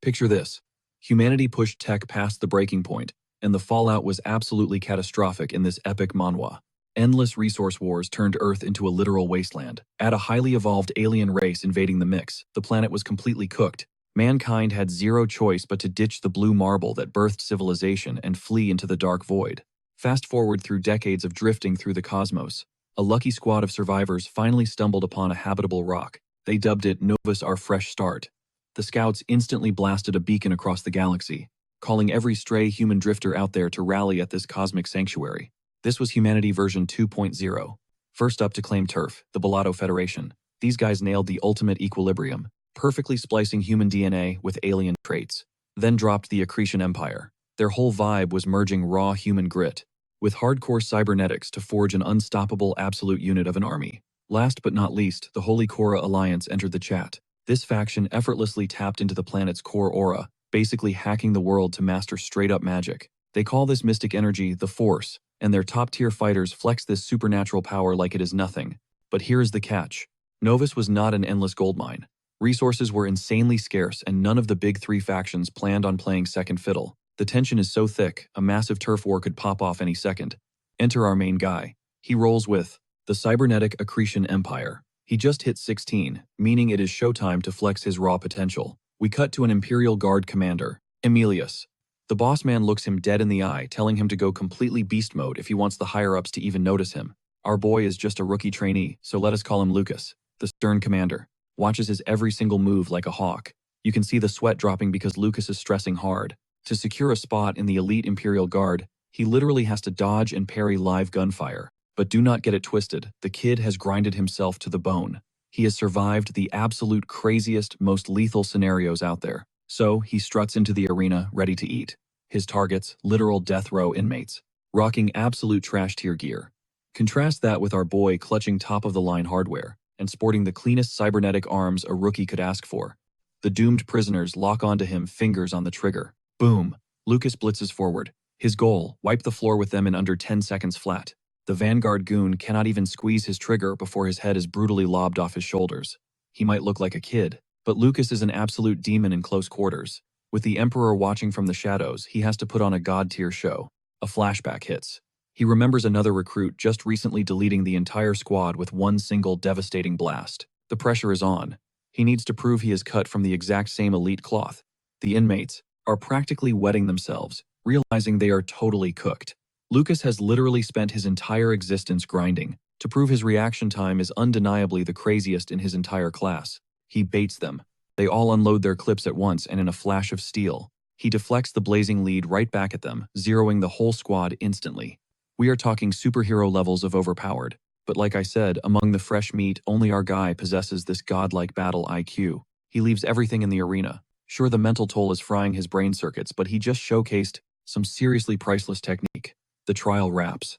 Picture this. Humanity pushed tech past the breaking point, and the fallout was absolutely catastrophic in this epic manhwa. Endless resource wars turned Earth into a literal wasteland. Add a highly evolved alien race invading the mix, the planet was completely cooked. Mankind had zero choice but to ditch the blue marble that birthed civilization and flee into the dark void. Fast forward through decades of drifting through the cosmos. A lucky squad of survivors finally stumbled upon a habitable rock. They dubbed it Novus, our fresh start. The scouts instantly blasted a beacon across the galaxy, calling every stray human drifter out there to rally at this cosmic sanctuary. This was humanity version 2.0. First up to claim turf, the Bellotto Federation. These guys nailed the ultimate equilibrium, perfectly splicing human DNA with alien traits. Then dropped the Accretion Empire. Their whole vibe was merging raw human grit with hardcore cybernetics to forge an unstoppable absolute unit of an army. Last but not least, the Holy Korra Alliance entered the chat. This faction effortlessly tapped into the planet's core aura, basically hacking the world to master straight-up magic. They call this mystic energy the Force, and their top-tier fighters flex this supernatural power like it is nothing. But here is the catch. Novus was not an endless goldmine. Resources were insanely scarce, and none of the big three factions planned on playing second fiddle. The tension is so thick, a massive turf war could pop off any second. Enter our main guy. He rolls with the Cybernetic Accretion Empire. He just hit 16, meaning it is showtime to flex his raw potential. We cut to an Imperial Guard commander, Emilius. The boss man looks him dead in the eye, telling him to go completely beast mode if he wants the higher-ups to even notice him. Our boy is just a rookie trainee, so let us call him Lucas. The stern commander watches his every single move like a hawk. You can see the sweat dropping because Lucas is stressing hard. To secure a spot in the elite Imperial Guard, he literally has to dodge and parry live gunfire. But do not get it twisted, the kid has grinded himself to the bone. He has survived the absolute craziest, most lethal scenarios out there. So, he struts into the arena, ready to eat. His targets, literal death row inmates, rocking absolute trash tier gear. Contrast that with our boy clutching top-of-the-line hardware, and sporting the cleanest cybernetic arms a rookie could ask for. The doomed prisoners lock onto him, fingers on the trigger. Boom! Lucas blitzes forward. His goal, wipe the floor with them in under 10 seconds flat. The Vanguard goon cannot even squeeze his trigger before his head is brutally lobbed off his shoulders. He might look like a kid, but Lucas is an absolute demon in close quarters. With the Emperor watching from the shadows, he has to put on a god-tier show. A flashback hits. He remembers another recruit just recently deleting the entire squad with one single devastating blast. The pressure is on. He needs to prove he is cut from the exact same elite cloth. The inmates are practically wetting themselves, realizing they are totally cooked. Lucas has literally spent his entire existence grinding to prove his reaction time is undeniably the craziest in his entire class. He baits them. They all unload their clips at once, and in a flash of steel, he deflects the blazing lead right back at them, zeroing the whole squad instantly. We are talking superhero levels of overpowered, but like I said, among the fresh meat, only our guy possesses this godlike battle IQ. He leaves everything in the arena. Sure, the mental toll is frying his brain circuits, but he just showcased some seriously priceless technique. The trial wraps.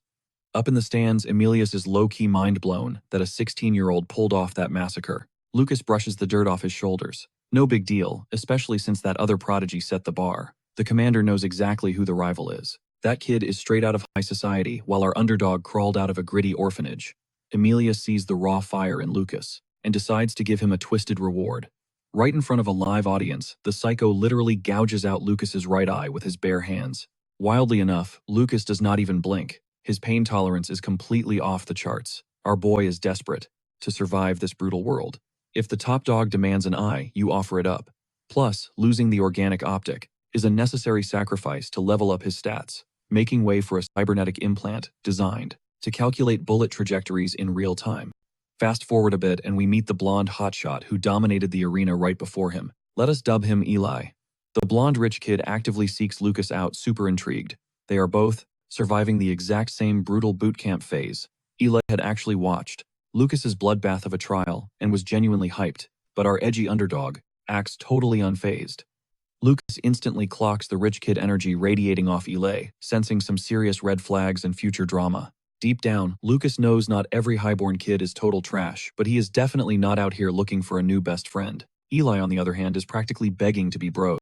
Up in the stands, Emilius is low-key mind-blown that a 16-year-old pulled off that massacre. Lucas brushes the dirt off his shoulders. No big deal, especially since that other prodigy set the bar. The commander knows exactly who the rival is. That kid is straight out of high society, while our underdog crawled out of a gritty orphanage. Emilius sees the raw fire in Lucas and decides to give him a twisted reward. Right in front of a live audience, the psycho literally gouges out Lucas's right eye with his bare hands. Wildly enough, Lucas does not even blink. His pain tolerance is completely off the charts. Our boy is desperate to survive this brutal world. If the top dog demands an eye, you offer it up. Plus, losing the organic optic is a necessary sacrifice to level up his stats, making way for a cybernetic implant designed to calculate bullet trajectories in real time. Fast forward a bit and we meet the blonde hotshot who dominated the arena right before him. Let us dub him Eli. The blonde rich kid actively seeks Lucas out, super intrigued. They are both surviving the exact same brutal bootcamp phase. Eli had actually watched Lucas's bloodbath of a trial and was genuinely hyped, but our edgy underdog acts totally unfazed. Lucas instantly clocks the rich kid energy radiating off Eli, sensing some serious red flags and future drama. Deep down, Lucas knows not every highborn kid is total trash, but he is definitely not out here looking for a new best friend. Eli, on the other hand, is practically begging to be bros.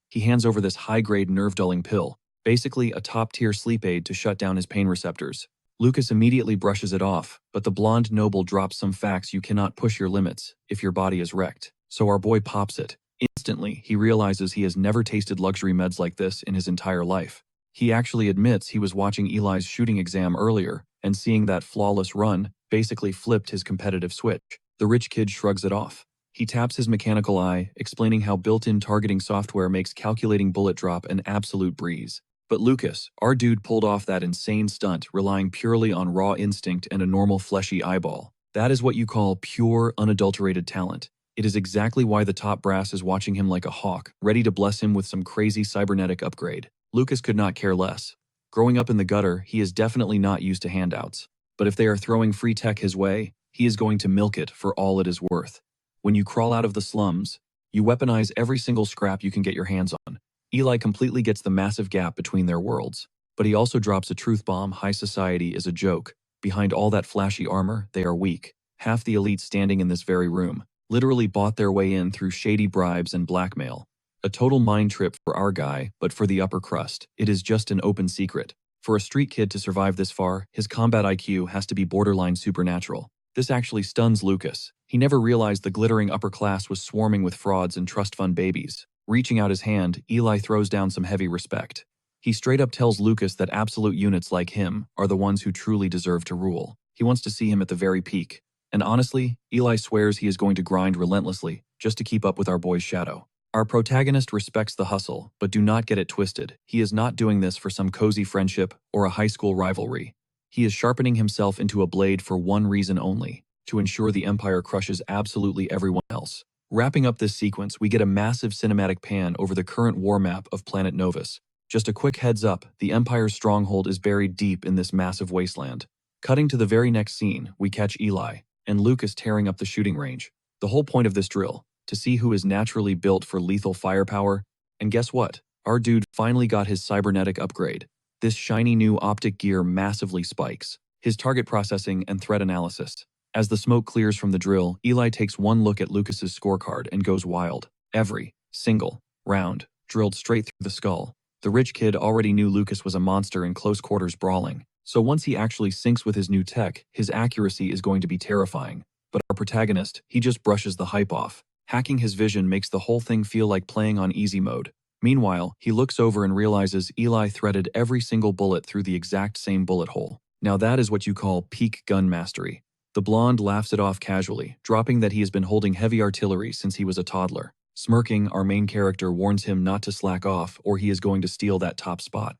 He hands over this high-grade nerve-dulling pill, basically a top-tier sleep aid to shut down his pain receptors. Lucas immediately brushes it off, but the blonde noble drops some facts: you cannot push your limits if your body is wrecked. So our boy pops it. Instantly, he realizes he has never tasted luxury meds like this in his entire life. He actually admits he was watching Eli's shooting exam earlier, and seeing that flawless run basically flipped his competitive switch. The rich kid shrugs it off. He taps his mechanical eye, explaining how built-in targeting software makes calculating bullet drop an absolute breeze. But Lucas, our dude, pulled off that insane stunt relying purely on raw instinct and a normal fleshy eyeball. That is what you call pure, unadulterated talent. It is exactly why the top brass is watching him like a hawk, ready to bless him with some crazy cybernetic upgrade. Lucas could not care less. Growing up in the gutter, he is definitely not used to handouts. But if they are throwing free tech his way, he is going to milk it for all it is worth. When you crawl out of the slums, you weaponize every single scrap you can get your hands on. Eli completely gets the massive gap between their worlds. But he also drops a truth bomb: high society is a joke. Behind all that flashy armor, they are weak. Half the elite standing in this very room literally bought their way in through shady bribes and blackmail. A total mind trip for our guy, but for the upper crust, it is just an open secret. For a street kid to survive this far, his combat IQ has to be borderline supernatural. This actually stuns Lucas. He never realized the glittering upper class was swarming with frauds and trust fund babies. Reaching out his hand, Eli throws down some heavy respect. He straight up tells Lucas that absolute units like him are the ones who truly deserve to rule. He wants to see him at the very peak. And honestly, Eli swears he is going to grind relentlessly just to keep up with our boy's shadow. Our protagonist respects the hustle, but do not get it twisted. He is not doing this for some cozy friendship or a high school rivalry. He is sharpening himself into a blade for one reason only: to ensure the Empire crushes absolutely everyone else. Wrapping up this sequence, we get a massive cinematic pan over the current war map of Planet Novus. Just a quick heads up, the Empire's stronghold is buried deep in this massive wasteland. Cutting to the very next scene, we catch Eli and Lucas tearing up the shooting range. The whole point of this drill, to see who is naturally built for lethal firepower. And guess what? Our dude finally got his cybernetic upgrade. This shiny new optic gear massively spikes his target processing and threat analysis. As the smoke clears from the drill, Eli takes one look at Lucas's scorecard and goes wild. Every single round drilled straight through the skull. The rich kid already knew Lucas was a monster in close quarters brawling, so once he actually syncs with his new tech, his accuracy is going to be terrifying. But our protagonist, he just brushes the hype off. Hacking his vision makes the whole thing feel like playing on easy mode. Meanwhile, he looks over and realizes Eli threaded every single bullet through the exact same bullet hole. Now that is what you call peak gun mastery. The blonde laughs it off casually, dropping that he has been holding heavy artillery since he was a toddler. Smirking, our main character warns him not to slack off or he is going to steal that top spot.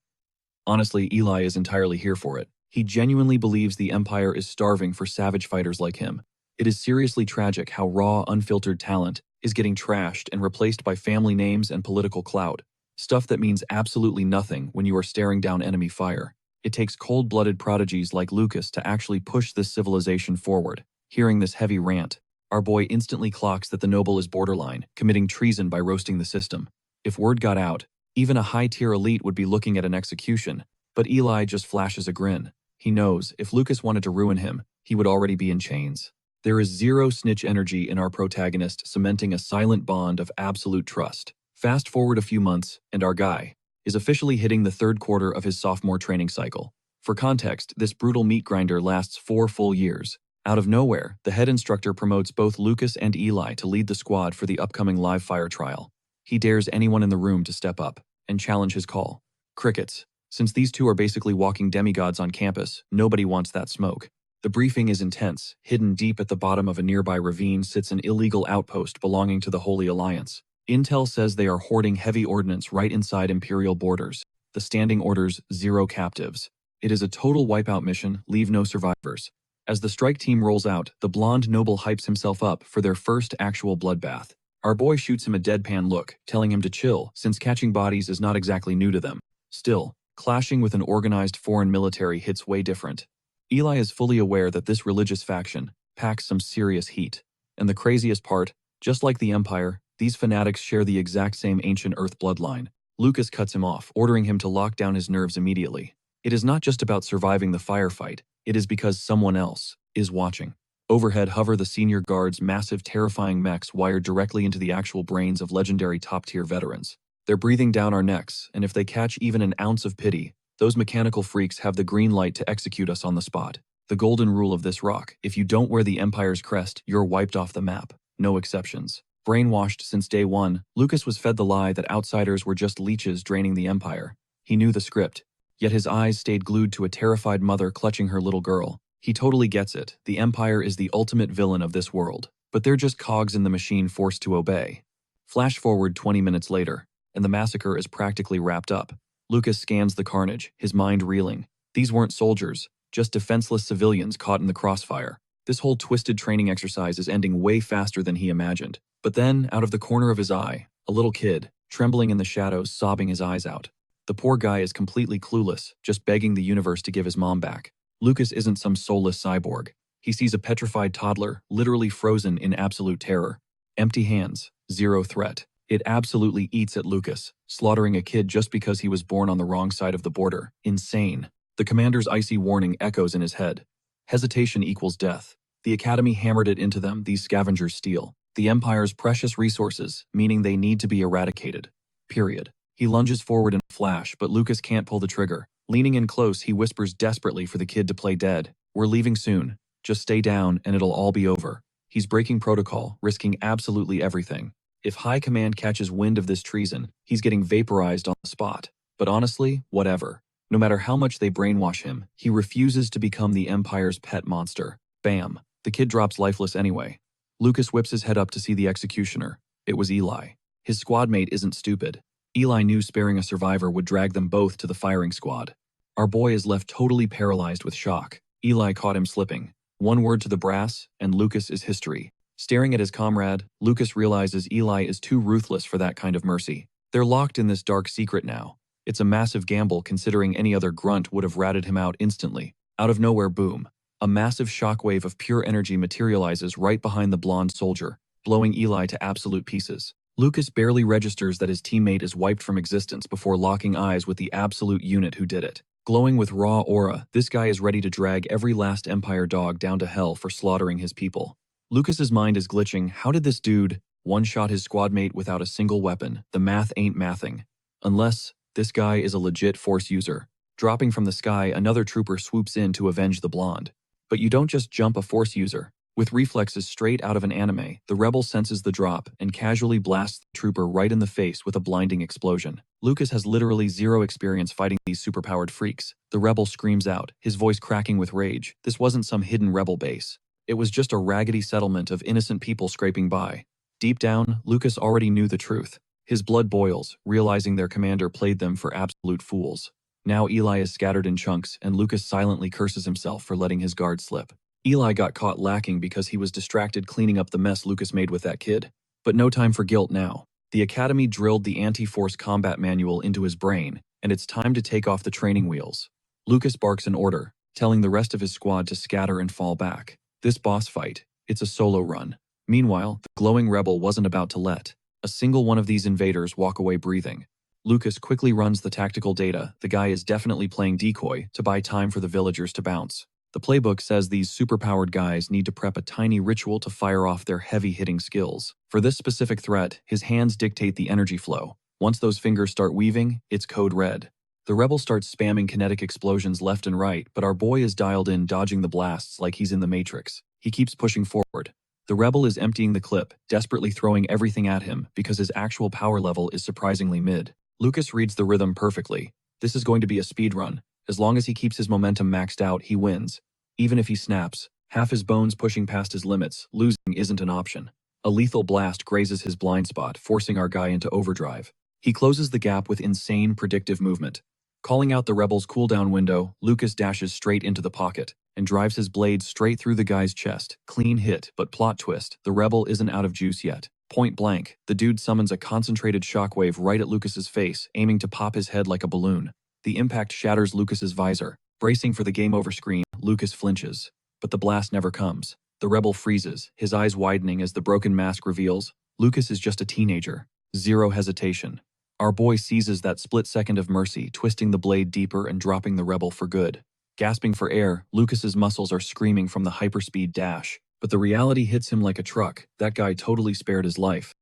Honestly, Eli is entirely here for it. He genuinely believes the Empire is starving for savage fighters like him. It is seriously tragic how raw, unfiltered talent is getting trashed and replaced by family names and political clout. Stuff that means absolutely nothing when you are staring down enemy fire. It takes cold-blooded prodigies like Lucas to actually push this civilization forward. Hearing this heavy rant, our boy instantly clocks that the noble is borderline, committing treason by roasting the system. If word got out, even a high-tier elite would be looking at an execution, but Eli just flashes a grin. He knows if Lucas wanted to ruin him, he would already be in chains. There is zero snitch energy in our protagonist, cementing a silent bond of absolute trust. Fast forward a few months, and our guy is officially hitting the third quarter of his sophomore training cycle. For context, this brutal meat grinder lasts 4 full years. Out of nowhere, the head instructor promotes both Lucas and Eli to lead the squad for the upcoming live fire trial. He dares anyone in the room to step up and challenge his call. Crickets. Since these two are basically walking demigods on campus, nobody wants that smoke. The briefing is intense. Hidden deep at the bottom of a nearby ravine sits an illegal outpost belonging to the Holy Alliance. Intel says they are hoarding heavy ordnance right inside Imperial borders. The standing orders: 0 captives. It is a total wipeout mission, leave no survivors. As the strike team rolls out, the blonde noble hypes himself up for their first actual bloodbath. Our boy shoots him a deadpan look, telling him to chill since catching bodies is not exactly new to them. Still, clashing with an organized foreign military hits way different. Eli is fully aware that this religious faction packs some serious heat. And the craziest part, just like the Empire, these fanatics share the exact same ancient Earth bloodline. Lucas cuts him off, ordering him to lock down his nerves immediately. It is not just about surviving the firefight, it is because someone else is watching. Overhead hover the senior guard's massive, terrifying mechs wired directly into the actual brains of legendary top-tier veterans. They're breathing down our necks, and if they catch even an ounce of pity, those mechanical freaks have the green light to execute us on the spot. The golden rule of this rock: if you don't wear the Empire's crest, you're wiped off the map. No exceptions. Brainwashed since day one, Lucas was fed the lie that outsiders were just leeches draining the empire. He knew the script, yet his eyes stayed glued to a terrified mother clutching her little girl. He totally gets it. The empire is the ultimate villain of this world, but they're just cogs in the machine forced to obey. Flash forward 20 minutes later, and the massacre is practically wrapped up. Lucas scans the carnage, his mind reeling. These weren't soldiers, just defenseless civilians caught in the crossfire. This whole twisted training exercise is ending way faster than he imagined. But then, out of the corner of his eye, a little kid, trembling in the shadows, sobbing his eyes out. The poor guy is completely clueless, just begging the universe to give his mom back. Lucas isn't some soulless cyborg. He sees a petrified toddler, literally frozen in absolute terror. Empty hands, zero threat. It absolutely eats at Lucas, slaughtering a kid just because he was born on the wrong side of the border. Insane. The commander's icy warning echoes in his head. Hesitation equals death. The Academy hammered it into them, these scavengers steal the Empire's precious resources, meaning they need to be eradicated. Period. He lunges forward in a flash, but Lucas can't pull the trigger. Leaning in close, he whispers desperately for the kid to play dead. We're leaving soon. Just stay down and it'll all be over. He's breaking protocol, risking absolutely everything. If High Command catches wind of this treason, he's getting vaporized on the spot. But honestly, whatever. No matter how much they brainwash him, he refuses to become the Empire's pet monster. Bam. The kid drops lifeless anyway. Lucas whips his head up to see the executioner. It was Eli. His squad mate isn't stupid. Eli knew sparing a survivor would drag them both to the firing squad. Our boy is left totally paralyzed with shock. Eli caught him slipping. One word to the brass, and Lucas is history. Staring at his comrade, Lucas realizes Eli is too ruthless for that kind of mercy. They're locked in this dark secret now. It's a massive gamble considering any other grunt would have ratted him out instantly. Out of nowhere, boom. A massive shockwave of pure energy materializes right behind the blonde soldier, blowing Eli to absolute pieces. Lucas barely registers that his teammate is wiped from existence before locking eyes with the absolute unit who did it. Glowing with raw aura, this guy is ready to drag every last Empire dog down to hell for slaughtering his people. Lucas's mind is glitching. How did this dude one-shot his squad mate without a single weapon? The math ain't mathing. Unless this guy is a legit force user. Dropping from the sky, another trooper swoops in to avenge the blonde. But you don't just jump a force user. With reflexes straight out of an anime, the rebel senses the drop and casually blasts the trooper right in the face with a blinding explosion. Lucas has literally zero experience fighting these superpowered freaks. The rebel screams out, his voice cracking with rage. This wasn't some hidden rebel base. It was just a raggedy settlement of innocent people scraping by. Deep down, Lucas already knew the truth. His blood boils, realizing their commander played them for absolute fools. Now Eli is scattered in chunks, and Lucas silently curses himself for letting his guard slip. Eli got caught lacking because he was distracted cleaning up the mess Lucas made with that kid. But no time for guilt now. The Academy drilled the anti-force combat manual into his brain, and it's time to take off the training wheels. Lucas barks an order, telling the rest of his squad to scatter and fall back. This boss fight, it's a solo run. Meanwhile, the glowing rebel wasn't about to let a single one of these invaders walk away breathing. Lucas quickly runs the tactical data. The guy is definitely playing decoy to buy time for the villagers to bounce. The playbook says these superpowered guys need to prep a tiny ritual to fire off their heavy-hitting skills. For this specific threat, his hands dictate the energy flow. Once those fingers start weaving, it's code red. The rebel starts spamming kinetic explosions left and right, but our boy is dialed in, dodging the blasts like he's in the Matrix. He keeps pushing forward. The rebel is emptying the clip, desperately throwing everything at him because his actual power level is surprisingly mid. Lucas reads the rhythm perfectly. This is going to be a speed run. As long as he keeps his momentum maxed out, he wins. Even if he snaps, half his bones pushing past his limits, losing isn't an option. A lethal blast grazes his blind spot, forcing our guy into overdrive. He closes the gap with insane predictive movement. Calling out the rebel's cooldown window, Lucas dashes straight into the pocket and drives his blade straight through the guy's chest. Clean hit, but plot twist, the rebel isn't out of juice yet. Point blank, the dude summons a concentrated shockwave right at Lucas's face, aiming to pop his head like a balloon. The impact shatters Lucas's visor. Bracing for the game over screen, Lucas flinches. But the blast never comes. The rebel freezes, his eyes widening as the broken mask reveals. Lucas is just a teenager. Zero hesitation. Our boy seizes that split second of mercy, twisting the blade deeper and dropping the rebel for good. Gasping for air, Lucas's muscles are screaming from the hyperspeed dash. But the reality hits him like a truck. That guy totally spared his life.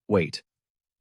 Wait.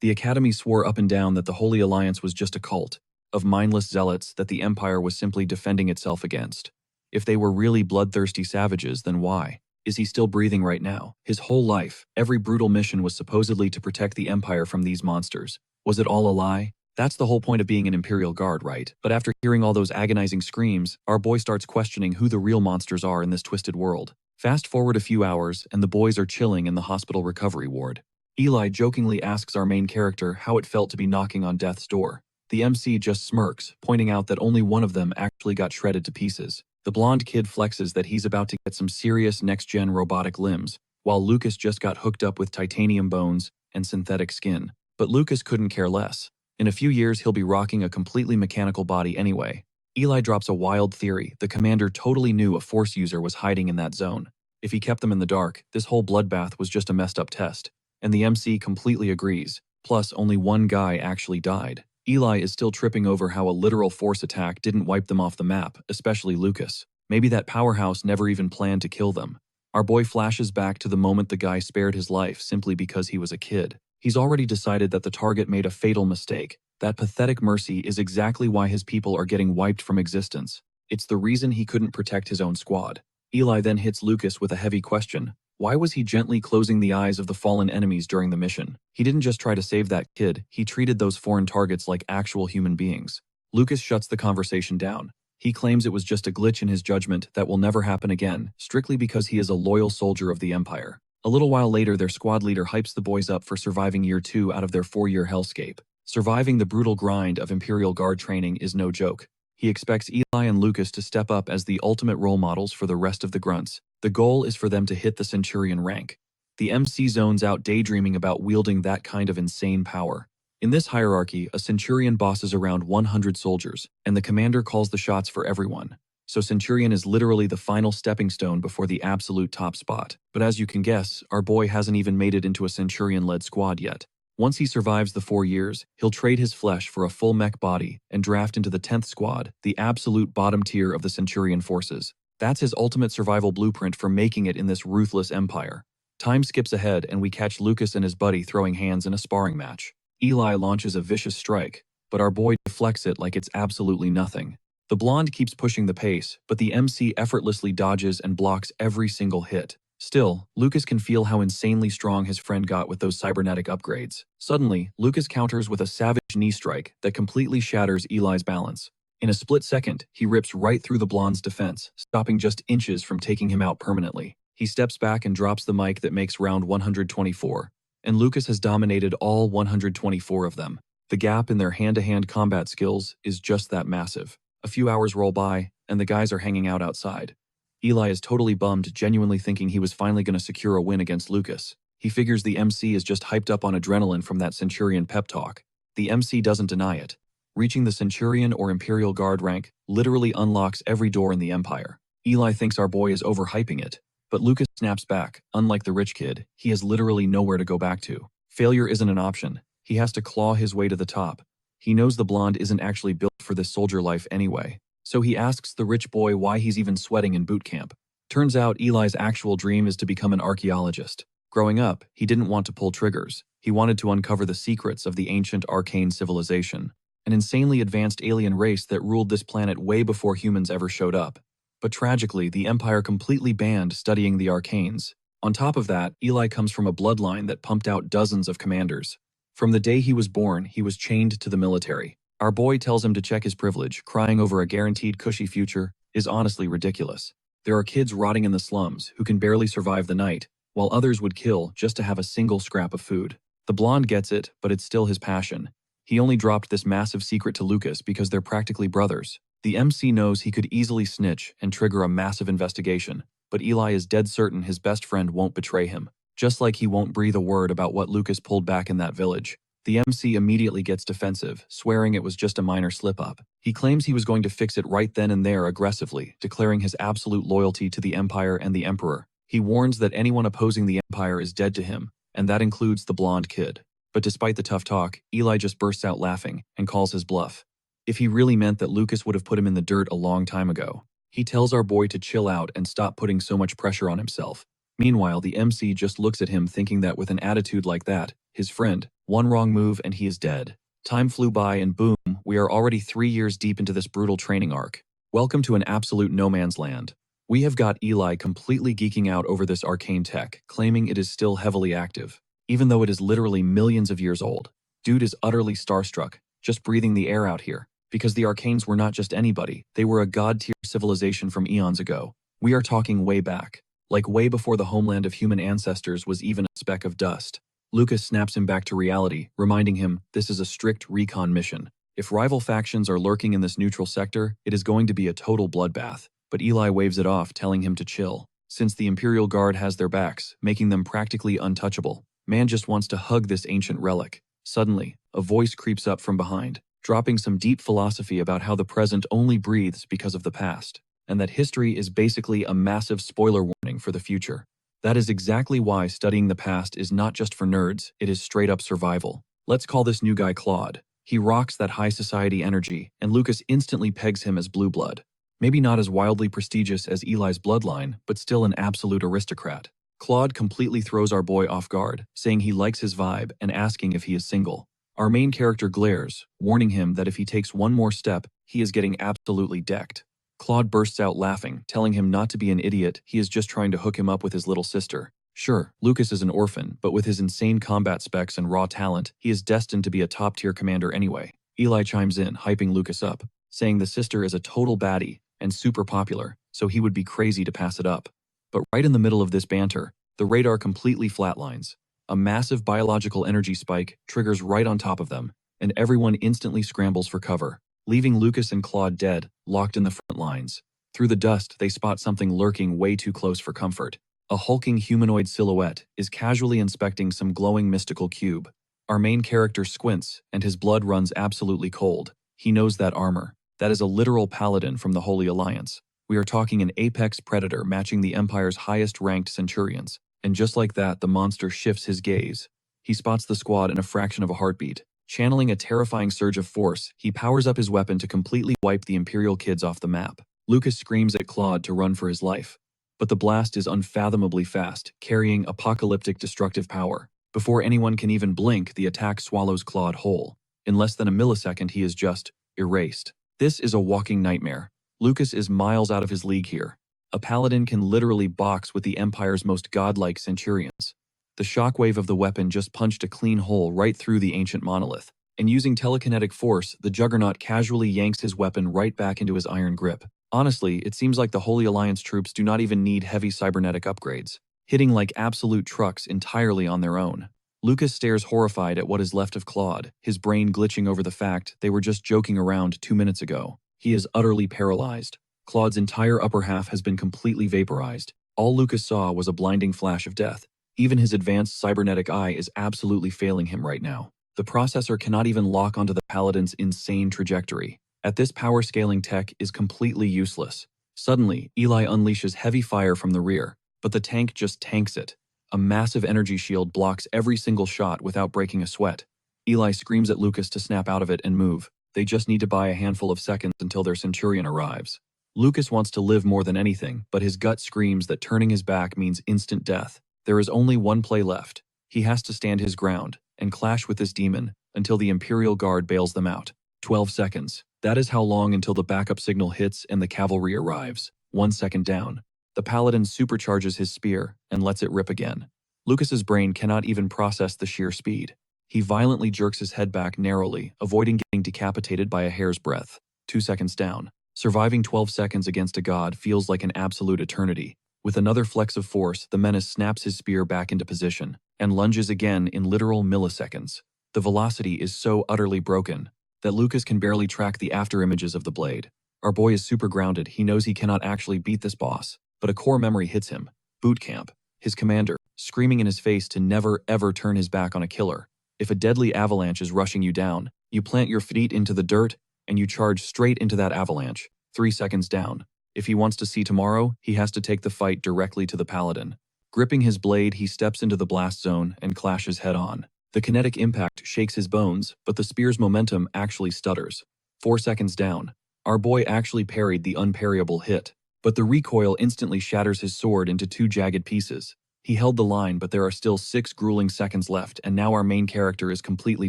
The Academy swore up and down that the Holy Alliance was just a cult of mindless zealots that the Empire was simply defending itself against. If they were really bloodthirsty savages, then why? Is he still breathing right now? His whole life, every brutal mission was supposedly to protect the Empire from these monsters. Was it all a lie? That's the whole point of being an Imperial Guard, right? But after hearing all those agonizing screams, our boy starts questioning who the real monsters are in this twisted world. Fast forward a few hours, and the boys are chilling in the hospital recovery ward. Eli jokingly asks our main character how it felt to be knocking on death's door. The MC just smirks, pointing out that only one of them actually got shredded to pieces. The blonde kid flexes that he's about to get some serious next-gen robotic limbs, while Lucas just got hooked up with titanium bones and synthetic skin. But Lucas couldn't care less. In a few years, he'll be rocking a completely mechanical body anyway. Eli drops a wild theory. The commander totally knew a Force user was hiding in that zone. If he kept them in the dark, this whole bloodbath was just a messed up test. And the MC completely agrees. Plus, only one guy actually died. Eli is still tripping over how a literal Force attack didn't wipe them off the map, especially Lucas. Maybe that powerhouse never even planned to kill them. Our boy flashes back to the moment the guy spared his life simply because he was a kid. He's already decided that the target made a fatal mistake. That pathetic mercy is exactly why his people are getting wiped from existence. It's the reason he couldn't protect his own squad. Eli then hits Lucas with a heavy question. Why was he gently closing the eyes of the fallen enemies during the mission? He didn't just try to save that kid, he treated those foreign targets like actual human beings. Lucas shuts the conversation down. He claims it was just a glitch in his judgment that will never happen again, strictly because he is a loyal soldier of the Empire. A little while later, their squad leader hypes the boys up for surviving year 2 out of their 4-year hellscape. Surviving the brutal grind of Imperial Guard training is no joke. He expects Eli and Lucas to step up as the ultimate role models for the rest of the grunts. The goal is for them to hit the Centurion rank. The MC zones out daydreaming about wielding that kind of insane power. In this hierarchy, a Centurion bosses around 100 soldiers, and the commander calls the shots for everyone. So Centurion is literally the final stepping stone before the absolute top spot. But as you can guess, our boy hasn't even made it into a Centurion-led squad yet. Once he survives the 4 years, he'll trade his flesh for a full mech body and draft into the 10th squad, the absolute bottom tier of the Centurion forces. That's his ultimate survival blueprint for making it in this ruthless empire. Time skips ahead and we catch Lucas and his buddy throwing hands in a sparring match. Eli launches a vicious strike, but our boy deflects it like it's absolutely nothing. The blonde keeps pushing the pace, but the MC effortlessly dodges and blocks every single hit. Still, Lucas can feel how insanely strong his friend got with those cybernetic upgrades. Suddenly, Lucas counters with a savage knee strike that completely shatters Eli's balance. In a split second, he rips right through the blonde's defense, stopping just inches from taking him out permanently. He steps back and drops the mic that makes round 124, and Lucas has dominated all 124 of them. The gap in their hand-to-hand combat skills is just that massive. A few hours roll by, and the guys are hanging out outside. Eli is totally bummed, genuinely thinking he was finally going to secure a win against Lucas. He figures the MC is just hyped up on adrenaline from that Centurion pep talk. The MC doesn't deny it. Reaching the Centurion or Imperial Guard rank literally unlocks every door in the Empire. Eli thinks our boy is overhyping it, but Lucas snaps back. Unlike the rich kid, he has literally nowhere to go back to. Failure isn't an option. He has to claw his way to the top. He knows the blonde isn't actually built for this soldier life anyway. So he asks the rich boy why he's even sweating in boot camp. Turns out Eli's actual dream is to become an archaeologist. Growing up, he didn't want to pull triggers. He wanted to uncover the secrets of the ancient arcane civilization, an insanely advanced alien race that ruled this planet way before humans ever showed up. But tragically, the Empire completely banned studying the arcanes. On top of that, Eli comes from a bloodline that pumped out dozens of commanders. From the day he was born, he was chained to the military. Our boy tells him to check his privilege. Crying over a guaranteed cushy future is honestly ridiculous. There are kids rotting in the slums who can barely survive the night, while others would kill just to have a single scrap of food. The blonde gets it, but it's still his passion. He only dropped this massive secret to Lucas because they're practically brothers. The MC knows he could easily snitch and trigger a massive investigation, but Eli is dead certain his best friend won't betray him, just like he won't breathe a word about what Lucas pulled back in that village. The MC immediately gets defensive, swearing it was just a minor slip-up. He claims he was going to fix it right then and there aggressively, declaring his absolute loyalty to the Empire and the Emperor. He warns that anyone opposing the Empire is dead to him, and that includes the blonde kid. But despite the tough talk, Eli just bursts out laughing and calls his bluff. If he really meant that Lucas would have put him in the dirt a long time ago, he tells our boy to chill out and stop putting so much pressure on himself. Meanwhile, the MC just looks at him thinking that with an attitude like that, his friend, one wrong move and he is dead. Time flew by and boom, we are already 3 years deep into this brutal training arc. Welcome to an absolute no man's land. We have got Eli completely geeking out over this arcane tech, claiming it is still heavily active, even though it is literally millions of years old. Dude is utterly starstruck, just breathing the air out here, because the Arcanes were not just anybody, they were a god-tier civilization from eons ago. We are talking way back, like way before the homeland of human ancestors was even a speck of dust. Lucas snaps him back to reality, reminding him this is a strict recon mission. If rival factions are lurking in this neutral sector, it is going to be a total bloodbath. But Eli waves it off, telling him to chill, since the Imperial Guard has their backs, making them practically untouchable. Man just wants to hug this ancient relic. Suddenly, a voice creeps up from behind, dropping some deep philosophy about how the present only breathes because of the past, and that history is basically a massive spoiler warning for the future. That is exactly why studying the past is not just for nerds, it is straight up survival. Let's call this new guy Claude. He rocks that high society energy, and Lucas instantly pegs him as blue blood. Maybe not as wildly prestigious as Eli's bloodline, but still an absolute aristocrat. Claude completely throws our boy off guard, saying he likes his vibe and asking if he is single. Our main character glares, warning him that if he takes one more step, he is getting absolutely decked. Claude bursts out laughing, telling him not to be an idiot, he is just trying to hook him up with his little sister. Sure, Lucas is an orphan, but with his insane combat specs and raw talent, he is destined to be a top-tier commander anyway. Eli chimes in, hyping Lucas up, saying the sister is a total baddie and super popular, so he would be crazy to pass it up. But right in the middle of this banter, the radar completely flatlines. A massive biological energy spike triggers right on top of them, and everyone instantly scrambles for cover, leaving Lucas and Claude dead, locked in the front lines. Through the dust, they spot something lurking way too close for comfort. A hulking humanoid silhouette is casually inspecting some glowing mystical cube. Our main character squints, and his blood runs absolutely cold. He knows that armor. That is a literal paladin from the Holy Alliance. We are talking an apex predator matching the Empire's highest-ranked centurions. And just like that, the monster shifts his gaze. He spots the squad in a fraction of a heartbeat. Channeling a terrifying surge of force, he powers up his weapon to completely wipe the Imperial kids off the map. Lucas screams at Claude to run for his life. But the blast is unfathomably fast, carrying apocalyptic destructive power. Before anyone can even blink, the attack swallows Claude whole. In less than a millisecond, he is just erased. This is a walking nightmare. Lucas is miles out of his league here. A paladin can literally box with the Empire's most godlike centurions. The shockwave of the weapon just punched a clean hole right through the ancient monolith, and using telekinetic force, the Juggernaut casually yanks his weapon right back into his iron grip. Honestly, it seems like the Holy Alliance troops do not even need heavy cybernetic upgrades, hitting like absolute trucks entirely on their own. Lucas stares horrified at what is left of Claude, his brain glitching over the fact they were just joking around 2 minutes ago. He is utterly paralyzed. Claude's entire upper half has been completely vaporized. All Lucas saw was a blinding flash of death. Even his advanced cybernetic eye is absolutely failing him right now. The processor cannot even lock onto the Paladin's insane trajectory. At this power-scaling tech is completely useless. Suddenly, Eli unleashes heavy fire from the rear, but the tank just tanks it. A massive energy shield blocks every single shot without breaking a sweat. Eli screams at Lucas to snap out of it and move. They just need to buy a handful of seconds until their Centurion arrives. Lucas wants to live more than anything, but his gut screams that turning his back means instant death. There is only one play left. He has to stand his ground and clash with this demon until the Imperial Guard bails them out. 12 seconds. That is how long until the backup signal hits and the cavalry arrives. 1 second down. The Paladin supercharges his spear and lets it rip again. Lucas's brain cannot even process the sheer speed. He violently jerks his head back narrowly, avoiding getting decapitated by a hair's breadth. 2 seconds down. Surviving 12 seconds against a god feels like an absolute eternity. With another flex of force, the menace snaps his spear back into position and lunges again in literal milliseconds. The velocity is so utterly broken that Lucas can barely track the afterimages of the blade. Our boy is super grounded. He knows he cannot actually beat this boss, but a core memory hits him. Boot camp. His commander, screaming in his face to never ever turn his back on a killer. If a deadly avalanche is rushing you down, you plant your feet into the dirt and you charge straight into that avalanche. 3 seconds down. If he wants to see tomorrow, he has to take the fight directly to the Paladin. Gripping his blade, he steps into the blast zone and clashes head-on. The kinetic impact shakes his bones, but the spear's momentum actually stutters. 4 seconds down. Our boy actually parried the unparryable hit, but the recoil instantly shatters his sword into 2 jagged pieces. He held the line, but there are still 6 grueling seconds left, and now our main character is completely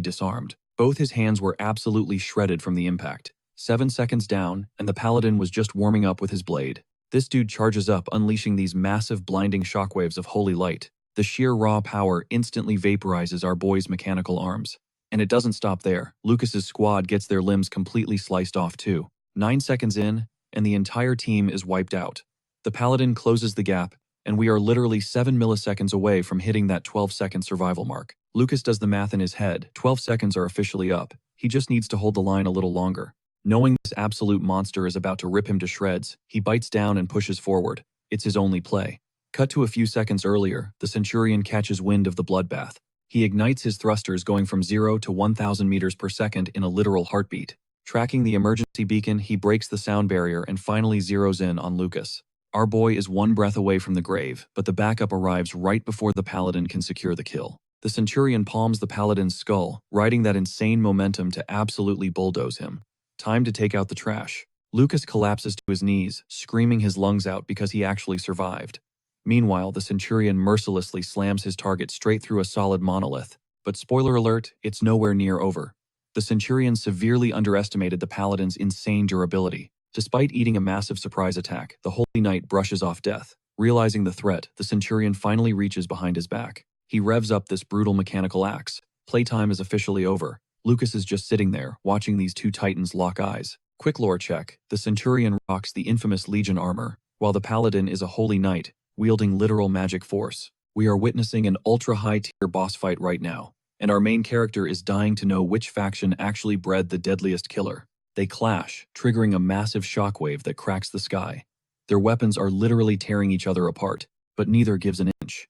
disarmed. Both his hands were absolutely shredded from the impact. 7 seconds down, and the Paladin was just warming up with his blade. This dude charges up, unleashing these massive blinding shockwaves of holy light. The sheer raw power instantly vaporizes our boy's mechanical arms. And it doesn't stop there. Lucas's squad gets their limbs completely sliced off too. 9 seconds in, and the entire team is wiped out. The paladin closes the gap, and we are literally 7 milliseconds away from hitting that 12-second survival mark. Lucas does the math in his head. 12 seconds are officially up. He just needs to hold the line a little longer. Knowing this absolute monster is about to rip him to shreds, he bites down and pushes forward. It's his only play. Cut to a few seconds earlier, the Centurion catches wind of the bloodbath. He ignites his thrusters, going from 0 to 1,000 meters per second in a literal heartbeat. Tracking the emergency beacon, he breaks the sound barrier and finally zeroes in on Lucas. Our boy is one breath away from the grave, but the backup arrives right before the paladin can secure the kill. The Centurion palms the paladin's skull, riding that insane momentum to absolutely bulldoze him. Time to take out the trash. Lucas collapses to his knees, screaming his lungs out because he actually survived. Meanwhile, the Centurion mercilessly slams his target straight through a solid monolith. But spoiler alert, it's nowhere near over. The Centurion severely underestimated the paladin's insane durability. Despite eating a massive surprise attack, the Holy Knight brushes off death. Realizing the threat, the Centurion finally reaches behind his back. He revs up this brutal mechanical axe. Playtime is officially over. Lucas is just sitting there, watching these two titans lock eyes. Quick lore check. The Centurion rocks the infamous Legion armor, while the Paladin is a Holy Knight, wielding literal magic force. We are witnessing an ultra-high-tier boss fight right now, and our main character is dying to know which faction actually bred the deadliest killer. They clash, triggering a massive shockwave that cracks the sky. Their weapons are literally tearing each other apart, but neither gives an inch.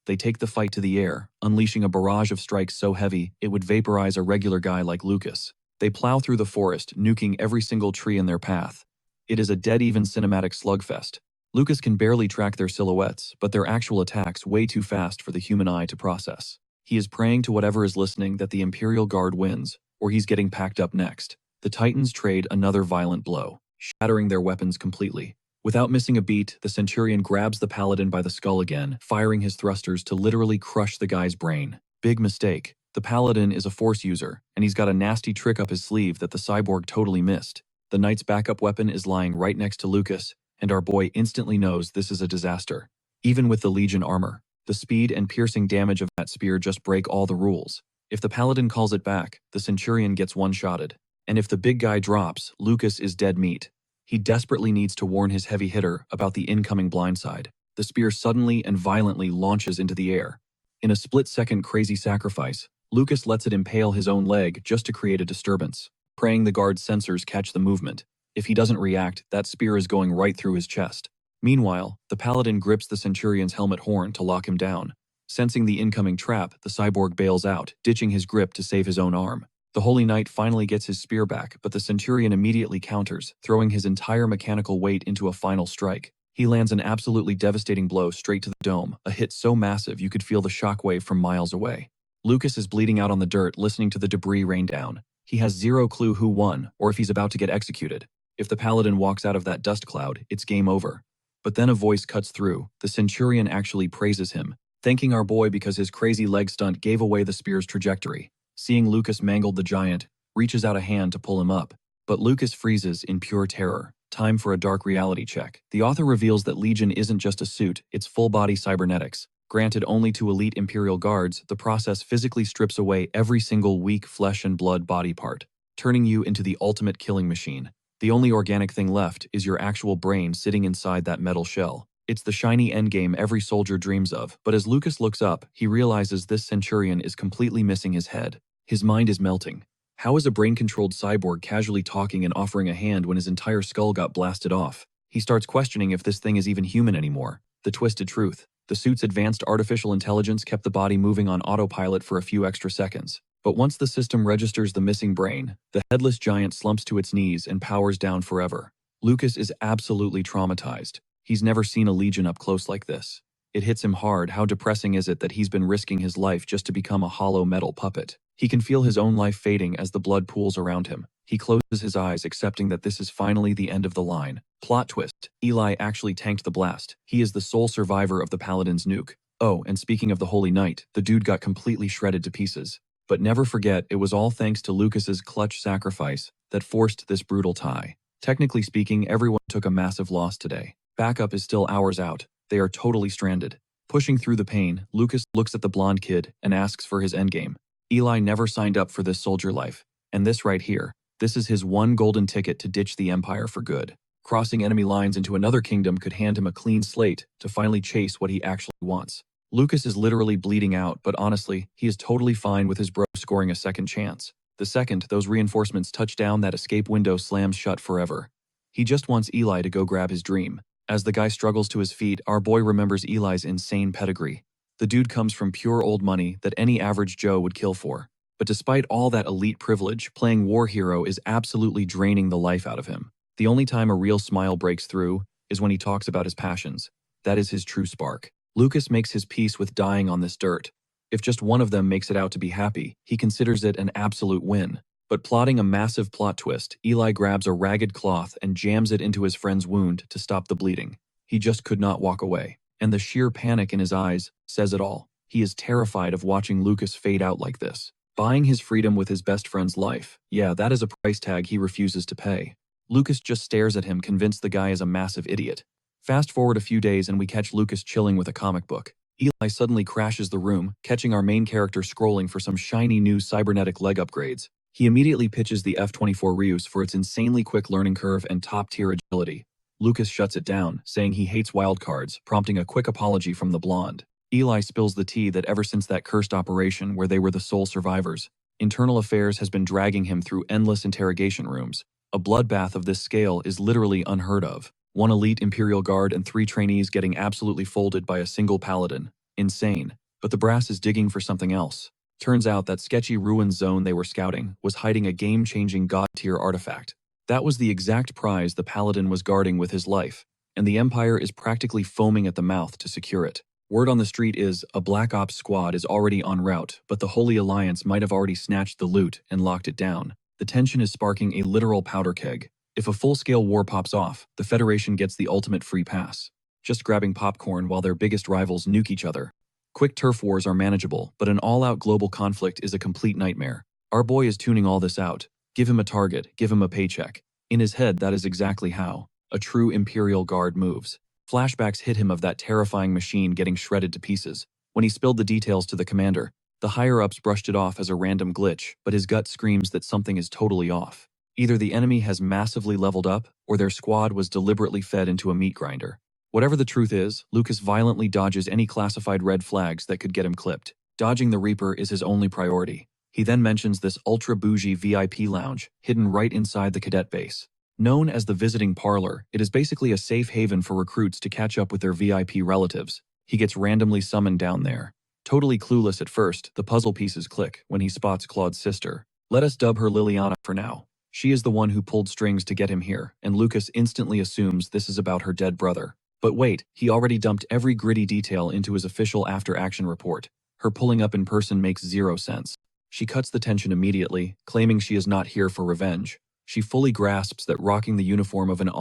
They take the fight to the air, unleashing a barrage of strikes so heavy it would vaporize a regular guy like Lucas. They plow through the forest, nuking every single tree in their path. It is a dead-even cinematic slugfest. Lucas can barely track their silhouettes, but their actual attacks way too fast for the human eye to process. He is praying to whatever is listening that the Imperial Guard wins, or he's getting packed up next. The Titans trade another violent blow, shattering their weapons completely. Without missing a beat, the Centurion grabs the Paladin by the skull again, firing his thrusters to literally crush the guy's brain. Big mistake. The Paladin is a force user, and he's got a nasty trick up his sleeve that the cyborg totally missed. The Knight's backup weapon is lying right next to Lucas, and our boy instantly knows this is a disaster. Even with the Legion armor, the speed and piercing damage of that spear just break all the rules. If the Paladin calls it back, the Centurion gets one-shotted. And if the big guy drops, Lucas is dead meat. He desperately needs to warn his heavy hitter about the incoming blindside. The spear suddenly and violently launches into the air. In a split-second crazy sacrifice, Lucas lets it impale his own leg just to create a disturbance, praying the guard's sensors catch the movement. If he doesn't react, that spear is going right through his chest. Meanwhile, the Paladin grips the Centurion's helmet horn to lock him down. Sensing the incoming trap, the cyborg bails out, ditching his grip to save his own arm. The Holy Knight finally gets his spear back, but the Centurion immediately counters, throwing his entire mechanical weight into a final strike. He lands an absolutely devastating blow straight to the dome, a hit so massive you could feel the shockwave from miles away. Lucas is bleeding out on the dirt, listening to the debris rain down. He has zero clue who won, or if he's about to get executed. If the Paladin walks out of that dust cloud, it's game over. But then a voice cuts through. The Centurion actually praises him, thanking our boy because his crazy leg stunt gave away the spear's trajectory. Seeing Lucas mangled, the giant reaches out a hand to pull him up, but Lucas freezes in pure terror. Time for a dark reality check. The author reveals that Legion isn't just a suit, it's full-body cybernetics. Granted only to elite Imperial Guards, the process physically strips away every single weak flesh and blood body part, turning you into the ultimate killing machine. The only organic thing left is your actual brain sitting inside that metal shell. It's the shiny endgame every soldier dreams of, but as Lucas looks up, he realizes this Centurion is completely missing his head. His mind is melting. How is a brain-controlled cyborg casually talking and offering a hand when his entire skull got blasted off? He starts questioning if this thing is even human anymore. The twisted truth. The suit's advanced artificial intelligence kept the body moving on autopilot for a few extra seconds. But once the system registers the missing brain, the headless giant slumps to its knees and powers down forever. Lucas is absolutely traumatized. He's never seen a Legion up close like this. It hits him hard. How depressing is it that he's been risking his life just to become a hollow metal puppet? He can feel his own life fading as the blood pools around him. He closes his eyes, accepting that this is finally the end of the line. Plot twist. Eli actually tanked the blast. He is the sole survivor of the Paladin's nuke. Oh, and speaking of the Holy Knight, the dude got completely shredded to pieces. But never forget, it was all thanks to Lucas's clutch sacrifice that forced this brutal tie. Technically speaking, everyone took a massive loss today. Backup is still hours out. They are totally stranded. Pushing through the pain, Lucas looks at the blonde kid and asks for his endgame. Eli never signed up for this soldier life. And this right here, this is his one golden ticket to ditch the Empire for good. Crossing enemy lines into another kingdom could hand him a clean slate to finally chase what he actually wants. Lucas is literally bleeding out, but honestly, he is totally fine with his bro scoring a second chance. The second those reinforcements touch down, that escape window slams shut forever. He just wants Eli to go grab his dream. As the guy struggles to his feet, our boy remembers Eli's insane pedigree. The dude comes from pure old money that any average Joe would kill for. But despite all that elite privilege, playing war hero is absolutely draining the life out of him. The only time a real smile breaks through is when he talks about his passions. That is his true spark. Lucas makes his peace with dying on this dirt. If just one of them makes it out to be happy, he considers it an absolute win. But plotting a massive plot twist, Eli grabs a ragged cloth and jams it into his friend's wound to stop the bleeding. He just could not walk away. And the sheer panic in his eyes says it all. He is terrified of watching Lucas fade out like this. Buying his freedom with his best friend's life. Yeah, that is a price tag he refuses to pay. Lucas just stares at him, convinced the guy is a massive idiot. Fast forward a few days and we catch Lucas chilling with a comic book. Eli suddenly crashes the room, catching our main character scrolling for some shiny new cybernetic leg upgrades. He immediately pitches the F-24 Ryus for its insanely quick learning curve and top-tier agility. Lucas shuts it down, saying he hates wildcards, prompting a quick apology from the blonde. Eli spills the tea that ever since that cursed operation where they were the sole survivors, internal affairs has been dragging him through endless interrogation rooms. A bloodbath of this scale is literally unheard of. One elite Imperial Guard and 3 trainees getting absolutely folded by a single paladin. Insane. But the brass is digging for something else. Turns out that sketchy ruin zone they were scouting was hiding a game-changing god-tier artifact. That was the exact prize the paladin was guarding with his life, and the Empire is practically foaming at the mouth to secure it. Word on the street is a Black Ops squad is already en route, but the Holy Alliance might have already snatched the loot and locked it down. The tension is sparking a literal powder keg. If a full-scale war pops off, the Federation gets the ultimate free pass. Just grabbing popcorn while their biggest rivals nuke each other. Quick turf wars are manageable, but an all-out global conflict is a complete nightmare. Our boy is tuning all this out. Give him a target, give him a paycheck. In his head, that is exactly how a true Imperial Guard moves. Flashbacks hit him of that terrifying machine getting shredded to pieces. When he spilled the details to the commander, the higher-ups brushed it off as a random glitch, but his gut screams that something is totally off. Either the enemy has massively leveled up, or their squad was deliberately fed into a meat grinder. Whatever the truth is, Lucas violently dodges any classified red flags that could get him clipped. Dodging the Reaper is his only priority. He then mentions this ultra-bougie VIP lounge, hidden right inside the cadet base. Known as the Visiting Parlor, it is basically a safe haven for recruits to catch up with their VIP relatives. He gets randomly summoned down there. Totally clueless at first, the puzzle pieces click when he spots Claude's sister. Let us dub her Liliana for now. She is the one who pulled strings to get him here, and Lucas instantly assumes this is about her dead brother. But wait, he already dumped every gritty detail into his official after-action report. Her pulling up in person makes zero sense. She cuts the tension immediately, claiming she is not here for revenge. She fully grasps that rocking the uniform of an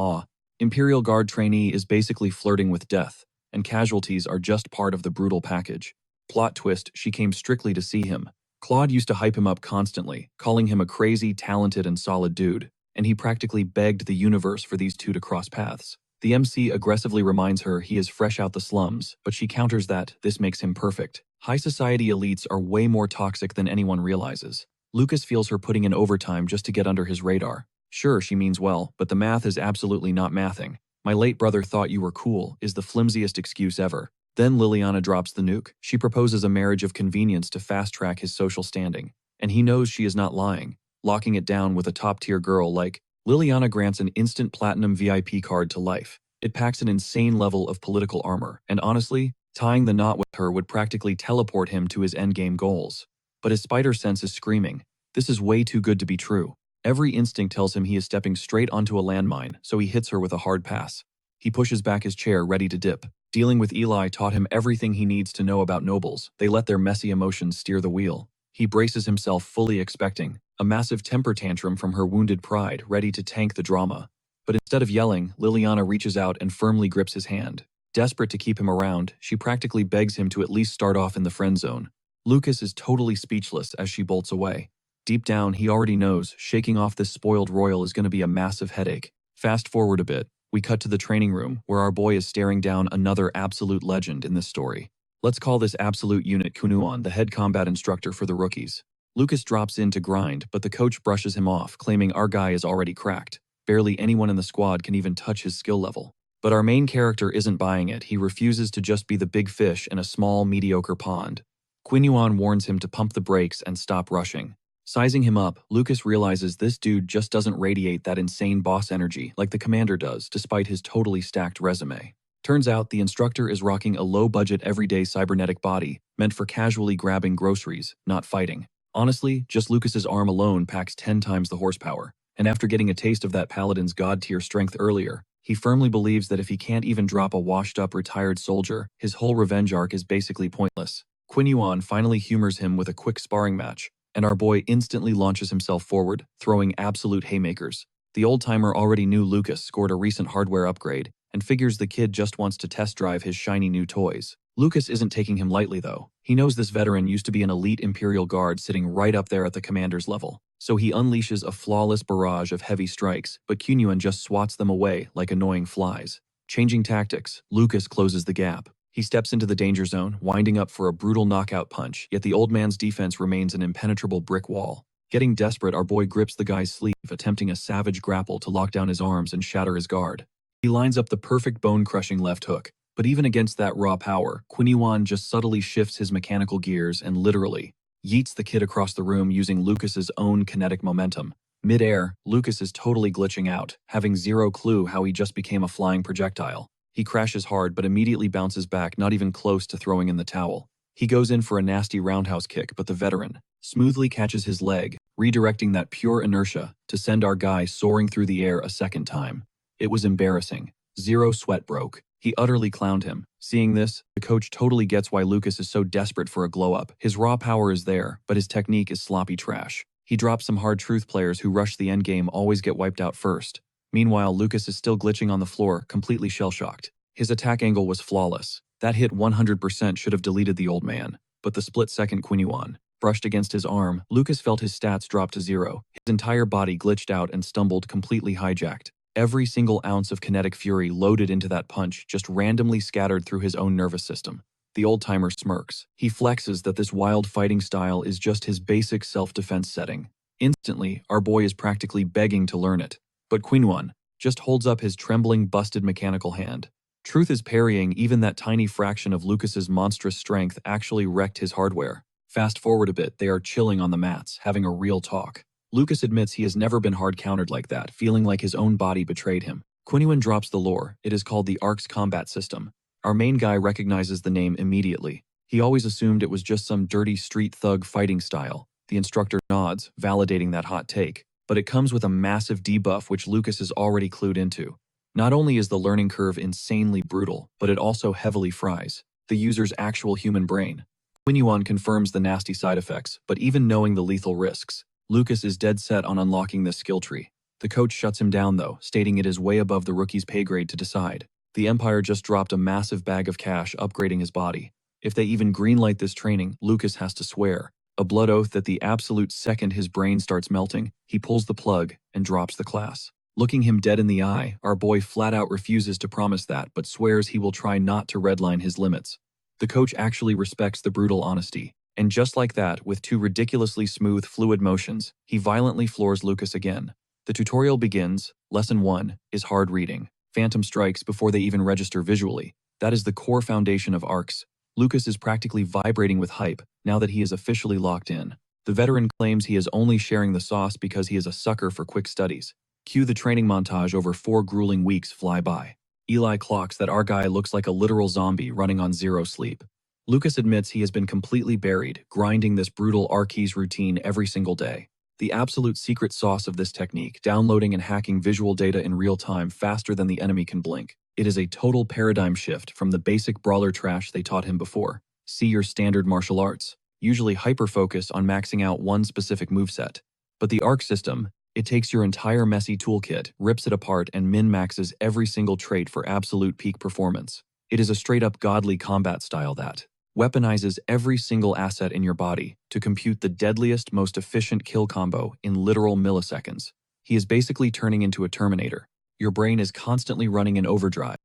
Imperial Guard trainee is basically flirting with death, and casualties are just part of the brutal package. Plot twist, she came strictly to see him. Claude used to hype him up constantly, calling him a crazy, talented, and solid dude, and he practically begged the universe for these two to cross paths. The MC aggressively reminds her he is fresh out the slums, but she counters that this makes him perfect. High society elites are way more toxic than anyone realizes. Lucas feels her putting in overtime just to get under his radar. Sure, she means well, but the math is absolutely not mathing. My late brother thought you were cool is the flimsiest excuse ever. Then Liliana drops the nuke. She proposes a marriage of convenience to fast-track his social standing. And he knows she is not lying, locking it down with a top-tier girl like Liliana grants an instant platinum VIP card to life. It packs an insane level of political armor, and honestly, tying the knot with her would practically teleport him to his endgame goals. But his spider sense is screaming, this is way too good to be true. Every instinct tells him he is stepping straight onto a landmine, so he hits her with a hard pass. He pushes back his chair, ready to dip. Dealing with Eli taught him everything he needs to know about nobles. They let their messy emotions steer the wheel. He braces himself, fully expecting a massive temper tantrum from her wounded pride, ready to tank the drama. But instead of yelling, Liliana reaches out and firmly grips his hand. Desperate to keep him around, she practically begs him to at least start off in the friend zone. Lucas is totally speechless as she bolts away. Deep down, he already knows shaking off this spoiled royal is going to be a massive headache. Fast forward a bit. We cut to the training room, where our boy is staring down another absolute legend in this story. Let's call this absolute unit Kunuon, the head combat instructor for the rookies. Lucas drops in to grind, but the coach brushes him off, claiming our guy is already cracked. Barely anyone in the squad can even touch his skill level. But our main character isn't buying it. He refuses to just be the big fish in a small, mediocre pond. Quinuan warns him to pump the brakes and stop rushing. Sizing him up, Lucas realizes this dude just doesn't radiate that insane boss energy like the commander does, despite his totally stacked resume. Turns out the instructor is rocking a low-budget everyday cybernetic body meant for casually grabbing groceries, not fighting. Honestly, just Lucas's arm alone packs 10 times the horsepower, and after getting a taste of that paladin's god-tier strength earlier, he firmly believes that if he can't even drop a washed-up retired soldier, his whole revenge arc is basically pointless. Quinuan finally humors him with a quick sparring match, and our boy instantly launches himself forward, throwing absolute haymakers. The old-timer already knew Lucas scored a recent hardware upgrade, and figures the kid just wants to test drive his shiny new toys. Lucas isn't taking him lightly though. He knows this veteran used to be an elite Imperial Guard sitting right up there at the commander's level, so he unleashes a flawless barrage of heavy strikes, but Kunuan just swats them away like annoying flies. Changing tactics, Lucas closes the gap. He steps into the danger zone, winding up for a brutal knockout punch, yet the old man's defense remains an impenetrable brick wall. Getting desperate, our boy grips the guy's sleeve, attempting a savage grapple to lock down his arms and shatter his guard. He lines up the perfect bone-crushing left hook, but even against that raw power, Quinuan just subtly shifts his mechanical gears and literally yeets the kid across the room using Lucas's own kinetic momentum. Mid-air, Lucas is totally glitching out, having zero clue how he just became a flying projectile. He crashes hard but immediately bounces back, not even close to throwing in the towel. He goes in for a nasty roundhouse kick, but the veteran smoothly catches his leg, redirecting that pure inertia to send our guy soaring through the air a second time. It was embarrassing. Zero sweat broke. He utterly clowned him. Seeing this, the coach totally gets why Lucas is so desperate for a glow-up. His raw power is there, but his technique is sloppy trash. He drops some hard truth: players who rush the endgame always get wiped out first. Meanwhile, Lucas is still glitching on the floor, completely shell-shocked. His attack angle was flawless. That hit 100% should have deleted the old man, but the split-second Quinuan brushed against his arm. Lucas felt his stats drop to zero. His entire body glitched out and stumbled, completely hijacked. Every single ounce of kinetic fury loaded into that punch just randomly scattered through his own nervous system. The old-timer smirks. He flexes that this wild fighting style is just his basic self-defense setting. Instantly, our boy is practically begging to learn it. But Quinuan just holds up his trembling, busted mechanical hand. Truth is parrying. Even that tiny fraction of Lucas's monstrous strength actually wrecked his hardware. Fast forward a bit, they are chilling on the mats, having a real talk. Lucas admits he has never been hard-countered like that, feeling like his own body betrayed him. Quinuan drops the lore. It is called the ARC's combat system. Our main guy recognizes the name immediately. He always assumed it was just some dirty street thug fighting style. The instructor nods, validating that hot take. But it comes with a massive debuff which Lucas is already clued into. Not only is the learning curve insanely brutal, but it also heavily fries the user's actual human brain. Quinuan confirms the nasty side effects, but even knowing the lethal risks, Lucas is dead set on unlocking this skill tree. The coach shuts him down though, stating it is way above the rookie's pay grade to decide. The Empire just dropped a massive bag of cash upgrading his body. If they even greenlight this training, Lucas has to swear a blood oath that the absolute second his brain starts melting, he pulls the plug and drops the class. Looking him dead in the eye, our boy flat out refuses to promise that, but swears he will try not to redline his limits. The coach actually respects the brutal honesty, and just like that, with two ridiculously smooth, fluid motions, he violently floors Lucas again. The tutorial begins. Lesson 1 is hard reading. Phantom strikes before they even register visually. That is the core foundation of arcs. Lucas is practically vibrating with hype now that he is officially locked in. The veteran claims he is only sharing the sauce because he is a sucker for quick studies. Cue the training montage over 4 grueling weeks fly by. Eli clocks that our guy looks like a literal zombie running on zero sleep. Lucas admits he has been completely buried, grinding this brutal Arceus routine every single day. The absolute secret sauce of this technique, downloading and hacking visual data in real time faster than the enemy can blink. It is a total paradigm shift from the basic brawler trash they taught him before. See your standard martial arts, usually hyper-focused on maxing out one specific moveset. But the ARC system, it takes your entire messy toolkit, rips it apart, and min-maxes every single trait for absolute peak performance. It is a straight-up godly combat style that weaponizes every single asset in your body to compute the deadliest, most efficient kill combo in literal milliseconds. He is basically turning into a Terminator. Your brain is constantly running in overdrive.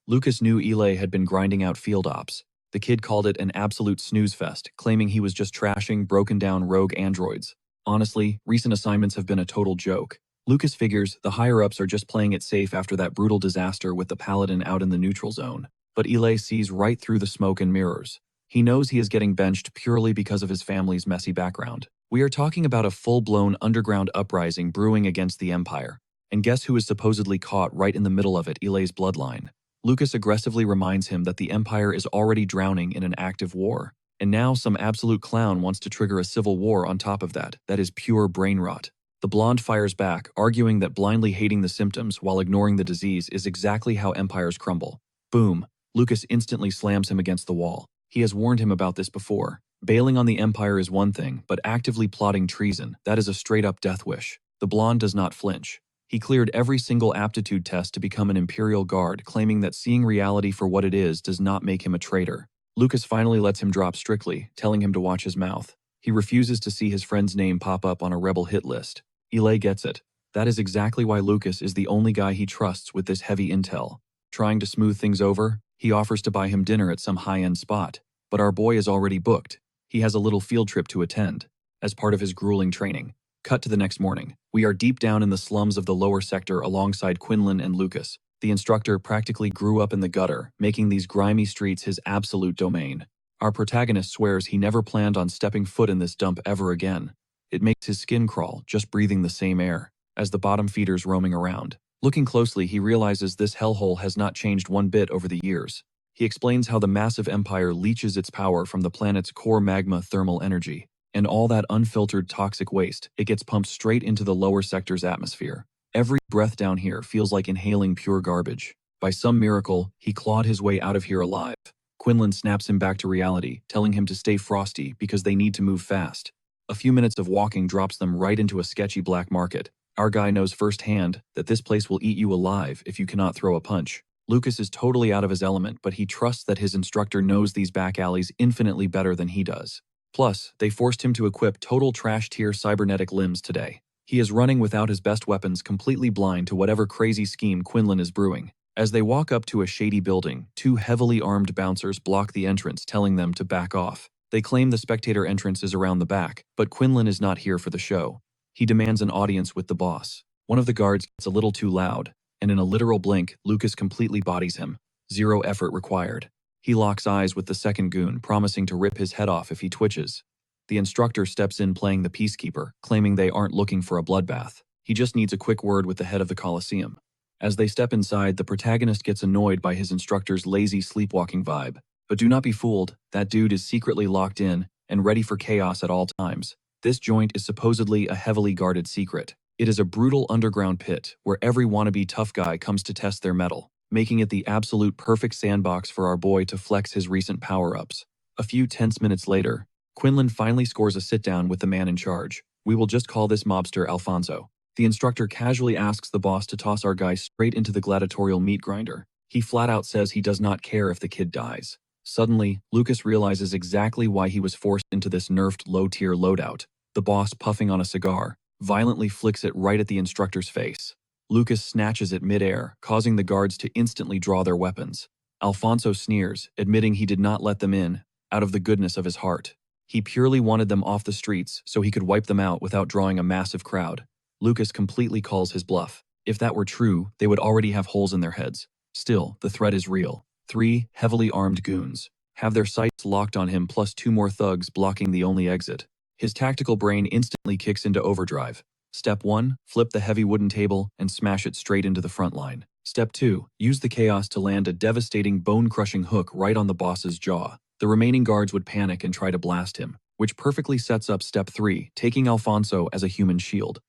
Lucas knew Eli had been grinding out field ops. The kid called it an absolute snooze fest, claiming he was just trashing broken down rogue androids. Honestly, recent assignments have been a total joke. Lucas figures the higher-ups are just playing it safe after that brutal disaster with the Paladin out in the neutral zone. But Eli sees right through the smoke and mirrors. He knows he is getting benched purely because of his family's messy background. We are talking about a full-blown underground uprising brewing against the Empire. And guess who is supposedly caught right in the middle of it? Eli's bloodline. Lucas aggressively reminds him that the Empire is already drowning in an active war. And now some absolute clown wants to trigger a civil war on top of that. That is pure brain rot. The blonde fires back, arguing that blindly hating the symptoms while ignoring the disease is exactly how empires crumble. Boom. Lucas instantly slams him against the wall. He has warned him about this before. Bailing on the Empire is one thing, but actively plotting treason, that is a straight-up death wish. The blonde does not flinch. He cleared every single aptitude test to become an Imperial Guard, claiming that seeing reality for what it is does not make him a traitor. Lucas finally lets him drop strictly, telling him to watch his mouth. He refuses to see his friend's name pop up on a rebel hit list. Eli gets it. That is exactly why Lucas is the only guy he trusts with this heavy intel. Trying to smooth things over, he offers to buy him dinner at some high-end spot. But our boy is already booked. He has a little field trip to attend, as part of his grueling training. Cut to the next morning. We are deep down in the slums of the lower sector alongside Quinlan and Lucas. The instructor practically grew up in the gutter, making these grimy streets his absolute domain. Our protagonist swears he never planned on stepping foot in this dump ever again. It makes his skin crawl just breathing the same air as the bottom feeders roaming around. Looking closely, he realizes this hellhole has not changed one bit over the years. He explains how the massive empire leeches its power from the planet's core magma thermal energy. And all that unfiltered toxic waste, it gets pumped straight into the lower sector's atmosphere. Every breath down here feels like inhaling pure garbage. By some miracle, he clawed his way out of here alive. Quinlan snaps him back to reality, telling him to stay frosty because they need to move fast. A few minutes of walking drops them right into a sketchy black market. Our guy knows firsthand that this place will eat you alive if you cannot throw a punch. Lucas is totally out of his element, but he trusts that his instructor knows these back alleys infinitely better than he does. Plus, they forced him to equip total trash-tier cybernetic limbs today. He is running without his best weapons, completely blind to whatever crazy scheme Quinlan is brewing. As they walk up to a shady building, two heavily armed bouncers block the entrance, telling them to back off. They claim the spectator entrance is around the back, but Quinlan is not here for the show. He demands an audience with the boss. One of the guards gets a little too loud, and in a literal blink, Lucas completely bodies him. Zero effort required. He locks eyes with the second goon, promising to rip his head off if he twitches. The instructor steps in playing the peacekeeper, claiming they aren't looking for a bloodbath. He just needs a quick word with the head of the Colosseum. As they step inside, the protagonist gets annoyed by his instructor's lazy sleepwalking vibe. But do not be fooled, that dude is secretly locked in and ready for chaos at all times. This joint is supposedly a heavily guarded secret. It is a brutal underground pit where every wannabe tough guy comes to test their mettle, making it the absolute perfect sandbox for our boy to flex his recent power-ups. A few tense minutes later, Quinlan finally scores a sit-down with the man in charge. We will just call this mobster Alfonso. The instructor casually asks the boss to toss our guy straight into the gladiatorial meat grinder. He flat out says he does not care if the kid dies. Suddenly, Lucas realizes exactly why he was forced into this nerfed low-tier loadout. The boss, puffing on a cigar, violently flicks it right at the instructor's face. Lucas snatches it mid-air, causing the guards to instantly draw their weapons. Alfonso sneers, admitting he did not let them in, out of the goodness of his heart. He purely wanted them off the streets so he could wipe them out without drawing a massive crowd. Lucas completely calls his bluff. If that were true, they would already have holes in their heads. Still, the threat is real. 3 heavily armed goons have their sights locked on him, plus 2 more thugs blocking the only exit. His tactical brain instantly kicks into overdrive. Step 1, flip the heavy wooden table and smash it straight into the front line. Step 2, use the chaos to land a devastating bone-crushing hook right on the boss's jaw. The remaining guards would panic and try to blast him, which perfectly sets up Step 3, taking Alfonso as a human shield.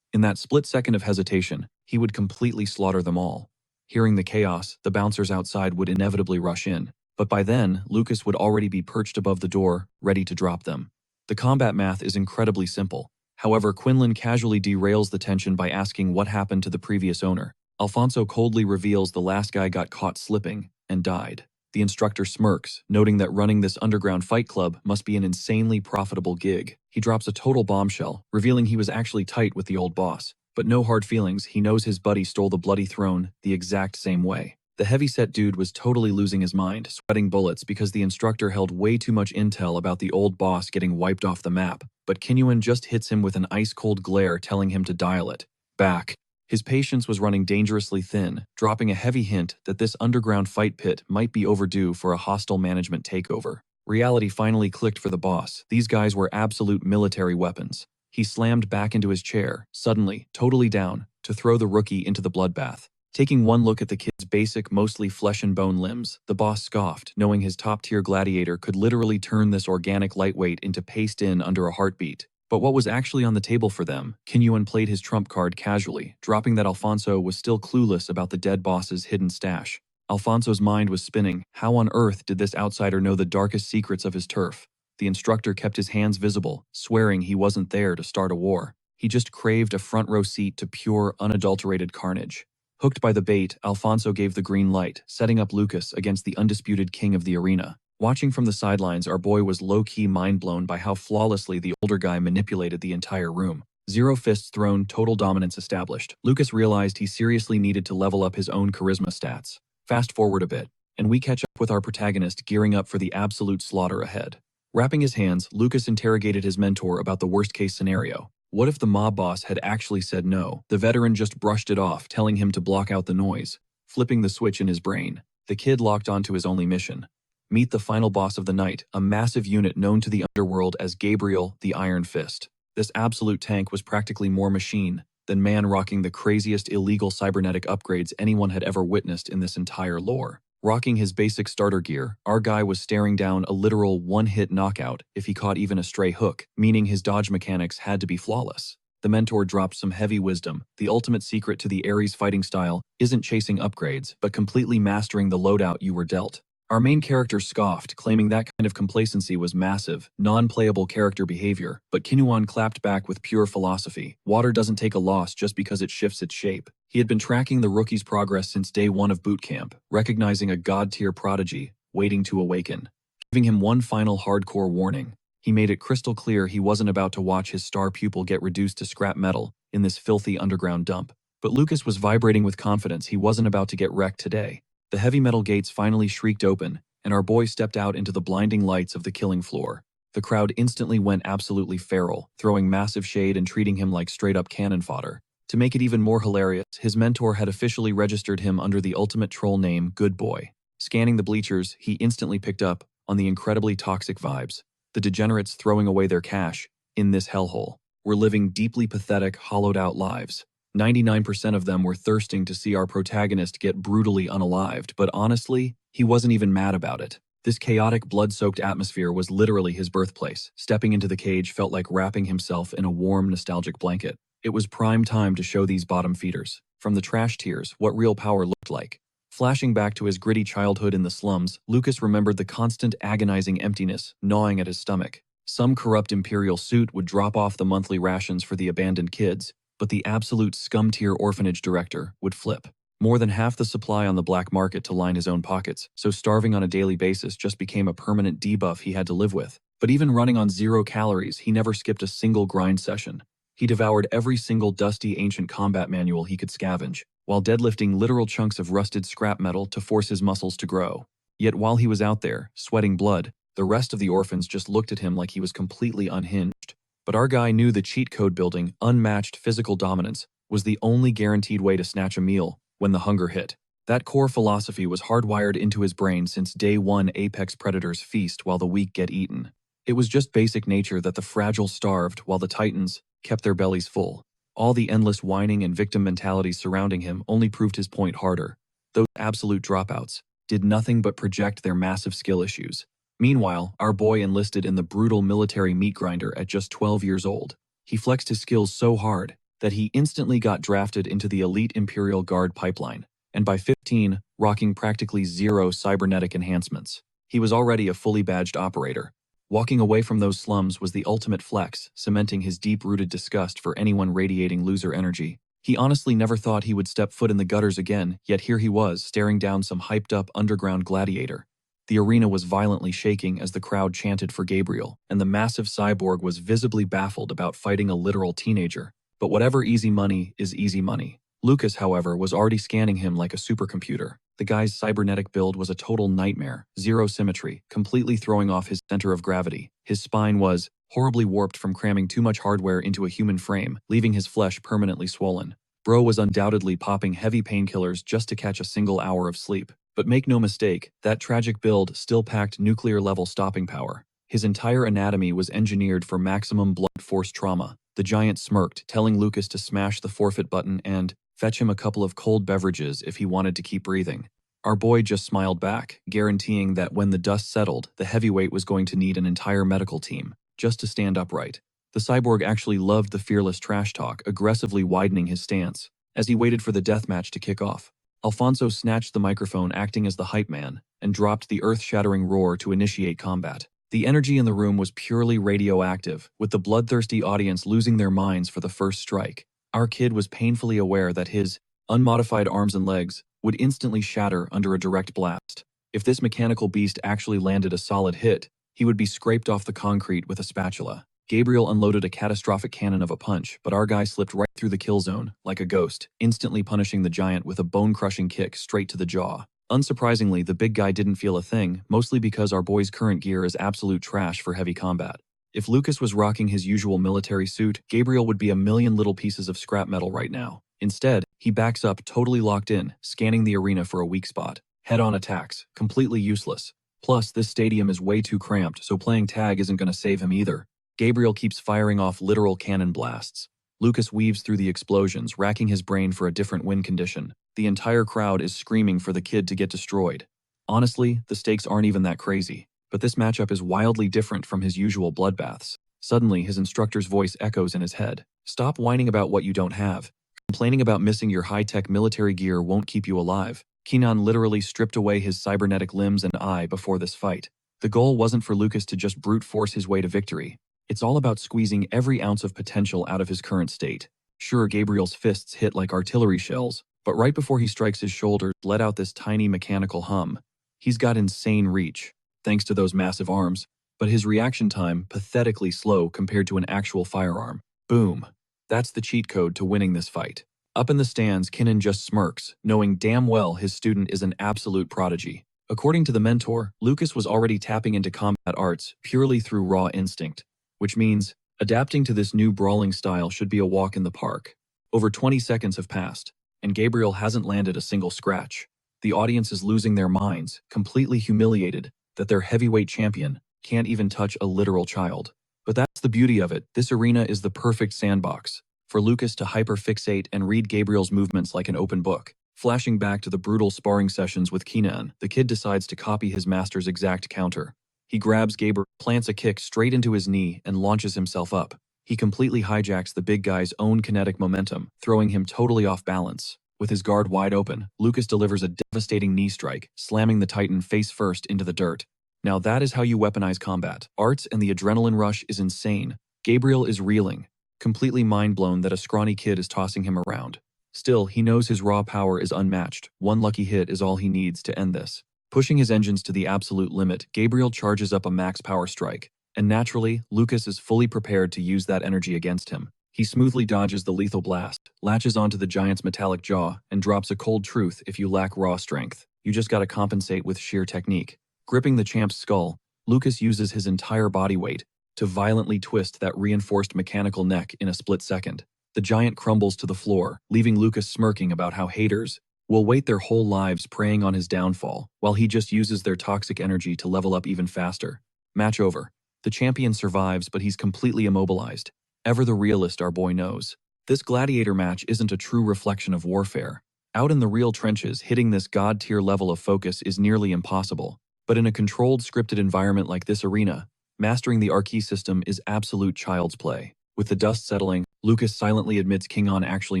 In that split second of hesitation, he would completely slaughter them all. Hearing the chaos, the bouncers outside would inevitably rush in, but by then, Lucas would already be perched above the door, ready to drop them. The combat math is incredibly simple. However, Quinlan casually derails the tension by asking what happened to the previous owner. Alfonso coldly reveals the last guy got caught slipping and died. The instructor smirks, noting that running this underground fight club must be an insanely profitable gig. He drops a total bombshell, revealing he was actually tight with the old boss. But no hard feelings, he knows his buddy stole the bloody throne the exact same way. The heavyset dude was totally losing his mind, sweating bullets because the instructor held way too much intel about the old boss getting wiped off the map, but Kinyuan just hits him with an ice-cold glare telling him to dial it back. His patience was running dangerously thin, dropping a heavy hint that this underground fight pit might be overdue for a hostile management takeover. Reality finally clicked for the boss. These guys were absolute military weapons. He slammed back into his chair, suddenly, totally down, to throw the rookie into the bloodbath. Taking one look at the kid's basic, mostly flesh and bone limbs, the boss scoffed, knowing his top-tier gladiator could literally turn this organic lightweight into paste in under a heartbeat. But what was actually on the table for them? Kinyuan played his trump card casually, dropping that Alfonso was still clueless about the dead boss's hidden stash. Alfonso's mind was spinning. How on earth did this outsider know the darkest secrets of his turf? The instructor kept his hands visible, swearing he wasn't there to start a war. He just craved a front-row seat to pure, unadulterated carnage. Hooked by the bait, Alfonso gave the green light, setting up Lucas against the undisputed king of the arena. Watching from the sidelines, our boy was low-key mind-blown by how flawlessly the older guy manipulated the entire room. Zero fists thrown, total dominance established. Lucas realized he seriously needed to level up his own charisma stats. Fast forward a bit, and we catch up with our protagonist gearing up for the absolute slaughter ahead. Wrapping his hands, Lucas interrogated his mentor about the worst-case scenario. What if the mob boss had actually said no? The veteran just brushed it off, telling him to block out the noise. Flipping the switch in his brain, the kid locked onto his only mission. Meet the final boss of the night, a massive unit known to the underworld as Gabriel the Iron Fist. This absolute tank was practically more machine than man, rocking the craziest illegal cybernetic upgrades anyone had ever witnessed in this entire lore. Rocking his basic starter gear, our guy was staring down a literal one-hit knockout if he caught even a stray hook, meaning his dodge mechanics had to be flawless. The mentor dropped some heavy wisdom. The ultimate secret to the Ares fighting style isn't chasing upgrades, but completely mastering the loadout you were dealt. Our main character scoffed, claiming that kind of complacency was massive, non-playable character behavior, but Kinyuan clapped back with pure philosophy. Water doesn't take a loss just because it shifts its shape. He had been tracking the rookie's progress since day one of boot camp, recognizing a god-tier prodigy waiting to awaken. Giving him one final hardcore warning, he made it crystal clear he wasn't about to watch his star pupil get reduced to scrap metal in this filthy underground dump. But Lucas was vibrating with confidence he wasn't about to get wrecked today. The heavy metal gates finally shrieked open, and our boy stepped out into the blinding lights of the killing floor. The crowd instantly went absolutely feral, throwing massive shade and treating him like straight-up cannon fodder. To make it even more hilarious, his mentor had officially registered him under the ultimate troll name, Good Boy. Scanning the bleachers, he instantly picked up on the incredibly toxic vibes. The degenerates throwing away their cash in this hellhole were living deeply pathetic, hollowed-out lives. 99% of them were thirsting to see our protagonist get brutally unalived, but honestly, he wasn't even mad about it. This chaotic, blood-soaked atmosphere was literally his birthplace. Stepping into the cage felt like wrapping himself in a warm, nostalgic blanket. It was prime time to show these bottom feeders, from the trash tiers, what real power looked like. Flashing back to his gritty childhood in the slums, Lucas remembered the constant, agonizing emptiness gnawing at his stomach. Some corrupt imperial suit would drop off the monthly rations for the abandoned kids, but the absolute scum-tier orphanage director would flip. More than half the supply on the black market to line his own pockets, so starving on a daily basis just became a permanent debuff he had to live with. But even running on 0 calories, he never skipped a single grind session. He devoured every single dusty ancient combat manual he could scavenge, while deadlifting literal chunks of rusted scrap metal to force his muscles to grow. Yet while he was out there, sweating blood, the rest of the orphans just looked at him like he was completely unhinged. But our guy knew the cheat code building, unmatched physical dominance, was the only guaranteed way to snatch a meal when the hunger hit. That core philosophy was hardwired into his brain since day one. Apex predators feast while the weak get eaten. It was just basic nature that the fragile starved while the titans kept their bellies full. All the endless whining and victim mentality surrounding him only proved his point harder. Those absolute dropouts did nothing but project their massive skill issues. Meanwhile, our boy enlisted in the brutal military meat grinder at just 12 years old. He flexed his skills so hard that he instantly got drafted into the elite Imperial Guard pipeline, and by 15, rocking practically 0 cybernetic enhancements. He was already a fully badged operator. Walking away from those slums was the ultimate flex, cementing his deep-rooted disgust for anyone radiating loser energy. He honestly never thought he would step foot in the gutters again, yet here he was, staring down some hyped-up underground gladiator. The arena was violently shaking as the crowd chanted for Gabriel, and the massive cyborg was visibly baffled about fighting a literal teenager. But whatever easy money is easy money. Lucas, however, was already scanning him like a supercomputer. The guy's cybernetic build was a total nightmare, zero symmetry, completely throwing off his center of gravity. His spine was horribly warped from cramming too much hardware into a human frame, leaving his flesh permanently swollen. Bro was undoubtedly popping heavy painkillers just to catch a single hour of sleep. But make no mistake, that tragic build still packed nuclear-level stopping power. His entire anatomy was engineered for maximum blunt force trauma. The giant smirked, telling Lucas to smash the forfeit button and fetch him a couple of cold beverages if he wanted to keep breathing. Our boy just smiled back, guaranteeing that when the dust settled, the heavyweight was going to need an entire medical team just to stand upright. The cyborg actually loved the fearless trash talk, aggressively widening his stance. As he waited for the deathmatch to kick off, Alfonso snatched the microphone, acting as the hype man, and dropped the earth-shattering roar to initiate combat. The energy in the room was purely radioactive, with the bloodthirsty audience losing their minds for the first strike. Our kid was painfully aware that his unmodified arms and legs would instantly shatter under a direct blast. If this mechanical beast actually landed a solid hit, he would be scraped off the concrete with a spatula. Gabriel unloaded a catastrophic cannon of a punch, but our guy slipped right through the kill zone, like a ghost, instantly punishing the giant with a bone-crushing kick straight to the jaw. Unsurprisingly, the big guy didn't feel a thing, mostly because our boy's current gear is absolute trash for heavy combat. If Lucas was rocking his usual military suit, Gabriel would be a million little pieces of scrap metal right now. Instead, he backs up, totally locked in, scanning the arena for a weak spot. Head-on attacks, completely useless. Plus, this stadium is way too cramped, so playing tag isn't going to save him either. Gabriel keeps firing off literal cannon blasts. Lucas weaves through the explosions, racking his brain for a different win condition. The entire crowd is screaming for the kid to get destroyed. Honestly, the stakes aren't even that crazy, but this matchup is wildly different from his usual bloodbaths. Suddenly, his instructor's voice echoes in his head. Stop whining about what you don't have. Complaining about missing your high-tech military gear won't keep you alive. Kenan literally stripped away his cybernetic limbs and eye before this fight. The goal wasn't for Lucas to just brute force his way to victory. It's all about squeezing every ounce of potential out of his current state. Sure, Gabriel's fists hit like artillery shells, but right before he strikes, his shoulders let out this tiny mechanical hum. He's got insane reach, thanks to those massive arms, but his reaction time pathetically slow compared to an actual firearm. Boom. That's the cheat code to winning this fight. Up in the stands, Kinnan just smirks, knowing damn well his student is an absolute prodigy. According to the mentor, Lucas was already tapping into combat arts purely through raw instinct, which means adapting to this new brawling style should be a walk in the park. Over 20 seconds have passed, and Gabriel hasn't landed a single scratch. The audience is losing their minds, completely humiliated that their heavyweight champion can't even touch a literal child. But that's the beauty of it. This arena is the perfect sandbox for Lucas to hyperfixate and read Gabriel's movements like an open book. Flashing back to the brutal sparring sessions with Kenan, the kid decides to copy his master's exact counter. He grabs Gabriel, plants a kick straight into his knee, and launches himself up. He completely hijacks the big guy's own kinetic momentum, throwing him totally off balance. With his guard wide open, Lucas delivers a devastating knee strike, slamming the Titan face first into the dirt. Now that is how you weaponize combat. Arts and the adrenaline rush is insane. Gabriel is reeling, completely mind-blown that a scrawny kid is tossing him around. Still, he knows his raw power is unmatched. One lucky hit is all he needs to end this. Pushing his engines to the absolute limit, Gabriel charges up a max power strike. And naturally, Lucas is fully prepared to use that energy against him. He smoothly dodges the lethal blast, latches onto the giant's metallic jaw, and drops a cold truth: if you lack raw strength, you just gotta compensate with sheer technique. Gripping the champ's skull, Lucas uses his entire body weight to violently twist that reinforced mechanical neck in a split second. The giant crumbles to the floor, leaving Lucas smirking about how haters will wait their whole lives preying on his downfall, while he just uses their toxic energy to level up even faster. Match over. The champion survives, but he's completely immobilized. Ever the realist, our boy knows. This gladiator match isn't a true reflection of warfare. Out in the real trenches, hitting this god-tier level of focus is nearly impossible. But in a controlled, scripted environment like this arena, mastering the Archie system is absolute child's play. With the dust settling, Lucas silently admits Kingan actually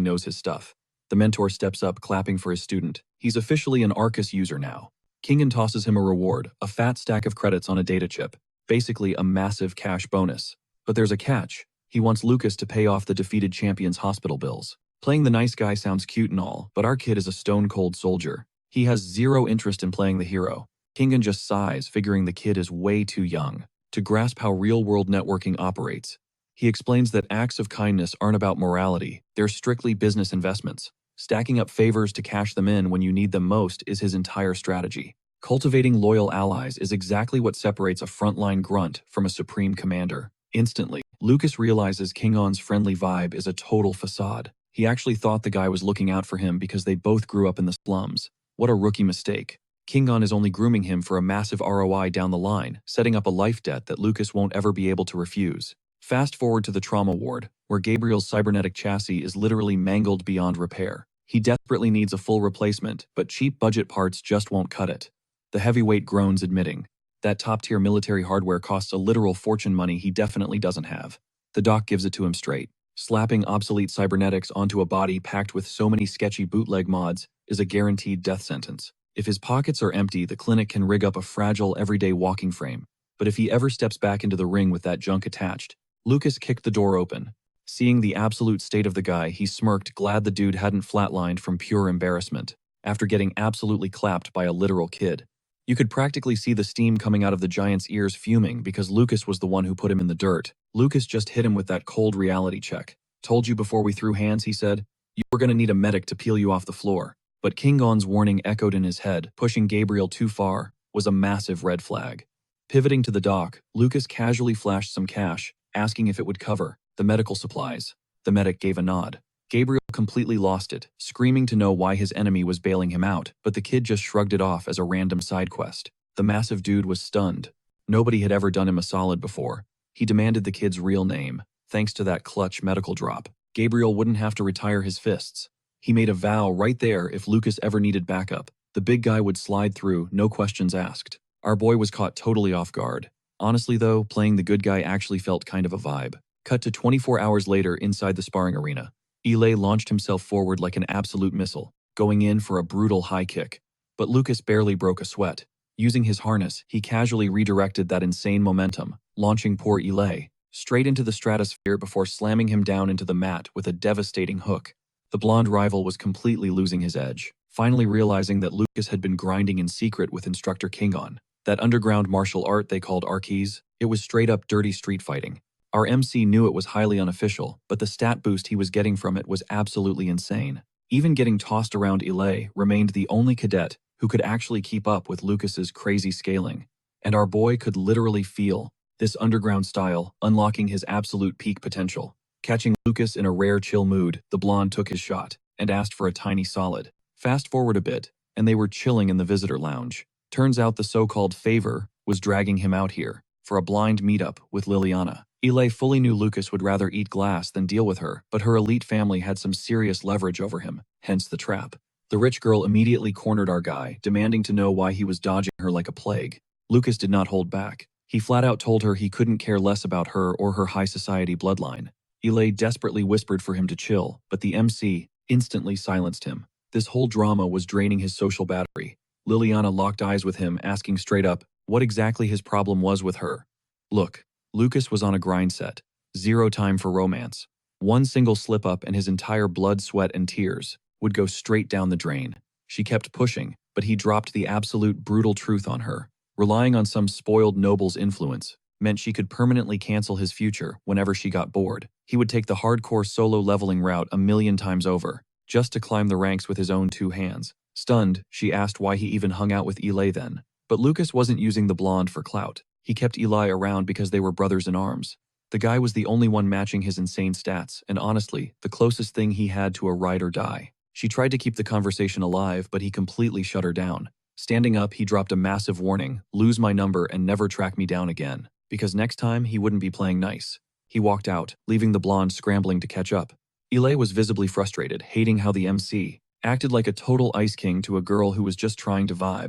knows his stuff. The mentor steps up, clapping for his student. He's officially an Arcus user now. Kingan tosses him a reward, a fat stack of credits on a data chip. Basically a massive cash bonus. But there's a catch. He wants Lucas to pay off the defeated champion's hospital bills. Playing the nice guy sounds cute and all, but our kid is a stone-cold soldier. He has zero interest in playing the hero. Kingan just sighs, figuring the kid is way too young to grasp how real-world networking operates. He explains that acts of kindness aren't about morality, they're strictly business investments. Stacking up favors to cash them in when you need them most is his entire strategy. Cultivating loyal allies is exactly what separates a frontline grunt from a supreme commander. Instantly, Lucas realizes King On's friendly vibe is a total facade. He actually thought the guy was looking out for him because they both grew up in the slums. What a rookie mistake. King On is only grooming him for a massive ROI down the line, setting up a life debt that Lucas won't ever be able to refuse. Fast forward to the trauma ward, where Gabriel's cybernetic chassis is literally mangled beyond repair. He desperately needs a full replacement, but cheap budget parts just won't cut it. The heavyweight groans admitting that top-tier military hardware costs a literal fortune money he definitely doesn't have. The doc gives it to him straight. Slapping obsolete cybernetics onto a body packed with so many sketchy bootleg mods is a guaranteed death sentence. If his pockets are empty, the clinic can rig up a fragile, everyday walking frame. But if he ever steps back into the ring with that junk attached, Lucas kicked the door open. Seeing the absolute state of the guy, he smirked, glad the dude hadn't flatlined from pure embarrassment, after getting absolutely clapped by a literal kid. You could practically see the steam coming out of the giant's ears fuming because Lucas was the one who put him in the dirt. Lucas just hit him with that cold reality check. Told you before we threw hands, he said. You were gonna need a medic to peel you off the floor. But King Gon's warning echoed in his head. Pushing Gabriel too far was a massive red flag. Pivoting to the dock, Lucas casually flashed some cash, asking if it would cover the medical supplies. The medic gave a nod. Gabriel completely lost it, screaming to know why his enemy was bailing him out, but the kid just shrugged it off as a random side quest. The massive dude was stunned. Nobody had ever done him a solid before. He demanded the kid's real name. Thanks to that clutch medical drop, Gabriel wouldn't have to retire his fists. He made a vow right there if Lucas ever needed backup. The big guy would slide through, no questions asked. Our boy was caught totally off guard. Honestly though, playing the good guy actually felt kind of a vibe. Cut to 24 hours later inside the sparring arena. Eli launched himself forward like an absolute missile, going in for a brutal high kick. But Lucas barely broke a sweat. Using his harness, he casually redirected that insane momentum, launching poor Eli straight into the stratosphere before slamming him down into the mat with a devastating hook. The blonde rival was completely losing his edge, finally realizing that Lucas had been grinding in secret with instructor Kingon. That underground martial art they called Arkees, it was straight up dirty street fighting. Our MC knew it was highly unofficial, but the stat boost he was getting from it was absolutely insane. Even getting tossed around Eli remained the only cadet who could actually keep up with Lucas's crazy scaling. And our boy could literally feel this underground style unlocking his absolute peak potential. Catching Lucas in a rare chill mood, the blonde took his shot and asked for a tiny solid. Fast forward a bit, and they were chilling in the visitor lounge. Turns out the so-called favor was dragging him out here for a blind meetup with Liliana. Eli fully knew Lucas would rather eat glass than deal with her, but her elite family had some serious leverage over him, hence the trap. The rich girl immediately cornered our guy, demanding to know why he was dodging her like a plague. Lucas did not hold back. He flat out told her he couldn't care less about her or her high society bloodline. Eli desperately whispered for him to chill, but the MC instantly silenced him. This whole drama was draining his social battery. Liliana locked eyes with him, asking straight up what exactly his problem was with her. Look, Lucas was on a grind set. Zero time for romance. One single slip-up and his entire blood, sweat, and tears would go straight down the drain. She kept pushing, but he dropped the absolute brutal truth on her. Relying on some spoiled noble's influence meant she could permanently cancel his future whenever she got bored. He would take the hardcore solo leveling route a million times over, just to climb the ranks with his own two hands. Stunned, she asked why he even hung out with Eli then. But Lucas wasn't using the blonde for clout. He kept Eli around because they were brothers in arms. The guy was the only one matching his insane stats, and honestly, the closest thing he had to a ride or die. She tried to keep the conversation alive, but he completely shut her down. Standing up, he dropped a massive warning, lose my number and never track me down again, because next time he wouldn't be playing nice. He walked out, leaving the blonde scrambling to catch up. Eli was visibly frustrated, hating how the MC acted like a total ice king to a girl who was just trying to vibe.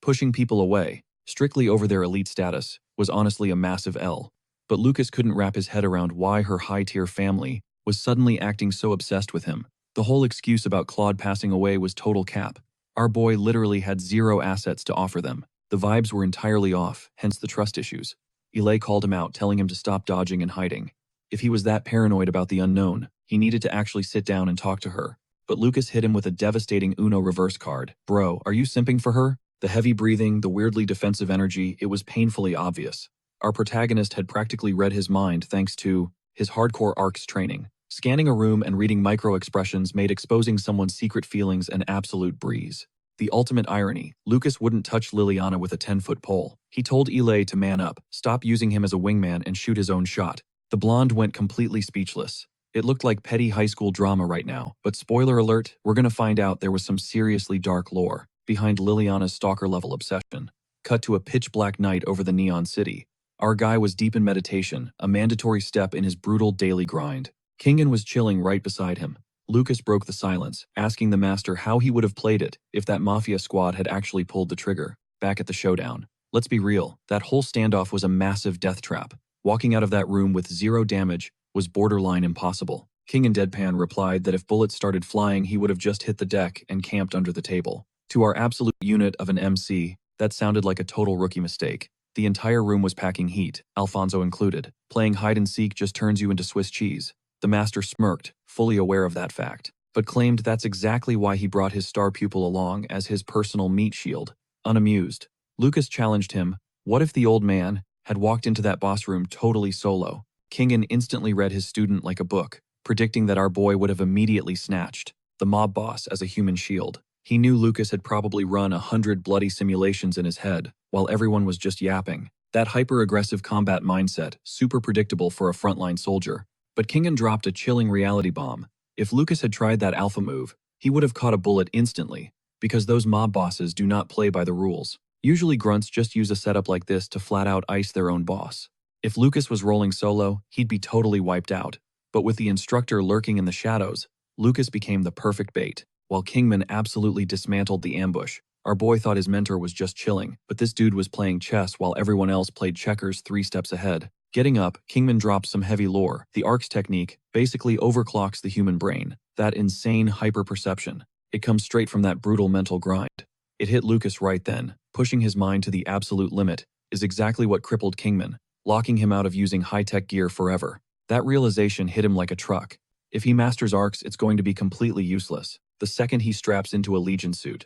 Pushing people away, strictly over their elite status, was honestly a massive L. But Lucas couldn't wrap his head around why her high-tier family was suddenly acting so obsessed with him. The whole excuse about Claude passing away was total cap. Our boy literally had zero assets to offer them. The vibes were entirely off, hence the trust issues. Eli called him out, telling him to stop dodging and hiding. If he was that paranoid about the unknown, he needed to actually sit down and talk to her. But Lucas hit him with a devastating Uno reverse card. Bro, are you simping for her? The heavy breathing, the weirdly defensive energy, it was painfully obvious. Our protagonist had practically read his mind thanks to his hardcore arcs training. Scanning a room and reading micro-expressions made exposing someone's secret feelings an absolute breeze. The ultimate irony, Lucas wouldn't touch Liliana with a 10-foot pole. He told Eli to man up, stop using him as a wingman and shoot his own shot. The blonde went completely speechless. It looked like petty high school drama right now, but spoiler alert, we're gonna find out there was some seriously dark lore behind Liliana's stalker-level obsession. Cut to a pitch-black night over the neon city. Our guy was deep in meditation, a mandatory step in his brutal daily grind. Kingen was chilling right beside him. Lucas broke the silence, asking the master how he would have played it if that mafia squad had actually pulled the trigger. Back at the showdown. Let's be real, that whole standoff was a massive death trap. Walking out of that room with 0 damage was borderline impossible. Kingen deadpan replied that if bullets started flying, he would have just hit the deck and camped under the table. To our absolute unit of an MC, that sounded like a total rookie mistake. The entire room was packing heat, Alfonso included. Playing hide-and-seek just turns you into Swiss cheese. The master smirked, fully aware of that fact, but claimed that's exactly why he brought his star pupil along as his personal meat shield. Unamused, Lucas challenged him, what if the old man had walked into that boss room totally solo? Kingen instantly read his student like a book, predicting that our boy would have immediately snatched the mob boss as a human shield. He knew Lucas had probably run 100 bloody simulations in his head, while everyone was just yapping. That hyper-aggressive combat mindset, super predictable for a frontline soldier. But Kingen dropped a chilling reality bomb. If Lucas had tried that alpha move, he would have caught a bullet instantly, because those mob bosses do not play by the rules. Usually grunts just use a setup like this to flat out ice their own boss. If Lucas was rolling solo, he'd be totally wiped out. But with the instructor lurking in the shadows, Lucas became the perfect bait. While Kingman absolutely dismantled the ambush, our boy thought his mentor was just chilling, but this dude was playing chess while everyone else played checkers 3 steps ahead. Getting up, Kingman drops some heavy lore. The ARCS technique basically overclocks the human brain. That insane hyper-perception. It comes straight from that brutal mental grind. It hit Lucas right then. Pushing his mind to the absolute limit is exactly what crippled Kingman, locking him out of using high-tech gear forever. That realization hit him like a truck. If he masters ARCS, it's going to be completely useless the second he straps into a Legion suit.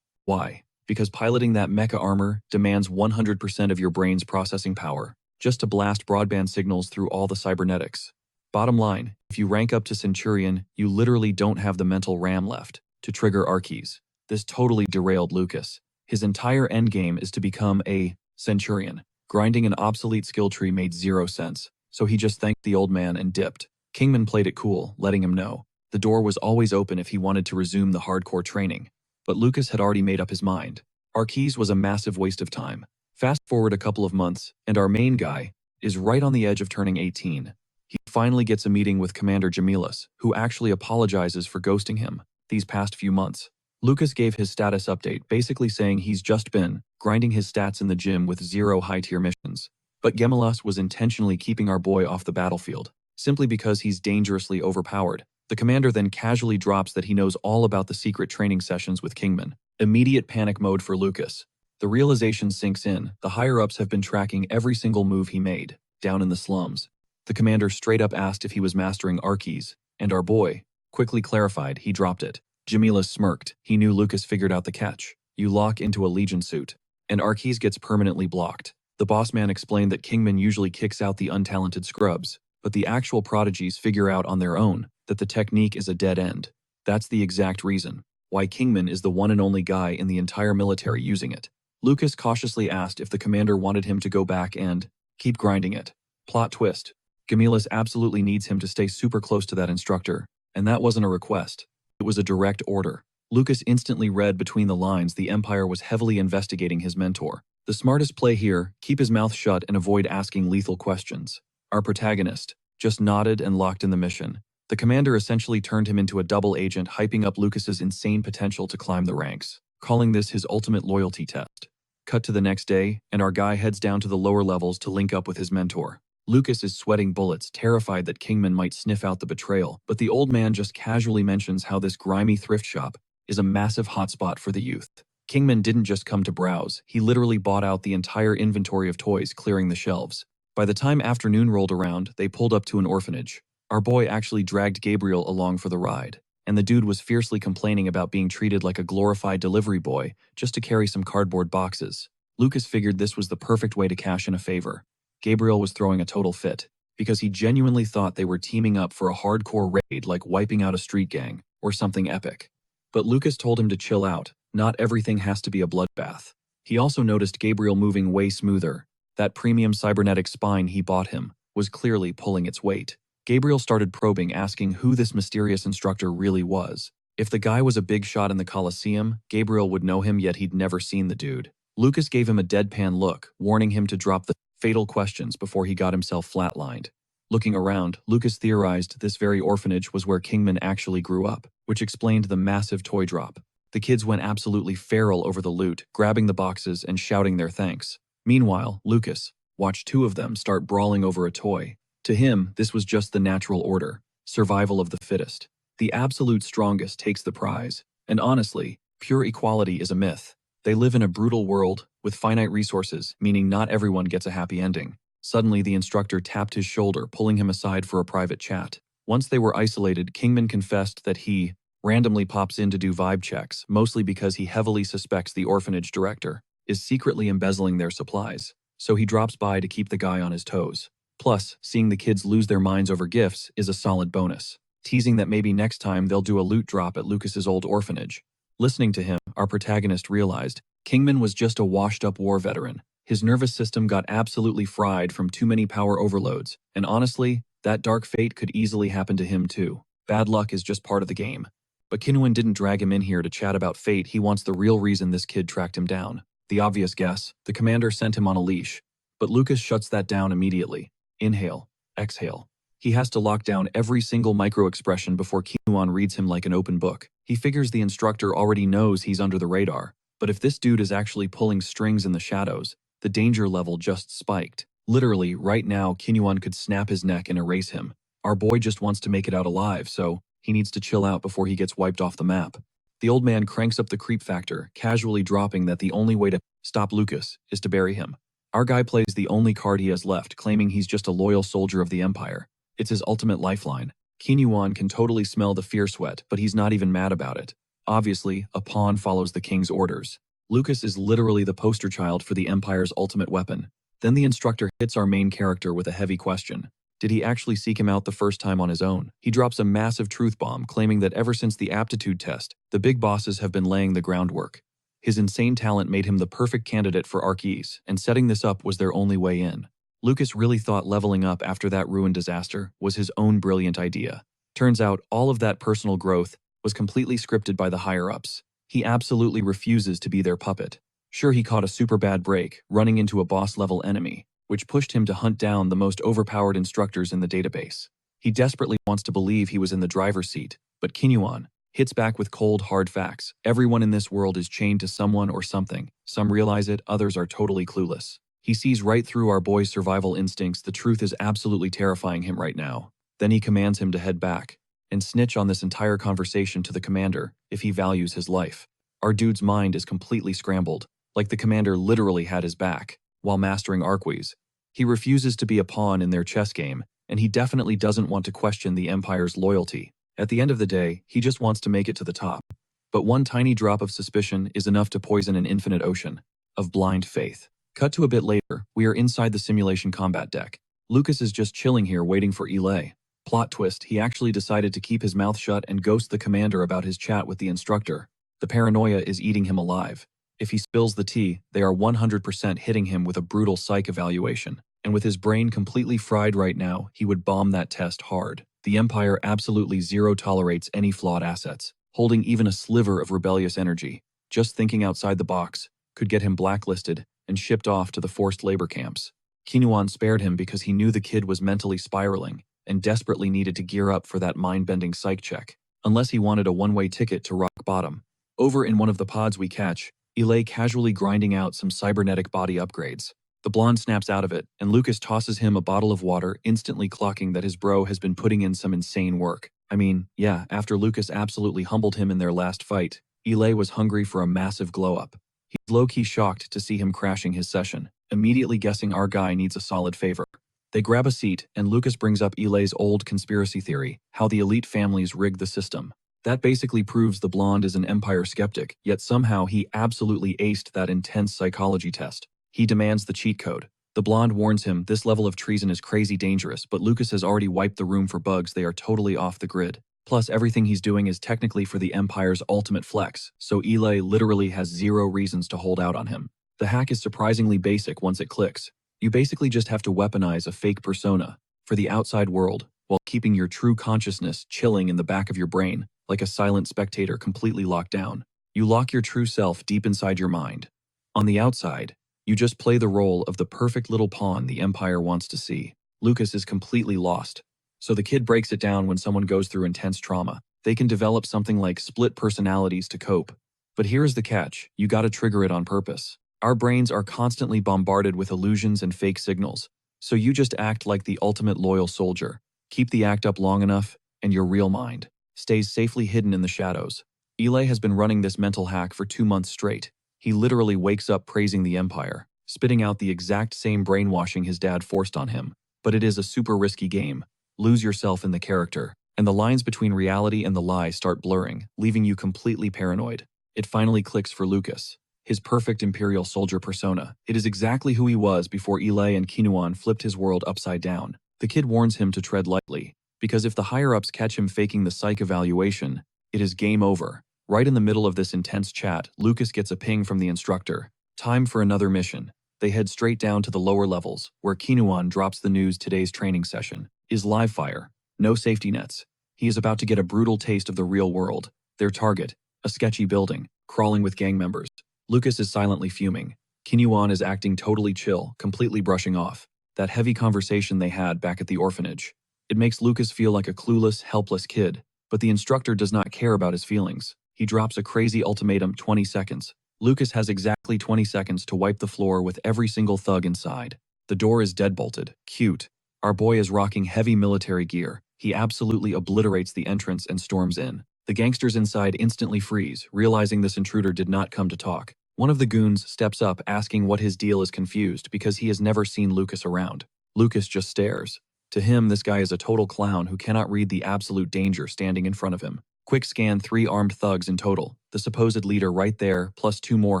Why? Because piloting that mecha armor demands 100% of your brain's processing power, just to blast broadband signals through all the cybernetics. Bottom line, if you rank up to Centurion, you literally don't have the mental RAM left to trigger Archies. This totally derailed Lucas. His entire endgame is to become a Centurion. Grinding an obsolete skill tree made 0 sense, so he just thanked the old man and dipped. Kingman played it cool, letting him know the door was always open if he wanted to resume the hardcore training. But Lucas had already made up his mind. Archies was a massive waste of time. Fast forward a couple of months, and our main guy is right on the edge of turning 18. He finally gets a meeting with Commander Jamilas, who actually apologizes for ghosting him these past few months. Lucas gave his status update, basically saying he's just been grinding his stats in the gym with 0 high-tier missions. But Gemilas was intentionally keeping our boy off the battlefield, simply because he's dangerously overpowered. The commander then casually drops that he knows all about the secret training sessions with Kingman. Immediate panic mode for Lucas. The realization sinks in, the higher-ups have been tracking every single move he made, down in the slums. The commander straight up asked if he was mastering Archies, and our boy quickly clarified he dropped it. Jamilas smirked. He knew Lucas figured out the catch. You lock into a Legion suit, and Archies gets permanently blocked. The boss man explained that Kingman usually kicks out the untalented scrubs, but the actual prodigies figure out on their own that the technique is a dead end. That's the exact reason why Kingman is the one and only guy in the entire military using it. Lucas cautiously asked if the commander wanted him to go back and keep grinding it. Plot twist. Gamilas absolutely needs him to stay super close to that instructor, and that wasn't a request. It was a direct order. Lucas instantly read between the lines the Empire was heavily investigating his mentor. The smartest play here, keep his mouth shut and avoid asking lethal questions. Our protagonist just nodded and locked in the mission. The commander essentially turned him into a double agent, hyping up Lucas's insane potential to climb the ranks, calling this his ultimate loyalty test. Cut to the next day, and our guy heads down to the lower levels to link up with his mentor. Lucas is sweating bullets, terrified that Kingman might sniff out the betrayal, but the old man just casually mentions how this grimy thrift shop is a massive hotspot for the youth. Kingman didn't just come to browse, he literally bought out the entire inventory of toys, clearing the shelves. By the time afternoon rolled around, they pulled up to an orphanage. Our boy actually dragged Gabriel along for the ride, and the dude was fiercely complaining about being treated like a glorified delivery boy just to carry some cardboard boxes. Lucas figured this was the perfect way to cash in a favor. Gabriel was throwing a total fit. because he genuinely thought they were teaming up for a hardcore raid like wiping out a street gang or something epic. But Lucas told him to chill out, not everything has to be a bloodbath. He also noticed Gabriel moving way smoother. That premium cybernetic spine he bought him was clearly pulling its weight. Gabriel started probing, asking who this mysterious instructor really was. If the guy was a big shot in the Colosseum, Gabriel would know him, yet he'd never seen the dude. Lucas gave him a deadpan look, warning him to drop the fatal questions before he got himself flatlined. Looking around, Lucas theorized this very orphanage was where Kingman actually grew up, which explained the massive toy drop. The kids went absolutely feral over the loot, grabbing the boxes and shouting their thanks. Meanwhile, Lucas watched two of them start brawling over a toy. To him, this was just the natural order, survival of the fittest. The absolute strongest takes the prize, and honestly, pure equality is a myth. They live in a brutal world, with finite resources, meaning not everyone gets a happy ending. Suddenly, the instructor tapped his shoulder, pulling him aside for a private chat. Once they were isolated, Kingman confessed that he randomly pops in to do vibe checks, mostly because he heavily suspects the orphanage director is secretly embezzling their supplies, so he drops by to keep the guy on his toes. Plus, seeing the kids lose their minds over gifts is a solid bonus, teasing that maybe next time they'll do a loot drop at Lucas's old orphanage. Listening to him, our protagonist realized Kingman was just a washed-up war veteran. His nervous system got absolutely fried from too many power overloads, and honestly, that dark fate could easily happen to him too. Bad luck is just part of the game. But Kinnuan didn't drag him in here to chat about fate. He wants the real reason this kid tracked him down. The obvious guess, the commander sent him on a leash. But Lucas shuts that down immediately. Inhale, exhale. He has to lock down every single micro-expression before Kinnuan reads him like an open book. He figures the instructor already knows he's under the radar, but if this dude is actually pulling strings in the shadows, the danger level just spiked. Literally, right now, Kinnuan could snap his neck and erase him. Our boy just wants to make it out alive, so he needs to chill out before he gets wiped off the map. The old man cranks up the creep factor, casually dropping that the only way to stop Lucas is to bury him. Our guy plays the only card he has left, claiming he's just a loyal soldier of the Empire. It's his ultimate lifeline. Kinnuan can totally smell the fear sweat, but he's not even mad about it. Obviously, a pawn follows the king's orders. Lucas is literally the poster child for the Empire's ultimate weapon. Then the instructor hits our main character with a heavy question. Did he actually seek him out the first time on his own? He drops a massive truth bomb, claiming that ever since the aptitude test, the big bosses have been laying the groundwork. His insane talent made him the perfect candidate for Arceus, and setting this up was their only way in. Lucas really thought leveling up after that ruined disaster was his own brilliant idea. Turns out, all of that personal growth was completely scripted by the higher-ups. He absolutely refuses to be their puppet. Sure, he caught a super bad break, running into a boss-level enemy, which pushed him to hunt down the most overpowered instructors in the database. He desperately wants to believe he was in the driver's seat, but Kinnuan hits back with cold, hard facts. Everyone in this world is chained to someone or something. Some realize it, others are totally clueless. He sees right through our boy's survival instincts. The truth is absolutely terrifying him right now. Then he commands him to head back and snitch on this entire conversation to the commander if he values his life. Our dude's mind is completely scrambled, like the commander literally had his back while mastering Arceus. He refuses to be a pawn in their chess game, and he definitely doesn't want to question the Empire's loyalty. At the end of the day, he just wants to make it to the top. But one tiny drop of suspicion is enough to poison an infinite ocean of blind faith. Cut to a bit later, we are inside the simulation combat deck. Lucas is just chilling here waiting for Elay. Plot twist, he actually decided to keep his mouth shut and ghost the commander about his chat with the instructor. The paranoia is eating him alive. If he spills the tea, they are 100% hitting him with a brutal psych evaluation. And with his brain completely fried right now, he would bomb that test hard. The Empire absolutely zero tolerates any flawed assets, holding even a sliver of rebellious energy. Just thinking outside the box could get him blacklisted and shipped off to the forced labor camps. Kinnuan spared him because he knew the kid was mentally spiraling and desperately needed to gear up for that mind-bending psych check, unless he wanted a one-way ticket to rock bottom. Over in one of the pods we catch, Elay casually grinding out some cybernetic body upgrades. The blonde snaps out of it, and Lucas tosses him a bottle of water, instantly clocking that his bro has been putting in some insane work. I mean, yeah, after Lucas absolutely humbled him in their last fight, Elay was hungry for a massive glow-up. He's low-key shocked to see him crashing his session, immediately guessing our guy needs a solid favor. They grab a seat, and Lucas brings up Elay's old conspiracy theory, how the elite families rigged the system. That basically proves the blonde is an Empire skeptic, yet somehow he absolutely aced that intense psychology test. He demands the cheat code. The blonde warns him this level of treason is crazy dangerous, but Lucas has already wiped the room for bugs. They are totally off the grid. Plus, everything he's doing is technically for the Empire's ultimate flex, so Eli literally has zero reasons to hold out on him. The hack is surprisingly basic once it clicks. You basically just have to weaponize a fake persona for the outside world while keeping your true consciousness chilling in the back of your brain, like a silent spectator completely locked down. You lock your true self deep inside your mind. On the outside, you just play the role of the perfect little pawn the Empire wants to see. Lucas is completely lost. So the kid breaks it down when someone goes through intense trauma. They can develop something like split personalities to cope. But here's the catch, you gotta trigger it on purpose. Our brains are constantly bombarded with illusions and fake signals. So you just act like the ultimate loyal soldier. Keep the act up long enough, and your real mind stays safely hidden in the shadows. Eli has been running this mental hack for 2 months straight. He literally wakes up praising the Empire, spitting out the exact same brainwashing his dad forced on him. But it is a super risky game. Lose yourself in the character, and the lines between reality and the lie start blurring, leaving you completely paranoid. It finally clicks for Lucas. His perfect Imperial soldier persona. It is exactly who he was before Eli and Kinuan flipped his world upside down. The kid warns him to tread lightly, because if the higher-ups catch him faking the psych evaluation, it is game over. Right in the middle of this intense chat, Lucas gets a ping from the instructor. Time for another mission. They head straight down to the lower levels, where Kinuan drops the news today's training session is live fire. No safety nets. He is about to get a brutal taste of the real world. Their target, a sketchy building, crawling with gang members. Lucas is silently fuming. Kinuan is acting totally chill, completely brushing off that heavy conversation they had back at the orphanage. It makes Lucas feel like a clueless, helpless kid, but the instructor does not care about his feelings. He drops a crazy ultimatum: 20 seconds. Lucas has exactly 20 seconds to wipe the floor with every single thug inside. The door is deadbolted. Cute. Our boy is rocking heavy military gear. He absolutely obliterates the entrance and storms in. The gangsters inside instantly freeze, realizing this intruder did not come to talk. One of the goons steps up asking what his deal is, confused because he has never seen Lucas around. Lucas just stares. To him, this guy is a total clown who cannot read the absolute danger standing in front of him. Quick scan: 3 armed thugs in total. The supposed leader right there, plus 2 more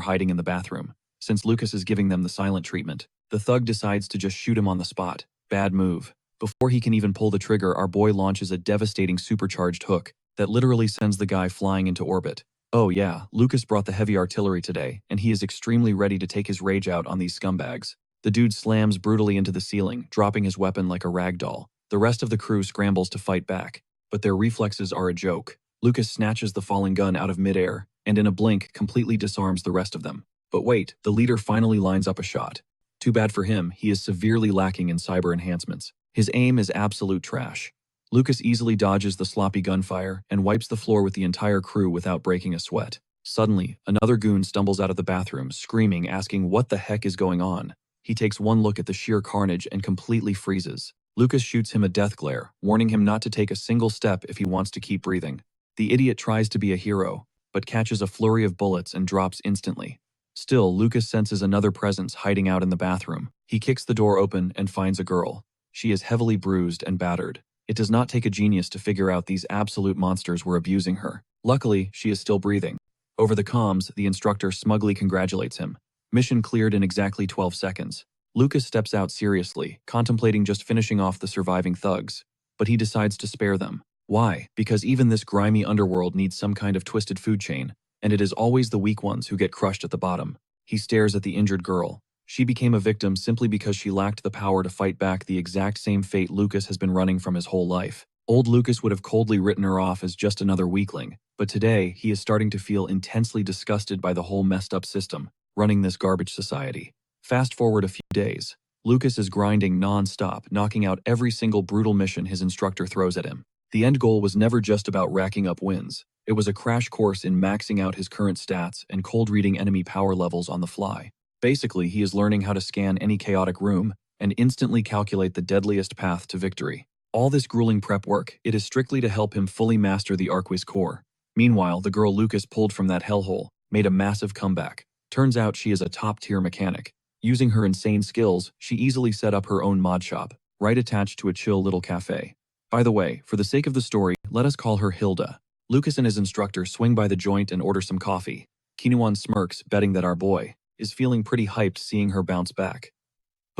hiding in the bathroom. Since Lucas is giving them the silent treatment, the thug decides to just shoot him on the spot. Bad move. Before he can even pull the trigger, our boy launches a devastating supercharged hook that literally sends the guy flying into orbit. Oh yeah, Lucas brought the heavy artillery today, and he is extremely ready to take his rage out on these scumbags. The dude slams brutally into the ceiling, dropping his weapon like a rag doll. The rest of the crew scrambles to fight back, but their reflexes are a joke. Lucas snatches the falling gun out of midair, and in a blink completely disarms the rest of them. But wait, the leader finally lines up a shot. Too bad for him, he is severely lacking in cyber enhancements. His aim is absolute trash. Lucas easily dodges the sloppy gunfire and wipes the floor with the entire crew without breaking a sweat. Suddenly, another goon stumbles out of the bathroom, screaming, asking what the heck is going on. He takes one look at the sheer carnage and completely freezes. Lucas shoots him a death glare, warning him not to take a single step if he wants to keep breathing. The idiot tries to be a hero, but catches a flurry of bullets and drops instantly. Still, Lucas senses another presence hiding out in the bathroom. He kicks the door open and finds a girl. She is heavily bruised and battered. It does not take a genius to figure out these absolute monsters were abusing her. Luckily, she is still breathing. Over the comms, the instructor smugly congratulates him. Mission cleared in exactly 12 seconds. Lucas steps out seriously, contemplating just finishing off the surviving thugs. But he decides to spare them. Why? Because even this grimy underworld needs some kind of twisted food chain, and it is always the weak ones who get crushed at the bottom. He stares at the injured girl. She became a victim simply because she lacked the power to fight back the exact same fate Lucas has been running from his whole life. Old Lucas would have coldly written her off as just another weakling, but today he is starting to feel intensely disgusted by the whole messed up system running this garbage society. Fast forward a few days. Lucas is grinding non-stop, knocking out every single brutal mission his instructor throws at him. The end goal was never just about racking up wins. It was a crash course in maxing out his current stats and cold reading enemy power levels on the fly. Basically, he is learning how to scan any chaotic room and instantly calculate the deadliest path to victory. All this grueling prep work, it is strictly to help him fully master the Arquis core. Meanwhile, the girl Lucas pulled from that hellhole made a massive comeback. Turns out she is a top-tier mechanic. Using her insane skills, she easily set up her own mod shop, right attached to a chill little cafe. By the way, for the sake of the story, let us call her Hilda. Lucas and his instructor swing by the joint and order some coffee. Kinuan smirks, betting that our boy is feeling pretty hyped seeing her bounce back.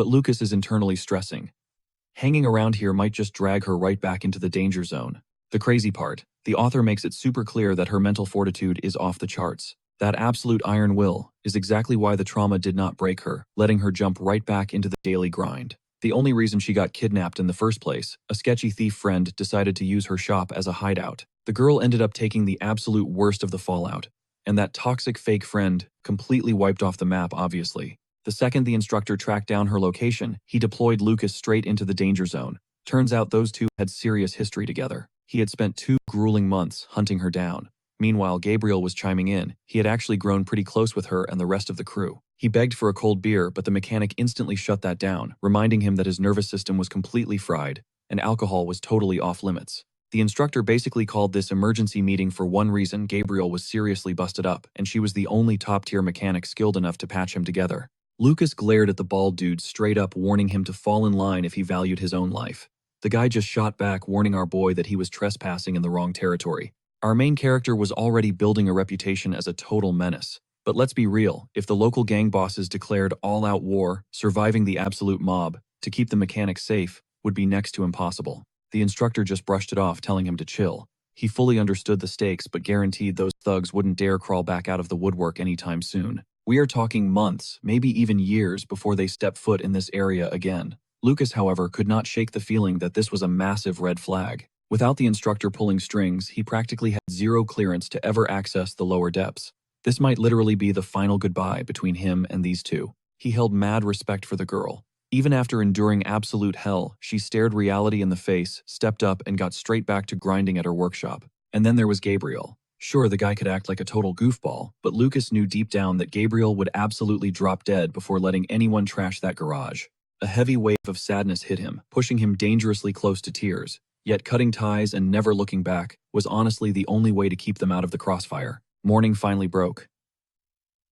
but Lucas is internally stressing. Hanging around here might just drag her right back into the danger zone. The crazy part, the author makes it super clear that her mental fortitude is off the charts. That absolute iron will is exactly why the trauma did not break her, letting her jump right back into the daily grind. The only reason she got kidnapped in the first place, a sketchy thief friend decided to use her shop as a hideout. The girl ended up taking the absolute worst of the fallout, and that toxic fake friend completely wiped off the map, obviously. The second the instructor tracked down her location, he deployed Lucas straight into the danger zone. Turns out those two had serious history together. He had spent 2 grueling months hunting her down. Meanwhile, Gabriel was chiming in. He had actually grown pretty close with her and the rest of the crew. He begged for a cold beer, but the mechanic instantly shut that down, reminding him that his nervous system was completely fried, and alcohol was totally off limits. The instructor basically called this emergency meeting for one reason: Gabriel was seriously busted up, and she was the only top-tier mechanic skilled enough to patch him together. Lucas glared at the bald dude straight up, warning him to fall in line if he valued his own life. The guy just shot back, warning our boy that he was trespassing in the wrong territory. Our main character was already building a reputation as a total menace. But let's be real, if the local gang bosses declared all-out war, surviving the absolute mob to keep the mechanic safe would be next to impossible. The instructor just brushed it off, telling him to chill. He fully understood the stakes, but guaranteed those thugs wouldn't dare crawl back out of the woodwork anytime soon. We are talking months, maybe even years, before they step foot in this area again. Lucas, however, could not shake the feeling that this was a massive red flag. Without the instructor pulling strings, he practically had zero clearance to ever access the lower depths. This might literally be the final goodbye between him and these two. He held mad respect for the girl. Even after enduring absolute hell, she stared reality in the face, stepped up, and got straight back to grinding at her workshop. And then there was Gabriel. Sure, the guy could act like a total goofball, but Lucas knew deep down that Gabriel would absolutely drop dead before letting anyone trash that garage. A heavy wave of sadness hit him, pushing him dangerously close to tears. Yet cutting ties and never looking back was honestly the only way to keep them out of the crossfire. Morning finally broke.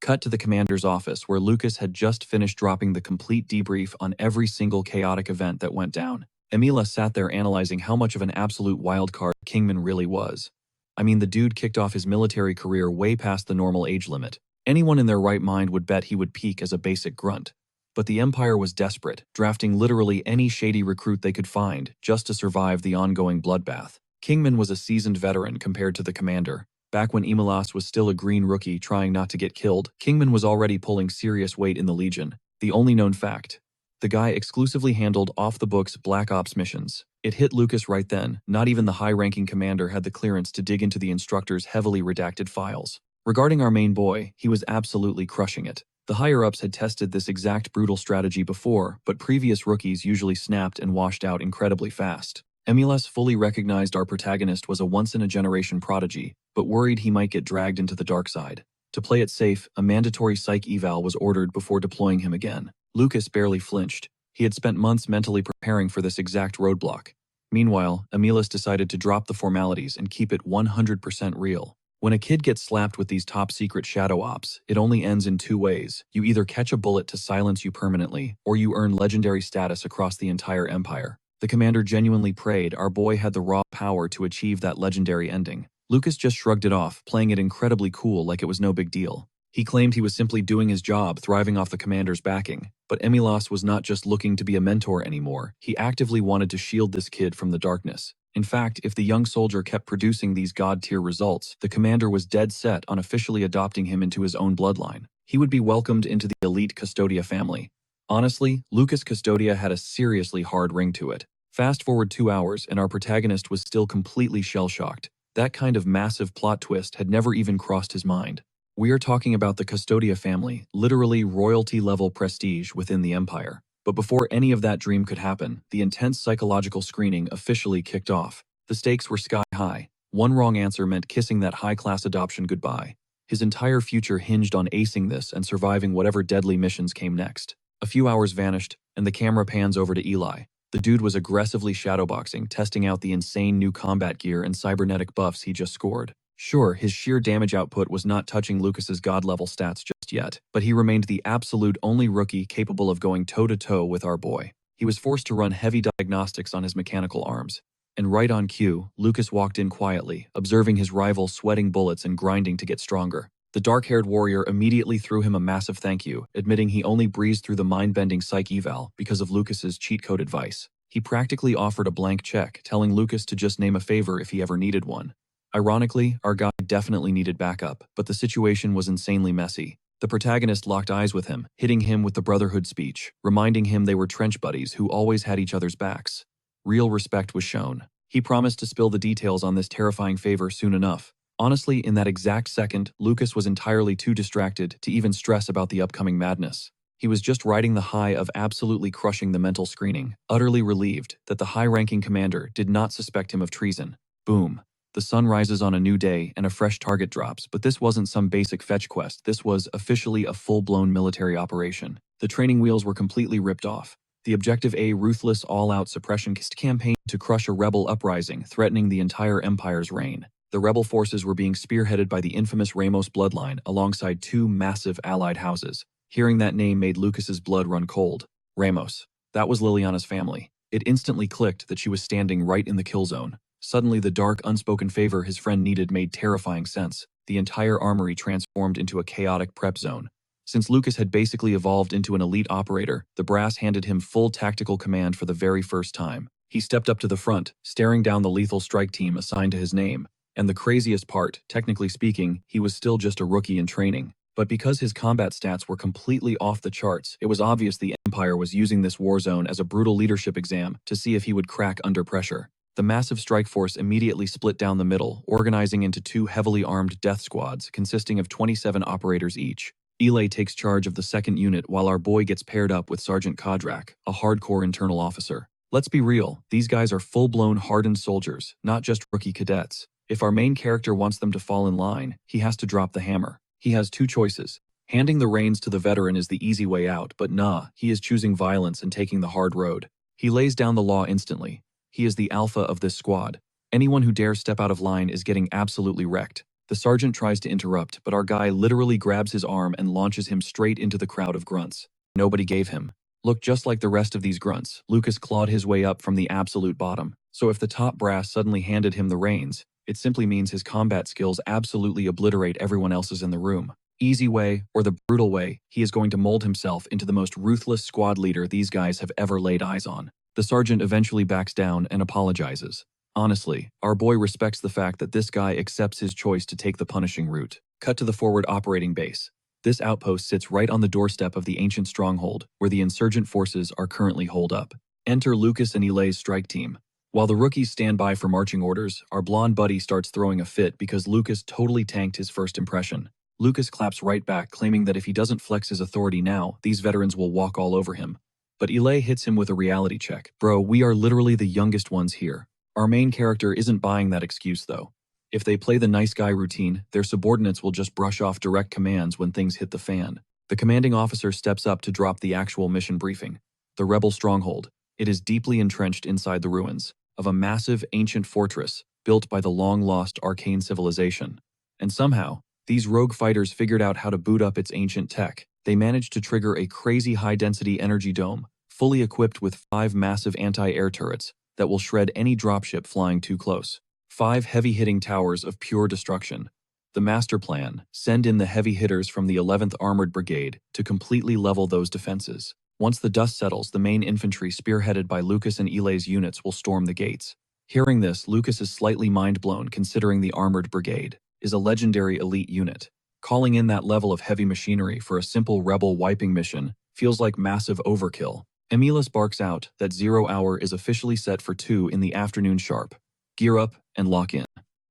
Cut to the commander's office, where Lucas had just finished dropping the complete debrief on every single chaotic event that went down. Emila sat there analyzing how much of an absolute wildcard Kingman really was. I mean, the dude kicked off his military career way past the normal age limit. Anyone in their right mind would bet he would peak as a basic grunt. But the Empire was desperate, drafting literally any shady recruit they could find just to survive the ongoing bloodbath. Kingman was a seasoned veteran compared to the commander. Back when Emilas was still a green rookie trying not to get killed, Kingman was already pulling serious weight in the Legion. The only known fact: the guy exclusively handled off-the-books Black Ops missions. It hit Lucas right then. Not even the high-ranking commander had the clearance to dig into the instructor's heavily redacted files. Regarding our main boy, he was absolutely crushing it. The higher-ups had tested this exact brutal strategy before, but previous rookies usually snapped and washed out incredibly fast. Emilas fully recognized our protagonist was a once-in-a-generation prodigy, but worried he might get dragged into the dark side. To play it safe, a mandatory psych eval was ordered before deploying him again. Lucas barely flinched. He had spent months mentally preparing for this exact roadblock. Meanwhile, Emilas decided to drop the formalities and keep it 100% real. When a kid gets slapped with these top-secret shadow ops, it only ends in 2 ways. You either catch a bullet to silence you permanently, or you earn legendary status across the entire empire. The commander genuinely prayed our boy had the raw power to achieve that legendary ending. Lucas just shrugged it off, playing it incredibly cool like it was no big deal. He claimed he was simply doing his job, thriving off the commander's backing. But Emilas was not just looking to be a mentor anymore. He actively wanted to shield this kid from the darkness. In fact, if the young soldier kept producing these god-tier results, the commander was dead set on officially adopting him into his own bloodline. He would be welcomed into the elite Custodia family. Honestly, Lucas Custodia had a seriously hard ring to it. Fast forward 2 hours, and our protagonist was still completely shell-shocked. That kind of massive plot twist had never even crossed his mind. We are talking about the Custodia family, literally royalty-level prestige within the Empire. But before any of that dream could happen, the intense psychological screening officially kicked off. The stakes were sky high. One wrong answer meant kissing that high-class adoption goodbye. His entire future hinged on acing this and surviving whatever deadly missions came next. A few hours vanished, and the camera pans over to Eli. The dude was aggressively shadowboxing, testing out the insane new combat gear and cybernetic buffs he just scored. Sure, his sheer damage output was not touching Lucas's god-level stats just yet, but he remained the absolute only rookie capable of going toe-to-toe with our boy. He was forced to run heavy diagnostics on his mechanical arms. And right on cue, Lucas walked in quietly, observing his rival sweating bullets and grinding to get stronger. The dark-haired warrior immediately threw him a massive thank you, admitting he only breezed through the mind-bending psych eval because of Lucas's cheat code advice. He practically offered a blank check, telling Lucas to just name a favor if he ever needed one. Ironically, our guy definitely needed backup, but the situation was insanely messy. The protagonist locked eyes with him, hitting him with the brotherhood speech, reminding him they were trench buddies who always had each other's backs. Real respect was shown. He promised to spill the details on this terrifying favor soon enough. Honestly, in that exact second, Lucas was entirely too distracted to even stress about the upcoming madness. He was just riding the high of absolutely crushing the mental screening, utterly relieved that the high-ranking commander did not suspect him of treason. Boom. The sun rises on a new day and a fresh target drops, but this wasn't some basic fetch quest. This was officially a full-blown military operation. The training wheels were completely ripped off. The objective, a ruthless all-out suppression campaign to crush a rebel uprising threatening the entire empire's reign. The rebel forces were being spearheaded by the infamous Ramos bloodline alongside two massive allied houses. Hearing that name made Lucas's blood run cold. Ramos. That was Liliana's family. It instantly clicked that she was standing right in the kill zone. Suddenly, the dark, unspoken favor his friend needed made terrifying sense. The entire armory transformed into a chaotic prep zone. Since Lucas had basically evolved into an elite operator, the brass handed him full tactical command for the very first time. He stepped up to the front, staring down the lethal strike team assigned to his name. And the craziest part, technically speaking, he was still just a rookie in training. But because his combat stats were completely off the charts, it was obvious the Empire was using this war zone as a brutal leadership exam to see if he would crack under pressure. The massive strike force immediately split down the middle, organizing into two heavily armed death squads consisting of 27 operators each. Eli takes charge of the second unit while our boy gets paired up with Sergeant Kodrak, a hardcore internal officer. Let's be real, these guys are full-blown hardened soldiers, not just rookie cadets. If our main character wants them to fall in line, he has to drop the hammer. He has two choices. Handing the reins to the veteran is the easy way out, but nah, he is choosing violence and taking the hard road. He lays down the law instantly. He is the alpha of this squad. Anyone who dares step out of line is getting absolutely wrecked. The sergeant tries to interrupt, but our guy literally grabs his arm and launches him straight into the crowd of grunts. Nobody gave him. Look, just like the rest of these grunts, Lucas clawed his way up from the absolute bottom. So if the top brass suddenly handed him the reins, it simply means his combat skills absolutely obliterate everyone else's in the room. Easy way, or the brutal way, he is going to mold himself into the most ruthless squad leader these guys have ever laid eyes on. The sergeant eventually backs down and apologizes. Honestly, our boy respects the fact that this guy accepts his choice to take the punishing route. Cut to the forward operating base. This outpost sits right on the doorstep of the ancient stronghold, where the insurgent forces are currently holed up. Enter Lucas and Eli's strike team. While the rookies stand by for marching orders, our blonde buddy starts throwing a fit because Lucas totally tanked his first impression. Lucas claps right back, claiming that if he doesn't flex his authority now, these veterans will walk all over him. But Eli hits him with a reality check. Bro, we are literally the youngest ones here. Our main character isn't buying that excuse though. If they play the nice guy routine, their subordinates will just brush off direct commands when things hit the fan. The commanding officer steps up to drop the actual mission briefing. The rebel stronghold. It is deeply entrenched inside the ruins of a massive ancient fortress built by the long-lost arcane civilization. And somehow, these rogue fighters figured out how to boot up its ancient tech. They managed to trigger a crazy high-density energy dome, fully equipped with 5 massive anti-air turrets that will shred any dropship flying too close. 5 heavy-hitting towers of pure destruction. The master plan: send in the heavy hitters from the 11th Armored Brigade to completely level those defenses. Once the dust settles, the main infantry spearheaded by Lucas and Eli's units will storm the gates. Hearing this, Lucas is slightly mind-blown considering the Armored Brigade is a legendary elite unit. Calling in that level of heavy machinery for a simple rebel wiping mission feels like massive overkill. Emilis barks out that 0 hour is officially set for 2 in the afternoon sharp. Gear up and lock in.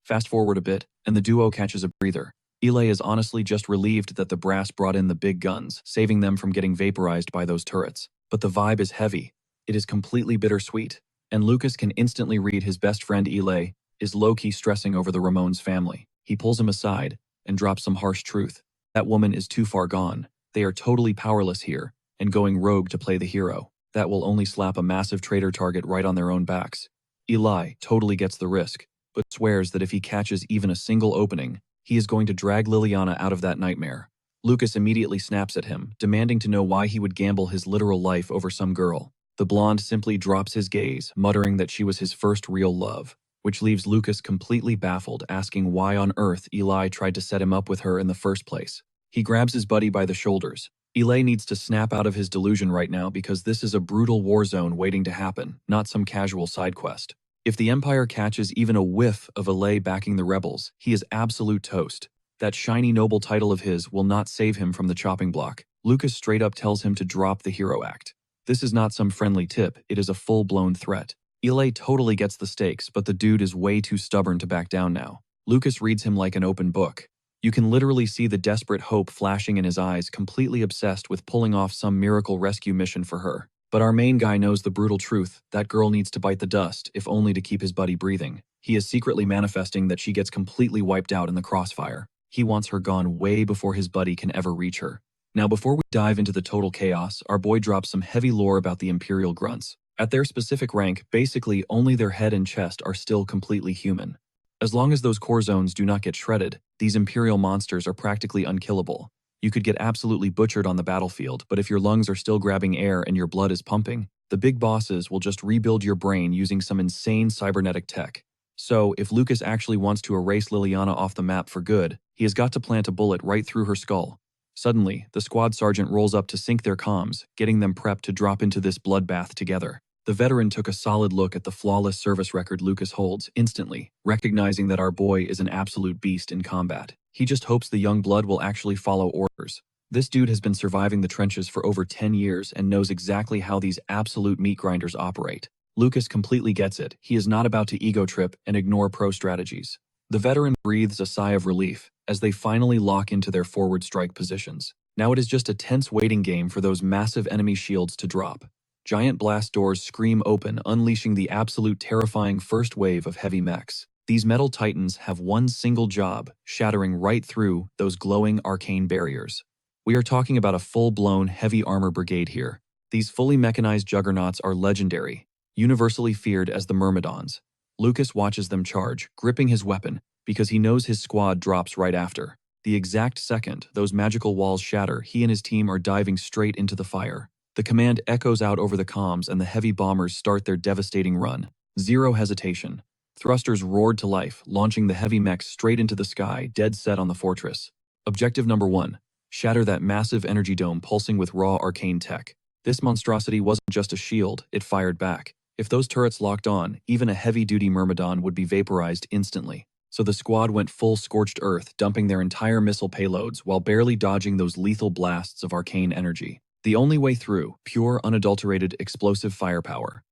Fast forward a bit, and the duo catches a breather. Eli is honestly just relieved that the brass brought in the big guns, saving them from getting vaporized by those turrets. But the vibe is heavy. It is completely bittersweet. And Lucas can instantly read his best friend Eli is low-key stressing over the Ramones family. He pulls him aside and drops some harsh truth. That woman is too far gone. They are totally powerless here, and going rogue to play the hero. That will only slap a massive traitor target right on their own backs. Eli totally gets the risk, but swears that if he catches even a single opening, he is going to drag Liliana out of that nightmare. Lucas immediately snaps at him, demanding to know why he would gamble his literal life over some girl. The blonde simply drops his gaze, muttering that she was his first real love. which leaves Lucas completely baffled, asking why on earth Eli tried to set him up with her in the first place. He grabs his buddy by the shoulders. Eli needs to snap out of his delusion right now because this is a brutal war zone waiting to happen, not some casual side quest. If the Empire catches even a whiff of Eli backing the rebels, he is absolute toast. That shiny noble title of his will not save him from the chopping block. Lucas straight up tells him to drop the hero act. This is not some friendly tip, it is a full-blown threat. Eli totally gets the stakes, but the dude is way too stubborn to back down now. Lucas reads him like an open book. You can literally see the desperate hope flashing in his eyes, completely obsessed with pulling off some miracle rescue mission for her. But our main guy knows the brutal truth, that girl needs to bite the dust, if only to keep his buddy breathing. He is secretly manifesting that she gets completely wiped out in the crossfire. He wants her gone way before his buddy can ever reach her. Now before we dive into the total chaos, our boy drops some heavy lore about the Imperial Grunts. At their specific rank, basically only their head and chest are still completely human. As long as those core zones do not get shredded, these Imperial monsters are practically unkillable. You could get absolutely butchered on the battlefield, but if your lungs are still grabbing air and your blood is pumping, the big bosses will just rebuild your brain using some insane cybernetic tech. So, if Lucas actually wants to erase Liliana off the map for good, he has got to plant a bullet right through her skull. Suddenly, the squad sergeant rolls up to sync their comms, getting them prepped to drop into this bloodbath together. The veteran took a solid look at the flawless service record Lucas holds, instantly, recognizing that our boy is an absolute beast in combat. He just hopes the young blood will actually follow orders. This dude has been surviving the trenches for over 10 years and knows exactly how these absolute meat grinders operate. Lucas completely gets it. He is not about to ego trip and ignore pro strategies. The veteran breathes a sigh of relief as they finally lock into their forward strike positions. Now it is just a tense waiting game for those massive enemy shields to drop. Giant blast doors scream open, unleashing the absolute terrifying first wave of heavy mechs. These metal titans have one single job, shattering right through those glowing arcane barriers. We are talking about a full-blown heavy armor brigade here. These fully mechanized juggernauts are legendary, universally feared as the Myrmidons. Lucas watches them charge, gripping his weapon, because he knows his squad drops right after. The exact second those magical walls shatter, he and his team are diving straight into the fire. The command echoes out over the comms and the heavy bombers start their devastating run. Zero hesitation. Thrusters roared to life, launching the heavy mechs straight into the sky, dead set on the fortress. Objective number 1. Shatter that massive energy dome pulsing with raw arcane tech. This monstrosity wasn't just a shield, it fired back. If those turrets locked on, even a heavy-duty Myrmidon would be vaporized instantly. So the squad went full scorched earth, dumping their entire missile payloads while barely dodging those lethal blasts of arcane energy. The only way through, pure, unadulterated, explosive firepower.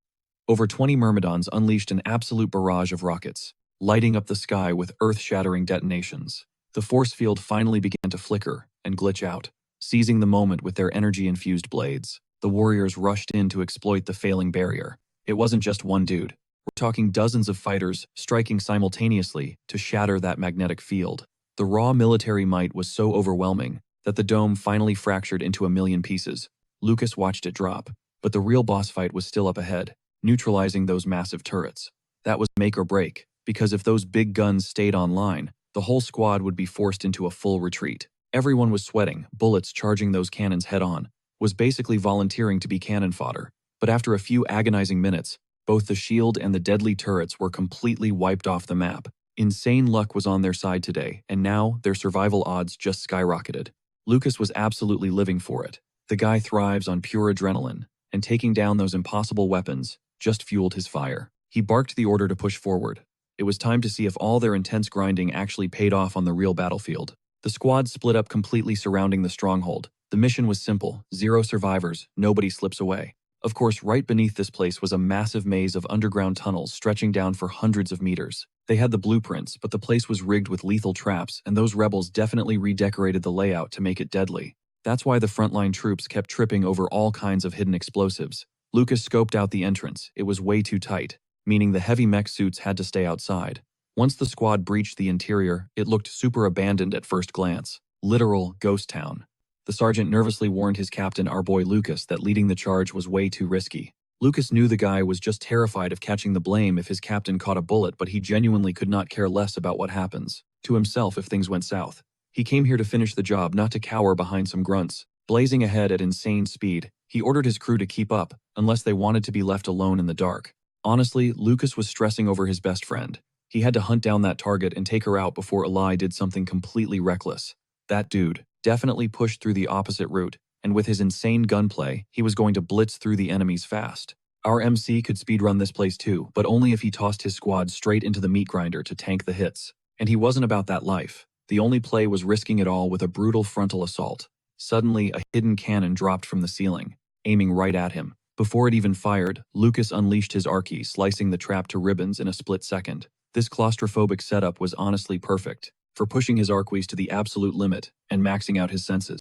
Over 20 Myrmidons unleashed an absolute barrage of rockets, lighting up the sky with earth-shattering detonations. The force field finally began to flicker and glitch out. Seizing the moment with their energy-infused blades, the warriors rushed in to exploit the failing barrier. It wasn't just one dude. We're talking dozens of fighters striking simultaneously to shatter that magnetic field. The raw military might was so overwhelming that the dome finally fractured into a million pieces. Lucas watched it drop, but the real boss fight was still up ahead, neutralizing those massive turrets. That was make or break, because if those big guns stayed online, the whole squad would be forced into a full retreat. Everyone was sweating, bullets charging those cannons head-on, was basically volunteering to be cannon fodder. But after a few agonizing minutes, both the shield and the deadly turrets were completely wiped off the map. Insane luck was on their side today, and now their survival odds just skyrocketed. Lucas was absolutely living for it. The guy thrives on pure adrenaline, and taking down those impossible weapons just fueled his fire. He barked the order to push forward. It was time to see if all their intense grinding actually paid off on the real battlefield. The squad split up completely surrounding the stronghold. The mission was simple: 0 survivors, nobody slips away. Of course, right beneath this place was a massive maze of underground tunnels stretching down for hundreds of meters. They had the blueprints, but the place was rigged with lethal traps, and those rebels definitely redecorated the layout to make it deadly. That's why the frontline troops kept tripping over all kinds of hidden explosives. Lucas scoped out the entrance. It was way too tight, meaning the heavy mech suits had to stay outside. Once the squad breached the interior, it looked super abandoned at first glance. Literal ghost town. The sergeant nervously warned his captain, our boy Lucas, that leading the charge was way too risky. Lucas knew the guy was just terrified of catching the blame if his captain caught a bullet, but he genuinely could not care less about what happens to himself if things went south. He came here to finish the job, not to cower behind some grunts. Blazing ahead at insane speed, he ordered his crew to keep up, unless they wanted to be left alone in the dark. Honestly, Lucas was stressing over his best friend. He had to hunt down that target and take her out before Eli did something completely reckless. That dude definitely pushed through the opposite route, and with his insane gunplay, he was going to blitz through the enemies fast. Our MC could speedrun this place too, but only if he tossed his squad straight into the meat grinder to tank the hits. And he wasn't about that life. The only play was risking it all with a brutal frontal assault. Suddenly, a hidden cannon dropped from the ceiling, aiming right at him. Before it even fired, Lucas unleashed his archie, slicing the trap to ribbons in a split second. This claustrophobic setup was honestly perfect for pushing his arquies to the absolute limit and maxing out his senses.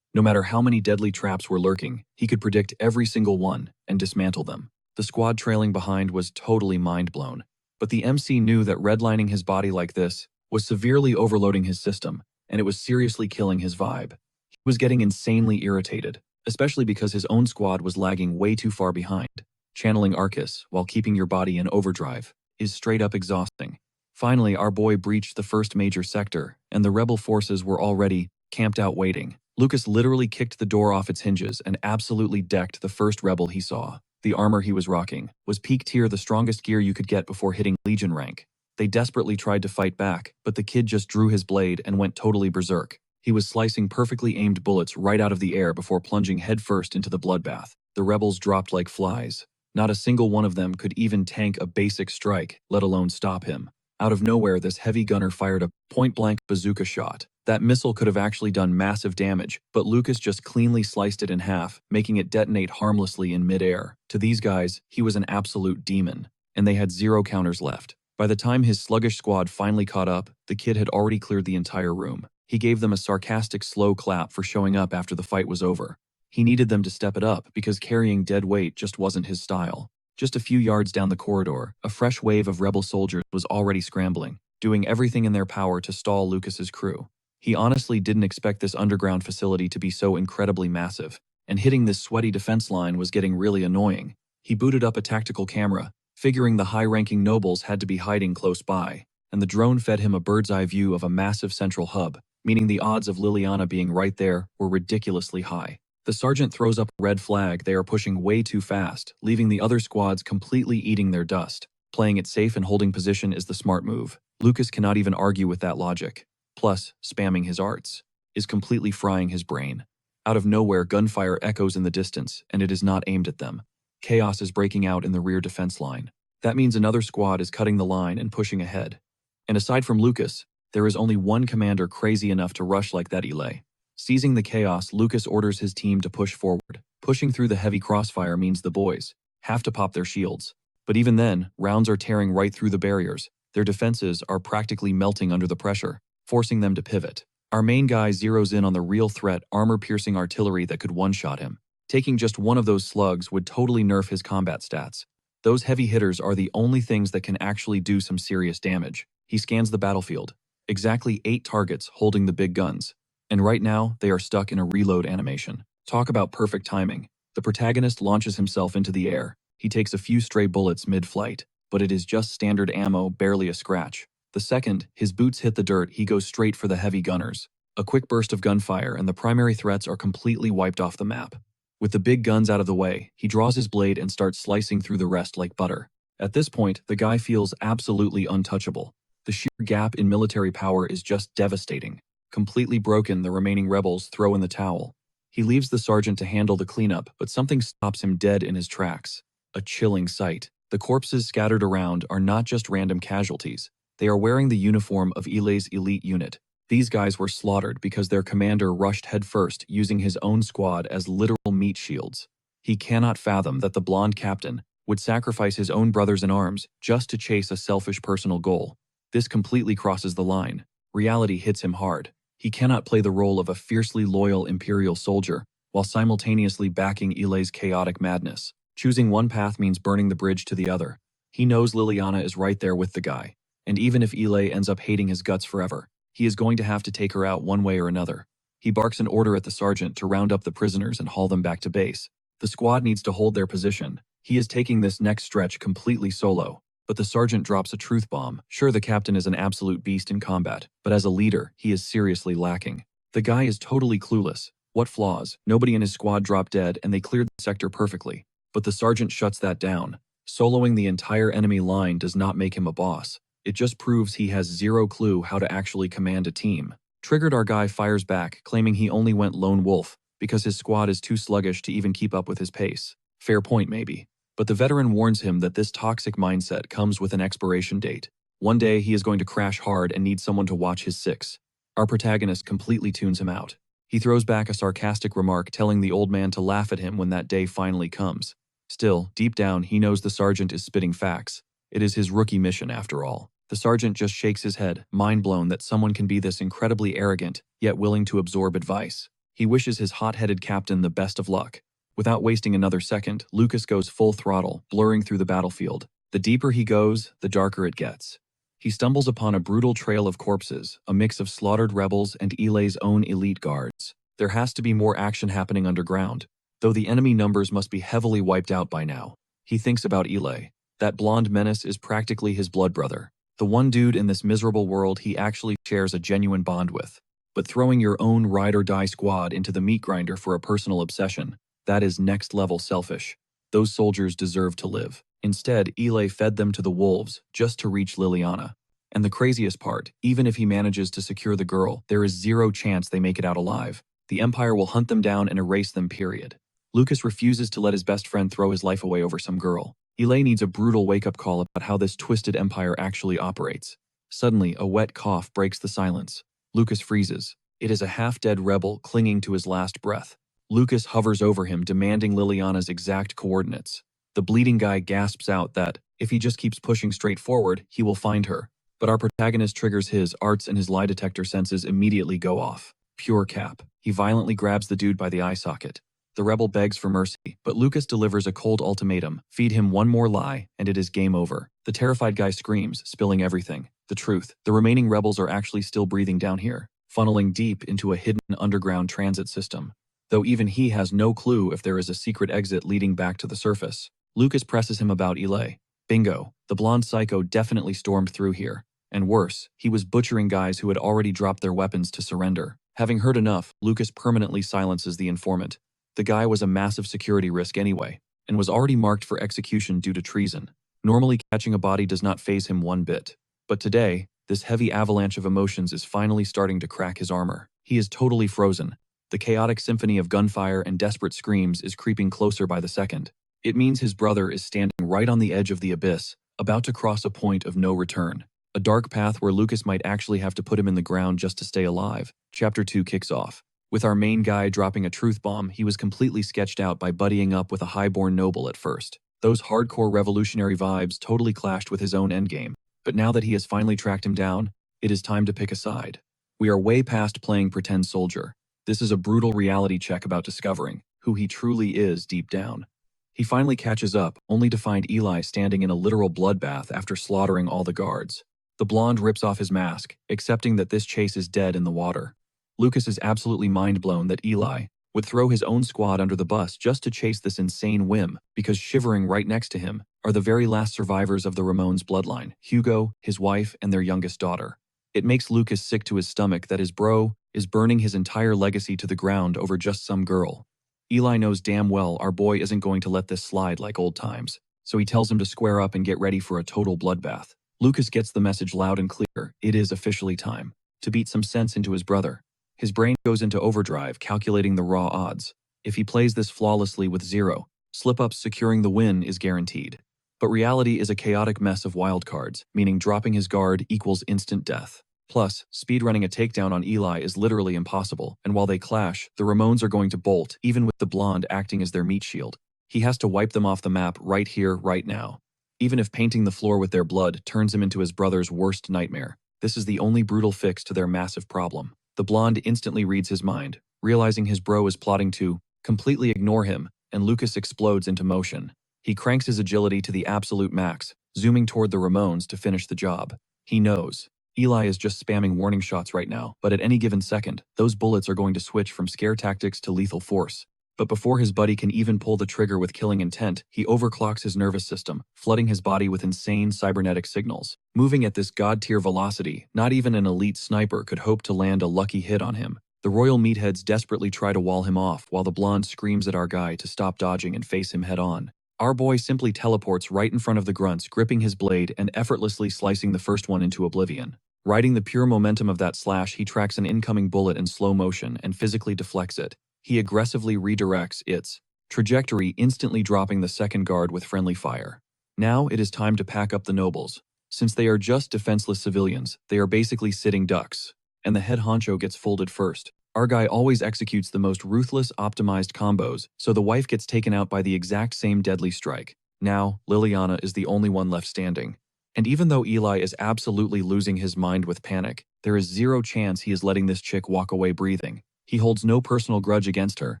No matter how many deadly traps were lurking, he could predict every single one and dismantle them. The squad trailing behind was totally mind-blown. But the MC knew that redlining his body like this was severely overloading his system, and it was seriously killing his vibe. He was getting insanely irritated, especially because his own squad was lagging way too far behind. Channeling Arcus while keeping your body in overdrive is straight up exhausting. Finally, our boy breached the first major sector, and the rebel forces were already camped out waiting. Lucas literally kicked the door off its hinges and absolutely decked the first rebel he saw. The armor he was rocking was peak tier, the strongest gear you could get before hitting Legion rank. They desperately tried to fight back, but the kid just drew his blade and went totally berserk. He was slicing perfectly aimed bullets right out of the air before plunging headfirst into the bloodbath. The rebels dropped like flies. Not a single one of them could even tank a basic strike, let alone stop him. Out of nowhere, this heavy gunner fired a point-blank bazooka shot. That missile could have actually done massive damage, but Lucas just cleanly sliced it in half, making it detonate harmlessly in midair. To these guys, he was an absolute demon, and they had 0 counters left. By the time his sluggish squad finally caught up, the kid had already cleared the entire room. He gave them a sarcastic slow clap for showing up after the fight was over. He needed them to step it up because carrying dead weight just wasn't his style. Just a few yards down the corridor, a fresh wave of rebel soldiers was already scrambling, doing everything in their power to stall Lucas's crew. He honestly didn't expect this underground facility to be so incredibly massive, and hitting this sweaty defense line was getting really annoying. He booted up a tactical camera, figuring the high-ranking nobles had to be hiding close by, and the drone fed him a bird's-eye view of a massive central hub, meaning the odds of Liliana being right there were ridiculously high. The sergeant throws up a red flag. They are pushing way too fast, leaving the other squads completely eating their dust. Playing it safe and holding position is the smart move. Lucas cannot even argue with that logic. Plus, spamming his arts is completely frying his brain. Out of nowhere, gunfire echoes in the distance, and it is not aimed at them. Chaos is breaking out in the rear defense line. That means another squad is cutting the line and pushing ahead. And aside from Lucas, there is only one commander crazy enough to rush like that, Eli. Seizing the chaos, Lucas orders his team to push forward. Pushing through the heavy crossfire means the boys have to pop their shields. But even then, rounds are tearing right through the barriers. Their defenses are practically melting under the pressure, forcing them to pivot. Our main guy zeroes in on the real threat, armor-piercing artillery that could one-shot him. Taking just one of those slugs would totally nerf his combat stats. Those heavy hitters are the only things that can actually do some serious damage. He scans the battlefield. Exactly 8 targets holding the big guns. And right now, they are stuck in a reload animation. Talk about perfect timing. The protagonist launches himself into the air. He takes a few stray bullets mid-flight, but it is just standard ammo, barely a scratch. The second his boots hit the dirt, he goes straight for the heavy gunners. A quick burst of gunfire and the primary threats are completely wiped off the map. With the big guns out of the way, he draws his blade and starts slicing through the rest like butter. At this point, the guy feels absolutely untouchable. The sheer gap in military power is just devastating. Completely broken, the remaining rebels throw in the towel. He leaves the sergeant to handle the cleanup, but something stops him dead in his tracks. A chilling sight. The corpses scattered around are not just random casualties. They are wearing the uniform of Ilei's elite unit. These guys were slaughtered because their commander rushed headfirst, using his own squad as literal meat shields. He cannot fathom that the blonde captain would sacrifice his own brothers in arms just to chase a selfish personal goal. This completely crosses the line. Reality hits him hard. He cannot play the role of a fiercely loyal Imperial soldier while simultaneously backing Ilei's chaotic madness. Choosing one path means burning the bridge to the other. He knows Liliana is right there with the guy, and even if Eli ends up hating his guts forever, he is going to have to take her out one way or another. He barks an order at the sergeant to round up the prisoners and haul them back to base. The squad needs to hold their position. He is taking this next stretch completely solo. But the sergeant drops a truth bomb. Sure, the captain is an absolute beast in combat, but as a leader, he is seriously lacking. The guy is totally clueless. What flaws? Nobody in his squad dropped dead and they cleared the sector perfectly. But the sergeant shuts that down. Soloing the entire enemy line does not make him a boss. It just proves he has zero clue how to actually command a team. Triggered, our guy fires back, claiming he only went lone wolf because his squad is too sluggish to even keep up with his pace. Fair point, maybe. But the veteran warns him that this toxic mindset comes with an expiration date. One day he is going to crash hard and need someone to watch his six. Our protagonist completely tunes him out. He throws back a sarcastic remark, telling the old man to laugh at him when that day finally comes. Still, deep down, he knows the sergeant is spitting facts. It is his rookie mission, after all. The sergeant just shakes his head, mind blown that someone can be this incredibly arrogant, yet willing to absorb advice. He wishes his hot-headed captain the best of luck. Without wasting another second, Lucas goes full throttle, blurring through the battlefield. The deeper he goes, the darker it gets. He stumbles upon a brutal trail of corpses, a mix of slaughtered rebels and Ilei's own elite guards. There has to be more action happening underground, though the enemy numbers must be heavily wiped out by now. He thinks about Ilei. That blonde menace is practically his blood brother. The one dude in this miserable world he actually shares a genuine bond with. But throwing your own ride-or-die squad into the meat grinder for a personal obsession, that is next-level selfish. Those soldiers deserve to live. Instead, Ilei fed them to the wolves just to reach Liliana. And the craziest part, even if he manages to secure the girl, there is zero chance they make it out alive. The Empire will hunt them down and erase them, period. Lucas refuses to let his best friend throw his life away over some girl. Ilei needs a brutal wake-up call about how this twisted empire actually operates. Suddenly, a wet cough breaks the silence. Lucas freezes. It is a half-dead rebel clinging to his last breath. Lucas hovers over him, demanding Liliana's exact coordinates. The bleeding guy gasps out that, if he just keeps pushing straight forward, he will find her. But our protagonist triggers his arts and his lie detector senses immediately go off. Pure cap. He violently grabs the dude by the eye socket. The rebel begs for mercy, but Lucas delivers a cold ultimatum. Feed him one more lie, and it is game over. The terrified guy screams, spilling everything. The truth. The remaining rebels are actually still breathing down here, funneling deep into a hidden underground transit system. Though even he has no clue if there is a secret exit leading back to the surface. Lucas presses him about Ilei. Bingo. The blonde psycho definitely stormed through here. And worse, he was butchering guys who had already dropped their weapons to surrender. Having heard enough, Lucas permanently silences the informant. The guy was a massive security risk anyway, and was already marked for execution due to treason. Normally, catching a body does not faze him one bit. But today, this heavy avalanche of emotions is finally starting to crack his armor. He is totally frozen. The chaotic symphony of gunfire and desperate screams is creeping closer by the second. It means his brother is standing right on the edge of the abyss, about to cross a point of no return. A dark path where Lucas might actually have to put him in the ground just to stay alive. Chapter 2 kicks off. With our main guy dropping a truth bomb, he was completely sketched out by buddying up with a highborn noble at first. Those hardcore revolutionary vibes totally clashed with his own endgame. But now that he has finally tracked him down, it is time to pick a side. We are way past playing pretend soldier. This is a brutal reality check about discovering who he truly is deep down. He finally catches up, only to find Ilei standing in a literal bloodbath after slaughtering all the guards. The blonde rips off his mask, accepting that this chase is dead in the water. Lucas is absolutely mind-blown that Ilei would throw his own squad under the bus just to chase this insane whim, because shivering right next to him are the very last survivors of the Ramones bloodline, Hugo, his wife, and their youngest daughter. It makes Lucas sick to his stomach that his bro is burning his entire legacy to the ground over just some girl. Ilei knows damn well our boy isn't going to let this slide like old times, so he tells him to square up and get ready for a total bloodbath. Lucas gets the message loud and clear. It is officially time to beat some sense into his brother. His brain goes into overdrive, calculating the raw odds. If he plays this flawlessly with zero slip-ups, securing the win is guaranteed. But reality is a chaotic mess of wildcards, meaning dropping his guard equals instant death. Plus, speedrunning a takedown on Ilei is literally impossible, and while they clash, the Ramones are going to bolt, even with the blonde acting as their meat shield. He has to wipe them off the map right here, right now. Even if painting the floor with their blood turns him into his brother's worst nightmare, this is the only brutal fix to their massive problem. The blonde instantly reads his mind, realizing his bro is plotting to completely ignore him, and Lucas explodes into motion. He cranks his agility to the absolute max, zooming toward the Ramones to finish the job. He knows Ilei is just spamming warning shots right now, but at any given second, those bullets are going to switch from scare tactics to lethal force. But before his buddy can even pull the trigger with killing intent, he overclocks his nervous system, flooding his body with insane cybernetic signals. Moving at this god-tier velocity, not even an elite sniper could hope to land a lucky hit on him. The royal meatheads desperately try to wall him off while the blonde screams at our guy to stop dodging and face him head-on. Our boy simply teleports right in front of the grunts, gripping his blade and effortlessly slicing the first one into oblivion. Riding the pure momentum of that slash, he tracks an incoming bullet in slow motion and physically deflects it. He aggressively redirects its trajectory, instantly dropping the second guard with friendly fire. Now it is time to pack up the nobles. Since they are just defenseless civilians, they are basically sitting ducks, and the head honcho gets folded first. Our guy always executes the most ruthless, optimized combos, so the wife gets taken out by the exact same deadly strike. Now, Liliana is the only one left standing. And even though Eli is absolutely losing his mind with panic, there is zero chance he is letting this chick walk away breathing. He holds no personal grudge against her,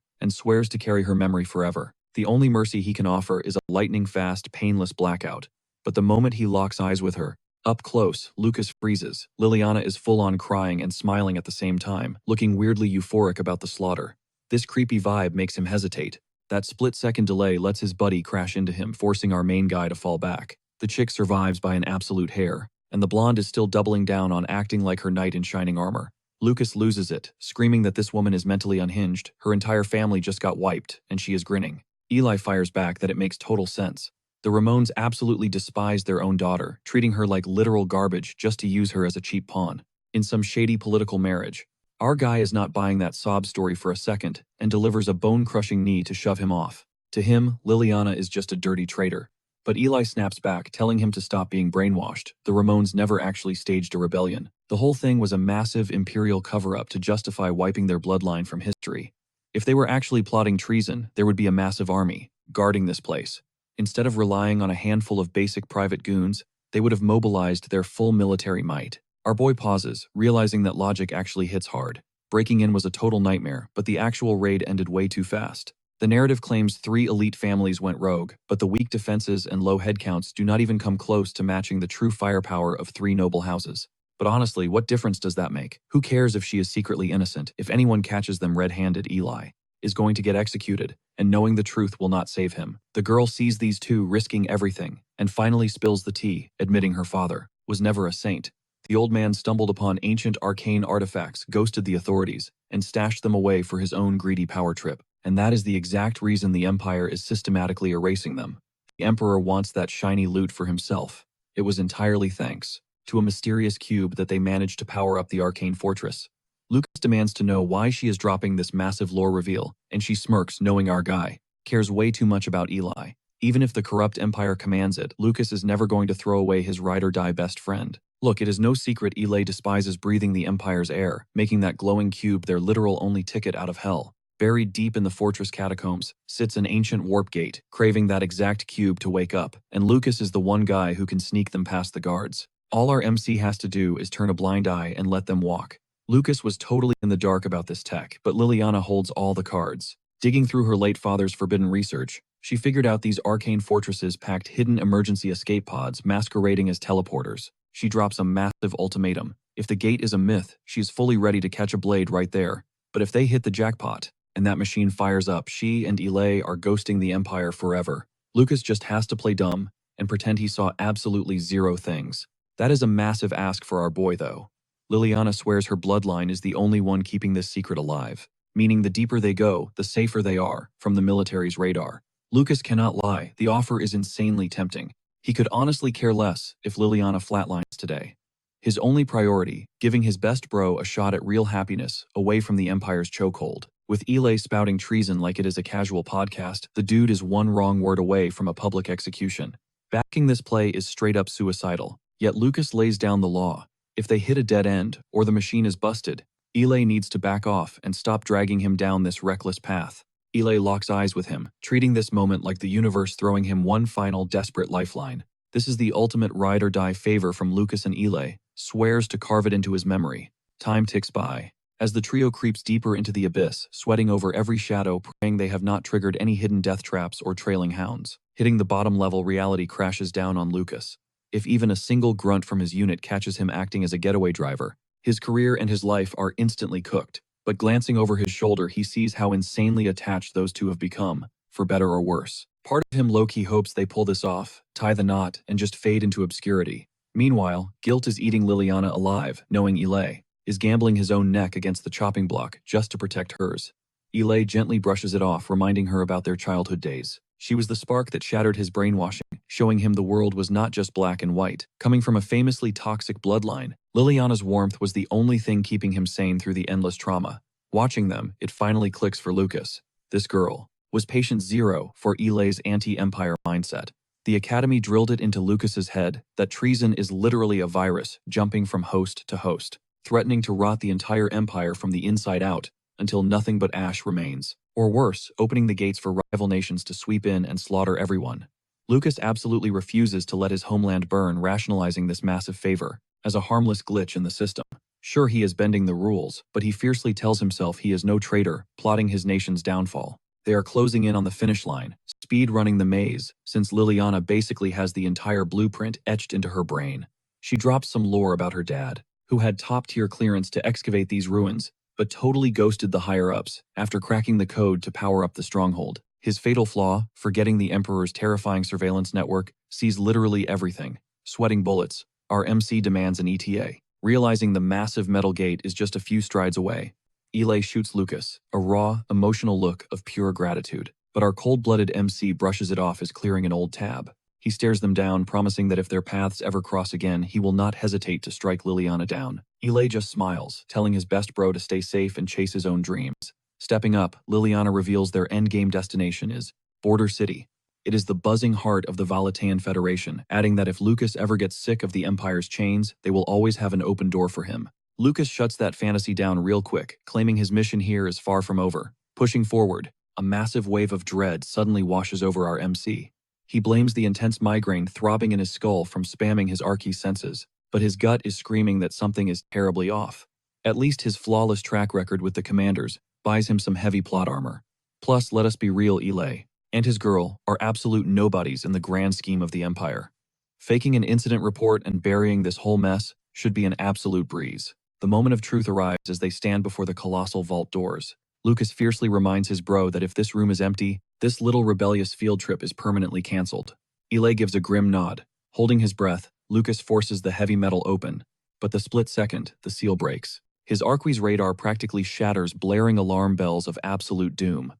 and swears to carry her memory forever. The only mercy he can offer is a lightning-fast, painless blackout. But the moment he locks eyes with her, up close, Lucas freezes. Liliana is full-on crying and smiling at the same time, looking weirdly euphoric about the slaughter. This creepy vibe makes him hesitate. That split-second delay lets his buddy crash into him, forcing our main guy to fall back. The chick survives by an absolute hair, and the blonde is still doubling down on acting like her knight in shining armor. Lucas loses it, screaming that this woman is mentally unhinged, her entire family just got wiped, and she is grinning. Eli fires back that it makes total sense. The Ramones absolutely despise their own daughter, treating her like literal garbage just to use her as a cheap pawn in some shady political marriage. Our guy is not buying that sob story for a second and delivers a bone-crushing knee to shove him off. To him, Liliana is just a dirty traitor. But Eli snaps back, telling him to stop being brainwashed. The Ramones never actually staged a rebellion. The whole thing was a massive imperial cover-up to justify wiping their bloodline from history. If they were actually plotting treason, there would be a massive army guarding this place. Instead of relying on a handful of basic private goons, they would have mobilized their full military might. Our boy pauses, realizing that logic actually hits hard. Breaking in was a total nightmare, but the actual raid ended way too fast. The narrative claims 3 elite families went rogue, but the weak defenses and low headcounts do not even come close to matching the true firepower of 3 noble houses. But honestly, what difference does that make? Who cares if she is secretly innocent? If anyone catches them red-handed, Eli is going to get executed, and knowing the truth will not save him. The girl sees these two risking everything, and finally spills the tea, admitting her father was never a saint. The old man stumbled upon ancient arcane artifacts, ghosted the authorities, and stashed them away for his own greedy power trip. And that is the exact reason the Empire is systematically erasing them. The Emperor wants that shiny loot for himself. It was entirely thanks to a mysterious cube that they managed to power up the arcane fortress. Lucas demands to know why she is dropping this massive lore reveal, and she smirks, knowing our guy cares way too much about Eli. Even if the corrupt Empire commands it, Lucas is never going to throw away his ride-or-die best friend. Look, it is no secret Eli despises breathing the Empire's air, making that glowing cube their literal only ticket out of hell. Buried deep in the fortress catacombs sits an ancient warp gate, craving that exact cube to wake up, and Lucas is the one guy who can sneak them past the guards. All our MC has to do is turn a blind eye and let them walk. Lucas was totally in the dark about this tech, but Liliana holds all the cards. Digging through her late father's forbidden research, she figured out these arcane fortresses packed hidden emergency escape pods masquerading as teleporters. She drops a massive ultimatum. If the gate is a myth, she's fully ready to catch a blade right there. But if they hit the jackpot, and that machine fires up, she and Eli are ghosting the Empire forever. Lucas just has to play dumb and pretend he saw absolutely zero things. That is a massive ask for our boy, though. Liliana swears her bloodline is the only one keeping this secret alive, meaning the deeper they go, the safer they are from the military's radar. Lucas cannot lie, the offer is insanely tempting. He could honestly care less if Liliana flatlines today. His only priority, giving his best bro a shot at real happiness away from the Empire's chokehold. With Eli spouting treason like it is a casual podcast, the dude is one wrong word away from a public execution. Backing this play is straight up suicidal, yet Lucas lays down the law. If they hit a dead end, or the machine is busted, Eli needs to back off and stop dragging him down this reckless path. Eli locks eyes with him, treating this moment like the universe throwing him one final desperate lifeline. This is the ultimate ride-or-die favor from Lucas, and Eli swears to carve it into his memory. Time ticks by. As the trio creeps deeper into the abyss, sweating over every shadow, praying they have not triggered any hidden death traps or trailing hounds. Hitting the bottom level, reality crashes down on Lucas. If even a single grunt from his unit catches him acting as a getaway driver, his career and his life are instantly cooked. But glancing over his shoulder, he sees how insanely attached those two have become, for better or worse. Part of him low-key hopes they pull this off, tie the knot, and just fade into obscurity. Meanwhile, guilt is eating Liliana alive, knowing Eli is gambling his own neck against the chopping block just to protect hers. Eli gently brushes it off, reminding her about their childhood days. She was the spark that shattered his brainwashing, showing him the world was not just black and white. Coming from a famously toxic bloodline, Liliana's warmth was the only thing keeping him sane through the endless trauma. Watching them, it finally clicks for Lucas. This girl was patient zero for Ilei's anti-empire mindset. The Academy drilled it into Lucas's head that treason is literally a virus jumping from host to host, threatening to rot the entire empire from the inside out until nothing but ash remains. Or worse, opening the gates for rival nations to sweep in and slaughter everyone. Lucas absolutely refuses to let his homeland burn, rationalizing this massive favor as a harmless glitch in the system. Sure, he is bending the rules, but he fiercely tells himself he is no traitor, plotting his nation's downfall. They are closing in on the finish line, speed running the maze, since Liliana basically has the entire blueprint etched into her brain. She drops some lore about her dad, who had top-tier clearance to excavate these ruins, but totally ghosted the higher-ups after cracking the code to power up the stronghold. His fatal flaw, forgetting the Emperor's terrifying surveillance network, sees literally everything. Sweating bullets, our MC demands an ETA. Realizing the massive metal gate is just a few strides away, Ilai shoots Lucas, a raw, emotional look of pure gratitude. But our cold-blooded MC brushes it off as clearing an old tab. He stares them down, promising that if their paths ever cross again, he will not hesitate to strike Liliana down. Ilai just smiles, telling his best bro to stay safe and chase his own dreams. Stepping up, Liliana reveals their endgame destination is Border City. It is the buzzing heart of the Valetaean Federation, adding that if Lucas ever gets sick of the Empire's chains, they will always have an open door for him. Lucas shuts that fantasy down real quick, claiming his mission here is far from over. Pushing forward, a massive wave of dread suddenly washes over our MC. He blames the intense migraine throbbing in his skull from spamming his Archie senses, but his gut is screaming that something is terribly off. At least his flawless track record with the commanders buys him some heavy plot armor. Plus, let us be real, Ilai and his girl are absolute nobodies in the grand scheme of the Empire. Faking an incident report and burying this whole mess should be an absolute breeze. The moment of truth arrives as they stand before the colossal vault doors. Lucas fiercely reminds his bro that if this room is empty, this little rebellious field trip is permanently cancelled. Ilai gives a grim nod. Holding his breath, Lucas forces the heavy metal open, but the split second, the seal breaks. His Arquis radar practically shatters, blaring alarm bells of absolute doom.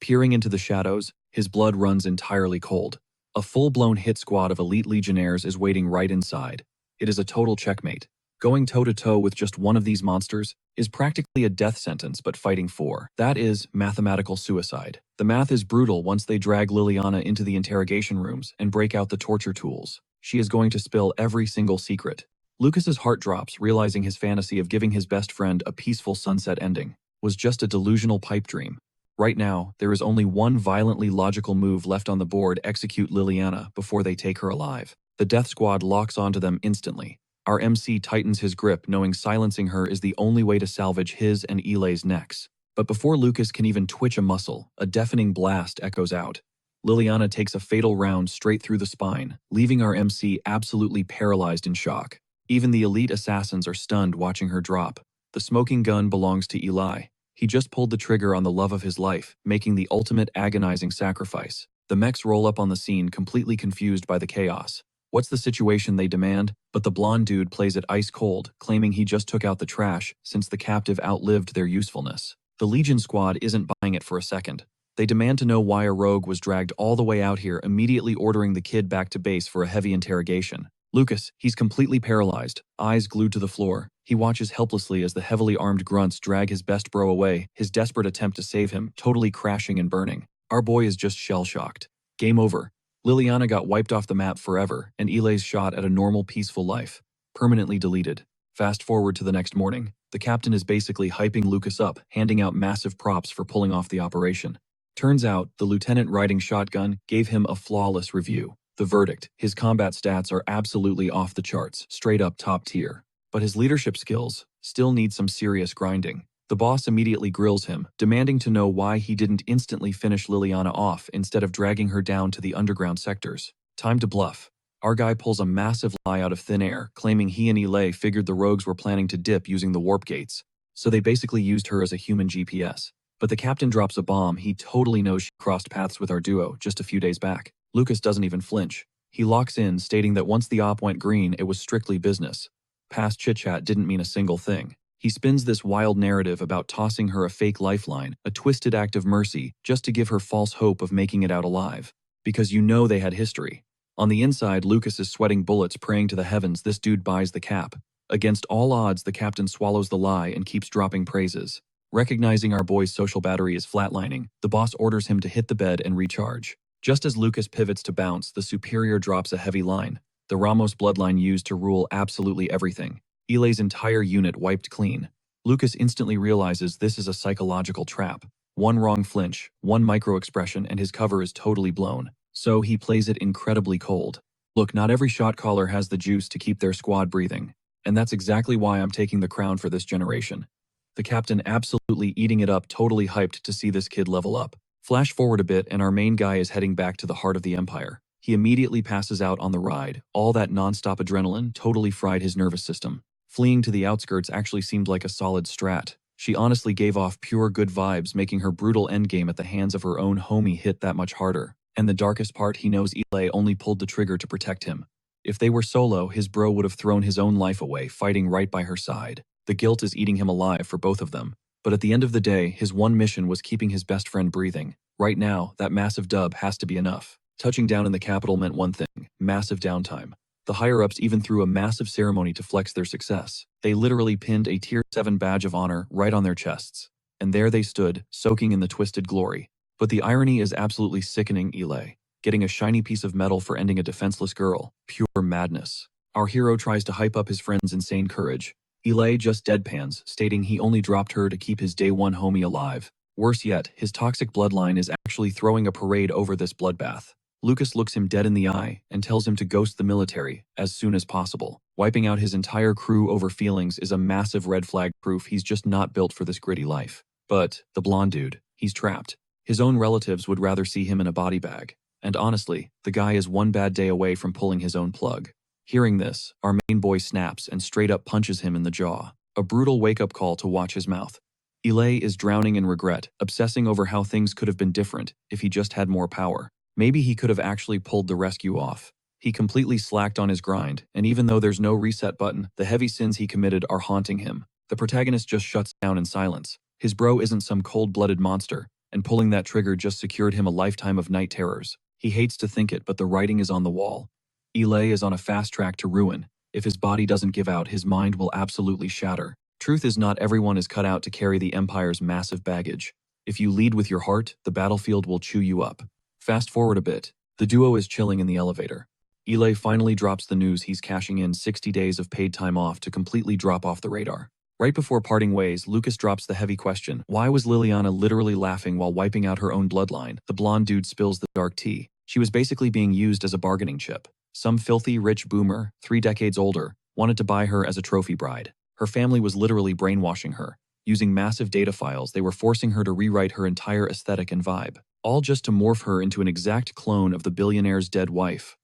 Peering into the shadows, his blood runs entirely cold. A full-blown hit squad of elite legionnaires is waiting right inside. It is a total checkmate. Going toe-to-toe with just one of these monsters is practically a death sentence, but fighting for that is mathematical suicide. The math is brutal once they drag Liliana into the interrogation rooms and break out the torture tools. She is going to spill every single secret. Lucas's heart drops, realizing his fantasy of giving his best friend a peaceful sunset ending was just a delusional pipe dream. Right now, there is only one violently logical move left on the board: execute Liliana before they take her alive. The death squad locks onto them instantly. Our MC tightens his grip, knowing silencing her is the only way to salvage his and Ilai's necks. But before Lucas can even twitch a muscle, a deafening blast echoes out. Liliana takes a fatal round straight through the spine, leaving our MC absolutely paralyzed in shock. Even the elite assassins are stunned watching her drop. The smoking gun belongs to Ilai. He just pulled the trigger on the love of his life, making the ultimate agonizing sacrifice. The mechs roll up on the scene, completely confused by the chaos. What's the situation, they demand, but the blonde dude plays it ice cold, claiming he just took out the trash since the captive outlived their usefulness. The Legion squad isn't buying it for a second. They demand to know why a rogue was dragged all the way out here, immediately ordering the kid back to base for a heavy interrogation. Lucas, he's completely paralyzed, eyes glued to the floor. He watches helplessly as the heavily armed grunts drag his best bro away, his desperate attempt to save him totally crashing and burning. Our boy is just shell-shocked. Game over. Liliana got wiped off the map forever, and Ilai's shot at a normal, peaceful life permanently deleted. Fast forward to the next morning. The captain is basically hyping Lucas up, handing out massive props for pulling off the operation. Turns out, the lieutenant riding shotgun gave him a flawless review. The verdict: his combat stats are absolutely off the charts, straight up top tier. But his leadership skills still need some serious grinding. The boss immediately grills him, demanding to know why he didn't instantly finish Liliana off instead of dragging her down to the underground sectors. Time to bluff. Our guy pulls a massive lie out of thin air, claiming he and Ilai figured the rogues were planning to dip using the warp gates, so they basically used her as a human GPS. But the captain drops a bomb. He totally knows she crossed paths with our duo just a few days back. Lucas doesn't even flinch. He locks in, stating that once the op went green, it was strictly business. Past chit-chat didn't mean a single thing. He spins this wild narrative about tossing her a fake lifeline, a twisted act of mercy, just to give her false hope of making it out alive. because you know they had history. On the inside, Lucas is sweating bullets, praying to the heavens this dude buys the cap. Against all odds, the captain swallows the lie and keeps dropping praises. Recognizing our boy's social battery is flatlining, the boss orders him to hit the bed and recharge. Just as Lucas pivots to bounce, the superior drops a heavy line. The Ramos bloodline used to rule absolutely everything. Ilei's entire unit wiped clean. Lucas instantly realizes this is a psychological trap. One wrong flinch, one micro-expression, and his cover is totally blown. So he plays it incredibly cold. Look, not every shot caller has the juice to keep their squad breathing. And that's exactly why I'm taking the crown for this generation. The captain absolutely eating it up, totally hyped to see this kid level up. Flash forward a bit and our main guy is heading back to the heart of the empire. He immediately passes out on the ride. All that non-stop adrenaline totally fried his nervous system. Fleeing to the outskirts actually seemed like a solid strat. She honestly gave off pure good vibes, making her brutal endgame at the hands of her own homie hit that much harder. And the darkest part, he knows Ilei only pulled the trigger to protect him. If they were solo, his bro would have thrown his own life away, fighting right by her side. The guilt is eating him alive for both of them. But at the end of the day, his one mission was keeping his best friend breathing. Right now, that massive dub has to be enough. Touching down in the capital meant one thing: massive downtime. The higher-ups even threw a massive ceremony to flex their success. They literally pinned a Tier 7 badge of honor right on their chests. And there they stood, soaking in the twisted glory. But the irony is absolutely sickening. Ilei getting a shiny piece of metal for ending a defenseless girl. Pure madness. Our hero tries to hype up his friend's insane courage. Ilei just deadpans, stating he only dropped her to keep his day one homie alive. Worse yet, his toxic bloodline is actually throwing a parade over this bloodbath. Lucas looks him dead in the eye and tells him to ghost the military as soon as possible. Wiping out his entire crew over feelings is a massive red flag, proof he's just not built for this gritty life. But the blonde dude, he's trapped. His own relatives would rather see him in a body bag. And honestly, the guy is one bad day away from pulling his own plug. Hearing this, our main boy snaps and straight up punches him in the jaw. A brutal wake-up call to watch his mouth. Ilei is drowning in regret, obsessing over how things could have been different if he just had more power. Maybe he could have actually pulled the rescue off. He completely slacked on his grind, and even though there's no reset button, the heavy sins he committed are haunting him. The protagonist just shuts down in silence. His bro isn't some cold-blooded monster, and pulling that trigger just secured him a lifetime of night terrors. He hates to think it, but the writing is on the wall. Ilei is on a fast track to ruin. If his body doesn't give out, his mind will absolutely shatter. Truth is, not everyone is cut out to carry the Empire's massive baggage. If you lead with your heart, the battlefield will chew you up. Fast forward a bit. The duo is chilling in the elevator. Ilei finally drops the news he's cashing in 60 days of paid time off to completely drop off the radar. Right before parting ways, Lucas drops the heavy question: why was Liliana literally laughing while wiping out her own bloodline? The blonde dude spills the dark tea. She was basically being used as a bargaining chip. Some filthy rich boomer, 3 decades older, wanted to buy her as a trophy bride. Her family was literally brainwashing her. Using massive data files, they were forcing her to rewrite her entire aesthetic and vibe, all just to morph her into an exact clone of the billionaire's dead wife.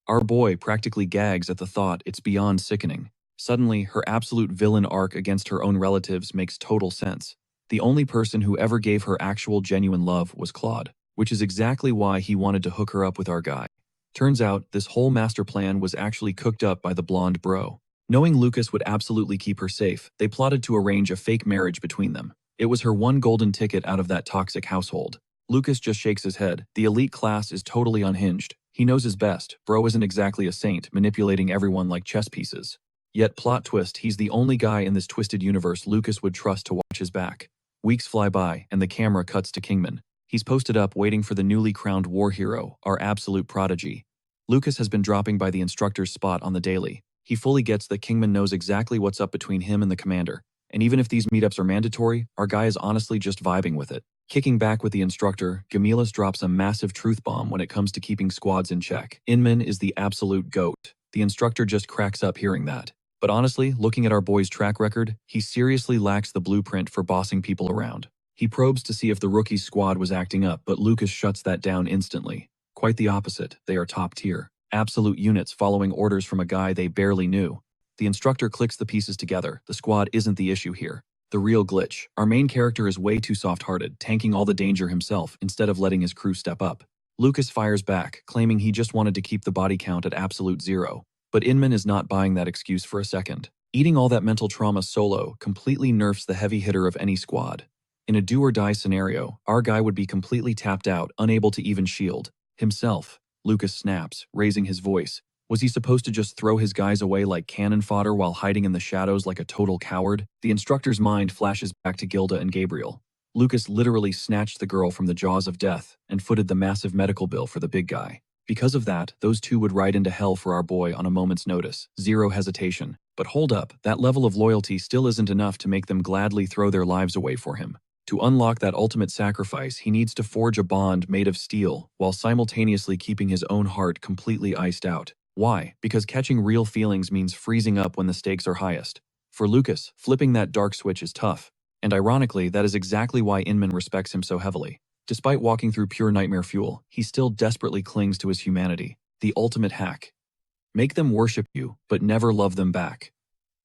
Our boy practically gags at the thought. It's beyond sickening. Suddenly, her absolute villain arc against her own relatives makes total sense. The only person who ever gave her actual genuine love was Claude, which is exactly why he wanted to hook her up with our guy. Turns out, this whole master plan was actually cooked up by the blonde bro. Knowing Lucas would absolutely keep her safe, they plotted to arrange a fake marriage between them. It was her one golden ticket out of that toxic household. Lucas just shakes his head. The elite class is totally unhinged. He knows his best. Bro isn't exactly a saint, manipulating everyone like chess pieces. Yet, plot twist, he's the only guy in this twisted universe Lucas would trust to watch his back. Weeks fly by, and the camera cuts to Kingman. He's posted up waiting for the newly crowned war hero, our absolute prodigy. Lucas has been dropping by the instructor's spot on the daily. He fully gets that Kingman knows exactly what's up between him and the commander. And even if these meetups are mandatory, our guy is honestly just vibing with it. Kicking back with the instructor, Gamilas drops a massive truth bomb when it comes to keeping squads in check. Inman is the absolute GOAT. The instructor just cracks up hearing that. But honestly, looking at our boy's track record, he seriously lacks the blueprint for bossing people around. He probes to see if the rookie's squad was acting up, but Lucas shuts that down instantly. Quite the opposite, they are top tier. Absolute units following orders from a guy they barely knew. The instructor clicks the pieces together. The squad isn't the issue here. The real glitch. Our main character is way too soft-hearted, tanking all the danger himself instead of letting his crew step up. Lucas fires back, claiming he just wanted to keep the body count at absolute 0. But Inman is not buying that excuse for a second. Eating all that mental trauma solo completely nerfs the heavy hitter of any squad. In a do-or-die scenario, our guy would be completely tapped out, unable to even shield. Himself. Lucas snaps, raising his voice. Was he supposed to just throw his guys away like cannon fodder while hiding in the shadows like a total coward? The instructor's mind flashes back to Gilda and Gabriel. Lucas literally snatched the girl from the jaws of death and footed the massive medical bill for the big guy. Because of that, those two would ride into hell for our boy on a moment's notice. Zero hesitation. But hold up, that level of loyalty still isn't enough to make them gladly throw their lives away for him. To unlock that ultimate sacrifice, he needs to forge a bond made of steel while simultaneously keeping his own heart completely iced out. Why? Because catching real feelings means freezing up when the stakes are highest. For Lucas, flipping that dark switch is tough. And ironically, that is exactly why Inman respects him so heavily. Despite walking through pure nightmare fuel, he still desperately clings to his humanity. The ultimate hack. Make them worship you, but never love them back.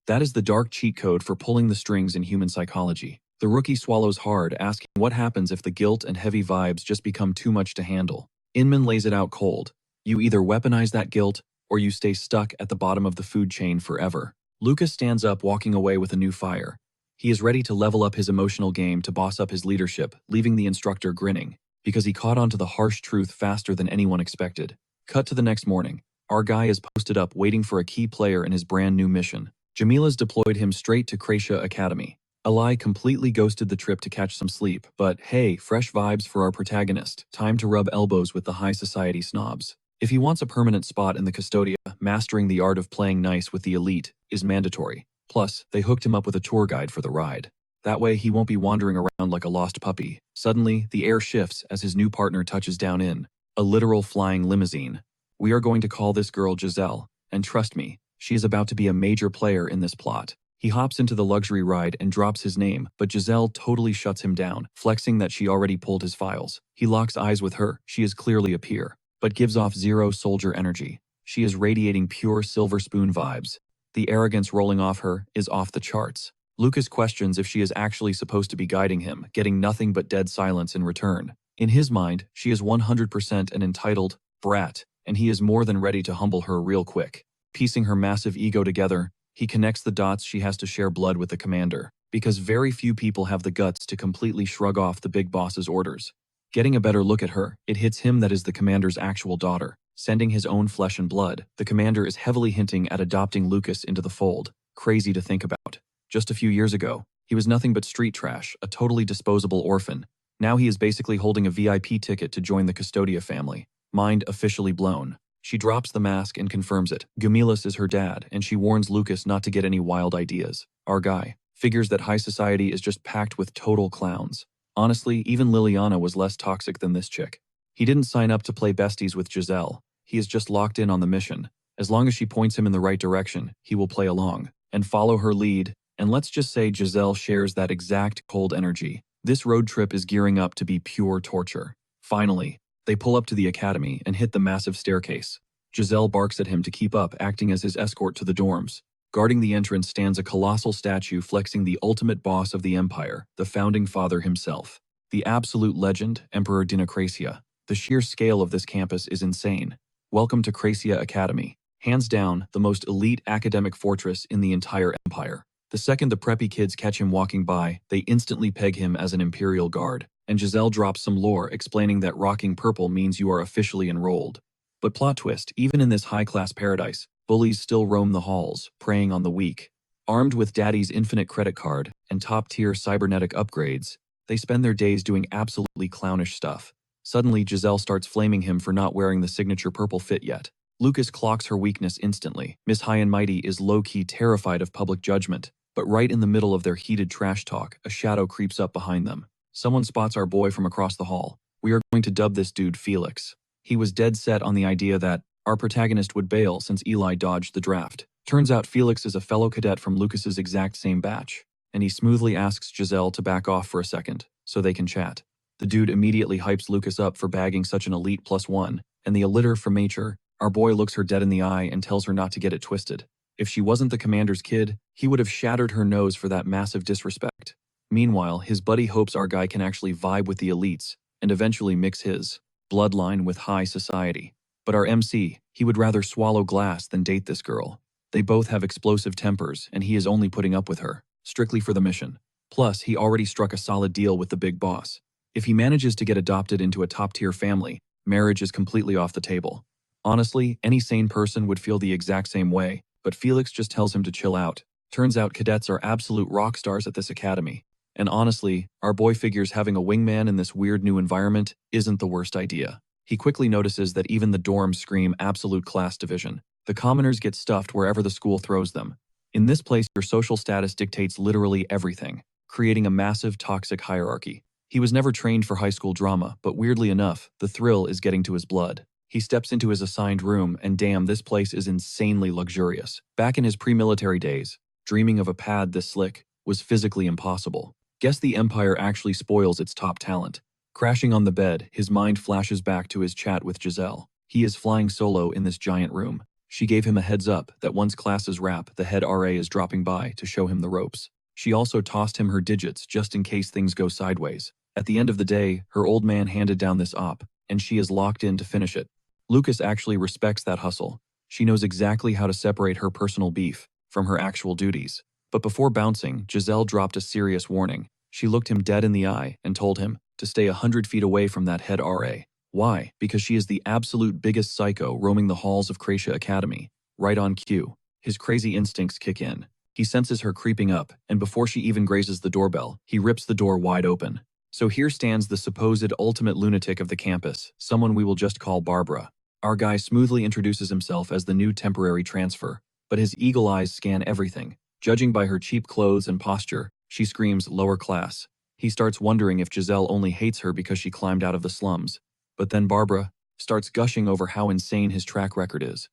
That is the dark cheat code for pulling the strings in human psychology. The rookie swallows hard, asking what happens if the guilt and heavy vibes just become too much to handle. Inman lays it out cold. You either weaponize that guilt, or you stay stuck at the bottom of the food chain forever. Lucas stands up, walking away with a new fire. He is ready to level up his emotional game to boss up his leadership, leaving the instructor grinning, because he caught on to the harsh truth faster than anyone expected. Cut to the next morning. Our guy is posted up waiting for a key player in his brand new mission. Jamila's deployed him straight to Kracia Academy. Alai completely ghosted the trip to catch some sleep, but hey, fresh vibes for our protagonist. Time to rub elbows with the high society snobs. If he wants a permanent spot in the Custodia, mastering the art of playing nice with the elite is mandatory. Plus, they hooked him up with a tour guide for the ride. That way he won't be wandering around like a lost puppy. Suddenly, the air shifts as his new partner touches down in a literal flying limousine. We are going to call this girl Giselle, and trust me, she is about to be a major player in this plot. He hops into the luxury ride and drops his name, but Giselle totally shuts him down, flexing that she already pulled his files. He locks eyes with her. She is clearly a peer, but gives off zero soldier energy. She is radiating pure silver spoon vibes. The arrogance rolling off her is off the charts. Lucas questions if she is actually supposed to be guiding him, getting nothing but dead silence in return. In his mind, she is 100% an entitled brat, and he is more than ready to humble her real quick. Piecing her massive ego together, he connects the dots. She has to share blood with the commander, because very few people have the guts to completely shrug off the big boss's orders. Getting a better look at her, it hits him that is the commander's actual daughter. Sending his own flesh and blood, the commander is heavily hinting at adopting Lucas into the fold. Crazy to think about. Just a few years ago, he was nothing but street trash, a totally disposable orphan. Now he is basically holding a VIP ticket to join the Custodia family. Mind officially blown. She drops the mask and confirms it. Gumilas is her dad, and she warns Lucas not to get any wild ideas. Our guy figures that high society is just packed with total clowns. Honestly, even Liliana was less toxic than this chick. He didn't sign up to play besties with Giselle. He is just locked in on the mission. As long as she points him in the right direction, he will play along and follow her lead. And let's just say Giselle shares that exact cold energy. This road trip is gearing up to be pure torture. Finally, they pull up to the academy and hit the massive staircase. Giselle barks at him to keep up, acting as his escort to the dorms. Guarding the entrance stands a colossal statue flexing the ultimate boss of the empire, the founding father himself. The absolute legend, Emperor Dinocracia. The sheer scale of this campus is insane. Welcome to Kracia Academy. Hands down, the most elite academic fortress in the entire empire. The second the preppy kids catch him walking by, they instantly peg him as an imperial guard. And Giselle drops some lore explaining that rocking purple means you are officially enrolled. But plot twist, even in this high-class paradise, bullies still roam the halls, preying on the weak. Armed with daddy's infinite credit card and top-tier cybernetic upgrades, they spend their days doing absolutely clownish stuff. Suddenly, Giselle starts flaming him for not wearing the signature purple fit yet. Lucas clocks her weakness instantly. Miss High and Mighty is low-key terrified of public judgment, but right in the middle of their heated trash talk, a shadow creeps up behind them. Someone spots our boy from across the hall. We are going to dub this dude Felix. He was dead set on the idea that our protagonist would bail since Eli dodged the draft. Turns out Felix is a fellow cadet from Lucas's exact same batch, and he smoothly asks Giselle to back off for a second, so they can chat. The dude immediately hypes Lucas up for bagging such an elite +1, and the illiter from nature, our boy looks her dead in the eye and tells her not to get it twisted. If she wasn't the commander's kid, he would have shattered her nose for that massive disrespect. Meanwhile, his buddy hopes our guy can actually vibe with the elites, and eventually mix his bloodline with high society. But our MC, he would rather swallow glass than date this girl. They both have explosive tempers, and he is only putting up with her, strictly for the mission. Plus, he already struck a solid deal with the big boss. If he manages to get adopted into a top-tier family, marriage is completely off the table. Honestly, any sane person would feel the exact same way, but Felix just tells him to chill out. Turns out cadets are absolute rock stars at this academy. And honestly, our boy figures having a wingman in this weird new environment isn't the worst idea. He quickly notices that even the dorms scream absolute class division. The commoners get stuffed wherever the school throws them. In this place, your social status dictates literally everything, creating a massive toxic hierarchy. He was never trained for high school drama, but weirdly enough, the thrill is getting to his blood. He steps into his assigned room, and damn, this place is insanely luxurious. Back in his pre-military days, dreaming of a pad this slick was physically impossible. Guess the Empire actually spoils its top talent. Crashing on the bed, his mind flashes back to his chat with Giselle. He is flying solo in this giant room. She gave him a heads up that once classes wrap, the head RA is dropping by to show him the ropes. She also tossed him her digits just in case things go sideways. At the end of the day, her old man handed down this op, and she is locked in to finish it. Lucas actually respects that hustle. She knows exactly how to separate her personal beef from her actual duties. But before bouncing, Giselle dropped a serious warning. She looked him dead in the eye and told him to stay 100 feet away from that head RA. Why? Because she is the absolute biggest psycho roaming the halls of Kracia Academy. Right on cue. His crazy instincts kick in. He senses her creeping up, and before she even grazes the doorbell, he rips the door wide open. So here stands the supposed ultimate lunatic of the campus, someone we will just call Barbara. Our guy smoothly introduces himself as the new temporary transfer, but his eagle eyes scan everything. Judging by her cheap clothes and posture, she screams lower class. He starts wondering if Giselle only hates her because she climbed out of the slums. But then Barbara starts gushing over how insane his track record is.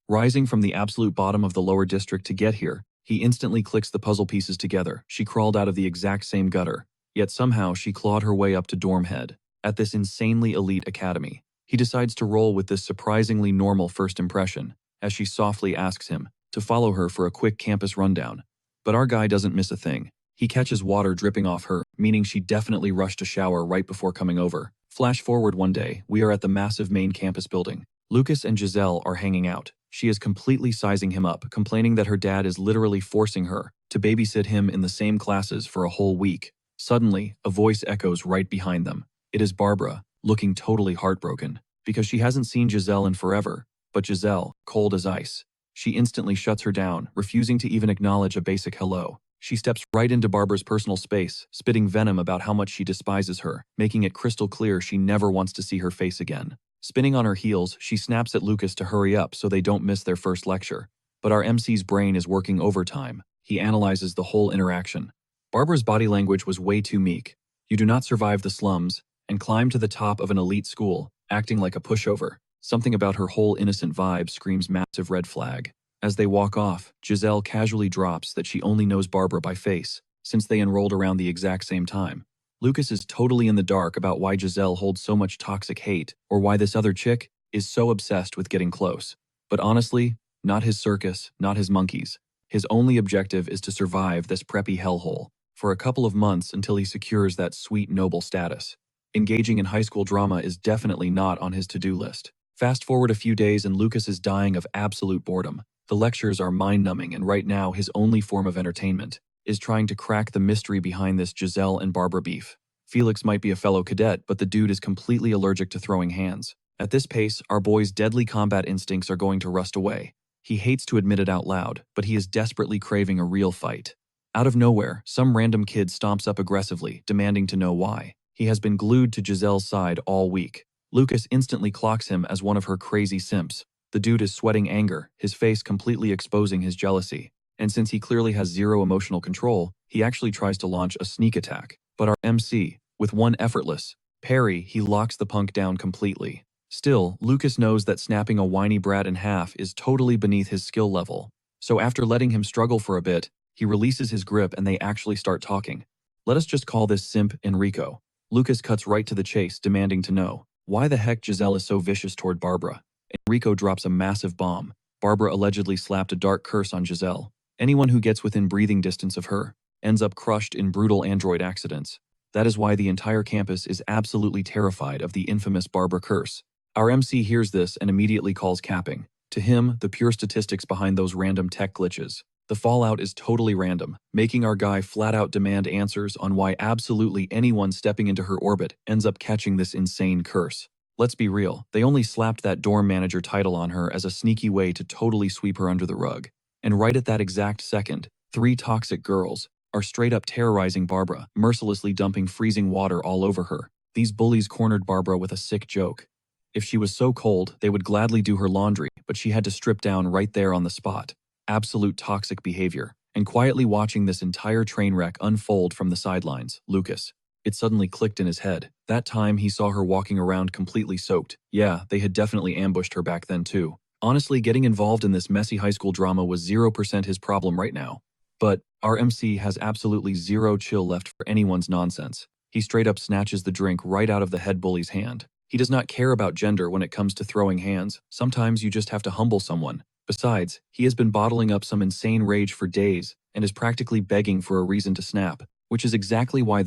Rising from the absolute bottom of the lower district to get here, he instantly clicks the puzzle pieces together. She crawled out of the exact same gutter, yet somehow she clawed her way up to dorm head. At this insanely elite academy, he decides to roll with this surprisingly normal first impression, as she softly asks him to follow her for a quick campus rundown. But our guy doesn't miss a thing. He catches water dripping off her, meaning she definitely rushed a shower right before coming over. Flash forward one day, we are at the massive main campus building. Lucas and Giselle are hanging out. She is completely sizing him up, complaining that her dad is literally forcing her to babysit him in the same classes for a whole week. Suddenly, a voice echoes right behind them. It is Barbara, looking totally heartbroken, because she hasn't seen Giselle in forever. But Giselle, cold as ice. She instantly shuts her down, refusing to even acknowledge a basic hello. She steps right into Barbara's personal space, spitting venom about how much she despises her, making it crystal clear she never wants to see her face again. Spinning on her heels, she snaps at Lucas to hurry up so they don't miss their first lecture. But our MC's brain is working overtime. He analyzes the whole interaction. Barbara's body language was way too meek. You do not survive the slums and climb to the top of an elite school, acting like a pushover. Something about her whole innocent vibe screams massive red flag. As they walk off, Giselle casually drops that she only knows Barbara by face, since they enrolled around the exact same time. Lucas is totally in the dark about why Giselle holds so much toxic hate, or why this other chick is so obsessed with getting close. But honestly, not his circus, not his monkeys. His only objective is to survive this preppy hellhole for a couple of months until he secures that sweet noble status. Engaging in high school drama is definitely not on his to-do list. Fast forward a few days and Lucas is dying of absolute boredom. The lectures are mind-numbing, and right now his only form of entertainment is trying to crack the mystery behind this Giselle and Barbara beef. Felix might be a fellow cadet, but the dude is completely allergic to throwing hands. At this pace, our boy's deadly combat instincts are going to rust away. He hates to admit it out loud, but he is desperately craving a real fight. Out of nowhere, some random kid stomps up aggressively, demanding to know why. He has been glued to Giselle's side all week. Lucas instantly clocks him as one of her crazy simps. The dude is sweating anger, his face completely exposing his jealousy. And since he clearly has zero emotional control, he actually tries to launch a sneak attack. But our MC, with one effortless parry, he locks the punk down completely. Still, Lucas knows that snapping a whiny brat in half is totally beneath his skill level. So after letting him struggle for a bit, he releases his grip and they actually start talking. Let us just call this simp Enrico. Lucas cuts right to the chase, demanding to know why the heck Giselle is so vicious toward Barbara. Enrico drops a massive bomb. Barbara allegedly slapped a dark curse on Giselle. Anyone who gets within breathing distance of her ends up crushed in brutal android accidents. That is why the entire campus is absolutely terrified of the infamous Barbara curse. Our MC hears this and immediately calls capping. To him, the pure statistics behind those random tech glitches. The fallout is totally random, making our guy flat out demand answers on why absolutely anyone stepping into her orbit ends up catching this insane curse. Let's be real, they only slapped that dorm manager title on her as a sneaky way to totally sweep her under the rug. And right at that exact second, 3 toxic girls are straight up terrorizing Barbara, mercilessly dumping freezing water all over her. These bullies cornered Barbara with a sick joke. If she was so cold, they would gladly do her laundry, but she had to strip down right there on the spot. Absolute toxic behavior. And quietly watching this entire train wreck unfold from the sidelines, Lucas. It suddenly clicked in his head. That time he saw her walking around completely soaked. Yeah, they had definitely ambushed her back then too. Honestly, getting involved in this messy high school drama was 0% his problem right now. But our MC has absolutely zero chill left for anyone's nonsense. He straight up snatches the drink right out of the head bully's hand. He does not care about gender when it comes to throwing hands. Sometimes you just have to humble someone. Besides, he has been bottling up some insane rage for days and is practically begging for a reason to snap, which is exactly why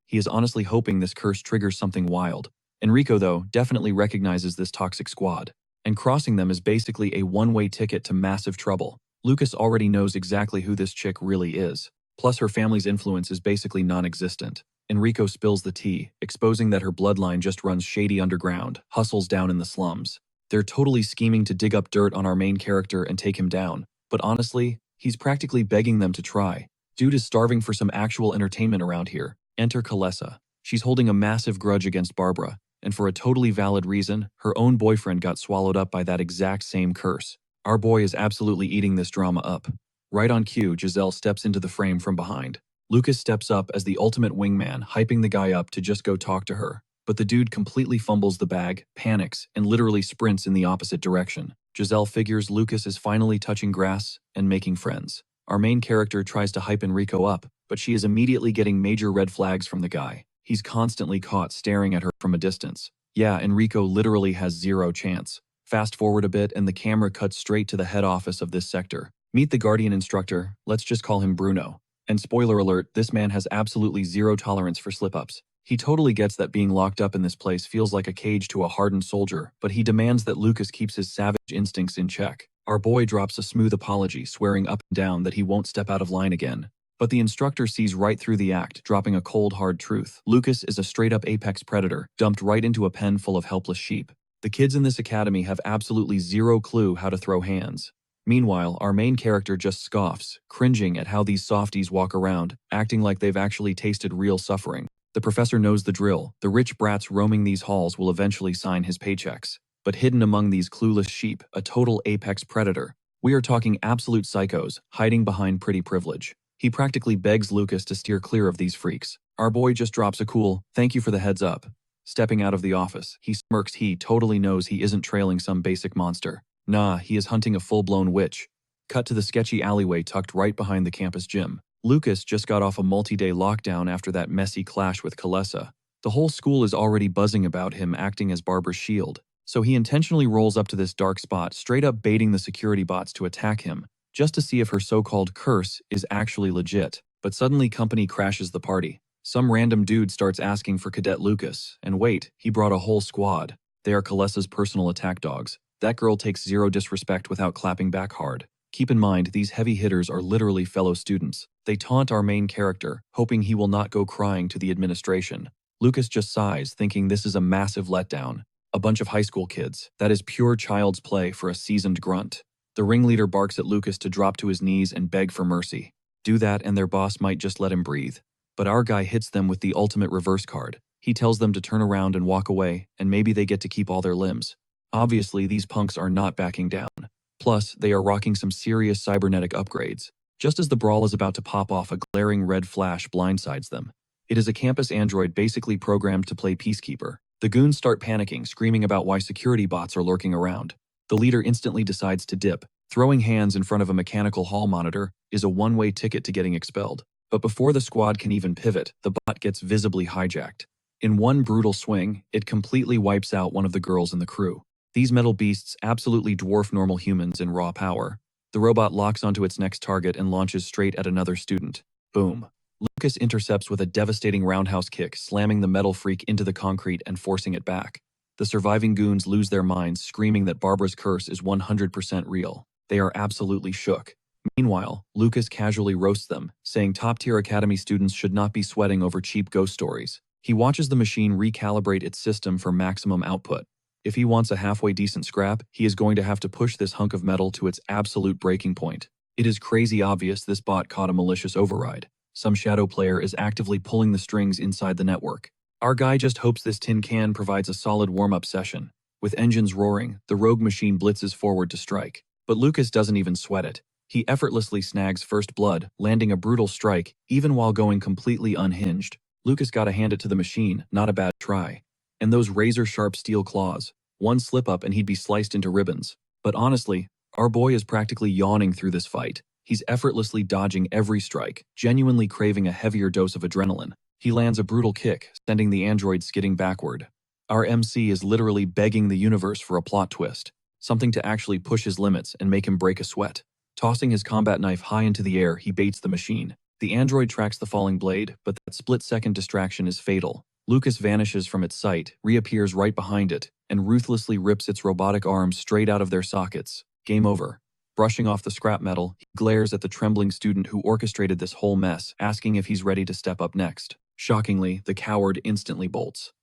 he is honestly hoping this curse triggers something wild. Enrico, though, definitely recognizes this toxic squad, and crossing them is basically a one-way ticket to massive trouble. Lucas already knows exactly who this chick really is. Plus, her family's influence is basically non-existent. Enrico spills the tea, exposing that her bloodline just runs shady underground, hustles down in the slums. They're totally scheming to dig up dirt on our main character and take him down, but honestly, he's practically begging them to try. Dude is starving for some actual entertainment around here. Enter Kalesa. She's holding a massive grudge against Barbara, and for a totally valid reason, her own boyfriend got swallowed up by that exact same curse. Our boy is absolutely eating this drama up. Right on cue, Giselle steps into the frame from behind. Lucas steps up as the ultimate wingman, hyping the guy up to just go talk to her. But the dude completely fumbles the bag, panics, and literally sprints in the opposite direction. Giselle figures Lucas is finally touching grass and making friends. Our main character tries to hype Enrico up, but she is immediately getting major red flags from the guy. He's constantly caught staring at her from a distance. Yeah, Enrico literally has zero chance. Fast forward a bit and the camera cuts straight to the head office of this sector. Meet the Guardian instructor, let's just call him Bruno. And spoiler alert, this man has absolutely zero tolerance for slip-ups. He totally gets that being locked up in this place feels like a cage to a hardened soldier, but he demands that Lucas keeps his savage instincts in check. Our boy drops a smooth apology, swearing up and down that he won't step out of line again. But the instructor sees right through the act, dropping a cold, hard truth. Lucas is a straight-up apex predator, dumped right into a pen full of helpless sheep. The kids in this academy have absolutely zero clue how to throw hands. Meanwhile, our main character just scoffs, cringing at how these softies walk around, acting like they've actually tasted real suffering. The professor knows the drill. The rich brats roaming these halls will eventually sign his paychecks. But hidden among these clueless sheep, a total apex predator. We are talking absolute psychos, hiding behind pretty privilege. He practically begs Lucas to steer clear of these freaks. Our boy just drops a cool, "Thank you for the heads up." Stepping out of the office, he smirks. He totally knows he isn't trailing some basic monster. Nah, he is hunting a full-blown witch. Cut to the sketchy alleyway tucked right behind the campus gym. Lucas just got off a multi-day lockdown after that messy clash with Kalesa. The whole school is already buzzing about him acting as Barbara's shield. So he intentionally rolls up to this dark spot, straight up baiting the security bots to attack him, just to see if her so-called curse is actually legit. But suddenly company crashes the party. Some random dude starts asking for Cadet Lucas, and wait, he brought a whole squad. They are Kalesa's personal attack dogs. That girl takes zero disrespect without clapping back hard. Keep in mind, these heavy hitters are literally fellow students. They taunt our main character, hoping he will not go crying to the administration. Lucas just sighs, thinking this is a massive letdown. A bunch of high school kids. That is pure child's play for a seasoned grunt. The ringleader barks at Lucas to drop to his knees and beg for mercy. Do that and their boss might just let him breathe. But our guy hits them with the ultimate reverse card. He tells them to turn around and walk away, and maybe they get to keep all their limbs. Obviously, these punks are not backing down. Plus, they are rocking some serious cybernetic upgrades. Just as the brawl is about to pop off, a glaring red flash blindsides them. It is a campus android basically programmed to play peacekeeper. The goons start panicking, screaming about why security bots are lurking around. The leader instantly decides to dip. Throwing hands in front of a mechanical hall monitor is a one-way ticket to getting expelled. But before the squad can even pivot, the bot gets visibly hijacked. In one brutal swing, it completely wipes out one of the girls in the crew. These metal beasts absolutely dwarf normal humans in raw power. The robot locks onto its next target and launches straight at another student. Boom. Lucas intercepts with a devastating roundhouse kick, slamming the metal freak into the concrete and forcing it back. The surviving goons lose their minds, screaming that Barbara's curse is 100% real. They are absolutely shook. Meanwhile, Lucas casually roasts them, saying top-tier academy students should not be sweating over cheap ghost stories. He watches the machine recalibrate its system for maximum output. If he wants a halfway decent scrap, he is going to have to push this hunk of metal to its absolute breaking point. It is crazy obvious this bot caught a malicious override. Some shadow player is actively pulling the strings inside the network. Our guy just hopes this tin can provides a solid warm-up session. With engines roaring, the rogue machine blitzes forward to strike. But Lucas doesn't even sweat it. He effortlessly snags first blood, landing a brutal strike, even while going completely unhinged. Lucas gotta hand it to the machine, not a bad try. And those razor-sharp steel claws. One slip-up and he'd be sliced into ribbons. But honestly, our boy is practically yawning through this fight. He's effortlessly dodging every strike, genuinely craving a heavier dose of adrenaline. He lands a brutal kick, sending the android skidding backward. Our MC is literally begging the universe for a plot twist, something to actually push his limits and make him break a sweat. Tossing his combat knife high into the air, he baits the machine. The android tracks the falling blade, but that split-second distraction is fatal. Lucas vanishes from its sight, reappears right behind it, and ruthlessly rips its robotic arms straight out of their sockets. Game over. Brushing off the scrap metal, he glares at the trembling student who orchestrated this whole mess, asking if he's ready to step up next. Shockingly, the coward instantly bolts.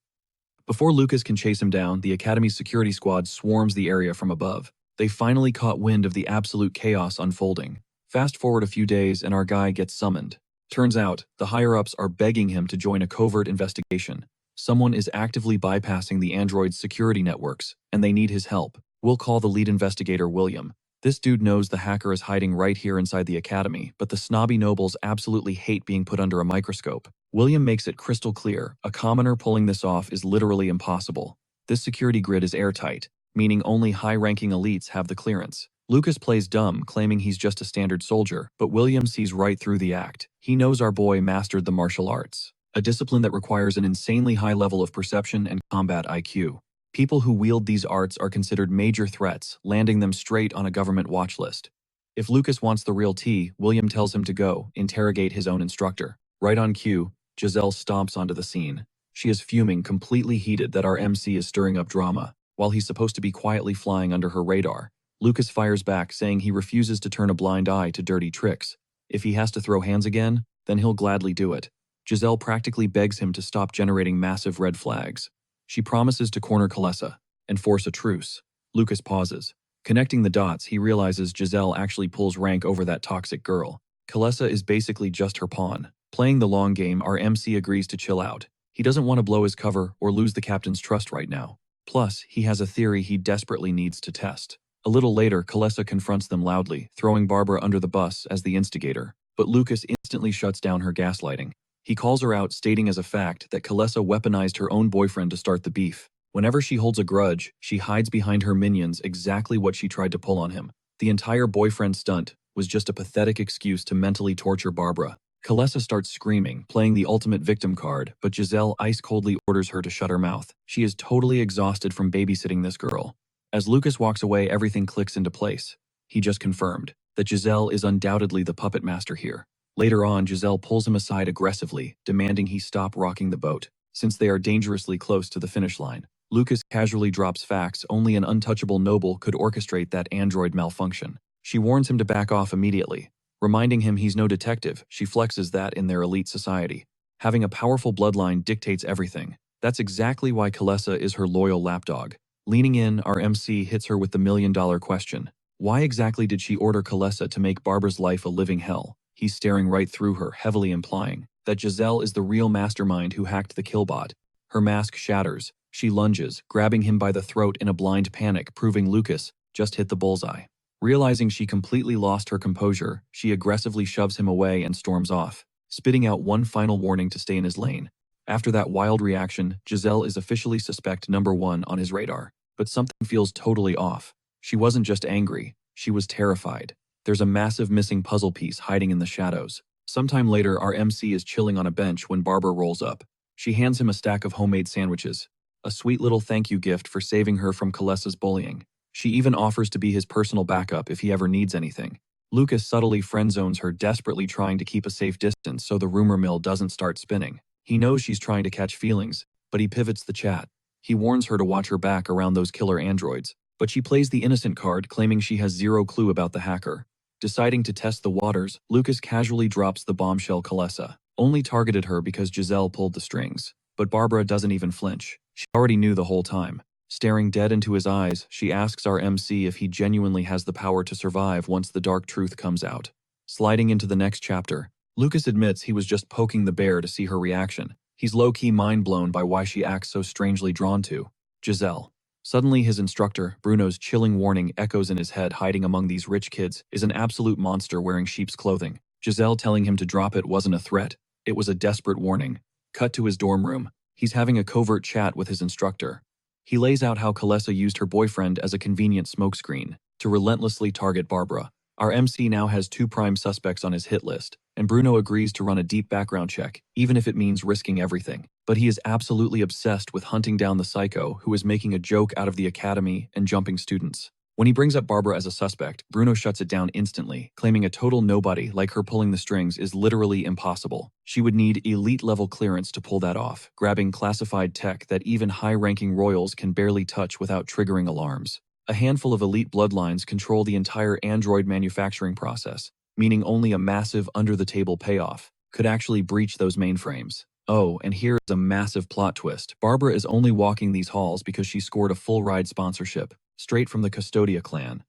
Before Lucas can chase him down, the Academy's security squad swarms the area from above. They finally caught wind of the absolute chaos unfolding. Fast forward a few days and our guy gets summoned. Turns out, the higher-ups are begging him to join a covert investigation. Someone is actively bypassing the android's security networks, and they need his help. We'll call the lead investigator William. This dude knows the hacker is hiding right here inside the academy, but the snobby nobles absolutely hate being put under a microscope. William makes it crystal clear, a commoner pulling this off is literally impossible. This security grid is airtight, meaning only high-ranking elites have the clearance. Lucas plays dumb, claiming he's just a standard soldier, but William sees right through the act. He knows our boy mastered the martial arts, a discipline that requires an insanely high level of perception and combat IQ. People who wield these arts are considered major threats, landing them straight on a government watch list. If Lucas wants the real tea, William tells him to go interrogate his own instructor. Right on cue, Giselle stomps onto the scene. She is fuming, completely heated that our MC is stirring up drama, while he's supposed to be quietly flying under her radar. Lucas fires back, saying he refuses to turn a blind eye to dirty tricks. If he has to throw hands again, then he'll gladly do it. Giselle practically begs him to stop generating massive red flags. She promises to corner Kalesa and force a truce. Lucas pauses. Connecting the dots, he realizes Giselle actually pulls rank over that toxic girl. Kalesa is basically just her pawn. Playing the long game, our MC agrees to chill out. He doesn't want to blow his cover or lose the captain's trust right now. Plus, he has a theory he desperately needs to test. A little later, Kalesa confronts them loudly, throwing Barbara under the bus as the instigator. But Lucas instantly shuts down her gaslighting. He calls her out, stating as a fact that Kalesa weaponized her own boyfriend to start the beef. Whenever she holds a grudge, she hides behind her minions, exactly what she tried to pull on him. The entire boyfriend stunt was just a pathetic excuse to mentally torture Barbara. Kalesa starts screaming, playing the ultimate victim card, but Giselle ice-coldly orders her to shut her mouth. She is totally exhausted from babysitting this girl. As Lucas walks away, everything clicks into place. He just confirmed that Giselle is undoubtedly the puppet master here. Later on, Giselle pulls him aside aggressively, demanding he stop rocking the boat, since they are dangerously close to the finish line. Lucas casually drops facts only an untouchable noble could orchestrate that android malfunction. She warns him to back off immediately. Reminding him he's no detective, she flexes that in their elite society. Having a powerful bloodline dictates everything. That's exactly why Kalesa is her loyal lapdog. Leaning in, our MC hits her with the million-dollar question. Why exactly did she order Kalesa to make Barbara's life a living hell? He's staring right through her, heavily implying that Giselle is the real mastermind who hacked the killbot. Her mask shatters. She lunges, grabbing him by the throat in a blind panic, proving Lucas just hit the bullseye. Realizing she completely lost her composure, she aggressively shoves him away and storms off, spitting out one final warning to stay in his lane. After that wild reaction, Giselle is officially suspect number 1 on his radar. But something feels totally off. She wasn't just angry, she was terrified. There's a massive missing puzzle piece hiding in the shadows. Sometime later, our MC is chilling on a bench when Barbara rolls up. She hands him a stack of homemade sandwiches, a sweet little thank you gift for saving her from Kalesa's bullying. She even offers to be his personal backup if he ever needs anything. Lucas subtly friend-zones her, desperately trying to keep a safe distance so the rumor mill doesn't start spinning. He knows she's trying to catch feelings, but he pivots the chat. He warns her to watch her back around those killer androids, but she plays the innocent card, claiming she has zero clue about the hacker. Deciding to test the waters, Lucas casually drops the bombshell Kalesa only targeted her because Giselle pulled the strings. But Barbara doesn't even flinch. She already knew the whole time. Staring dead into his eyes, she asks our MC if he genuinely has the power to survive once the dark truth comes out. Sliding into the next chapter, Lucas admits he was just poking the bear to see her reaction. He's low-key mind-blown by why she acts so strangely drawn to Giselle. Suddenly his instructor, Bruno's chilling warning echoes in his head. Hiding among these rich kids is an absolute monster wearing sheep's clothing. Giselle telling him to drop it wasn't a threat. It was a desperate warning. Cut to his dorm room. He's having a covert chat with his instructor. He lays out how Kalesa used her boyfriend as a convenient smokescreen to relentlessly target Barbara. Our MC now has 2 prime suspects on his hit list, and Bruno agrees to run a deep background check, even if it means risking everything. But he is absolutely obsessed with hunting down the psycho who is making a joke out of the academy and jumping students. When he brings up Barbara as a suspect, Bruno shuts it down instantly, claiming a total nobody like her pulling the strings is literally impossible. She would need elite-level clearance to pull that off, grabbing classified tech that even high-ranking royals can barely touch without triggering alarms. A handful of elite bloodlines control the entire android manufacturing process, meaning only a massive under-the-table payoff could actually breach those mainframes. Oh, and here's a massive plot twist. Barbara is only walking these halls because she scored a full-ride sponsorship, straight from the Custodia clan.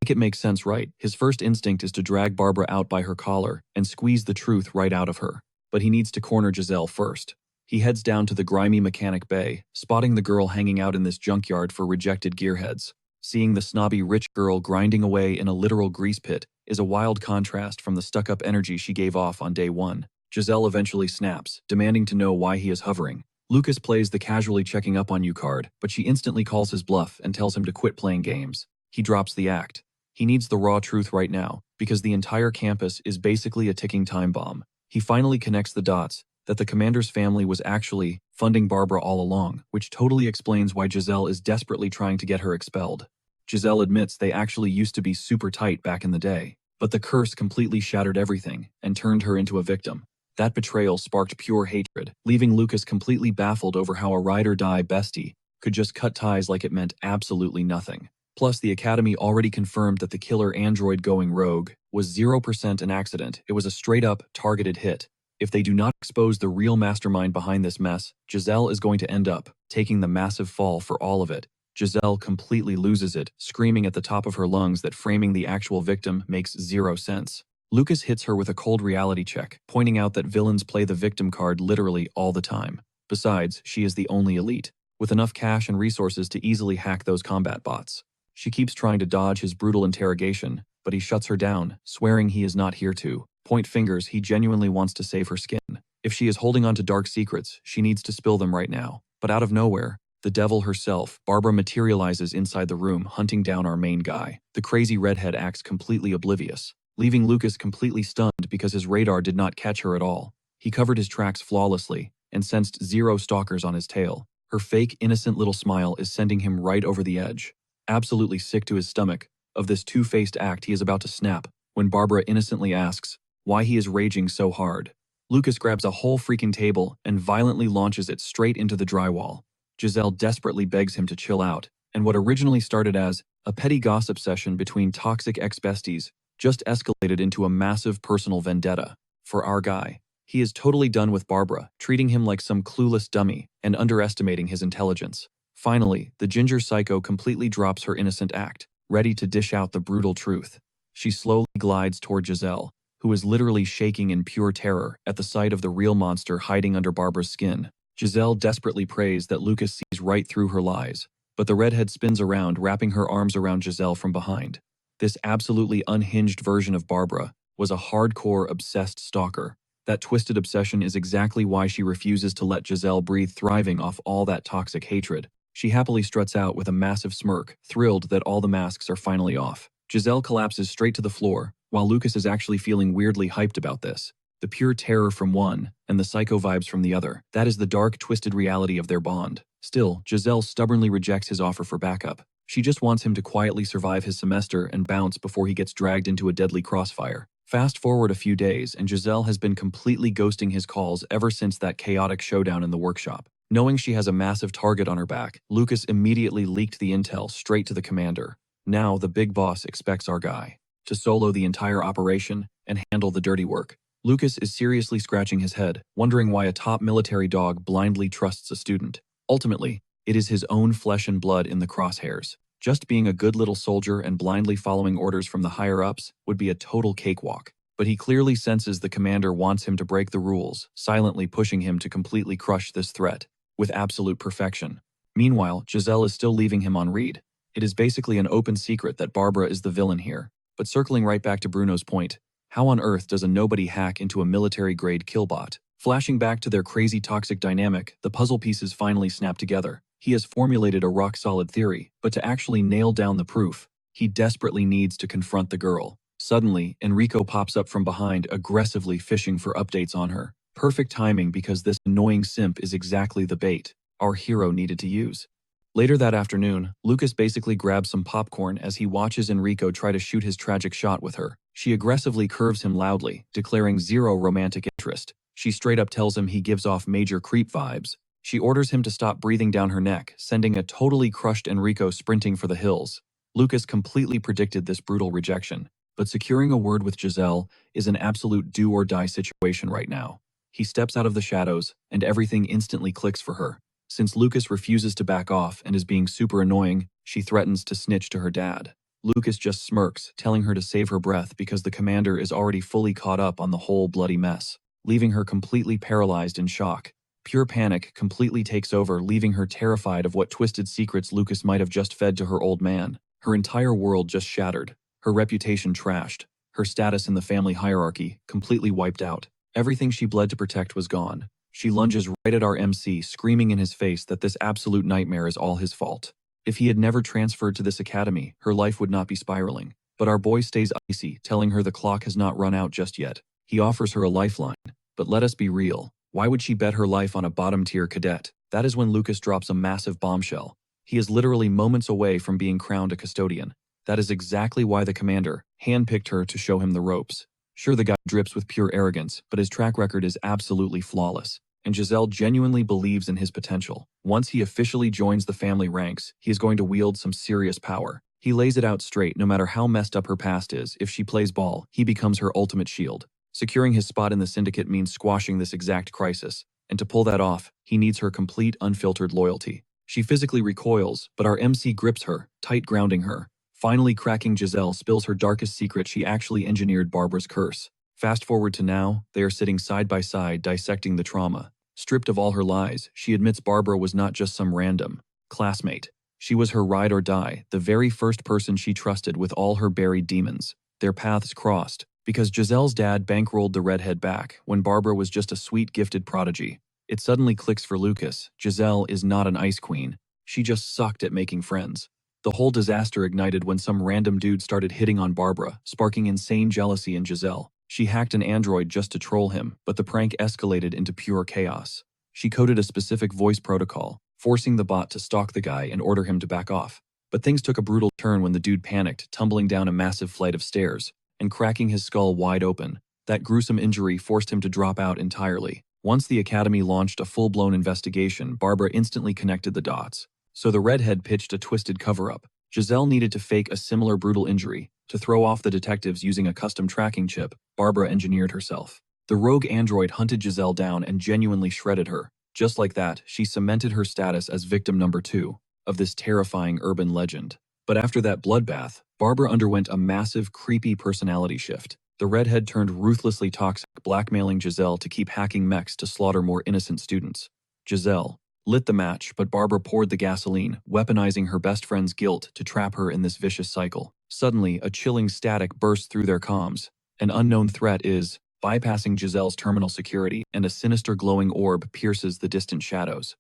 Make it make sense, right? His first instinct is to drag Barbara out by her collar and squeeze the truth right out of her. But he needs to corner Giselle first. He heads down to the grimy mechanic bay, spotting the girl hanging out in this junkyard for rejected gearheads. Seeing the snobby rich girl grinding away in a literal grease pit is a wild contrast from the stuck-up energy she gave off on day 1. Giselle eventually snaps, demanding to know why he is hovering. Lucas plays the casually checking up on you card, but she instantly calls his bluff and tells him to quit playing games. He drops the act. He needs the raw truth right now, because the entire campus is basically a ticking time bomb. He finally connects the dots that the commander's family was actually funding Barbara all along, which totally explains why Giselle is desperately trying to get her expelled. Giselle admits they actually used to be super tight back in the day, but the curse completely shattered everything and turned her into a victim. That betrayal sparked pure hatred, leaving Lucas completely baffled over how a ride-or-die bestie could just cut ties like it meant absolutely nothing. Plus, the Academy already confirmed that the killer android going rogue was 0% an accident. It was a straight-up, targeted hit. If they do not expose the real mastermind behind this mess, Giselle is going to end up taking the massive fall for all of it. Giselle completely loses it, screaming at the top of her lungs that framing the actual victim makes 0 sense. Lucas hits her with a cold reality check, pointing out that villains play the victim card literally all the time. Besides, she is the only elite, with enough cash and resources to easily hack those combat bots. She keeps trying to dodge his brutal interrogation, but he shuts her down, swearing he is not here to point fingers. He genuinely wants to save her skin. If she is holding on to dark secrets, she needs to spill them right now. But out of nowhere, the devil herself, Barbara, materializes inside the room, hunting down our main guy. The crazy redhead acts completely oblivious, leaving Lucas completely stunned because his radar did not catch her at all. He covered his tracks flawlessly and sensed 0 stalkers on his tail. Her fake, innocent little smile is sending him right over the edge. Absolutely sick to his stomach of this two-faced act, he is about to snap when Barbara innocently asks why he is raging so hard. Lucas grabs a whole freaking table and violently launches it straight into the drywall. Giselle desperately begs him to chill out, and what originally started as a petty gossip session between toxic ex-besties just escalated into a massive personal vendetta for our guy. He is totally done with Barbara, treating him like some clueless dummy and underestimating his intelligence. Finally, the ginger psycho completely drops her innocent act, ready to dish out the brutal truth. She slowly glides toward Giselle, who is literally shaking in pure terror at the sight of the real monster hiding under Barbara's skin. Giselle desperately prays that Lucas sees right through her lies, but the redhead spins around, wrapping her arms around Giselle from behind. This absolutely unhinged version of Barbara was a hardcore, obsessed stalker. That twisted obsession is exactly why she refuses to let Giselle breathe, thriving off all that toxic hatred. She happily struts out with a massive smirk, thrilled that all the masks are finally off. Giselle collapses straight to the floor, while Lucas is actually feeling weirdly hyped about this. The pure terror from one, and the psycho vibes from the other. That is the dark, twisted reality of their bond. Still, Giselle stubbornly rejects his offer for backup. She just wants him to quietly survive his semester and bounce before he gets dragged into a deadly crossfire. Fast forward a few days, and Giselle has been completely ghosting his calls ever since that chaotic showdown in the workshop. Knowing she has a massive target on her back, Lucas immediately leaked the intel straight to the commander. Now, the big boss expects our guy to solo the entire operation and handle the dirty work. Lucas is seriously scratching his head, wondering why a top military dog blindly trusts a student. Ultimately, it is his own flesh and blood in the crosshairs. Just being a good little soldier and blindly following orders from the higher-ups would be a total cakewalk. But he clearly senses the commander wants him to break the rules, silently pushing him to completely crush this threat, with absolute perfection. Meanwhile, Giselle is still leaving him on read. It is basically an open secret that Barbara is the villain here. But circling right back to Bruno's point, how on earth does a nobody hack into a military-grade killbot? Flashing back to their crazy toxic dynamic, the puzzle pieces finally snap together. He has formulated a rock-solid theory, but to actually nail down the proof, he desperately needs to confront the girl. Suddenly, Enrico pops up from behind, aggressively fishing for updates on her. Perfect timing because this annoying simp is exactly the bait our hero needed to use. Later that afternoon, Lucas basically grabs some popcorn as he watches Enrico try to shoot his tragic shot with her. She aggressively curves him loudly, declaring zero romantic interest. She straight up tells him he gives off major creep vibes. She orders him to stop breathing down her neck, sending a totally crushed Enrico sprinting for the hills. Lucas completely predicted this brutal rejection, but securing a word with Giselle is an absolute do-or-die situation right now. He steps out of the shadows, and everything instantly clicks for her. Since Lucas refuses to back off and is being super annoying, she threatens to snitch to her dad. Lucas just smirks, telling her to save her breath because the commander is already fully caught up on the whole bloody mess, leaving her completely paralyzed in shock. Pure panic completely takes over, leaving her terrified of what twisted secrets Lucas might have just fed to her old man. Her entire world just shattered, her reputation trashed, her status in the family hierarchy completely wiped out. Everything she bled to protect was gone. She lunges right at our MC, screaming in his face that this absolute nightmare is all his fault. If he had never transferred to this academy, her life would not be spiraling. But our boy stays icy, telling her the clock has not run out just yet. He offers her a lifeline. But let us be real. Why would she bet her life on a bottom-tier cadet? That is when Lucas drops a massive bombshell. He is literally moments away from being crowned a custodian. That is exactly why the commander handpicked her to show him the ropes. Sure, the guy drips with pure arrogance, but his track record is absolutely flawless. And Giselle genuinely believes in his potential. Once he officially joins the family ranks, he is going to wield some serious power. He lays it out straight. No matter how messed up her past is, if she plays ball, he becomes her ultimate shield. Securing his spot in the syndicate means squashing this exact crisis. And to pull that off, he needs her complete, unfiltered loyalty. She physically recoils, but our MC grips her, tight grounding her. Finally cracking, Giselle spills her darkest secret: she actually engineered Barbara's curse. Fast forward to now, they are sitting side by side dissecting the trauma. Stripped of all her lies, she admits Barbara was not just some random classmate. She was her ride or die, the very first person she trusted with all her buried demons. Their paths crossed, because Giselle's dad bankrolled the redhead back when Barbara was just a sweet gifted prodigy. It suddenly clicks for Lucas. Giselle is not an ice queen. She just sucked at making friends. The whole disaster ignited when some random dude started hitting on Barbara, sparking insane jealousy in Giselle. She hacked an android just to troll him, but the prank escalated into pure chaos. She coded a specific voice protocol, forcing the bot to stalk the guy and order him to back off. But things took a brutal turn when the dude panicked, tumbling down a massive flight of stairs and cracking his skull wide open. That gruesome injury forced him to drop out entirely. Once the academy launched a full-blown investigation, Barbara instantly connected the dots. So the redhead pitched a twisted cover-up. Giselle needed to fake a similar brutal injury to throw off the detectives using a custom tracking chip Barbara engineered herself. The rogue android hunted Giselle down and genuinely shredded her. Just like that, she cemented her status as victim number 2 of this terrifying urban legend. But after that bloodbath, Barbara underwent a massive, creepy personality shift. The redhead turned ruthlessly toxic, blackmailing Giselle to keep hacking mechs to slaughter more innocent students. Giselle lit the match, but Barbara poured the gasoline, weaponizing her best friend's guilt to trap her in this vicious cycle. Suddenly, a chilling static bursts through their comms. An unknown threat is bypassing Giselle's terminal security, and a sinister glowing orb pierces the distant shadows.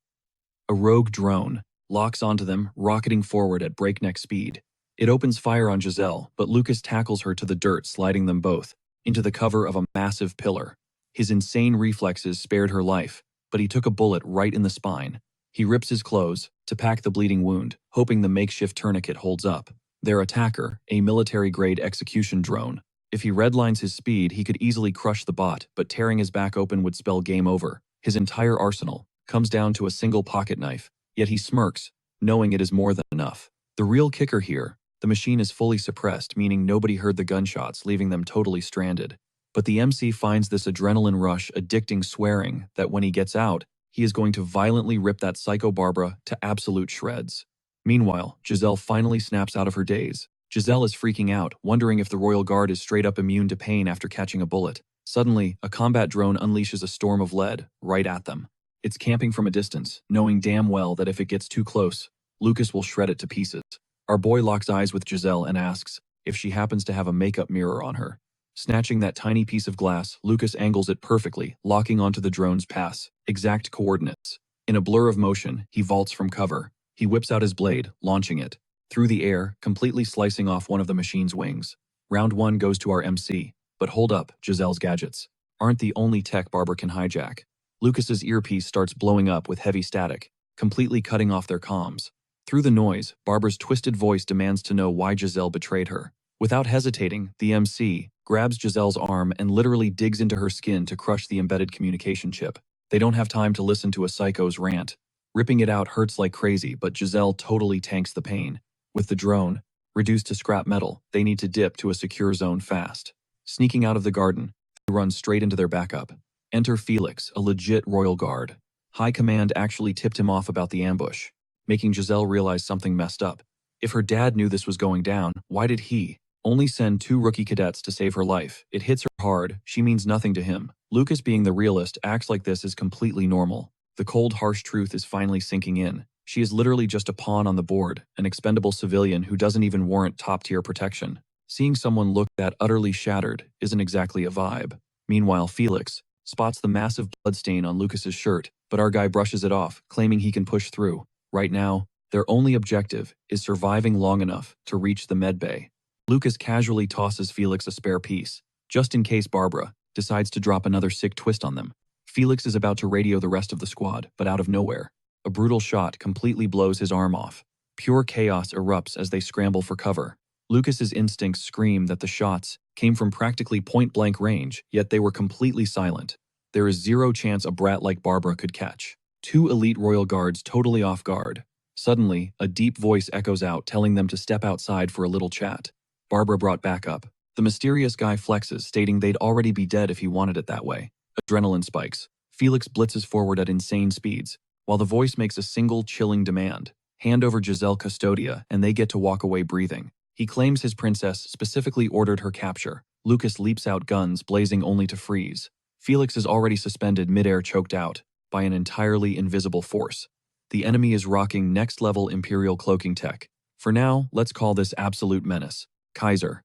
A rogue drone locks onto them, rocketing forward at breakneck speed. It opens fire on Giselle, but Lucas tackles her to the dirt, sliding them both into the cover of a massive pillar. His insane reflexes spared her life, but he took a bullet right in the spine. He rips his clothes to pack the bleeding wound, hoping the makeshift tourniquet holds up. Their attacker, a military-grade execution drone. If he redlines his speed, he could easily crush the bot, but tearing his back open would spell game over. His entire arsenal comes down to a single pocket knife, yet he smirks, knowing it is more than enough. The real kicker here, the machine is fully suppressed, meaning nobody heard the gunshots, leaving them totally stranded. But the MC finds this adrenaline rush addicting, swearing that when he gets out, he is going to violently rip that psycho Barbara to absolute shreds. Meanwhile, Giselle finally snaps out of her daze. Giselle is freaking out, wondering if the Royal Guard is straight up immune to pain after catching a bullet. Suddenly, a combat drone unleashes a storm of lead right at them. It's camping from a distance, knowing damn well that if it gets too close, Lucas will shred it to pieces. Our boy locks eyes with Giselle and asks if she happens to have a makeup mirror on her. Snatching that tiny piece of glass, Lucas angles it perfectly, locking onto the drone's pass, exact coordinates. In a blur of motion, he vaults from cover. He whips out his blade, launching it through the air, completely slicing off one of the machine's wings. Round 1 goes to our MC. But hold up, Giselle's gadgets aren't the only tech Barbara can hijack. Lucas's earpiece starts blowing up with heavy static, completely cutting off their comms. Through the noise, Barbara's twisted voice demands to know why Giselle betrayed her. Without hesitating, the MC grabs Giselle's arm and literally digs into her skin to crush the embedded communication chip. They don't have time to listen to a psycho's rant. Ripping it out hurts like crazy, but Giselle totally tanks the pain. With the drone reduced to scrap metal, they need to dip to a secure zone fast. Sneaking out of the garden, they run straight into their backup. Enter Felix, a legit royal guard. High Command actually tipped him off about the ambush, making Giselle realize something messed up. If her dad knew this was going down, why did he only send 2 rookie cadets to save her life? It hits her hard, she means nothing to him. Lucas, being the realist, acts like this is completely normal. The cold, harsh truth is finally sinking in. She is literally just a pawn on the board, an expendable civilian who doesn't even warrant top-tier protection. Seeing someone look that utterly shattered isn't exactly a vibe. Meanwhile, Felix spots the massive bloodstain on Lucas's shirt, but our guy brushes it off, claiming he can push through. Right now, their only objective is surviving long enough to reach the medbay. Lucas casually tosses Felix a spare piece, just in case Barbara decides to drop another sick twist on them. Felix is about to radio the rest of the squad, but out of nowhere, a brutal shot completely blows his arm off. Pure chaos erupts as they scramble for cover. Lucas's instincts scream that the shots came from practically point-blank range, yet they were completely silent. There is zero chance a brat like Barbara could catch 2 elite royal guards totally off guard. Suddenly, a deep voice echoes out telling them to step outside for a little chat. Barbara brought backup. The mysterious guy flexes, stating they'd already be dead if he wanted it that way. Adrenaline spikes. Felix blitzes forward at insane speeds, while the voice makes a single chilling demand. Hand over Giselle Custodia, and they get to walk away breathing. He claims his princess specifically ordered her capture. Lucas leaps out, guns blazing, only to freeze. Felix is already suspended midair, choked out by an entirely invisible force. The enemy is rocking next-level Imperial cloaking tech. For now, let's call this absolute menace. Kaiser.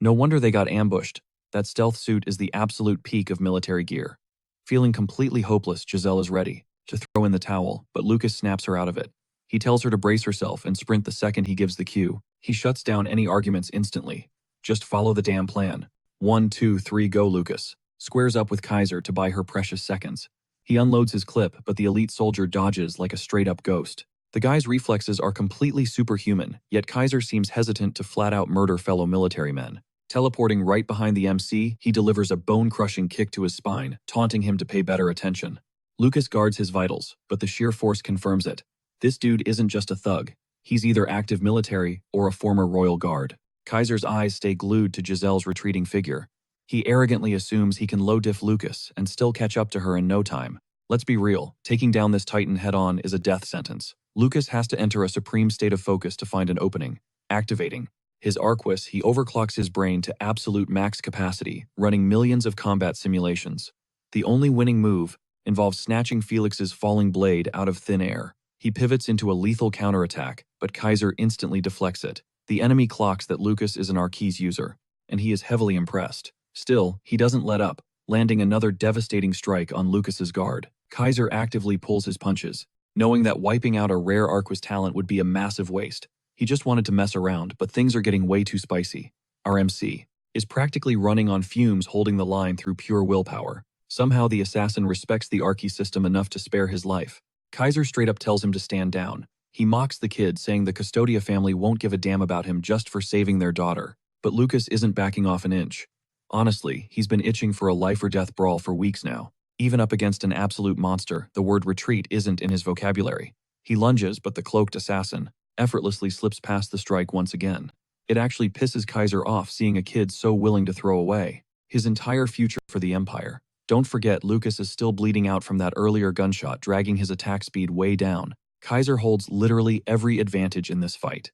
No wonder they got ambushed. That stealth suit is the absolute peak of military gear. Feeling completely hopeless, Giselle is ready to throw in the towel, but Lucas snaps her out of it. He tells her to brace herself and sprint the second he gives the cue. He shuts down any arguments instantly. Just follow the damn plan. 1, 2, 3, go, Lucas. Squares up with Kaiser to buy her precious seconds. He unloads his clip, but the elite soldier dodges like a straight-up ghost. The guy's reflexes are completely superhuman, yet Kaiser seems hesitant to flat-out murder fellow military men. Teleporting right behind the MC, he delivers a bone-crushing kick to his spine, taunting him to pay better attention. Lucas guards his vitals, but the sheer force confirms it. This dude isn't just a thug. He's either active military or a former royal guard. Kaiser's eyes stay glued to Giselle's retreating figure. He arrogantly assumes he can low-diff Lucas and still catch up to her in no time. Let's be real, taking down this titan head-on is a death sentence. Lucas has to enter a supreme state of focus to find an opening. Activating his Arquus, he overclocks his brain to absolute max capacity, running millions of combat simulations. The only winning move involves snatching Felix's falling blade out of thin air. He pivots into a lethal counterattack, but Kaiser instantly deflects it. The enemy clocks that Lucas is an Arquus user, and he is heavily impressed. Still, he doesn't let up, landing another devastating strike on Lucas's guard. Kaiser actively pulls his punches, knowing that wiping out a rare Arquus talent would be a massive waste. He just wanted to mess around, but things are getting way too spicy. Our MC is practically running on fumes, holding the line through pure willpower. Somehow the assassin respects the Arquus system enough to spare his life. Kaiser straight up tells him to stand down. He mocks the kid, saying the Custodia family won't give a damn about him just for saving their daughter. But Lucas isn't backing off an inch. Honestly, he's been itching for a life-or-death brawl for weeks now. Even up against an absolute monster, the word retreat isn't in his vocabulary. He lunges, but the cloaked assassin effortlessly slips past the strike once again. It actually pisses Kaiser off seeing a kid so willing to throw away. his entire future for the Empire. Don't forget, Lucas is still bleeding out from that earlier gunshot, dragging his attack speed way down. Kaiser holds literally every advantage in this fight.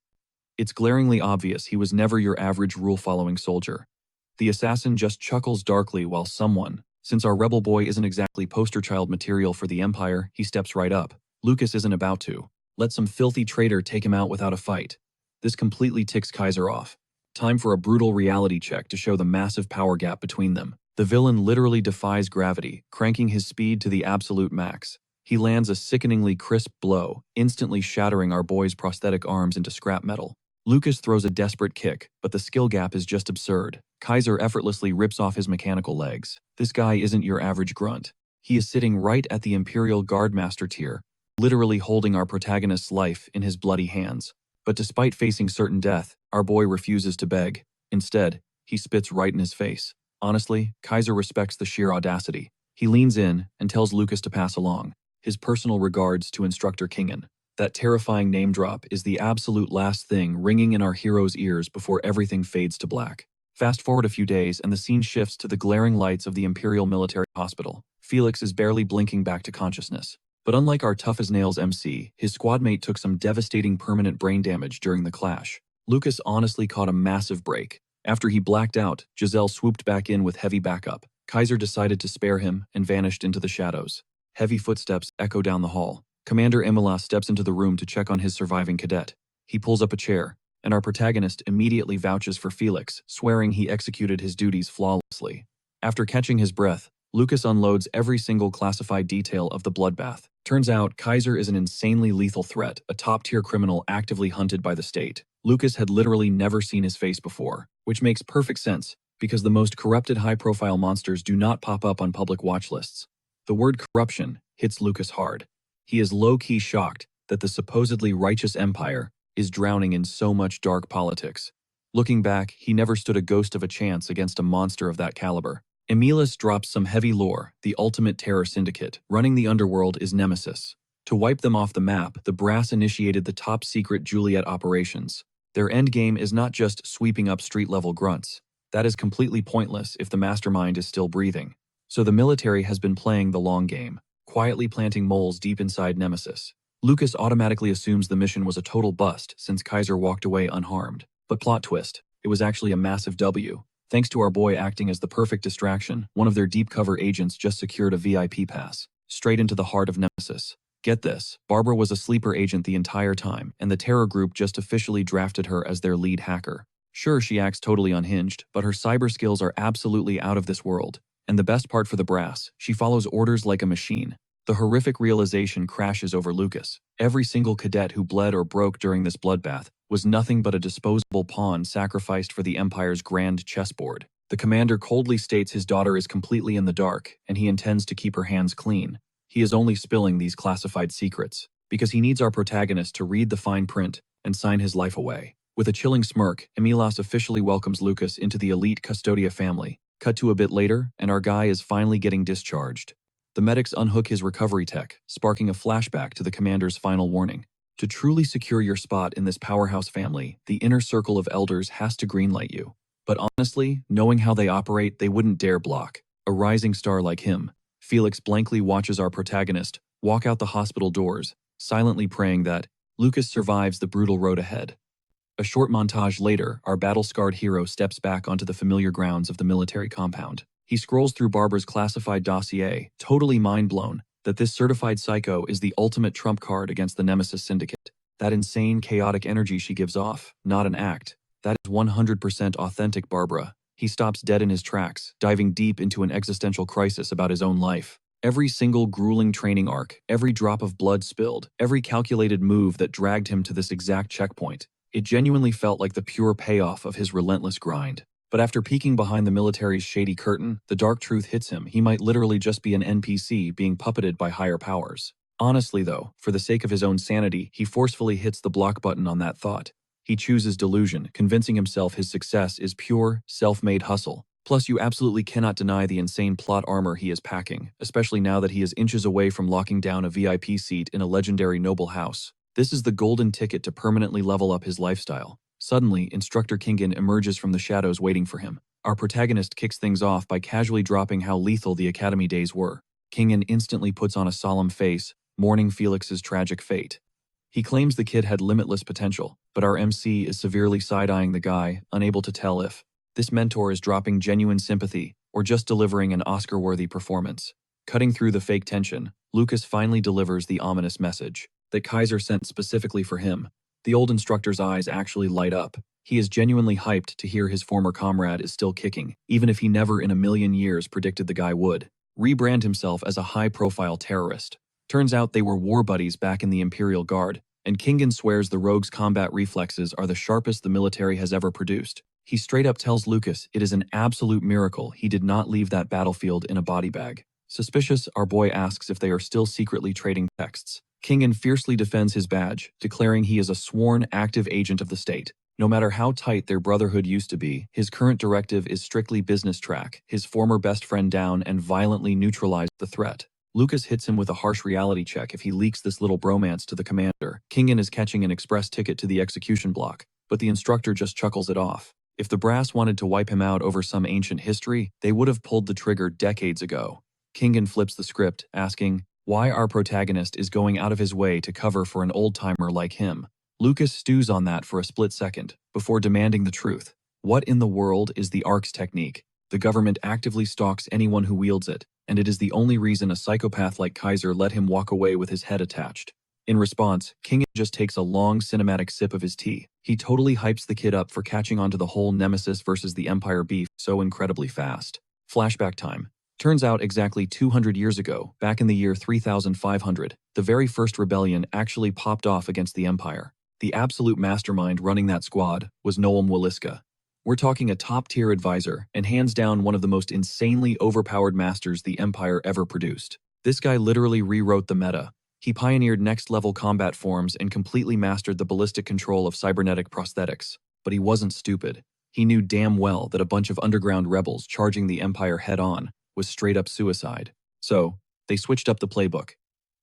It's glaringly obvious he was never your average rule-following soldier. The assassin just chuckles darkly while since our rebel boy isn't exactly poster child material for the Empire, he steps right up. Lucas isn't about to let some filthy traitor take him out without a fight. This completely ticks Kaiser off. Time for a brutal reality check to show the massive power gap between them. The villain literally defies gravity, cranking his speed to the absolute max. He lands a sickeningly crisp blow, instantly shattering our boy's prosthetic arms into scrap metal. Lucas throws a desperate kick, but the skill gap is just absurd. Kaiser effortlessly rips off his mechanical legs. This guy isn't your average grunt. He is sitting right at the Imperial Guardmaster tier, literally holding our protagonist's life in his bloody hands. But despite facing certain death, our boy refuses to beg. Instead, he spits right in his face. Honestly, Kaiser respects the sheer audacity. He leans in and tells Lucas to pass along. His personal regards to Instructor Kingen. That terrifying name drop is the absolute last thing ringing in our hero's ears before everything fades to black. Fast forward a few days and the scene shifts to the glaring lights of the Imperial Military Hospital. Felix is barely blinking back to consciousness. But unlike our tough-as-nails MC, his squadmate took some devastating permanent brain damage during the clash. Lucas honestly caught a massive break. After he blacked out, Giselle swooped back in with heavy backup. Kaiser decided to spare him and vanished into the shadows. Heavy footsteps echo down the hall. Commander Emilas steps into the room to check on his surviving cadet. He pulls up a chair, and our protagonist immediately vouches for Felix, swearing he executed his duties flawlessly. After catching his breath, Lucas unloads every single classified detail of the bloodbath. Turns out, Kaiser is an insanely lethal threat, a top-tier criminal actively hunted by the state. Lucas had literally never seen his face before, which makes perfect sense, because the most corrupted high-profile monsters do not pop up on public watch lists. The word corruption hits Lucas hard. He is low-key shocked that the supposedly righteous empire is drowning in so much dark politics. Looking back, he never stood a ghost of a chance against a monster of that caliber. Emilas drops some heavy lore. The ultimate terror syndicate running the underworld is Nemesis. To wipe them off the map, the brass initiated the top-secret Juliet operations. Their endgame is not just sweeping up street-level grunts. That is completely pointless if the mastermind is still breathing. So the military has been playing the long game, quietly planting moles deep inside Nemesis. Lucas automatically assumes the mission was a total bust since Kaiser walked away unharmed. But plot twist, it was actually a massive W. Thanks to our boy acting as the perfect distraction, one of their deep cover agents just secured a VIP pass, straight into the heart of Nemesis. Get this, Barbara was a sleeper agent the entire time, and the terror group just officially drafted her as their lead hacker. Sure, she acts totally unhinged, but her cyber skills are absolutely out of this world. And the best part for the brass, she follows orders like a machine. The horrific realization crashes over Lucas. Every single cadet who bled or broke during this bloodbath was nothing but a disposable pawn sacrificed for the Empire's grand chessboard. The commander coldly states his daughter is completely in the dark, and he intends to keep her hands clean. He is only spilling these classified secrets because he needs our protagonist to read the fine print and sign his life away. With a chilling smirk, Emilas officially welcomes Lucas into the elite Custodia family. Cut to a bit later, and our guy is finally getting discharged. The medics unhook his recovery tech, sparking a flashback to the commander's final warning. To truly secure your spot in this powerhouse family, the inner circle of elders has to greenlight you. But honestly, knowing how they operate, they wouldn't dare block a rising star like him. Felix blankly watches our protagonist walk out the hospital doors, silently praying that Lucas survives the brutal road ahead. A short montage later, our battle-scarred hero steps back onto the familiar grounds of the military compound. He scrolls through Barbara's classified dossier, totally mind-blown that this certified psycho is the ultimate trump card against the Nemesis Syndicate. That insane, chaotic energy she gives off, not an act. That is 100% authentic Barbara. He stops dead in his tracks, diving deep into an existential crisis about his own life. Every single grueling training arc, every drop of blood spilled, every calculated move that dragged him to this exact checkpoint. It genuinely felt like the pure payoff of his relentless grind. But after peeking behind the military's shady curtain, the dark truth hits him. He might literally just be an NPC being puppeted by higher powers. Honestly though, for the sake of his own sanity, he forcefully hits the block button on that thought. He chooses delusion, convincing himself his success is pure, self-made hustle. Plus, you absolutely cannot deny the insane plot armor he is packing, especially now that he is inches away from locking down a VIP seat in a legendary noble house. This is the golden ticket to permanently level up his lifestyle. Suddenly, Instructor Kingen emerges from the shadows waiting for him. Our protagonist kicks things off by casually dropping how lethal the academy days were. Kingen instantly puts on a solemn face, mourning Felix's tragic fate. He claims the kid had limitless potential, but our MC is severely side-eyeing the guy, unable to tell if this mentor is dropping genuine sympathy or just delivering an Oscar-worthy performance. Cutting through the fake tension, Lucas finally delivers the ominous message that Kaiser sent specifically for him. The old instructor's eyes actually light up. He is genuinely hyped to hear his former comrade is still kicking, even if he never in a million years predicted the guy would rebrand himself as a high-profile terrorist. Turns out they were war buddies back in the Imperial Guard, and Kingen swears the rogue's combat reflexes are the sharpest the military has ever produced. He straight up tells Lucas it is an absolute miracle he did not leave that battlefield in a body bag. Suspicious, our boy asks if they are still secretly trading texts. Kingen fiercely defends his badge, declaring he is a sworn active agent of the state. No matter how tight their brotherhood used to be, his current directive is strictly business track his former best friend down and violently neutralize the threat. Lucas hits him with a harsh reality check if he leaks this little bromance to the commander. Kingen is catching an express ticket to the execution block, but the instructor just chuckles it off. If the brass wanted to wipe him out over some ancient history, they would have pulled the trigger decades ago. Kingen flips the script, asking why our protagonist is going out of his way to cover for an old-timer like him. Lucas stews on that for a split second, before demanding the truth. What in the world is the ARC's technique? The government actively stalks anyone who wields it, and it is the only reason a psychopath like Kaiser let him walk away with his head attached. In response, Kingen just takes a long cinematic sip of his tea. He totally hypes the kid up for catching on to the whole Nemesis versus the Empire beef so incredibly fast. Flashback time. Turns out exactly 200 years ago, back in the year 3500, the very first rebellion actually popped off against the Empire. The absolute mastermind running that squad was Noam Waliska. We're talking a top-tier advisor and hands down one of the most insanely overpowered masters the Empire ever produced. This guy literally rewrote the meta. He pioneered next-level combat forms and completely mastered the ballistic control of cybernetic prosthetics. But he wasn't stupid. He knew damn well that a bunch of underground rebels charging the Empire head-on was straight-up suicide. So, they switched up the playbook.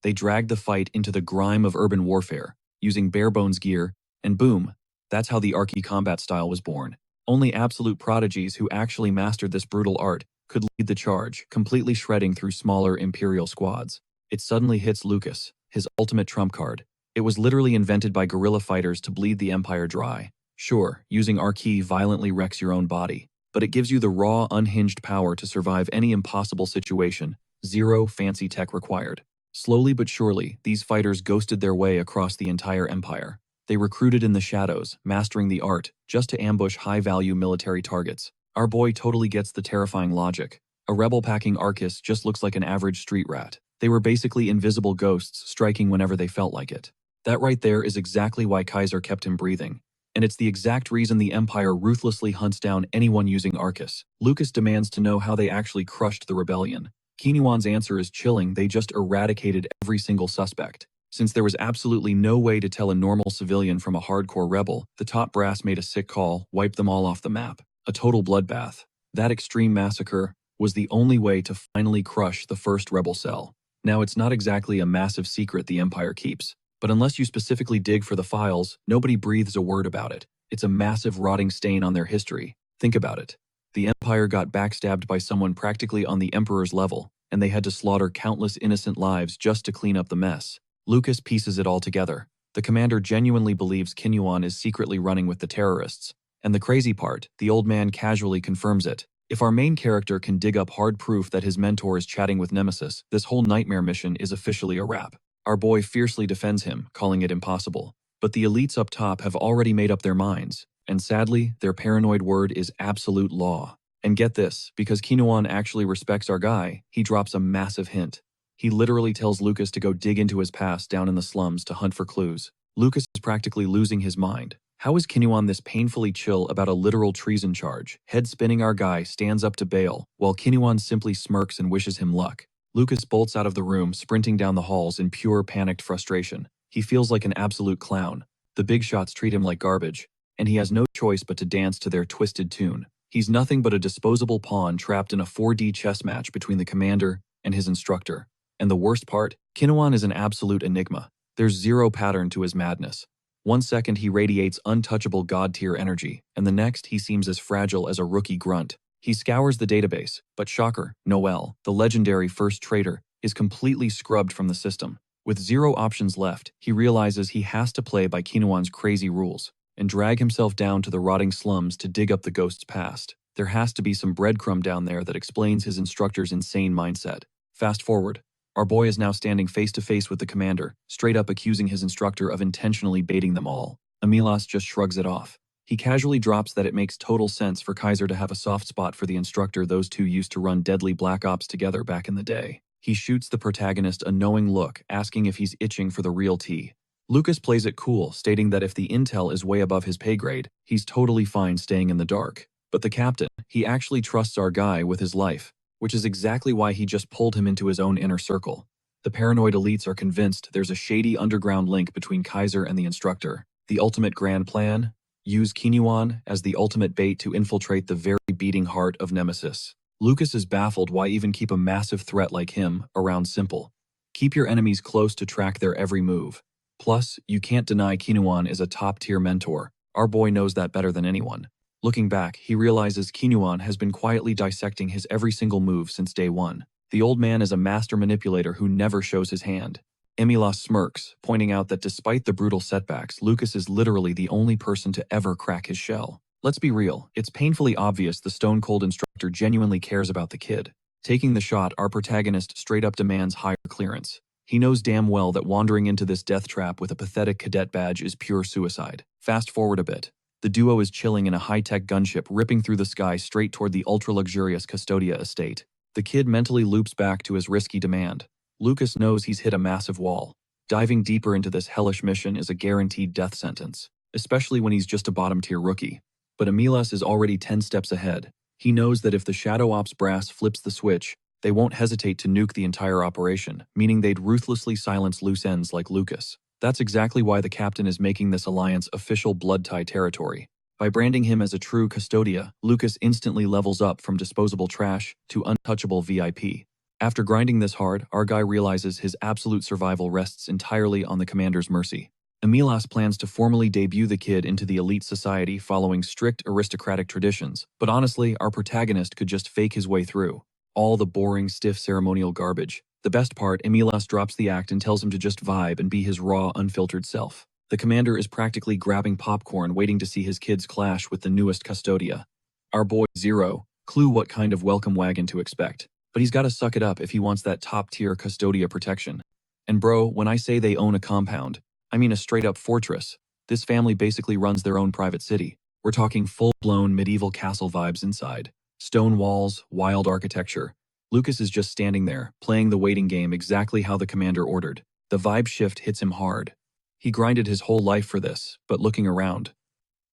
They dragged the fight into the grime of urban warfare, using bare-bones gear, and boom, that's how the Archie combat style was born. Only absolute prodigies who actually mastered this brutal art could lead the charge, completely shredding through smaller Imperial squads. It suddenly hits Lucas, his ultimate trump card. It was literally invented by guerrilla fighters to bleed the Empire dry. Sure, using Archie violently wrecks your own body, but it gives you the raw, unhinged power to survive any impossible situation. Zero fancy tech required. Slowly but surely, these fighters ghosted their way across the entire Empire. They recruited in the shadows, mastering the art, just to ambush high-value military targets. Our boy totally gets the terrifying logic. A rebel-packing Arcus just looks like an average street rat. They were basically invisible ghosts striking whenever they felt like it. That right there is exactly why Kaiser kept him breathing. And it's the exact reason the Empire ruthlessly hunts down anyone using Arcus. Lucas demands to know how they actually crushed the rebellion. Kinuan's answer is chilling: they just eradicated every single suspect. Since there was absolutely no way to tell a normal civilian from a hardcore rebel, the top brass made a sick call: wipe them all off the map. A total bloodbath. That extreme massacre was the only way to finally crush the first rebel cell. Now, it's not exactly a massive secret the Empire keeps, but unless you specifically dig for the files, nobody breathes a word about it. It's a massive rotting stain on their history. Think about it. The Empire got backstabbed by someone practically on the Emperor's level, and they had to slaughter countless innocent lives just to clean up the mess. Lucas pieces it all together. The commander genuinely believes Kinuan is secretly running with the terrorists. And the crazy part, the old man casually confirms it. If our main character can dig up hard proof that his mentor is chatting with Nemesis, this whole nightmare mission is officially a wrap. Our boy fiercely defends him, calling it impossible. But the elites up top have already made up their minds. And sadly, their paranoid word is absolute law. And get this, because Kinuan actually respects our guy, he drops a massive hint. He literally tells Lucas to go dig into his past down in the slums to hunt for clues. Lucas is practically losing his mind. How is Kinuan this painfully chill about a literal treason charge? Head spinning, our guy stands up to bail, while Kinuan simply smirks and wishes him luck. Lucas bolts out of the room, sprinting down the halls in pure panicked frustration. He feels like an absolute clown. The big shots treat him like garbage, and he has no choice but to dance to their twisted tune. He's nothing but a disposable pawn trapped in a 4D chess match between the commander and his instructor. And the worst part, Kinuan is an absolute enigma. There's zero pattern to his madness. One second he radiates untouchable god-tier energy, and the next he seems as fragile as a rookie grunt. He scours the database, but shocker, Noel, the legendary first trader, is completely scrubbed from the system. With 0 options left, he realizes he has to play by Kinuan's crazy rules and drag himself down to the rotting slums to dig up the ghost's past. There has to be some breadcrumb down there that explains his instructor's insane mindset. Fast forward. Our boy is now standing face to face with the commander, straight up accusing his instructor of intentionally baiting them all. Amilas just shrugs it off. He casually drops that it makes total sense for Kaiser to have a soft spot for the instructor. Those two used to run deadly black ops together back in the day. He shoots the protagonist a knowing look, asking if he's itching for the real tea. Lucas plays it cool, stating that if the intel is way above his pay grade, he's totally fine staying in the dark. But the captain, he actually trusts our guy with his life, which is exactly why he just pulled him into his own inner circle. The paranoid elites are convinced there's a shady underground link between Kaiser and the instructor. The ultimate grand plan? Use Kinuan as the ultimate bait to infiltrate the very beating heart of Nemesis. Lucas is baffled why even keep a massive threat like him around. Simple. Keep your enemies close to track their every move. Plus, you can't deny Kinuan is a top-tier mentor. Our boy knows that better than anyone. Looking back, he realizes Kinuan has been quietly dissecting his every single move since day one. The old man is a master manipulator who never shows his hand. Emilas smirks, pointing out that despite the brutal setbacks, Lucas is literally the only person to ever crack his shell. Let's be real, it's painfully obvious the stone-cold instructor genuinely cares about the kid. Taking the shot, our protagonist straight up demands higher clearance. He knows damn well that wandering into this death trap with a pathetic cadet badge is pure suicide. Fast forward a bit. The duo is chilling in a high-tech gunship ripping through the sky straight toward the ultra-luxurious Custodia estate. The kid mentally loops back to his risky demand. Lucas knows he's hit a massive wall. Diving deeper into this hellish mission is a guaranteed death sentence, especially when he's just a bottom-tier rookie. But Amilas is already 10 steps ahead. He knows that if the Shadow Ops brass flips the switch, they won't hesitate to nuke the entire operation, meaning they'd ruthlessly silence loose ends like Lucas. That's exactly why the captain is making this alliance official blood tie territory. By branding him as a true Custodia, Lucas instantly levels up from disposable trash to untouchable VIP. After grinding this hard, our guy realizes his absolute survival rests entirely on the commander's mercy. Amilas plans to formally debut the kid into the elite society following strict aristocratic traditions, but honestly, our protagonist could just fake his way through. All the boring, stiff ceremonial garbage. The best part, Amilas drops the act and tells him to just vibe and be his raw, unfiltered self. The commander is practically grabbing popcorn waiting to see his kids clash with the newest Custodia. Our boy, Zero, clue what kind of welcome wagon to expect. But he's got to suck it up if he wants that top-tier Custodia protection. And bro, when I say they own a compound, I mean a straight-up fortress. This family basically runs their own private city. We're talking full-blown medieval castle vibes inside. Stone walls, wild architecture. Lucas is just standing there, playing the waiting game exactly how the commander ordered. The vibe shift hits him hard. He grinded his whole life for this, but looking around.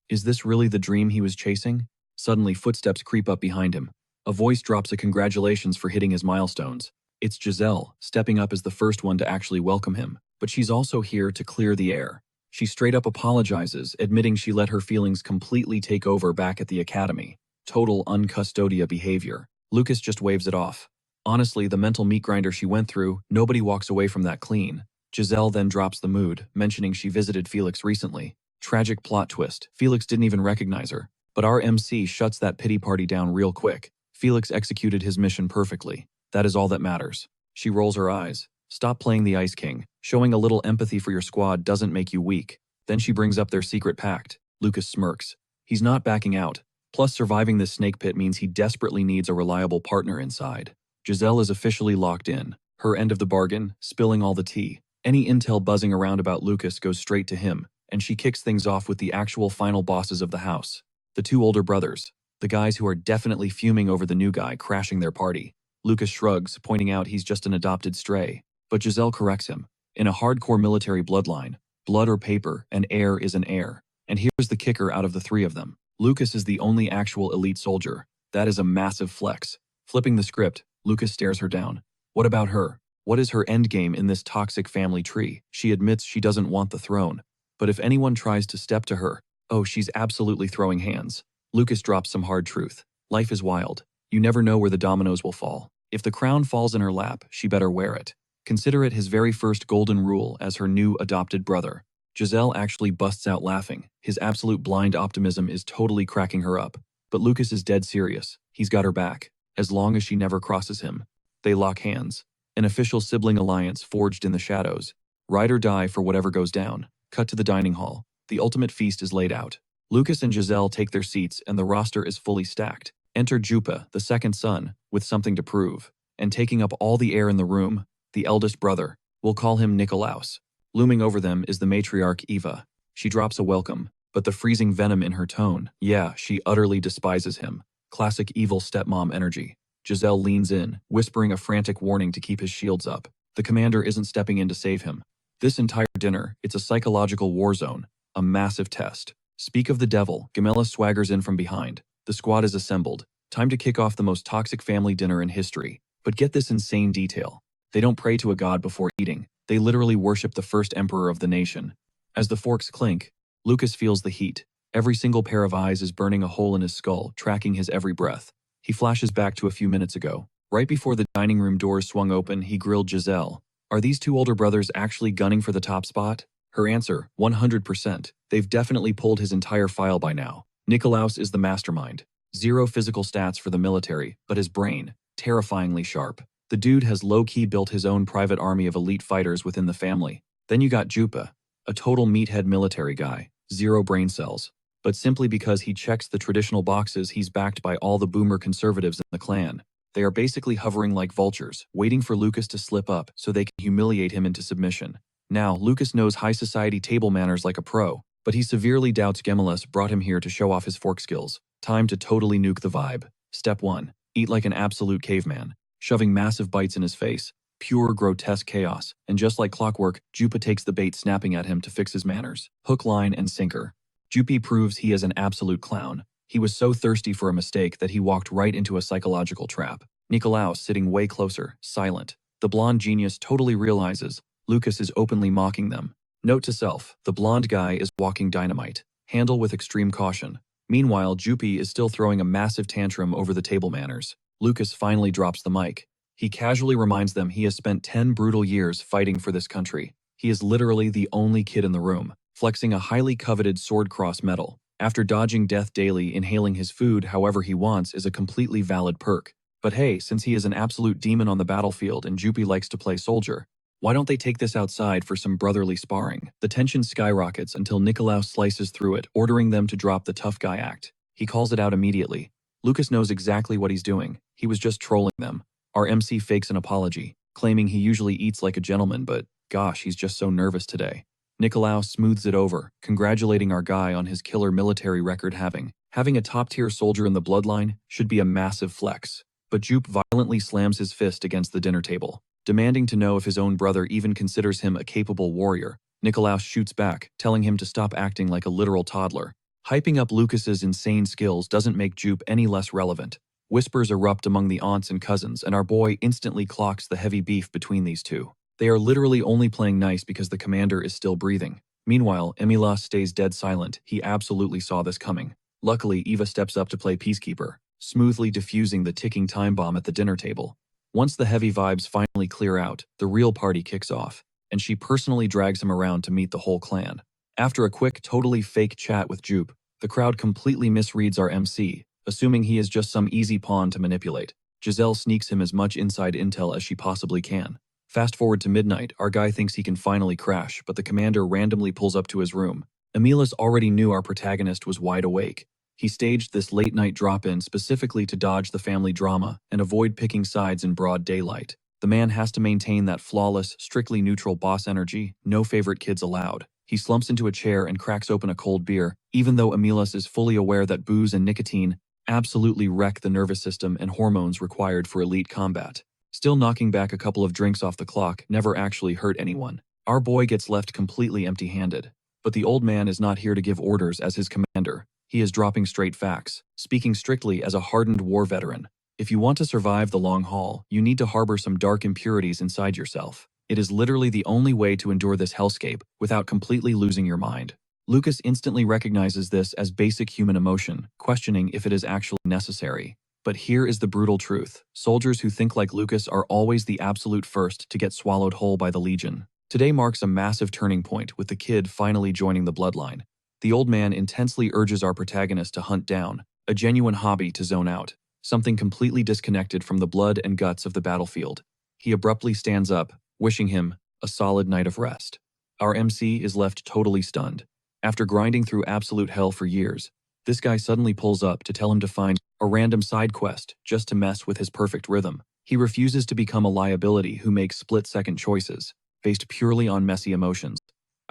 Is this really the dream he was chasing? Suddenly, footsteps creep up behind him. A voice drops a congratulations for hitting his milestones. It's Giselle, stepping up as the first one to actually welcome him, but she's also here to clear the air. She straight up apologizes, admitting she let her feelings completely take over back at the academy. Total uncustodia behavior. Lucas just waves it off. Honestly, the mental meat grinder she went through, nobody walks away from that clean. Giselle then drops the mood, mentioning she visited Felix recently. Tragic plot twist. Felix didn't even recognize her. But our MC shuts that pity party down real quick. Felix executed his mission perfectly. That is all that matters. She rolls her eyes. Stop playing the Ice King. Showing a little empathy for your squad doesn't make you weak. Then she brings up their secret pact. Lucas smirks. He's not backing out. Plus, surviving this snake pit means he desperately needs a reliable partner inside. Giselle is officially locked in. Her end of the bargain, spilling all the tea. Any intel buzzing around about Lucas goes straight to him, and she kicks things off with the actual final bosses of the house. The two older brothers. The guys who are definitely fuming over the new guy crashing their party. Lucas shrugs, pointing out he's just an adopted stray. But Giselle corrects him. In a hardcore military bloodline, blood or paper, an heir is an heir. And here's the kicker out of the three of them. Lucas is the only actual elite soldier. That is a massive flex. Flipping the script, Lucas stares her down. What about her? What is her endgame in this toxic family tree? She admits she doesn't want the throne. But if anyone tries to step to her, oh, she's absolutely throwing hands. Lucas drops some hard truth. Life is wild. You never know where the dominoes will fall. If the crown falls in her lap, she better wear it. Consider it his very first golden rule as her new adopted brother. Giselle actually busts out laughing. His absolute blind optimism is totally cracking her up. But Lucas is dead serious. He's got her back, as long as she never crosses him. They lock hands. An official sibling alliance forged in the shadows. Ride or die for whatever goes down. Cut to the dining hall. The ultimate feast is laid out. Lucas and Giselle take their seats and the roster is fully stacked. Enter Jupa, the second son, with something to prove. And taking up all the air in the room, the eldest brother. We'll call him Nicolaus. Looming over them is the matriarch Eva. She drops a welcome, but the freezing venom in her tone, yeah, she utterly despises him. Classic evil stepmom energy. Giselle leans in, whispering a frantic warning to keep his shields up. The commander isn't stepping in to save him. This entire dinner, it's a psychological war zone, a massive test. Speak of the devil, Gamela swaggers in from behind. The squad is assembled. Time to kick off the most toxic family dinner in history. But get this insane detail. They don't pray to a god before eating. They literally worship the first emperor of the nation. As the forks clink, Lucas feels the heat. Every single pair of eyes is burning a hole in his skull, tracking his every breath. He flashes back to a few minutes ago. Right before the dining room doors swung open, he grilled Giselle. Are these two older brothers actually gunning for the top spot? Her answer, 100%. They've definitely pulled his entire file by now. Nicolaus is the mastermind. Zero physical stats for the military, but his brain, terrifyingly sharp. The dude has low-key built his own private army of elite fighters within the family. Then you got Jupa, a total meathead military guy, zero brain cells. But simply because he checks the traditional boxes, he's backed by all the boomer conservatives in the clan. They are basically hovering like vultures, waiting for Lucas to slip up so they can humiliate him into submission. Now, Lucas knows high society table manners like a pro, but he severely doubts Gemelis brought him here to show off his fork skills. Time to totally nuke the vibe. Step 1. Eat like an absolute caveman, shoving massive bites in his face. Pure grotesque chaos, and just like clockwork, Jupa takes the bait snapping at him to fix his manners. Hook, line, and sinker. Jupi proves he is an absolute clown. He was so thirsty for a mistake that he walked right into a psychological trap. Nicolaus sitting way closer, silent. The blonde genius totally realizes Lucas is openly mocking them. Note to self, the blonde guy is walking dynamite. Handle with extreme caution. Meanwhile, Jupi is still throwing a massive tantrum over the table manners. Lucas finally drops the mic. He casually reminds them he has spent 10 brutal years fighting for this country. He is literally the only kid in the room, flexing a highly coveted sword cross medal. After dodging death daily, inhaling his food however he wants is a completely valid perk. But hey, since he is an absolute demon on the battlefield and Jupi likes to play soldier, why don't they take this outside for some brotherly sparring? The tension skyrockets until Nicolaus slices through it, ordering them to drop the tough guy act. He calls it out immediately. Lucas knows exactly what he's doing. He was just trolling them. Our MC fakes an apology, claiming he usually eats like a gentleman, but gosh, he's just so nervous today. Nicolaus smooths it over, congratulating our guy on his killer military record. Having a top-tier soldier in the bloodline should be a massive flex. But Jupe violently slams his fist against the dinner table, demanding to know if his own brother even considers him a capable warrior. Nicolaus shoots back, telling him to stop acting like a literal toddler. Hyping up Lucas's insane skills doesn't make Jupe any less relevant. Whispers erupt among the aunts and cousins, and our boy instantly clocks the heavy beef between these two. They are literally only playing nice because the commander is still breathing. Meanwhile, Emilas stays dead silent. He absolutely saw this coming. Luckily, Eva steps up to play peacekeeper, smoothly diffusing the ticking time bomb at the dinner table. Once the heavy vibes finally clear out, the real party kicks off, and she personally drags him around to meet the whole clan. After a quick, totally fake chat with Jupe, the crowd completely misreads our MC, assuming he is just some easy pawn to manipulate. Giselle sneaks him as much inside intel as she possibly can. Fast forward to midnight, our guy thinks he can finally crash, but the commander randomly pulls up to his room. Emilas already knew our protagonist was wide awake. He staged this late-night drop-in specifically to dodge the family drama and avoid picking sides in broad daylight. The man has to maintain that flawless, strictly neutral boss energy, no favorite kids allowed. He slumps into a chair and cracks open a cold beer, even though Emilas is fully aware that booze and nicotine absolutely wreck the nervous system and hormones required for elite combat. Still, knocking back a couple of drinks off the clock never actually hurt anyone. Our boy gets left completely empty-handed. But the old man is not here to give orders as his commander. He is dropping straight facts, speaking strictly as a hardened war veteran. If you want to survive the long haul, you need to harbor some dark impurities inside yourself. It is literally the only way to endure this hellscape without completely losing your mind. Lucas instantly recognizes this as basic human emotion, questioning if it is actually necessary. But here is the brutal truth. Soldiers who think like Lucas are always the absolute first to get swallowed whole by the Legion. Today marks a massive turning point, with the kid finally joining the bloodline. The old man intensely urges our protagonist to hunt down a genuine hobby to zone out, something completely disconnected from the blood and guts of the battlefield. He abruptly stands up, wishing him a solid night of rest. Our MC is left totally stunned. After grinding through absolute hell for years, this guy suddenly pulls up to tell him to find a random side quest just to mess with his perfect rhythm. He refuses to become a liability who makes split-second choices, based purely on messy emotions.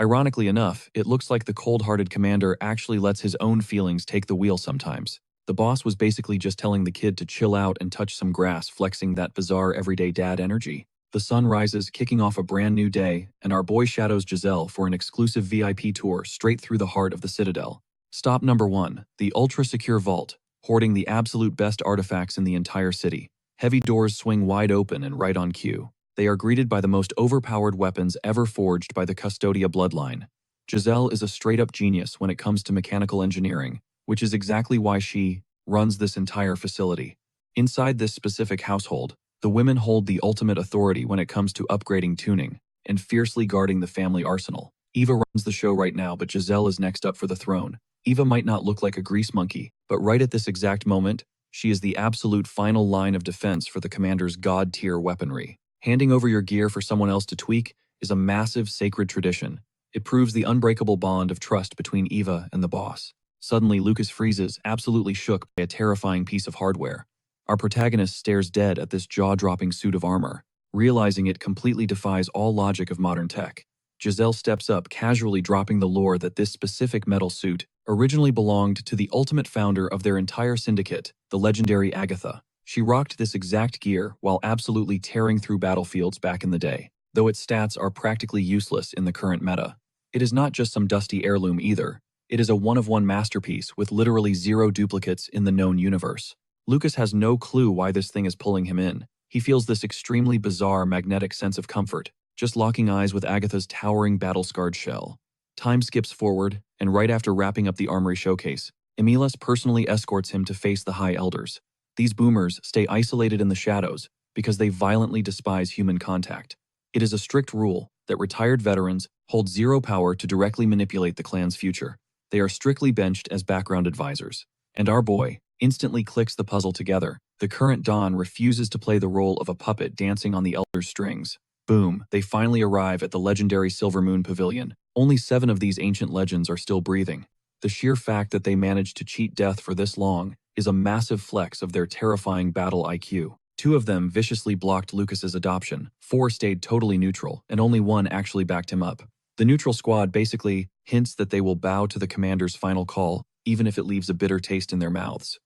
Ironically enough, it looks like the cold-hearted commander actually lets his own feelings take the wheel sometimes. The boss was basically just telling the kid to chill out and touch some grass, flexing that bizarre everyday dad energy. The sun rises, kicking off a brand new day, and our boy shadows Giselle for an exclusive VIP tour straight through the heart of the Citadel. Stop number 1, the ultra-secure vault, hoarding the absolute best artifacts in the entire city. Heavy doors swing wide open and right on cue. They are greeted by the most overpowered weapons ever forged by the Custodia bloodline. Giselle is a straight-up genius when it comes to mechanical engineering, which is exactly why she runs this entire facility. Inside this specific household, the women hold the ultimate authority when it comes to upgrading tuning and fiercely guarding the family arsenal. Eva runs the show right now, but Giselle is next up for the throne. Eva might not look like a grease monkey, but right at this exact moment, she is the absolute final line of defense for the commander's god-tier weaponry. Handing over your gear for someone else to tweak is a massive sacred tradition. It proves the unbreakable bond of trust between Eva and the boss. Suddenly, Lucas freezes, absolutely shook by a terrifying piece of hardware. Our protagonist stares dead at this jaw-dropping suit of armor, realizing it completely defies all logic of modern tech. Giselle steps up, casually dropping the lore that this specific metal suit originally belonged to the ultimate founder of their entire syndicate, the legendary Agatha. She rocked this exact gear while absolutely tearing through battlefields back in the day, though its stats are practically useless in the current meta. It is not just some dusty heirloom either. It is a one-of-one masterpiece with literally zero duplicates in the known universe. Lucas has no clue why this thing is pulling him in. He feels this extremely bizarre magnetic sense of comfort, just locking eyes with Agatha's towering battle-scarred shell. Time skips forward, and right after wrapping up the armory showcase, Emilas personally escorts him to face the High Elders. These boomers stay isolated in the shadows because they violently despise human contact. It is a strict rule that retired veterans hold zero power to directly manipulate the clan's future. They are strictly benched as background advisors. And our boy instantly clicks the puzzle together. The current Don refuses to play the role of a puppet dancing on the Elder's strings. Boom, they finally arrive at the legendary Silver Moon Pavilion. Only 7 of these ancient legends are still breathing. The sheer fact that they managed to cheat death for this long is a massive flex of their terrifying battle IQ. 2 of them viciously blocked Lucas's adoption, 4 stayed totally neutral, and only 1 actually backed him up. The neutral squad basically hints that they will bow to the commander's final call, even if it leaves a bitter taste in their mouths.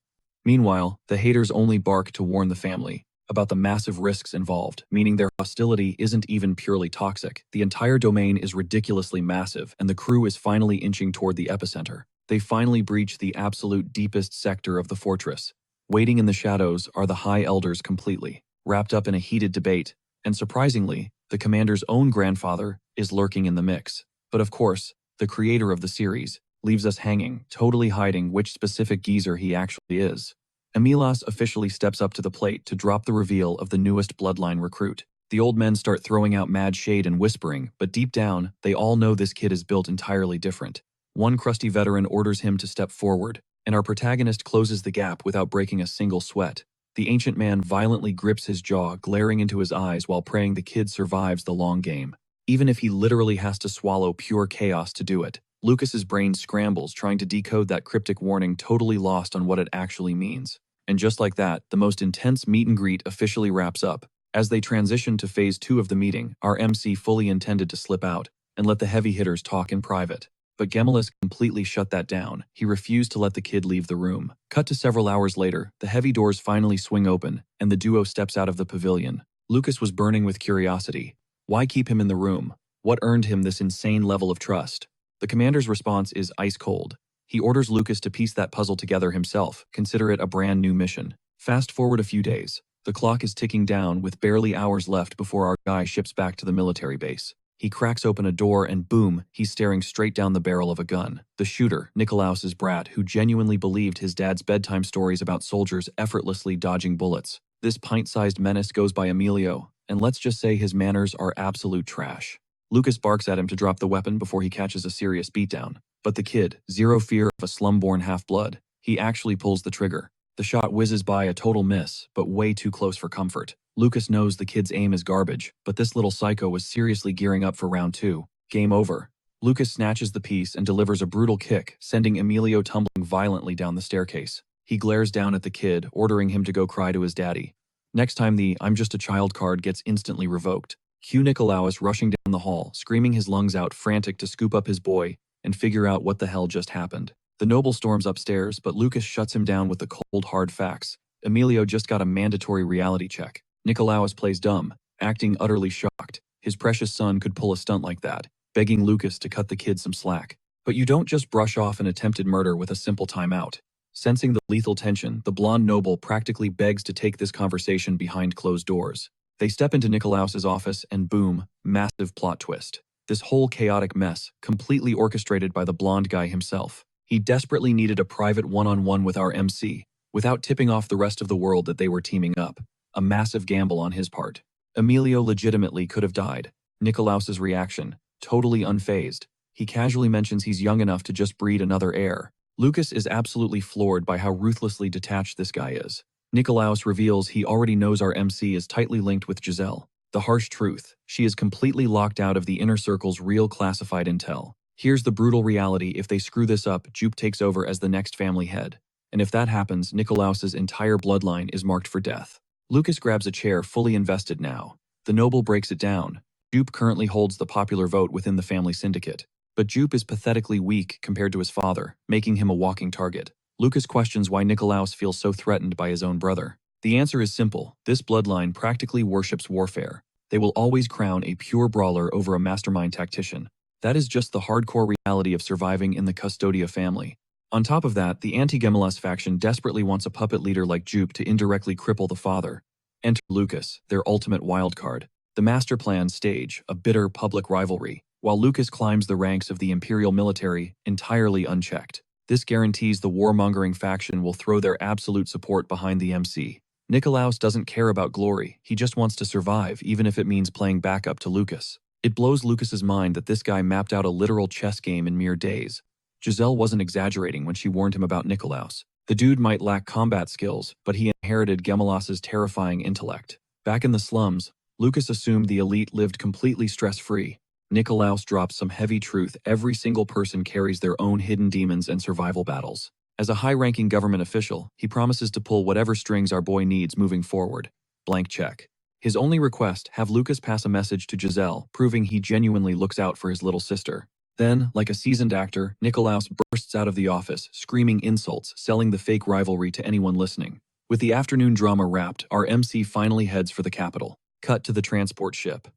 Meanwhile, the haters only bark to warn the family about the massive risks involved, meaning their hostility isn't even purely toxic. The entire domain is ridiculously massive, and the crew is finally inching toward the epicenter. They finally breach the absolute deepest sector of the fortress. Waiting in the shadows are the High Elders completely, wrapped up in a heated debate, and surprisingly, the commander's own grandfather is lurking in the mix. But of course, the creator of the series leaves us hanging, totally hiding which specific geezer he actually is. Emilas officially steps up to the plate to drop the reveal of the newest bloodline recruit. The old men start throwing out mad shade and whispering, but deep down, they all know this kid is built entirely different. One crusty veteran orders him to step forward, and our protagonist closes the gap without breaking a single sweat. The ancient man violently grips his jaw, glaring into his eyes while praying the kid survives the long game. Even if he literally has to swallow pure chaos to do it, Lucas's brain scrambles trying to decode that cryptic warning, totally lost on what it actually means. And just like that, the most intense meet and greet officially wraps up. As they transition to phase 2 of the meeting, our MC fully intended to slip out and let the heavy hitters talk in private. But Gemelis completely shut that down. He refused to let the kid leave the room. Cut to several hours later, the heavy doors finally swing open, and the duo steps out of the pavilion. Lucas was burning with curiosity. Why keep him in the room? What earned him this insane level of trust? The commander's response is ice cold. He orders Lucas to piece that puzzle together himself, consider it a brand new mission. Fast forward a few days. The clock is ticking down with barely hours left before our guy ships back to the military base. He cracks open a door and boom, he's staring straight down the barrel of a gun. The shooter, Nikolaus's brat, who genuinely believed his dad's bedtime stories about soldiers effortlessly dodging bullets. This pint-sized menace goes by Emilio, and let's just say his manners are absolute trash. Lucas barks at him to drop the weapon before he catches a serious beatdown. But the kid, zero fear of a slum-born half-blood, He actually pulls the trigger. The shot whizzes by, a total miss, but way too close for comfort. Lucas knows the kid's aim is garbage, but this little psycho was seriously gearing up for round 2. Game over. Lucas snatches the piece and delivers a brutal kick, sending Emilio tumbling violently down the staircase. He glares down at the kid, ordering him to go cry to his daddy. Next time the "I'm just a child" card gets instantly revoked. Cue Nicolaus rushing down the hall, screaming his lungs out, frantic to scoop up his boy and figure out what the hell just happened. The noble storms upstairs, but Lucas shuts him down with the cold, hard facts. Emilio just got a mandatory reality check. Nicolaus plays dumb, acting utterly shocked. His precious son could pull a stunt like that, begging Lucas to cut the kid some slack. But you don't just brush off an attempted murder with a simple timeout. Sensing the lethal tension, the blonde noble practically begs to take this conversation behind closed doors. They step into Nicolaus's office and boom, massive plot twist. This whole chaotic mess, completely orchestrated by the blonde guy himself. He desperately needed a private one-on-one with our MC, without tipping off the rest of the world that they were teaming up. A massive gamble on his part. Emilio legitimately could have died. Nicolaus's reaction, totally unfazed. He casually mentions he's young enough to just breed another heir. Lucas is absolutely floored by how ruthlessly detached this guy is. Nicolaus reveals he already knows our MC is tightly linked with Giselle. The harsh truth, she is completely locked out of the inner circle's real classified intel. Here's the brutal reality: if they screw this up, Jupe takes over as the next family head. And if that happens, Nicolaus's entire bloodline is marked for death. Lucas grabs a chair, fully invested now. The noble breaks it down. Jupe currently holds the popular vote within the family syndicate. But Jupe is pathetically weak compared to his father, making him a walking target. Lucas questions why Nicolaus feels so threatened by his own brother. The answer is simple: this bloodline practically worships warfare. They will always crown a pure brawler over a mastermind tactician. That is just the hardcore reality of surviving in the Custodia family. On top of that, the anti-Gemelas faction desperately wants a puppet leader like Jupe to indirectly cripple the father. Enter Lucas, their ultimate wildcard. The master plan stage a bitter public rivalry, while Lucas climbs the ranks of the Imperial military entirely unchecked. This guarantees the warmongering faction will throw their absolute support behind the MC. Nicolaus doesn't care about glory, he just wants to survive, even if it means playing backup to Lucas. It blows Lucas's mind that this guy mapped out a literal chess game in mere days. Giselle wasn't exaggerating when she warned him about Nicolaus. The dude might lack combat skills, but he inherited Gemelas's terrifying intellect. Back in the slums, Lucas assumed the elite lived completely stress-free. Nicolaus drops some heavy truth: every single person carries their own hidden demons and survival battles. As a high-ranking government official, he promises to pull whatever strings our boy needs moving forward. Blank check. His only request: have Lucas pass a message to Giselle, proving he genuinely looks out for his little sister. Then, like a seasoned actor, Nicolaus bursts out of the office, screaming insults, selling the fake rivalry to anyone listening. With the afternoon drama wrapped, our MC finally heads for the capital. Cut to the transport ship.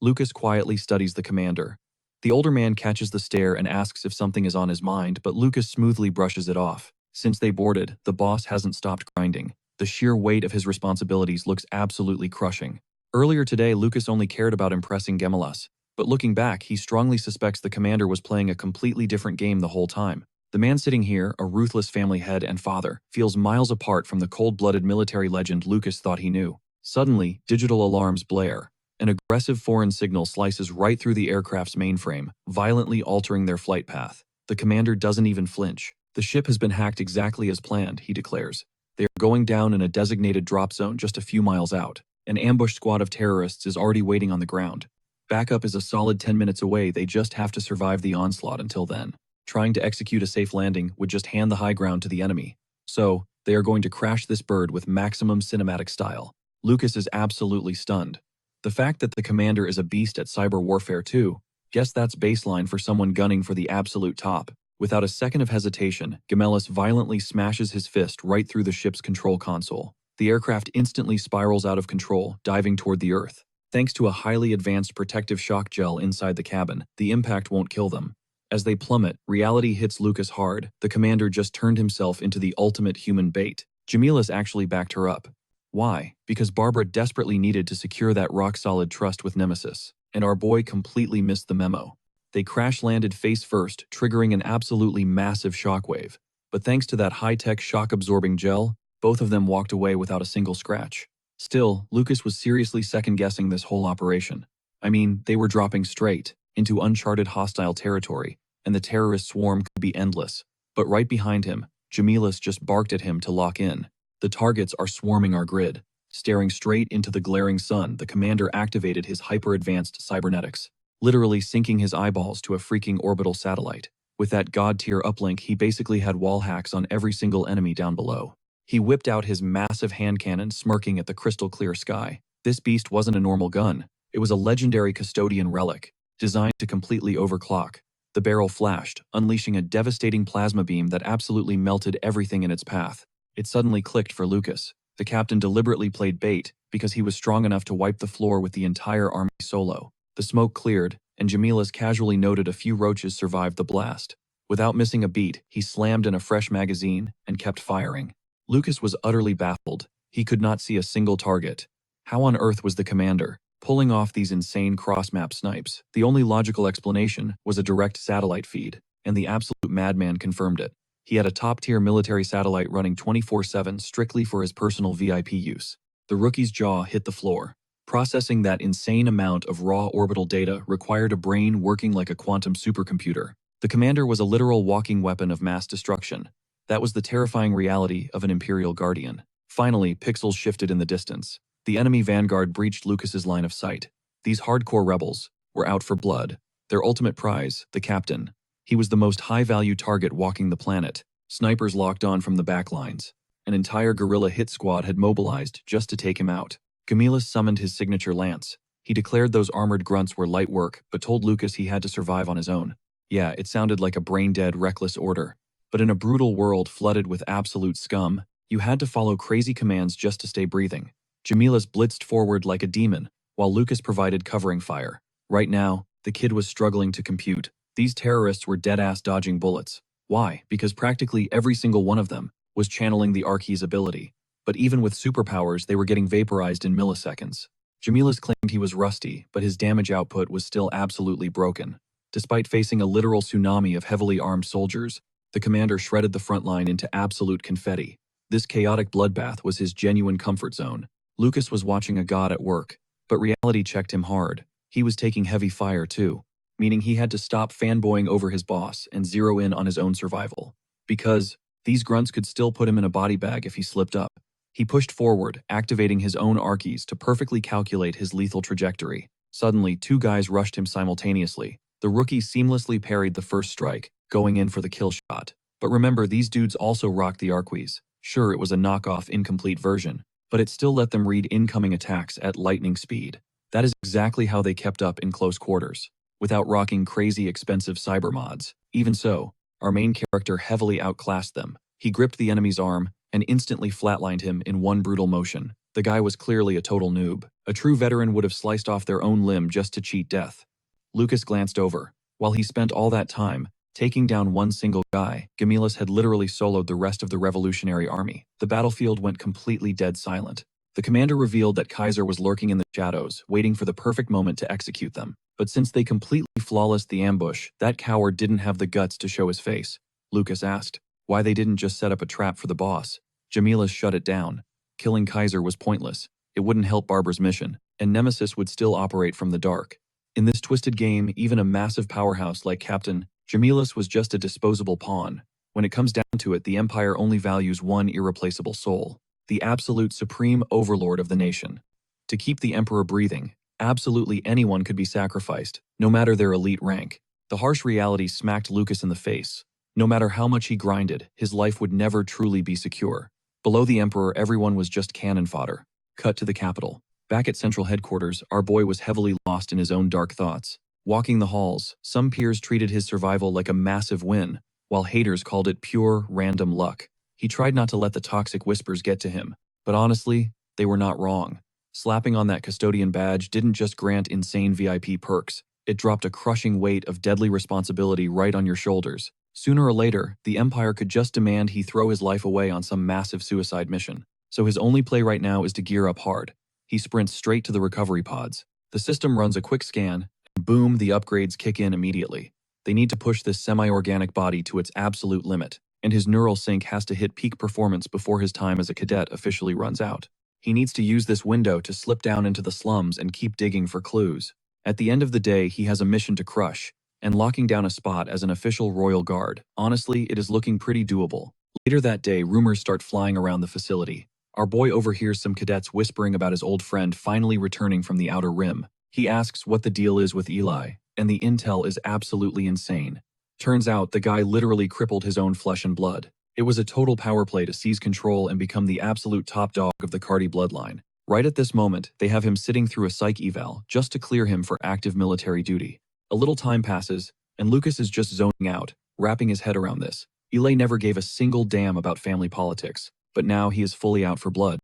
Lucas quietly studies the commander. The older man catches the stare and asks if something is on his mind, but Lucas smoothly brushes it off. Since they boarded, the boss hasn't stopped grinding. The sheer weight of his responsibilities looks absolutely crushing. Earlier today, Lucas only cared about impressing Gemelas, but looking back, he strongly suspects the commander was playing a completely different game the whole time. The man sitting here, a ruthless family head and father, feels miles apart from the cold-blooded military legend Lucas thought he knew. Suddenly, digital alarms blare. An aggressive foreign signal slices right through the aircraft's mainframe, violently altering their flight path. The commander doesn't even flinch. The ship has been hacked exactly as planned, he declares. They are going down in a designated drop zone just a few miles out. An ambushed squad of terrorists is already waiting on the ground. Backup is a solid 10 minutes away, they just have to survive the onslaught until then. Trying to execute a safe landing would just hand the high ground to the enemy. So, they are going to crash this bird with maximum cinematic style. Lucas is absolutely stunned. The fact that the commander is a beast at cyber warfare too, guess that's baseline for someone gunning for the absolute top. Without a second of hesitation, Gemelas violently smashes his fist right through the ship's control console. The aircraft instantly spirals out of control, diving toward the Earth. Thanks to a highly advanced protective shock gel inside the cabin, the impact won't kill them. As they plummet, reality hits Lucas hard. The commander just turned himself into the ultimate human bait. Jamila's actually backed her up. Why? Because Barbara desperately needed to secure that rock-solid trust with Nemesis, and our boy completely missed the memo. They crash-landed face-first, triggering an absolutely massive shockwave. But thanks to that high-tech shock-absorbing gel, both of them walked away without a single scratch. Still, Lucas was seriously second-guessing this whole operation. I mean, they were dropping straight into uncharted hostile territory, and the terrorist swarm could be endless. But right behind him, Jamilus just barked at him to lock in. The targets are swarming our grid. Staring straight into the glaring sun, the commander activated his hyper-advanced cybernetics, literally sinking his eyeballs to a freaking orbital satellite. With that god-tier uplink, he basically had wall hacks on every single enemy down below. He whipped out his massive hand cannon, smirking at the crystal-clear sky. This beast wasn't a normal gun. It was a legendary custodian relic, designed to completely overclock. The barrel flashed, unleashing a devastating plasma beam that absolutely melted everything in its path. It suddenly clicked for Lucas. The captain deliberately played bait because he was strong enough to wipe the floor with the entire army solo. The smoke cleared, and Jamilus casually noted a few roaches survived the blast. Without missing a beat, he slammed in a fresh magazine and kept firing. Lucas was utterly baffled. He could not see a single target. How on earth was the commander pulling off these insane cross-map snipes? The only logical explanation was a direct satellite feed, and the absolute madman confirmed it. He had a top-tier military satellite running 24/7 strictly for his personal VIP use. The rookie's jaw hit the floor. Processing that insane amount of raw orbital data required a brain working like a quantum supercomputer. The commander was a literal walking weapon of mass destruction. That was the terrifying reality of an Imperial Guardian. Finally, pixels shifted in the distance. The enemy vanguard breached Lucas's line of sight. These hardcore rebels were out for blood. Their ultimate prize, the captain. He was the most high-value target walking the planet. Snipers locked on from the backlines. An entire guerrilla hit squad had mobilized just to take him out. Jamilus summoned his signature lance. He declared those armored grunts were light work, but told Lucas he had to survive on his own. Yeah, it sounded like a brain-dead, reckless order. But in a brutal world flooded with absolute scum, you had to follow crazy commands just to stay breathing. Jamilus blitzed forward like a demon, while Lucas provided covering fire. Right now, the kid was struggling to compute. These terrorists were dead-ass dodging bullets. Why? Because practically every single one of them was channeling the Archie's ability. But even with superpowers, they were getting vaporized in milliseconds. Jamilus claimed he was rusty, but his damage output was still absolutely broken. Despite facing a literal tsunami of heavily armed soldiers, the commander shredded the front line into absolute confetti. This chaotic bloodbath was his genuine comfort zone. Lucas was watching a god at work, but reality checked him hard. He was taking heavy fire too, meaning he had to stop fanboying over his boss and zero in on his own survival. Because these grunts could still put him in a body bag if he slipped up. He pushed forward, activating his own Archies to perfectly calculate his lethal trajectory. Suddenly, two guys rushed him simultaneously. The rookie seamlessly parried the first strike, going in for the kill shot. But remember, these dudes also rocked the Archies. Sure, it was a knockoff, incomplete version, but it still let them read incoming attacks at lightning speed. That is exactly how they kept up in close quarters, without rocking crazy expensive cyber mods. Even so, our main character heavily outclassed them. He gripped the enemy's arm and instantly flatlined him in one brutal motion. The guy was clearly a total noob. A true veteran would have sliced off their own limb just to cheat death. Lucas glanced over. While he spent all that time taking down one single guy, Jamilus had literally soloed the rest of the revolutionary army. The battlefield went completely dead silent. The commander revealed that Kaiser was lurking in the shadows, waiting for the perfect moment to execute them. But since they completely flawlessed the ambush, that coward didn't have the guts to show his face. Lucas asked why they didn't just set up a trap for the boss. Jamilus shut it down. Killing Kaiser was pointless. It wouldn't help Barbara's mission, and Nemesis would still operate from the dark. In this twisted game, even a massive powerhouse like Captain Jamilus was just a disposable pawn. When it comes down to it, the Empire only values one irreplaceable soul, the absolute supreme overlord of the nation. To keep the Emperor breathing, absolutely anyone could be sacrificed, no matter their elite rank. The harsh reality smacked Lucas in the face. No matter how much he grinded, his life would never truly be secure. Below the Emperor, everyone was just cannon fodder. Cut to the capital. Back at Central Headquarters, our boy was heavily lost in his own dark thoughts. Walking the halls, some peers treated his survival like a massive win, while haters called it pure, random luck. He tried not to let the toxic whispers get to him, but honestly, they were not wrong. Slapping on that custodian badge didn't just grant insane VIP perks, it dropped a crushing weight of deadly responsibility right on your shoulders. Sooner or later, the Empire could just demand he throw his life away on some massive suicide mission. So his only play right now is to gear up hard. He sprints straight to the recovery pods. The system runs a quick scan, and boom, the upgrades kick in immediately. They need to push this semi-organic body to its absolute limit, and his neural sync has to hit peak performance before his time as a cadet officially runs out. He needs to use this window to slip down into the slums and keep digging for clues. At the end of the day, he has a mission to crush, and locking down a spot as an official royal guard. Honestly, it is looking pretty doable. Later that day, rumors start flying around the facility. Our boy overhears some cadets whispering about his old friend finally returning from the Outer Rim. He asks what the deal is with Eli, and the intel is absolutely insane. Turns out the guy literally crippled his own flesh and blood. It was a total power play to seize control and become the absolute top dog of the Cardi bloodline. Right at this moment, they have him sitting through a psych eval just to clear him for active military duty. A little time passes, and Lucas is just zoning out, wrapping his head around this. Eli never gave a single damn about family politics, but now he is fully out for blood.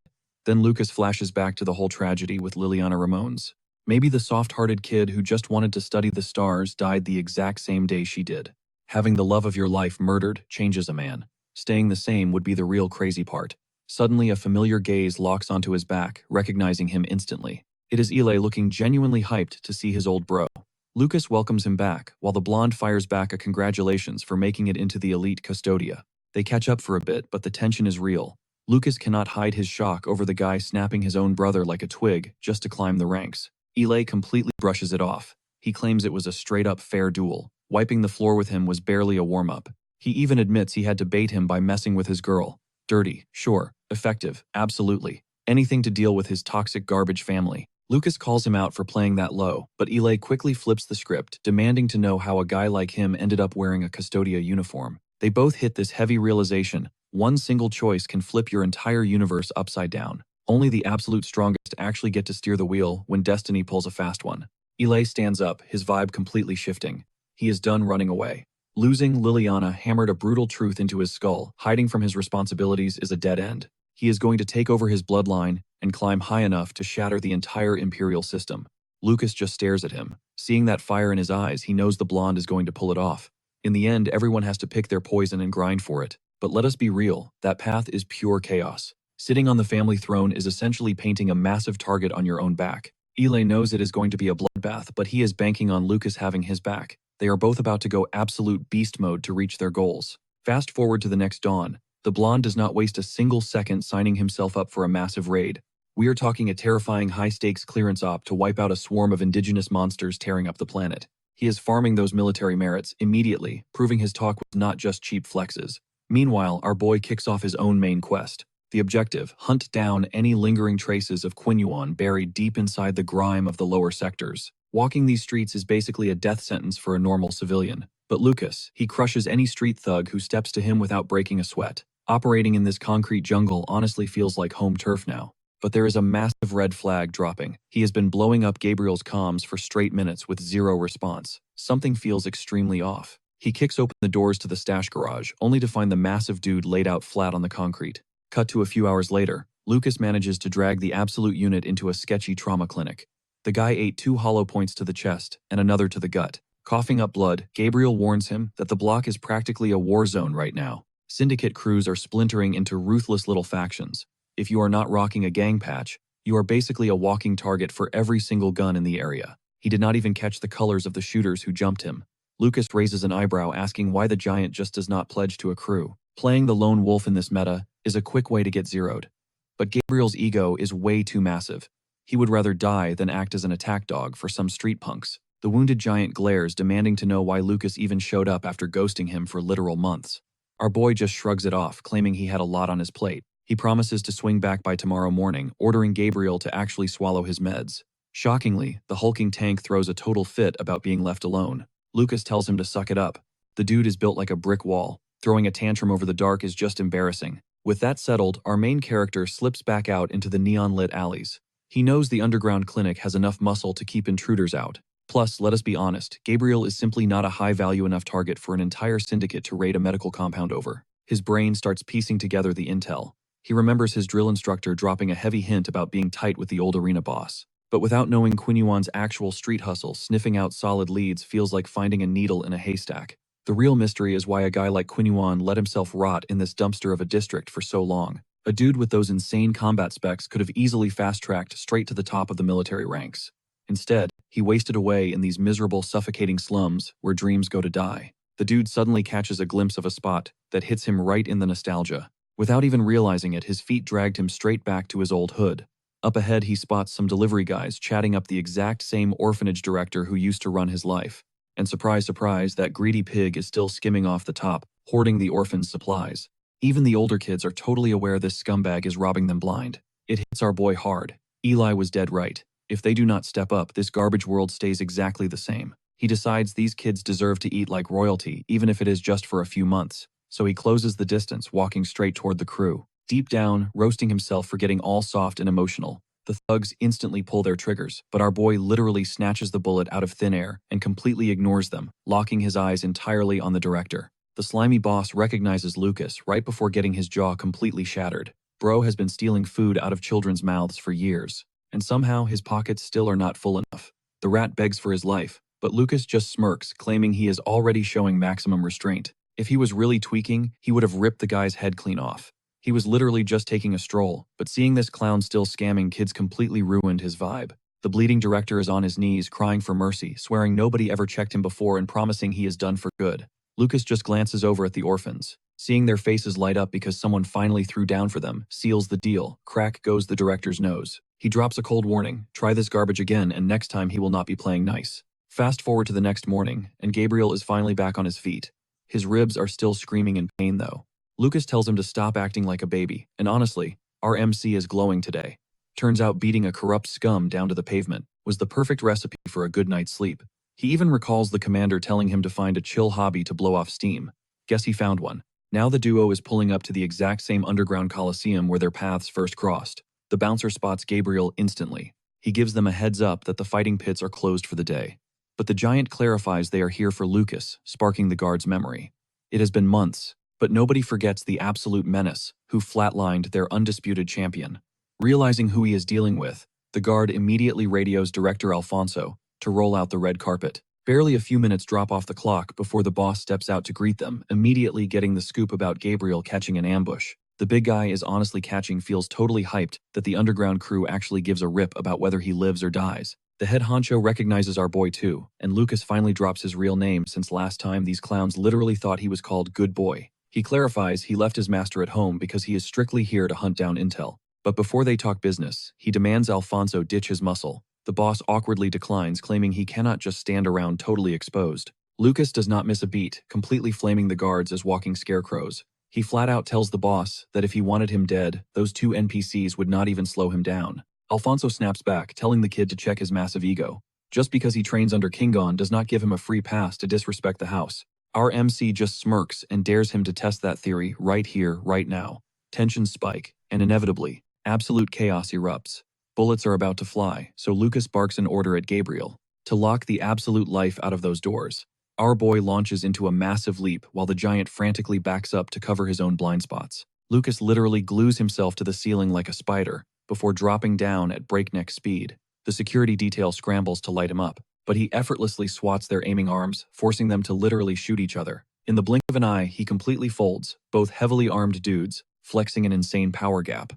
Then Lucas flashes back to the whole tragedy with Liliana Ramones. Maybe the soft-hearted kid who just wanted to study the stars died the exact same day she did. Having the love of your life murdered changes a man. Staying the same would be the real crazy part. Suddenly, a familiar gaze locks onto his back, recognizing him instantly. It is Eli looking genuinely hyped to see his old bro. Lucas welcomes him back, while the blonde fires back a congratulations for making it into the elite Custodia. They catch up for a bit, but the tension is real. Lucas cannot hide his shock over the guy snapping his own brother like a twig just to climb the ranks. Eli completely brushes it off. He claims it was a straight-up fair duel. Wiping the floor with him was barely a warm-up. He even admits he had to bait him by messing with his girl. Dirty, sure. Effective, absolutely. Anything to deal with his toxic garbage family. Lucas calls him out for playing that low, but Eli quickly flips the script, demanding to know how a guy like him ended up wearing a Custodia uniform. They both hit this heavy realization: one single choice can flip your entire universe upside down. Only the absolute strongest actually get to steer the wheel when destiny pulls a fast one. Eli stands up, his vibe completely shifting. He is done running away. Losing Liliana hammered a brutal truth into his skull. Hiding from his responsibilities is a dead end. He is going to take over his bloodline and climb high enough to shatter the entire imperial system. Lucas just stares at him. Seeing that fire in his eyes, he knows the blonde is going to pull it off. In the end, everyone has to pick their poison and grind for it. But let us be real, that path is pure chaos. Sitting on the family throne is essentially painting a massive target on your own back. Eli knows it is going to be a bloodbath, but he is banking on Lucas having his back. They are both about to go absolute beast mode to reach their goals. Fast forward to the next dawn. The blonde does not waste a single second signing himself up for a massive raid. We are talking a terrifying high-stakes clearance op to wipe out a swarm of indigenous monsters tearing up the planet. He is farming those military merits immediately, proving his talk was not just cheap flexes. Meanwhile, our boy kicks off his own main quest. The objective: hunt down any lingering traces of Quinyuan buried deep inside the grime of the lower sectors. Walking these streets is basically a death sentence for a normal civilian. But Lucas, he crushes any street thug who steps to him without breaking a sweat. Operating in this concrete jungle honestly feels like home turf now. But there is a massive red flag dropping. He has been blowing up Gabriel's comms for straight minutes with zero response. Something feels extremely off. He kicks open the doors to the stash garage, only to find the massive dude laid out flat on the concrete. Cut to a few hours later, Lucas manages to drag the absolute unit into a sketchy trauma clinic. The guy ate 2 hollow points to the chest and another to the gut. Coughing up blood, Gabriel warns him that the block is practically a war zone right now. Syndicate crews are splintering into ruthless little factions. If you are not rocking a gang patch, you are basically a walking target for every single gun in the area. He did not even catch the colors of the shooters who jumped him. Lucas raises an eyebrow, asking why the giant just does not pledge to a crew. Playing the lone wolf in this meta is a quick way to get zeroed. But Gabriel's ego is way too massive. He would rather die than act as an attack dog for some street punks. The wounded giant glares, demanding to know why Lucas even showed up after ghosting him for literal months. Our boy just shrugs it off, claiming he had a lot on his plate. He promises to swing back by tomorrow morning, ordering Gabriel to actually swallow his meds. Shockingly, the hulking tank throws a total fit about being left alone. Lucas tells him to suck it up. The dude is built like a brick wall. Throwing a tantrum over the dark is just embarrassing. With that settled, our main character slips back out into the neon-lit alleys. He knows the underground clinic has enough muscle to keep intruders out. Plus, let us be honest, Gabriel is simply not a high-value enough target for an entire syndicate to raid a medical compound over. His brain starts piecing together the intel. He remembers his drill instructor dropping a heavy hint about being tight with the old arena boss. But without knowing Quinyuan's actual street hustle, sniffing out solid leads feels like finding a needle in a haystack. The real mystery is why a guy like Quinyuan let himself rot in this dumpster of a district for so long. A dude with those insane combat specs could have easily fast-tracked straight to the top of the military ranks. Instead, he wasted away in these miserable, suffocating slums where dreams go to die. The dude suddenly catches a glimpse of a spot that hits him right in the nostalgia. Without even realizing it, his feet dragged him straight back to his old hood. Up ahead, he spots some delivery guys chatting up the exact same orphanage director who used to run his life. And surprise, surprise, that greedy pig is still skimming off the top, hoarding the orphan's supplies. Even the older kids are totally aware this scumbag is robbing them blind. It hits our boy hard. Eli was dead right. If they do not step up, this garbage world stays exactly the same. He decides these kids deserve to eat like royalty, even if it is just for a few months. So he closes the distance, walking straight toward the crew. Deep down, roasting himself for getting all soft and emotional. The thugs instantly pull their triggers, but our boy literally snatches the bullet out of thin air and completely ignores them, locking his eyes entirely on the director. The slimy boss recognizes Lucas right before getting his jaw completely shattered. Bro has been stealing food out of children's mouths for years, and somehow his pockets still are not full enough. The rat begs for his life, but Lucas just smirks, claiming he is already showing maximum restraint. If he was really tweaking, he would have ripped the guy's head clean off. He was literally just taking a stroll, but seeing this clown still scamming kids completely ruined his vibe. The bleeding director is on his knees, crying for mercy, swearing nobody ever checked him before and promising he is done for good. Lucas just glances over at the orphans. Seeing their faces light up because someone finally threw down for them, seals the deal. Crack goes the director's nose. He drops a cold warning, try this garbage again and next time he will not be playing nice. Fast forward to the next morning, and Gabriel is finally back on his feet. His ribs are still screaming in pain though. Lucas tells him to stop acting like a baby, and honestly, our MC is glowing today. Turns out beating a corrupt scum down to the pavement was the perfect recipe for a good night's sleep. He even recalls the commander telling him to find a chill hobby to blow off steam. Guess he found one. Now the duo is pulling up to the exact same underground coliseum where their paths first crossed. The bouncer spots Gabriel instantly. He gives them a heads up that the fighting pits are closed for the day. But the giant clarifies they are here for Lucas, sparking the guard's memory. It has been months, but nobody forgets the absolute menace who flatlined their undisputed champion. Realizing who he is dealing with, the guard immediately radios Director Alfonso to roll out the red carpet. Barely a few minutes drop off the clock before the boss steps out to greet them, immediately getting the scoop about Gabriel catching an ambush. The big guy is honestly catching feels totally hyped that the underground crew actually gives a rip about whether he lives or dies. The head honcho recognizes our boy too, and Lucas finally drops his real name since last time these clowns literally thought he was called Good Boy. He clarifies he left his master at home because he is strictly here to hunt down intel. But before they talk business, he demands Alfonso ditch his muscle. The boss awkwardly declines, claiming he cannot just stand around totally exposed. Lucas does not miss a beat, completely flaming the guards as walking scarecrows. He flat out tells the boss that if he wanted him dead, those two NPCs would not even slow him down. Alfonso snaps back, telling the kid to check his massive ego. Just because he trains under Kingon does not give him a free pass to disrespect the house. Our MC just smirks and dares him to test that theory right here, right now. Tensions spike, and inevitably, absolute chaos erupts. Bullets are about to fly, so Lucas barks an order at Gabriel to lock the absolute life out of those doors. Our boy launches into a massive leap while the giant frantically backs up to cover his own blind spots. Lucas literally glues himself to the ceiling like a spider before dropping down at breakneck speed. The security detail scrambles to light him up, but he effortlessly swats their aiming arms, forcing them to literally shoot each other. In the blink of an eye, he completely folds, both heavily armed dudes, flexing an insane power gap.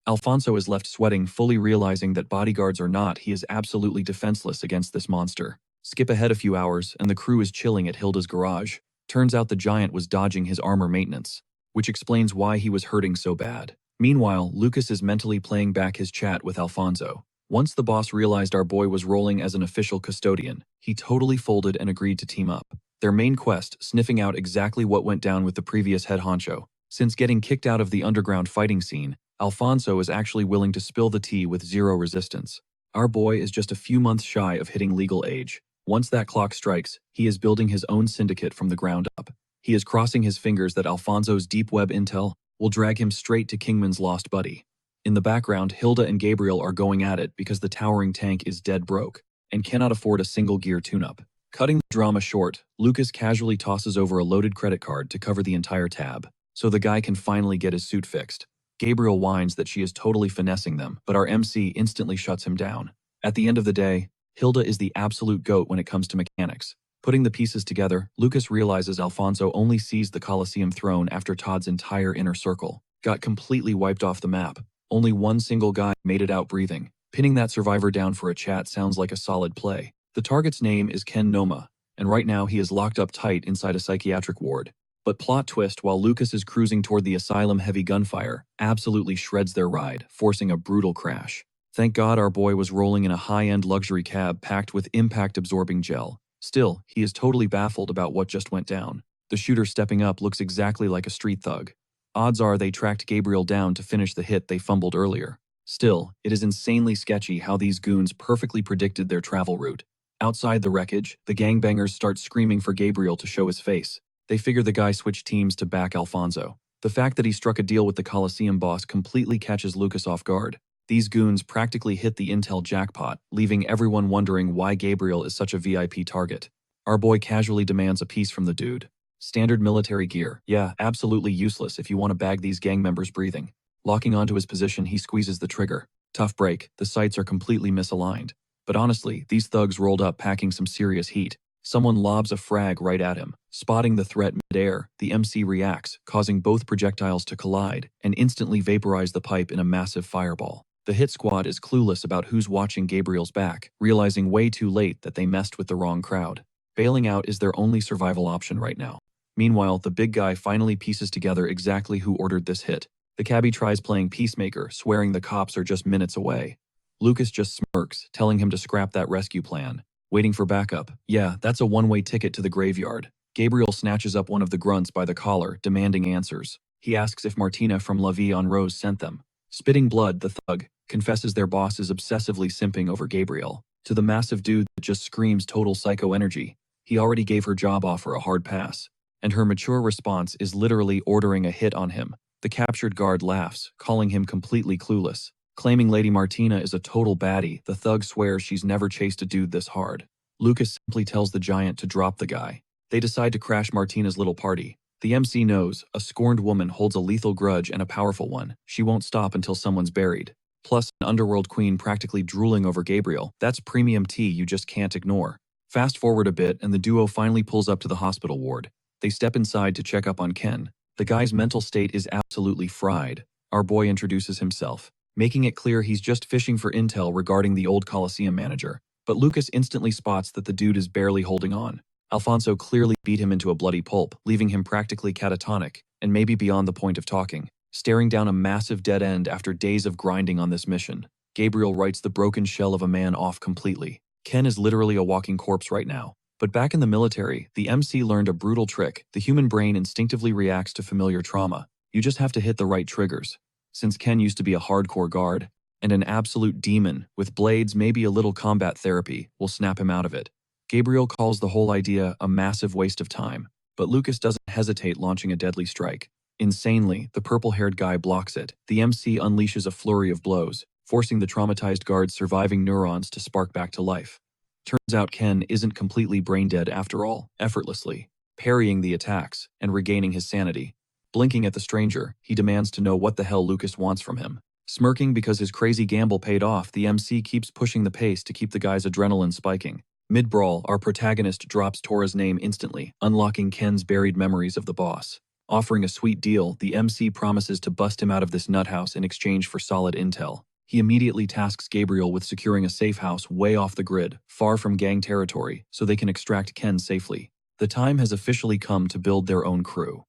Alfonso is left sweating, fully realizing that bodyguards or not, he is absolutely defenseless against this monster. Skip ahead a few hours, and the crew is chilling at Hilda's garage. Turns out the giant was dodging his armor maintenance, which explains why he was hurting so bad. Meanwhile, Lucas is mentally playing back his chat with Alfonso. Once the boss realized our boy was rolling as an official custodian, he totally folded and agreed to team up. Their main quest, sniffing out exactly what went down with the previous head honcho. Since getting kicked out of the underground fighting scene, Alfonso is actually willing to spill the tea with zero resistance. Our boy is just a few months shy of hitting legal age. Once that clock strikes, he is building his own syndicate from the ground up. He is crossing his fingers that Alfonso's deep web intel will drag him straight to Kingman's lost buddy. In the background, Hilda and Gabriel are going at it because the towering tank is dead broke and cannot afford a single gear tune-up. Cutting the drama short, Lucas casually tosses over a loaded credit card to cover the entire tab, so the guy can finally get his suit fixed. Gabriel whines that she is totally finessing them, but our MC instantly shuts him down. At the end of the day, Hilda is the absolute goat when it comes to mechanics. Putting the pieces together, Lucas realizes Alfonso only seized the Colosseum throne after Todd's entire inner circle got completely wiped off the map. Only one single guy made it out breathing. Pinning that survivor down for a chat sounds like a solid play. The target's name is Ken Noma, and right now he is locked up tight inside a psychiatric ward. But plot twist, while Lucas is cruising toward the asylum, heavy gunfire absolutely shreds their ride, forcing a brutal crash. Thank God our boy was rolling in a high-end luxury cab packed with impact-absorbing gel. Still, he is totally baffled about what just went down. The shooter stepping up looks exactly like a street thug. Odds are they tracked Gabriel down to finish the hit they fumbled earlier. Still, it is insanely sketchy how these goons perfectly predicted their travel route. Outside the wreckage, the gangbangers start screaming for Gabriel to show his face. They figure the guy switched teams to back Alfonso. The fact that he struck a deal with the Coliseum boss completely catches Lucas off guard. These goons practically hit the intel jackpot, leaving everyone wondering why Gabriel is such a VIP target. Our boy casually demands a piece from the dude. Standard military gear. Yeah, absolutely useless if you want to bag these gang members breathing. Locking onto his position, he squeezes the trigger. Tough break, the sights are completely misaligned. But honestly, these thugs rolled up packing some serious heat. Someone lobs a frag right at him. Spotting the threat midair, the MC reacts, causing both projectiles to collide and instantly vaporize the pipe in a massive fireball. The hit squad is clueless about who's watching Gabriel's back, realizing way too late that they messed with the wrong crowd. Bailing out is their only survival option right now. Meanwhile, the big guy finally pieces together exactly who ordered this hit. The cabbie tries playing peacemaker, swearing the cops are just minutes away. Lucas just smirks, telling him to scrap that rescue plan. Waiting for backup. Yeah, that's a one-way ticket to the graveyard. Gabriel snatches up one of the grunts by the collar, demanding answers. He asks if Martina from La Vie en Rose sent them. Spitting blood, the thug confesses their boss is obsessively simping over Gabriel. To the massive dude that just screams total psycho energy, he already gave her job offer a hard pass. And her mature response is literally ordering a hit on him. The captured guard laughs, calling him completely clueless. Claiming Lady Martina is a total baddie, the thug swears she's never chased a dude this hard. Lucas simply tells the giant to drop the guy. They decide to crash Martina's little party. The MC knows a scorned woman holds a lethal grudge and a powerful one. She won't stop until someone's buried. Plus, an underworld queen practically drooling over Gabriel. That's premium tea you just can't ignore. Fast forward a bit and the duo finally pulls up to the hospital ward. They step inside to check up on Ken. The guy's mental state is absolutely fried. Our boy introduces himself, making it clear he's just fishing for intel regarding the old Coliseum manager. But Lucas instantly spots that the dude is barely holding on. Alfonso clearly beat him into a bloody pulp, leaving him practically catatonic, and maybe beyond the point of talking. Staring down a massive dead end after days of grinding on this mission, Gabriel writes the broken shell of a man off completely. Ken is literally a walking corpse right now. But back in the military, the MC learned a brutal trick. The human brain instinctively reacts to familiar trauma. You just have to hit the right triggers. Since Ken used to be a hardcore guard, and an absolute demon, with blades, maybe a little combat therapy will snap him out of it. Gabriel calls the whole idea a massive waste of time, but Lucas doesn't hesitate launching a deadly strike. Insanely, the purple-haired guy blocks it. The MC unleashes a flurry of blows, forcing the traumatized guard's surviving neurons to spark back to life. Turns out Ken isn't completely brain-dead after all, effortlessly, parrying the attacks and regaining his sanity. Blinking at the stranger, he demands to know what the hell Lucas wants from him. Smirking because his crazy gamble paid off, the MC keeps pushing the pace to keep the guy's adrenaline spiking. Mid-brawl, our protagonist drops Tora's name instantly, unlocking Ken's buried memories of the boss. Offering a sweet deal, the MC promises to bust him out of this nut house in exchange for solid intel. He immediately tasks Gabriel with securing a safe house way off the grid, far from gang territory, so they can extract Ken safely. The time has officially come to build their own crew.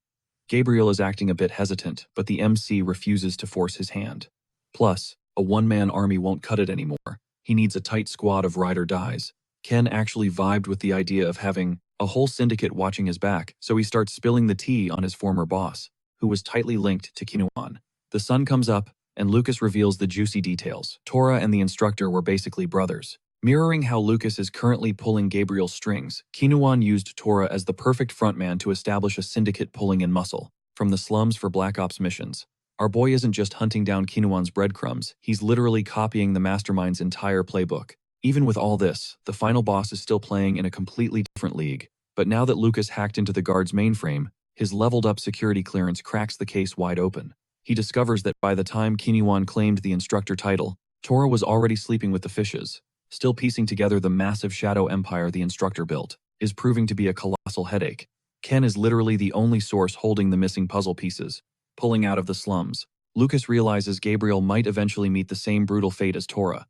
Gabriel is acting a bit hesitant, but the MC refuses to force his hand. Plus, a one-man army won't cut it anymore. He needs a tight squad of ride or dies. Ken actually vibed with the idea of having a whole syndicate watching his back, so he starts spilling the tea on his former boss, who was tightly linked to Kinuan. The sun comes up, and Lucas reveals the juicy details. Tora and the instructor were basically brothers. Mirroring how Lucas is currently pulling Gabriel's strings, Kinuan used Tora as the perfect frontman to establish a syndicate pulling in muscle, from the slums for Black Ops missions. Our boy isn't just hunting down Kinuan's breadcrumbs, he's literally copying the mastermind's entire playbook. Even with all this, the final boss is still playing in a completely different league. But now that Lucas hacked into the guard's mainframe, his leveled-up security clearance cracks the case wide open. He discovers that by the time Kinuan claimed the instructor title, Tora was already sleeping with the fishes. Still piecing together the massive shadow empire the instructor built is proving to be a colossal headache. Ken is literally the only source holding the missing puzzle pieces. Pulling out of the slums, Lucas realizes Gabriel might eventually meet the same brutal fate as Tora.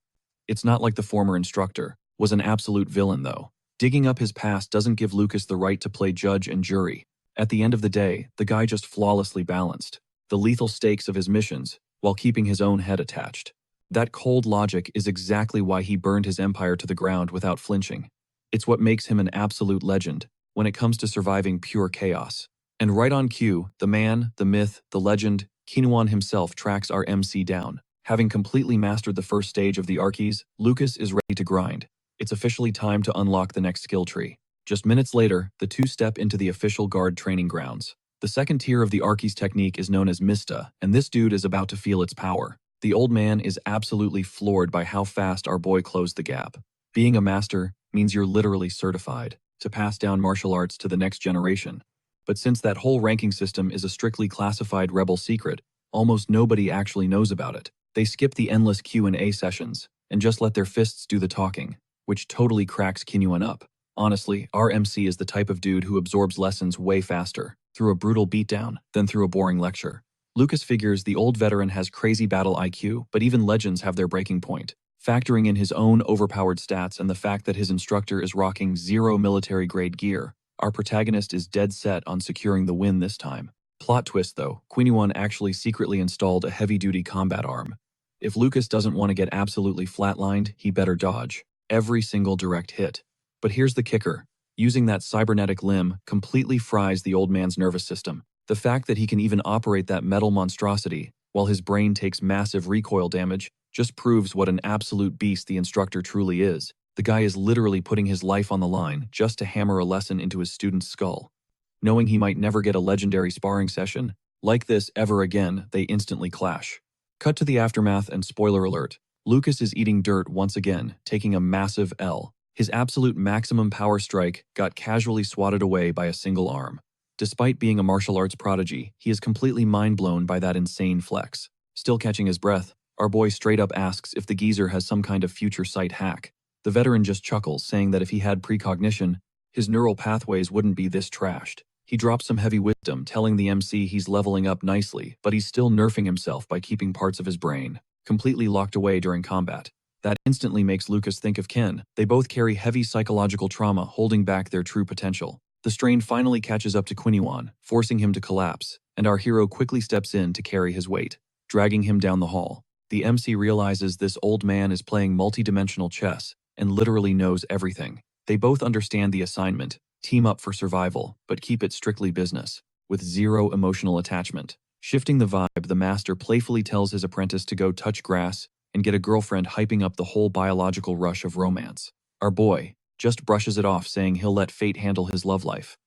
It's not like the former instructor was an absolute villain, though. Digging up his past doesn't give Lucas the right to play judge and jury. At the end of the day, the guy just flawlessly balanced the lethal stakes of his missions while keeping his own head attached. That cold logic is exactly why he burned his empire to the ground without flinching. It's what makes him an absolute legend when it comes to surviving pure chaos. And right on cue, the man, the myth, the legend, Kinuan himself tracks our MC down. Having completely mastered the first stage of the Archies, Lucas is ready to grind. It's officially time to unlock the next skill tree. Just minutes later, the two step into the official guard training grounds. The second tier of the Archies technique is known as Mista, and this dude is about to feel its power. The old man is absolutely floored by how fast our boy closed the gap. Being a master means you're literally certified to pass down martial arts to the next generation. But since that whole ranking system is a strictly classified rebel secret, almost nobody actually knows about it. They skip the endless Q&A sessions and just let their fists do the talking, which totally cracks Kinuan up. Honestly, our MC is the type of dude who absorbs lessons way faster through a brutal beatdown than through a boring lecture. Lucas figures the old veteran has crazy battle IQ, but even legends have their breaking point. Factoring in his own overpowered stats and the fact that his instructor is rocking 0 military-grade gear, our protagonist is dead set on securing the win this time. Plot twist though, Kinuan actually secretly installed a heavy-duty combat arm. If Lucas doesn't want to get absolutely flatlined, he better dodge every single direct hit. But here's the kicker. Using that cybernetic limb completely fries the old man's nervous system. The fact that he can even operate that metal monstrosity while his brain takes massive recoil damage just proves what an absolute beast the instructor truly is. The guy is literally putting his life on the line just to hammer a lesson into his student's skull. Knowing he might never get a legendary sparring session like this ever again, they instantly clash. Cut to the aftermath and spoiler alert. Lucas is eating dirt once again, taking a massive L. His absolute maximum power strike got casually swatted away by a single arm. Despite being a martial arts prodigy, he is completely mind-blown by that insane flex. Still catching his breath, our boy straight up asks if the geezer has some kind of future sight hack. The veteran just chuckles, saying that if he had precognition, his neural pathways wouldn't be this trashed. He drops some heavy wisdom, telling the MC he's leveling up nicely, but he's still nerfing himself by keeping parts of his brain completely locked away during combat. That instantly makes Lucas think of Ken. They both carry heavy psychological trauma holding back their true potential. The strain finally catches up to Kinuan, forcing him to collapse, and our hero quickly steps in to carry his weight, dragging him down the hall. The MC realizes this old man is playing multi-dimensional chess and literally knows everything. They both understand the assignment, team up for survival, but keep it strictly business, with zero emotional attachment. Shifting the vibe, the master playfully tells his apprentice to go touch grass and get a girlfriend, hyping up the whole biological rush of romance. Our boy just brushes it off, saying he'll let fate handle his love life.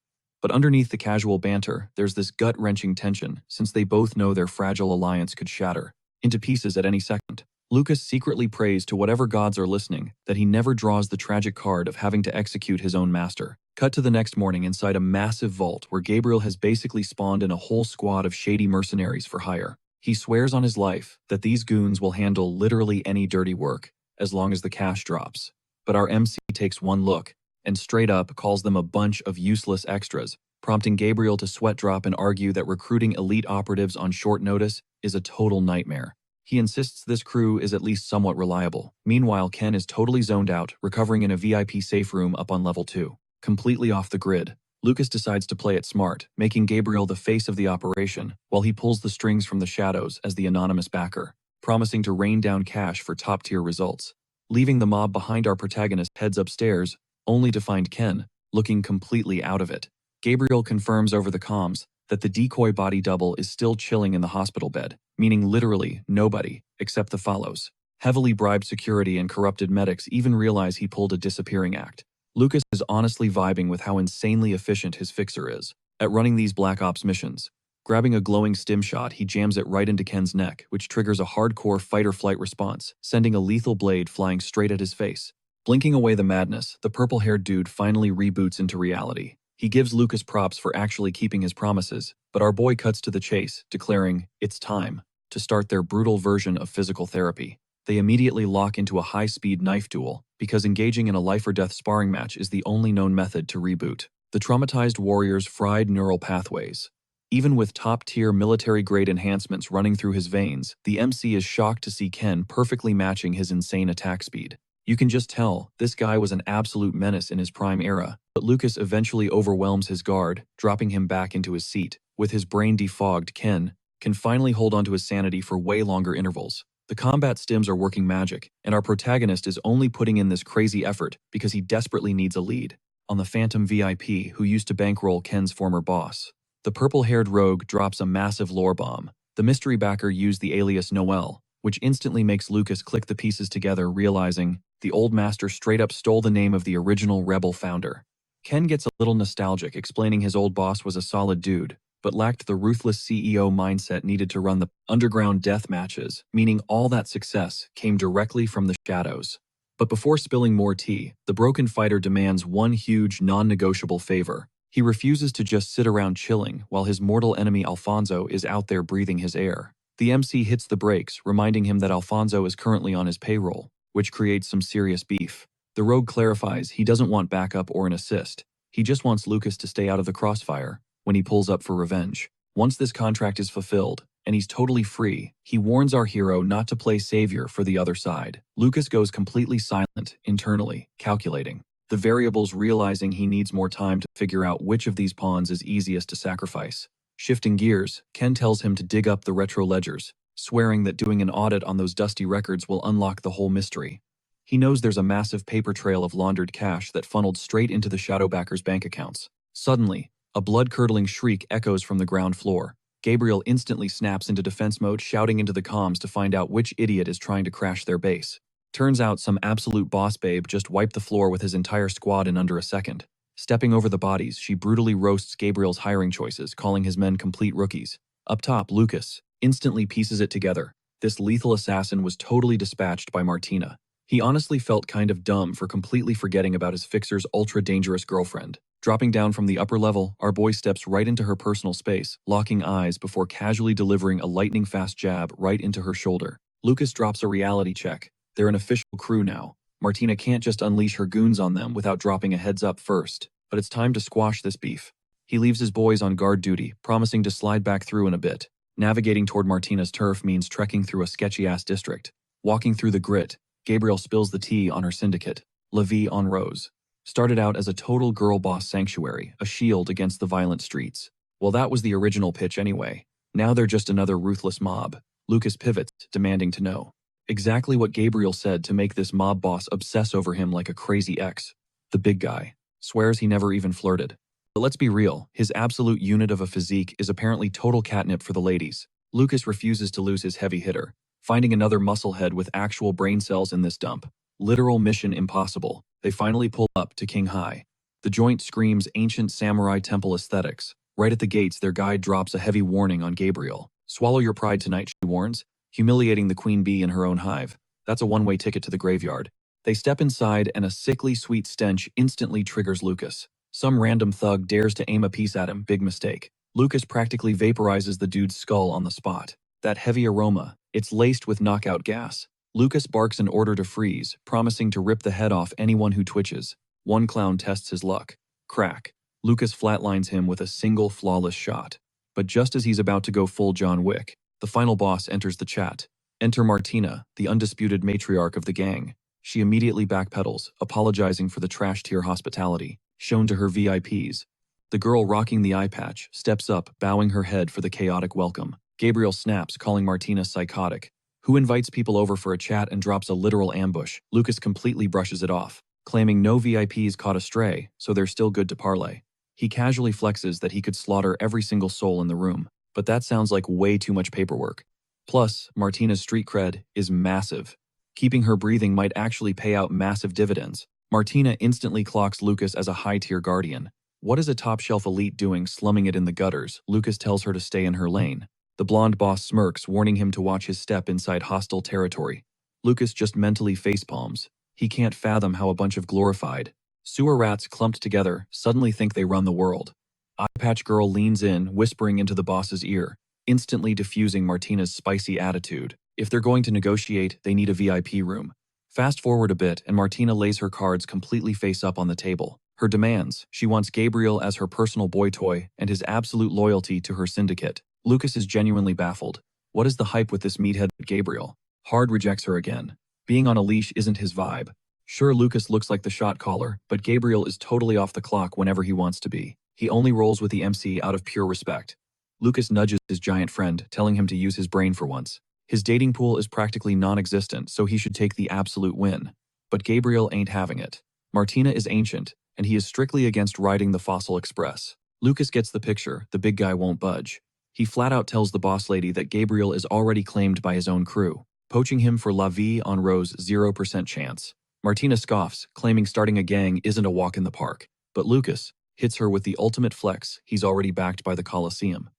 But underneath the casual banter, there's this gut-wrenching tension, since they both know their fragile alliance could shatter into pieces at any second. Lucas secretly prays to whatever gods are listening that he never draws the tragic card of having to execute his own master. Cut to the next morning inside a massive vault where Gabriel has basically spawned in a whole squad of shady mercenaries for hire. He swears on his life that these goons will handle literally any dirty work, as long as the cash drops. But our MC takes one look and straight up calls them a bunch of useless extras, prompting Gabriel to sweat drop and argue that recruiting elite operatives on short notice is a total nightmare. He insists this crew is at least somewhat reliable. Meanwhile, Ken is totally zoned out, recovering in a VIP safe room up on level 2. Completely off the grid, Lucas decides to play it smart, making Gabriel the face of the operation, while he pulls the strings from the shadows as the anonymous backer, promising to rain down cash for top-tier results. Leaving the mob behind, our protagonist heads upstairs, only to find Ken looking completely out of it. Gabriel confirms over the comms that the decoy body double is still chilling in the hospital bed, meaning literally nobody, except the follows. Heavily bribed security and corrupted medics even realize he pulled a disappearing act. Lucas is honestly vibing with how insanely efficient his fixer is at running these Black Ops missions. Grabbing a glowing stim shot, he jams it right into Ken's neck, which triggers a hardcore fight-or-flight response, sending a lethal blade flying straight at his face. Blinking away the madness, the purple-haired dude finally reboots into reality. He gives Lucas props for actually keeping his promises, but our boy cuts to the chase, declaring, "It's time," to start their brutal version of physical therapy. They immediately lock into a high-speed knife duel, because engaging in a life-or-death sparring match is the only known method to reboot the traumatized warrior's fried neural pathways. Even with top-tier military-grade enhancements running through his veins, the MC is shocked to see Ken perfectly matching his insane attack speed. You can just tell this guy was an absolute menace in his prime era, but Lucas eventually overwhelms his guard, dropping him back into his seat. With his brain defogged, Ken can finally hold onto his sanity for way longer intervals. The combat stims are working magic, and our protagonist is only putting in this crazy effort because he desperately needs a lead on the Phantom VIP who used to bankroll Ken's former boss. The purple-haired rogue drops a massive lore bomb. The mystery backer used the alias Noel, which instantly makes Lucas click the pieces together, realizing the old master straight up stole the name of the original rebel founder. Ken gets a little nostalgic, explaining his old boss was a solid dude, but lacked the ruthless CEO mindset needed to run the underground death matches, meaning all that success came directly from the shadows. But before spilling more tea, the broken fighter demands one huge, non-negotiable favor. He refuses to just sit around chilling while his mortal enemy Alfonso is out there breathing his air. The MC hits the brakes, reminding him that Alfonso is currently on his payroll, which creates some serious beef. The rogue clarifies he doesn't want backup or an assist. He just wants Lucas to stay out of the crossfire when he pulls up for revenge. Once this contract is fulfilled, and he's totally free, he warns our hero not to play savior for the other side. Lucas goes completely silent, internally, calculating the variables, realizing he needs more time to figure out which of these pawns is easiest to sacrifice. Shifting gears, Ken tells him to dig up the retro ledgers, swearing that doing an audit on those dusty records will unlock the whole mystery. He knows there's a massive paper trail of laundered cash that funneled straight into the Shadowbacker's bank accounts. Suddenly, a blood-curdling shriek echoes from the ground floor. Gabriel instantly snaps into defense mode, shouting into the comms to find out which idiot is trying to crash their base. Turns out some absolute boss babe just wiped the floor with his entire squad in under a second. Stepping over the bodies, she brutally roasts Gabriel's hiring choices, calling his men complete rookies. Up top, Lucas instantly pieces it together. This lethal assassin was totally dispatched by Martina. He honestly felt kind of dumb for completely forgetting about his fixer's ultra-dangerous girlfriend. Dropping down from the upper level, our boy steps right into her personal space, locking eyes before casually delivering a lightning-fast jab right into her shoulder. Lucas drops a reality check. They're an official crew now. Martina can't just unleash her goons on them without dropping a heads up first, but it's time to squash this beef. He leaves his boys on guard duty, promising to slide back through in a bit. Navigating toward Martina's turf means trekking through a sketchy-ass district. Walking through the grit, Gabriel spills the tea on her syndicate, La Vie en Rose. Started out as a total girl boss sanctuary, a shield against the violent streets. Well, that was the original pitch anyway. Now they're just another ruthless mob. Lucas pivots, demanding to know exactly what Gabriel said to make this mob boss obsess over him like a crazy ex. The big guy swears he never even flirted. But let's be real, his absolute unit of a physique is apparently total catnip for the ladies. Lucas refuses to lose his heavy hitter, finding another musclehead with actual brain cells in this dump. Literal mission impossible. They finally pull up to King High. The joint screams ancient samurai temple aesthetics. Right at the gates, their guide drops a heavy warning on Gabriel. Swallow your pride tonight, she warns, humiliating the queen bee in her own hive. That's a one-way ticket to the graveyard. They step inside and a sickly sweet stench instantly triggers Lucas. Some random thug dares to aim a piece at him, big mistake. Lucas practically vaporizes the dude's skull on the spot. That heavy aroma, it's laced with knockout gas. Lucas barks an order to freeze, promising to rip the head off anyone who twitches. One clown tests his luck. Crack. Lucas flatlines him with a single flawless shot. But just as he's about to go full John Wick, the final boss enters the chat. Enter Martina, the undisputed matriarch of the gang. She immediately backpedals, apologizing for the trash-tier hospitality shown to her VIPs. The girl rocking the eye patch steps up, bowing her head for the chaotic welcome. Gabriel snaps, calling Martina psychotic. Who invites people over for a chat and drops a literal ambush? Lucas completely brushes it off, claiming no VIPs caught astray, so they're still good to parlay. He casually flexes that he could slaughter every single soul in the room, but that sounds like way too much paperwork. Plus, Martina's street cred is massive. Keeping her breathing might actually pay out massive dividends. Martina instantly clocks Lucas as a high-tier guardian. What is a top-shelf elite doing slumming it in the gutters? Lucas tells her to stay in her lane. The blonde boss smirks, warning him to watch his step inside hostile territory. Lucas just mentally facepalms. He can't fathom how a bunch of glorified sewer rats clumped together suddenly think they run the world. Eye Patch Girl leans in, whispering into the boss's ear, instantly diffusing Martina's spicy attitude. If they're going to negotiate, they need a VIP room. Fast forward a bit, and Martina lays her cards completely face up on the table. Her demands: she wants Gabriel as her personal boy toy and his absolute loyalty to her syndicate. Lucas is genuinely baffled. What is the hype with this meathead Gabriel? Hard rejects her again. Being on a leash isn't his vibe. Sure, Lucas looks like the shot caller, but Gabriel is totally off the clock whenever he wants to be. He only rolls with the MC out of pure respect. Lucas nudges his giant friend, telling him to use his brain for once. His dating pool is practically non-existent, so he should take the absolute win. But Gabriel ain't having it. Martina is ancient, and he is strictly against riding the Fossil Express. Lucas gets the picture, the big guy won't budge. He flat out tells the boss lady that Gabriel is already claimed by his own crew. Poaching him for La Vie en Rose 0% chance. Martina scoffs, claiming starting a gang isn't a walk in the park. But Lucas hits her with the ultimate flex, he's already backed by the Colosseum.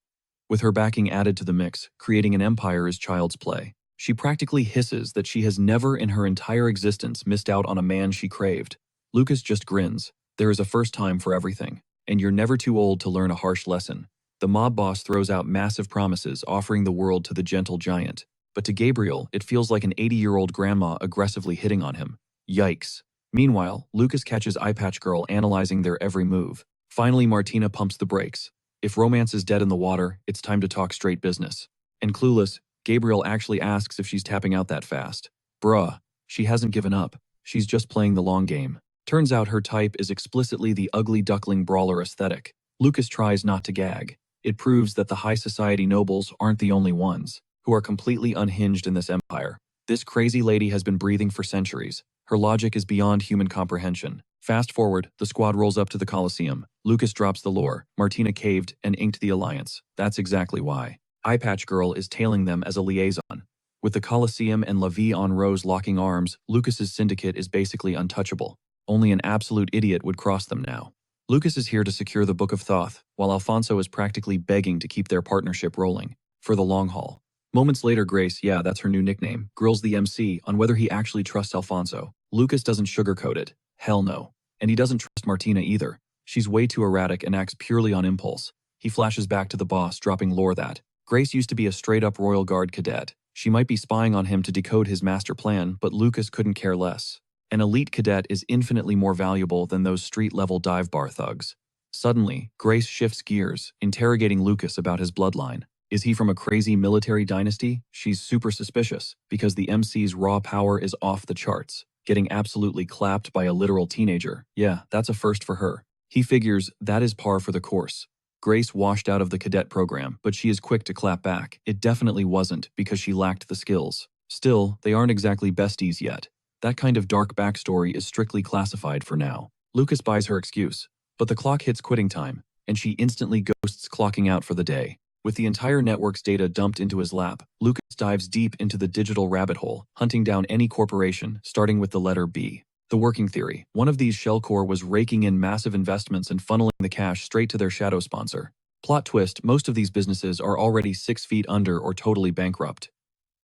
With her backing added to the mix, creating an empire is child's play. She practically hisses that she has never in her entire existence missed out on a man she craved. Lucas just grins. There is a first time for everything, and you're never too old to learn a harsh lesson. The mob boss throws out massive promises, offering the world to the gentle giant. But to Gabriel, it feels like an 80-year-old grandma aggressively hitting on him. Yikes. Meanwhile, Lucas catches Eyepatch Girl analyzing their every move. Finally, Martina pumps the brakes. If romance is dead in the water, it's time to talk straight business. And clueless, Gabriel actually asks if she's tapping out that fast. Bruh, she hasn't given up. She's just playing the long game. Turns out her type is explicitly the ugly duckling brawler aesthetic. Lucas tries not to gag. It proves that the high society nobles aren't the only ones who are completely unhinged in this empire. This crazy lady has been breathing for centuries. Her logic is beyond human comprehension. Fast forward, the squad rolls up to the Colosseum. Lucas drops the lore. Martina caved and inked the alliance. That's exactly why. Eyepatch Girl is tailing them as a liaison. With the Colosseum and La Vie en Rose locking arms, Lucas's syndicate is basically untouchable. Only an absolute idiot would cross them now. Lucas is here to secure the Book of Thoth, while Alfonso is practically begging to keep their partnership rolling. For the long haul. Moments later, Grace, yeah, that's her new nickname, grills the MC on whether he actually trusts Alfonso. Lucas doesn't sugarcoat it. Hell no. And he doesn't trust Martina either. She's way too erratic and acts purely on impulse. He flashes back to the boss, dropping lore that Grace used to be a straight-up Royal Guard cadet. She might be spying on him to decode his master plan, but Lucas couldn't care less. An elite cadet is infinitely more valuable than those street-level dive bar thugs. Suddenly, Grace shifts gears, interrogating Lucas about his bloodline. Is he from a crazy military dynasty? She's super suspicious, because the MC's raw power is off the charts. Getting absolutely clapped by a literal teenager. Yeah, that's a first for her. He figures that is par for the course. Grace washed out of the cadet program, but she is quick to clap back. It definitely wasn't, because she lacked the skills. Still, they aren't exactly besties yet. That kind of dark backstory is strictly classified for now. Lucas buys her excuse, but the clock hits quitting time, and she instantly ghosts clocking out for the day. With the entire network's data dumped into his lap, Lucas dives deep into the digital rabbit hole, hunting down any corporation, starting with the letter B. The working theory. One of these shellcore was raking in massive investments and funneling the cash straight to their shadow sponsor. Plot twist, most of these businesses are already 6 feet under or totally bankrupt.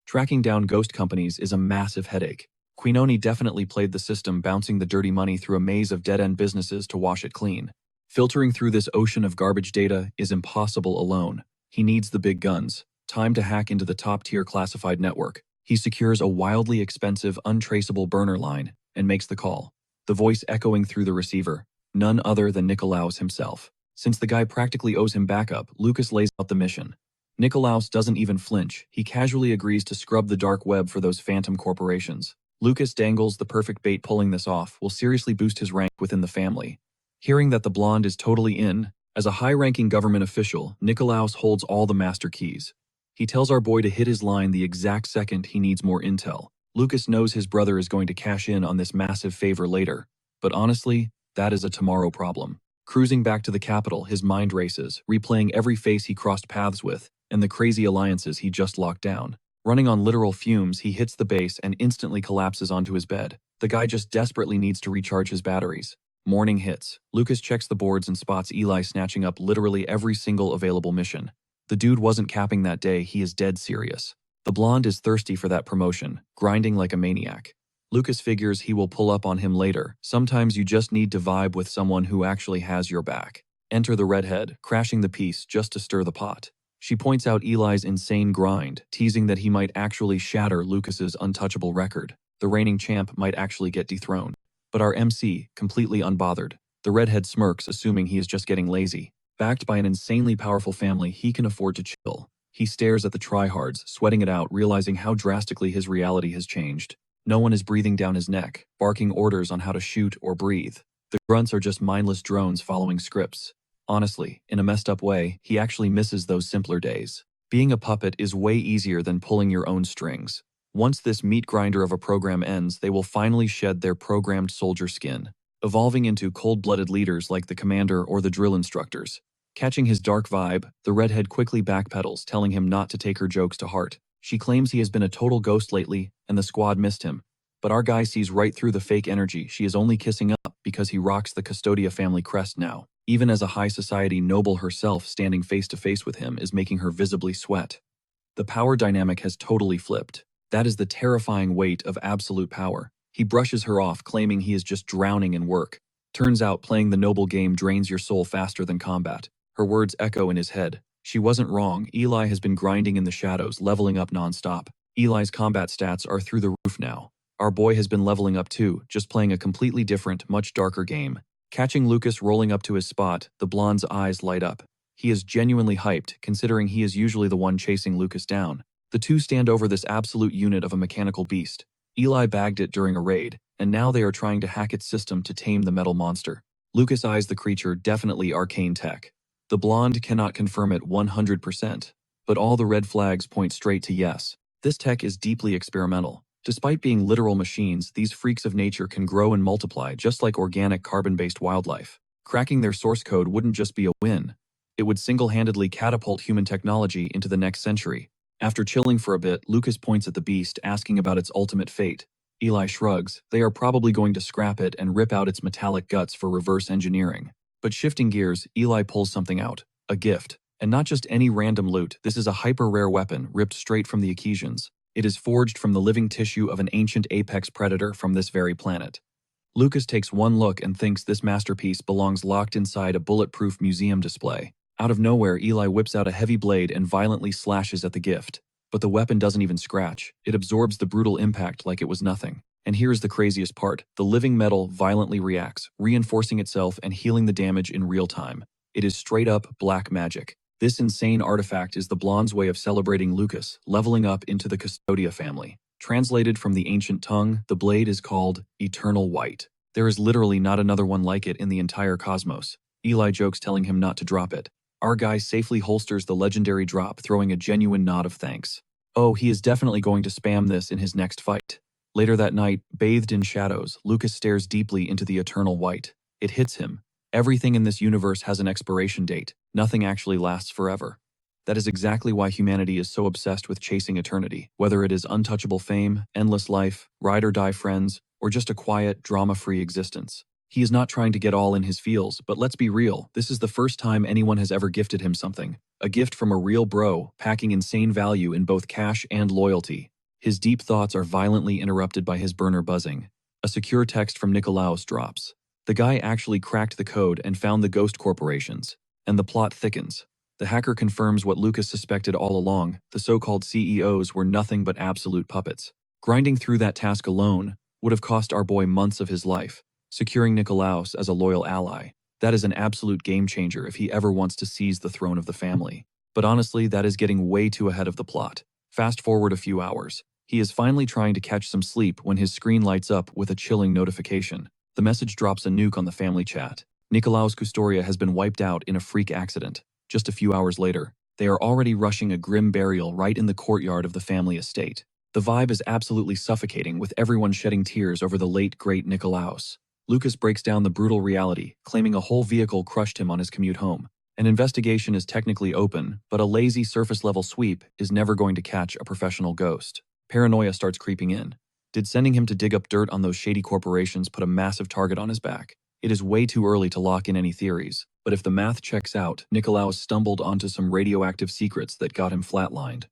Tracking down ghost companies is a massive headache. Quinoni definitely played the system, bouncing the dirty money through a maze of dead-end businesses to wash it clean. Filtering through this ocean of garbage data is impossible alone. He needs the big guns. Time to hack into the top-tier classified network. He secures a wildly expensive, untraceable burner line and makes the call. The voice echoing through the receiver. None other than Nicolaus himself. Since the guy practically owes him backup, Lucas lays out the mission. Nicolaus doesn't even flinch. He casually agrees to scrub the dark web for those phantom corporations. Lucas dangles the perfect bait. Pulling this off will seriously boost his rank within the family. Hearing that the blonde is totally in, as a high-ranking government official, Nicolaus holds all the master keys. He tells our boy to hit his line the exact second he needs more intel. Lucas knows his brother is going to cash in on this massive favor later, but honestly, that is a tomorrow problem. Cruising back to the capital, his mind races, replaying every face he crossed paths with, and the crazy alliances he just locked down. Running on literal fumes, he hits the base and instantly collapses onto his bed. The guy just desperately needs to recharge his batteries. Morning hits. Lucas checks the boards and spots Eli snatching up literally every single available mission. The dude wasn't capping that day, he is dead serious. The blonde is thirsty for that promotion, grinding like a maniac. Lucas figures he will pull up on him later. Sometimes you just need to vibe with someone who actually has your back. Enter the redhead, crashing the piece just to stir the pot. She points out Eli's insane grind, teasing that he might actually shatter Lucas's untouchable record. The reigning champ might actually get dethroned. But our MC, completely unbothered. The redhead smirks, assuming he is just getting lazy. Backed by an insanely powerful family, he can afford to chill. He stares at the tryhards, sweating it out, realizing how drastically his reality has changed. No one is breathing down his neck, barking orders on how to shoot or breathe. The grunts are just mindless drones following scripts. Honestly, in a messed up way, he actually misses those simpler days. Being a puppet is way easier than pulling your own strings. Once this meat grinder of a program ends, they will finally shed their programmed soldier skin, evolving into cold-blooded leaders like the commander or the drill instructors. Catching his dark vibe, the redhead quickly backpedals, telling him not to take her jokes to heart. She claims he has been a total ghost lately, and the squad missed him. But our guy sees right through the fake energy. She is only kissing up because he rocks the Custodia family crest now. Even as a high society noble herself, standing face to face with him is making her visibly sweat. The power dynamic has totally flipped. That is the terrifying weight of absolute power. He brushes her off, claiming he is just drowning in work. Turns out playing the noble game drains your soul faster than combat. Her words echo in his head. She wasn't wrong. Eli has been grinding in the shadows, leveling up nonstop. Eli's combat stats are through the roof now. Our boy has been leveling up too, just playing a completely different, much darker game. Catching Lucas rolling up to his spot, the blonde's eyes light up. He is genuinely hyped, considering he is usually the one chasing Lucas down. The two stand over this absolute unit of a mechanical beast. Eli bagged it during a raid, and now they are trying to hack its system to tame the metal monster. Lucas eyes the creature, definitely arcane tech. The blonde cannot confirm it 100%, but all the red flags point straight to yes. This tech is deeply experimental. Despite being literal machines, these freaks of nature can grow and multiply just like organic carbon-based wildlife. Cracking their source code wouldn't just be a win. It would single-handedly catapult human technology into the next century. After chilling for a bit, Lucas points at the beast, asking about its ultimate fate. Eli shrugs. They are probably going to scrap it and rip out its metallic guts for reverse engineering. But shifting gears, Eli pulls something out. A gift. And not just any random loot, this is a hyper-rare weapon ripped straight from the Acesians. It is forged from the living tissue of an ancient apex predator from this very planet. Lucas takes one look and thinks this masterpiece belongs locked inside a bulletproof museum display. Out of nowhere, Eli whips out a heavy blade and violently slashes at the gift. But the weapon doesn't even scratch. It absorbs the brutal impact like it was nothing. And here's the craziest part. The living metal violently reacts, reinforcing itself and healing the damage in real time. It is straight up black magic. This insane artifact is the blonde's way of celebrating Lucas, leveling up into the Custodia family. Translated from the ancient tongue, the blade is called Eternal White. There is literally not another one like it in the entire cosmos. Eli jokes, telling him not to drop it. Our guy safely holsters the legendary drop, throwing a genuine nod of thanks. Oh, he is definitely going to spam this in his next fight. Later that night, bathed in shadows, Lucas stares deeply into the Eternal White. It hits him. Everything in this universe has an expiration date. Nothing actually lasts forever. That is exactly why humanity is so obsessed with chasing eternity, whether it is untouchable fame, endless life, ride or die friends, or just a quiet, drama-free existence. He is not trying to get all in his feels, but let's be real, this is the first time anyone has ever gifted him something. A gift from a real bro, packing insane value in both cash and loyalty. His deep thoughts are violently interrupted by his burner buzzing. A secure text from Nicolaus drops. The guy actually cracked the code and found the ghost corporations, and the plot thickens. The hacker confirms what Lucas suspected all along. The so-called CEOs were nothing but absolute puppets. Grinding through that task alone would have cost our boy months of his life. Securing Nicolaus as a loyal ally, that is an absolute game changer if he ever wants to seize the throne of the family. But honestly, that is getting way too ahead of the plot. Fast forward a few hours. He is finally trying to catch some sleep when his screen lights up with a chilling notification. The message drops a nuke on the family chat. Nicolaus Custodia has been wiped out in a freak accident. Just a few hours later, they are already rushing a grim burial right in the courtyard of the family estate. The vibe is absolutely suffocating, with everyone shedding tears over the late great Nicolaus. Lucas breaks down the brutal reality, claiming a whole vehicle crushed him on his commute home. An investigation is technically open, but a lazy surface-level sweep is never going to catch a professional ghost. Paranoia starts creeping in. Did sending him to dig up dirt on those shady corporations put a massive target on his back? It is way too early to lock in any theories, but if the math checks out, Nicolaus stumbled onto some radioactive secrets that got him flatlined.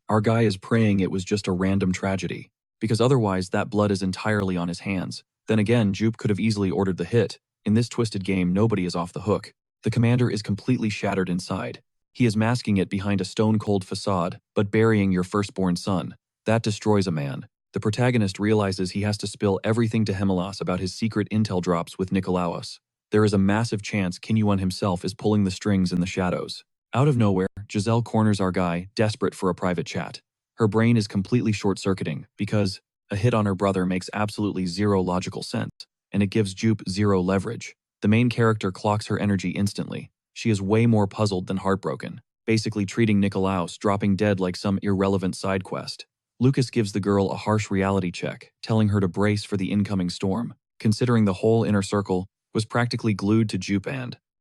Our guy is praying it was just a random tragedy, because otherwise that blood is entirely on his hands. Then again, Jupe could have easily ordered the hit. In this twisted game, nobody is off the hook. The commander is completely shattered inside. He is masking it behind a stone-cold facade, but burying your firstborn son. That destroys a man. The protagonist realizes he has to spill everything to Hemelas about his secret intel drops with Nicolaus. There is a massive chance Kinyuan himself is pulling the strings in the shadows. Out of nowhere, Giselle corners our guy, desperate for a private chat. Her brain is completely short-circuiting because a hit on her brother makes absolutely zero logical sense, and it gives Jupe zero leverage. The main character clocks her energy instantly. She is way more puzzled than heartbroken, basically treating Nicolaus dropping dead like some irrelevant side quest. Lucas gives the girl a harsh reality check, telling her to brace for the incoming storm, considering the whole inner circle was practically glued to Jupe and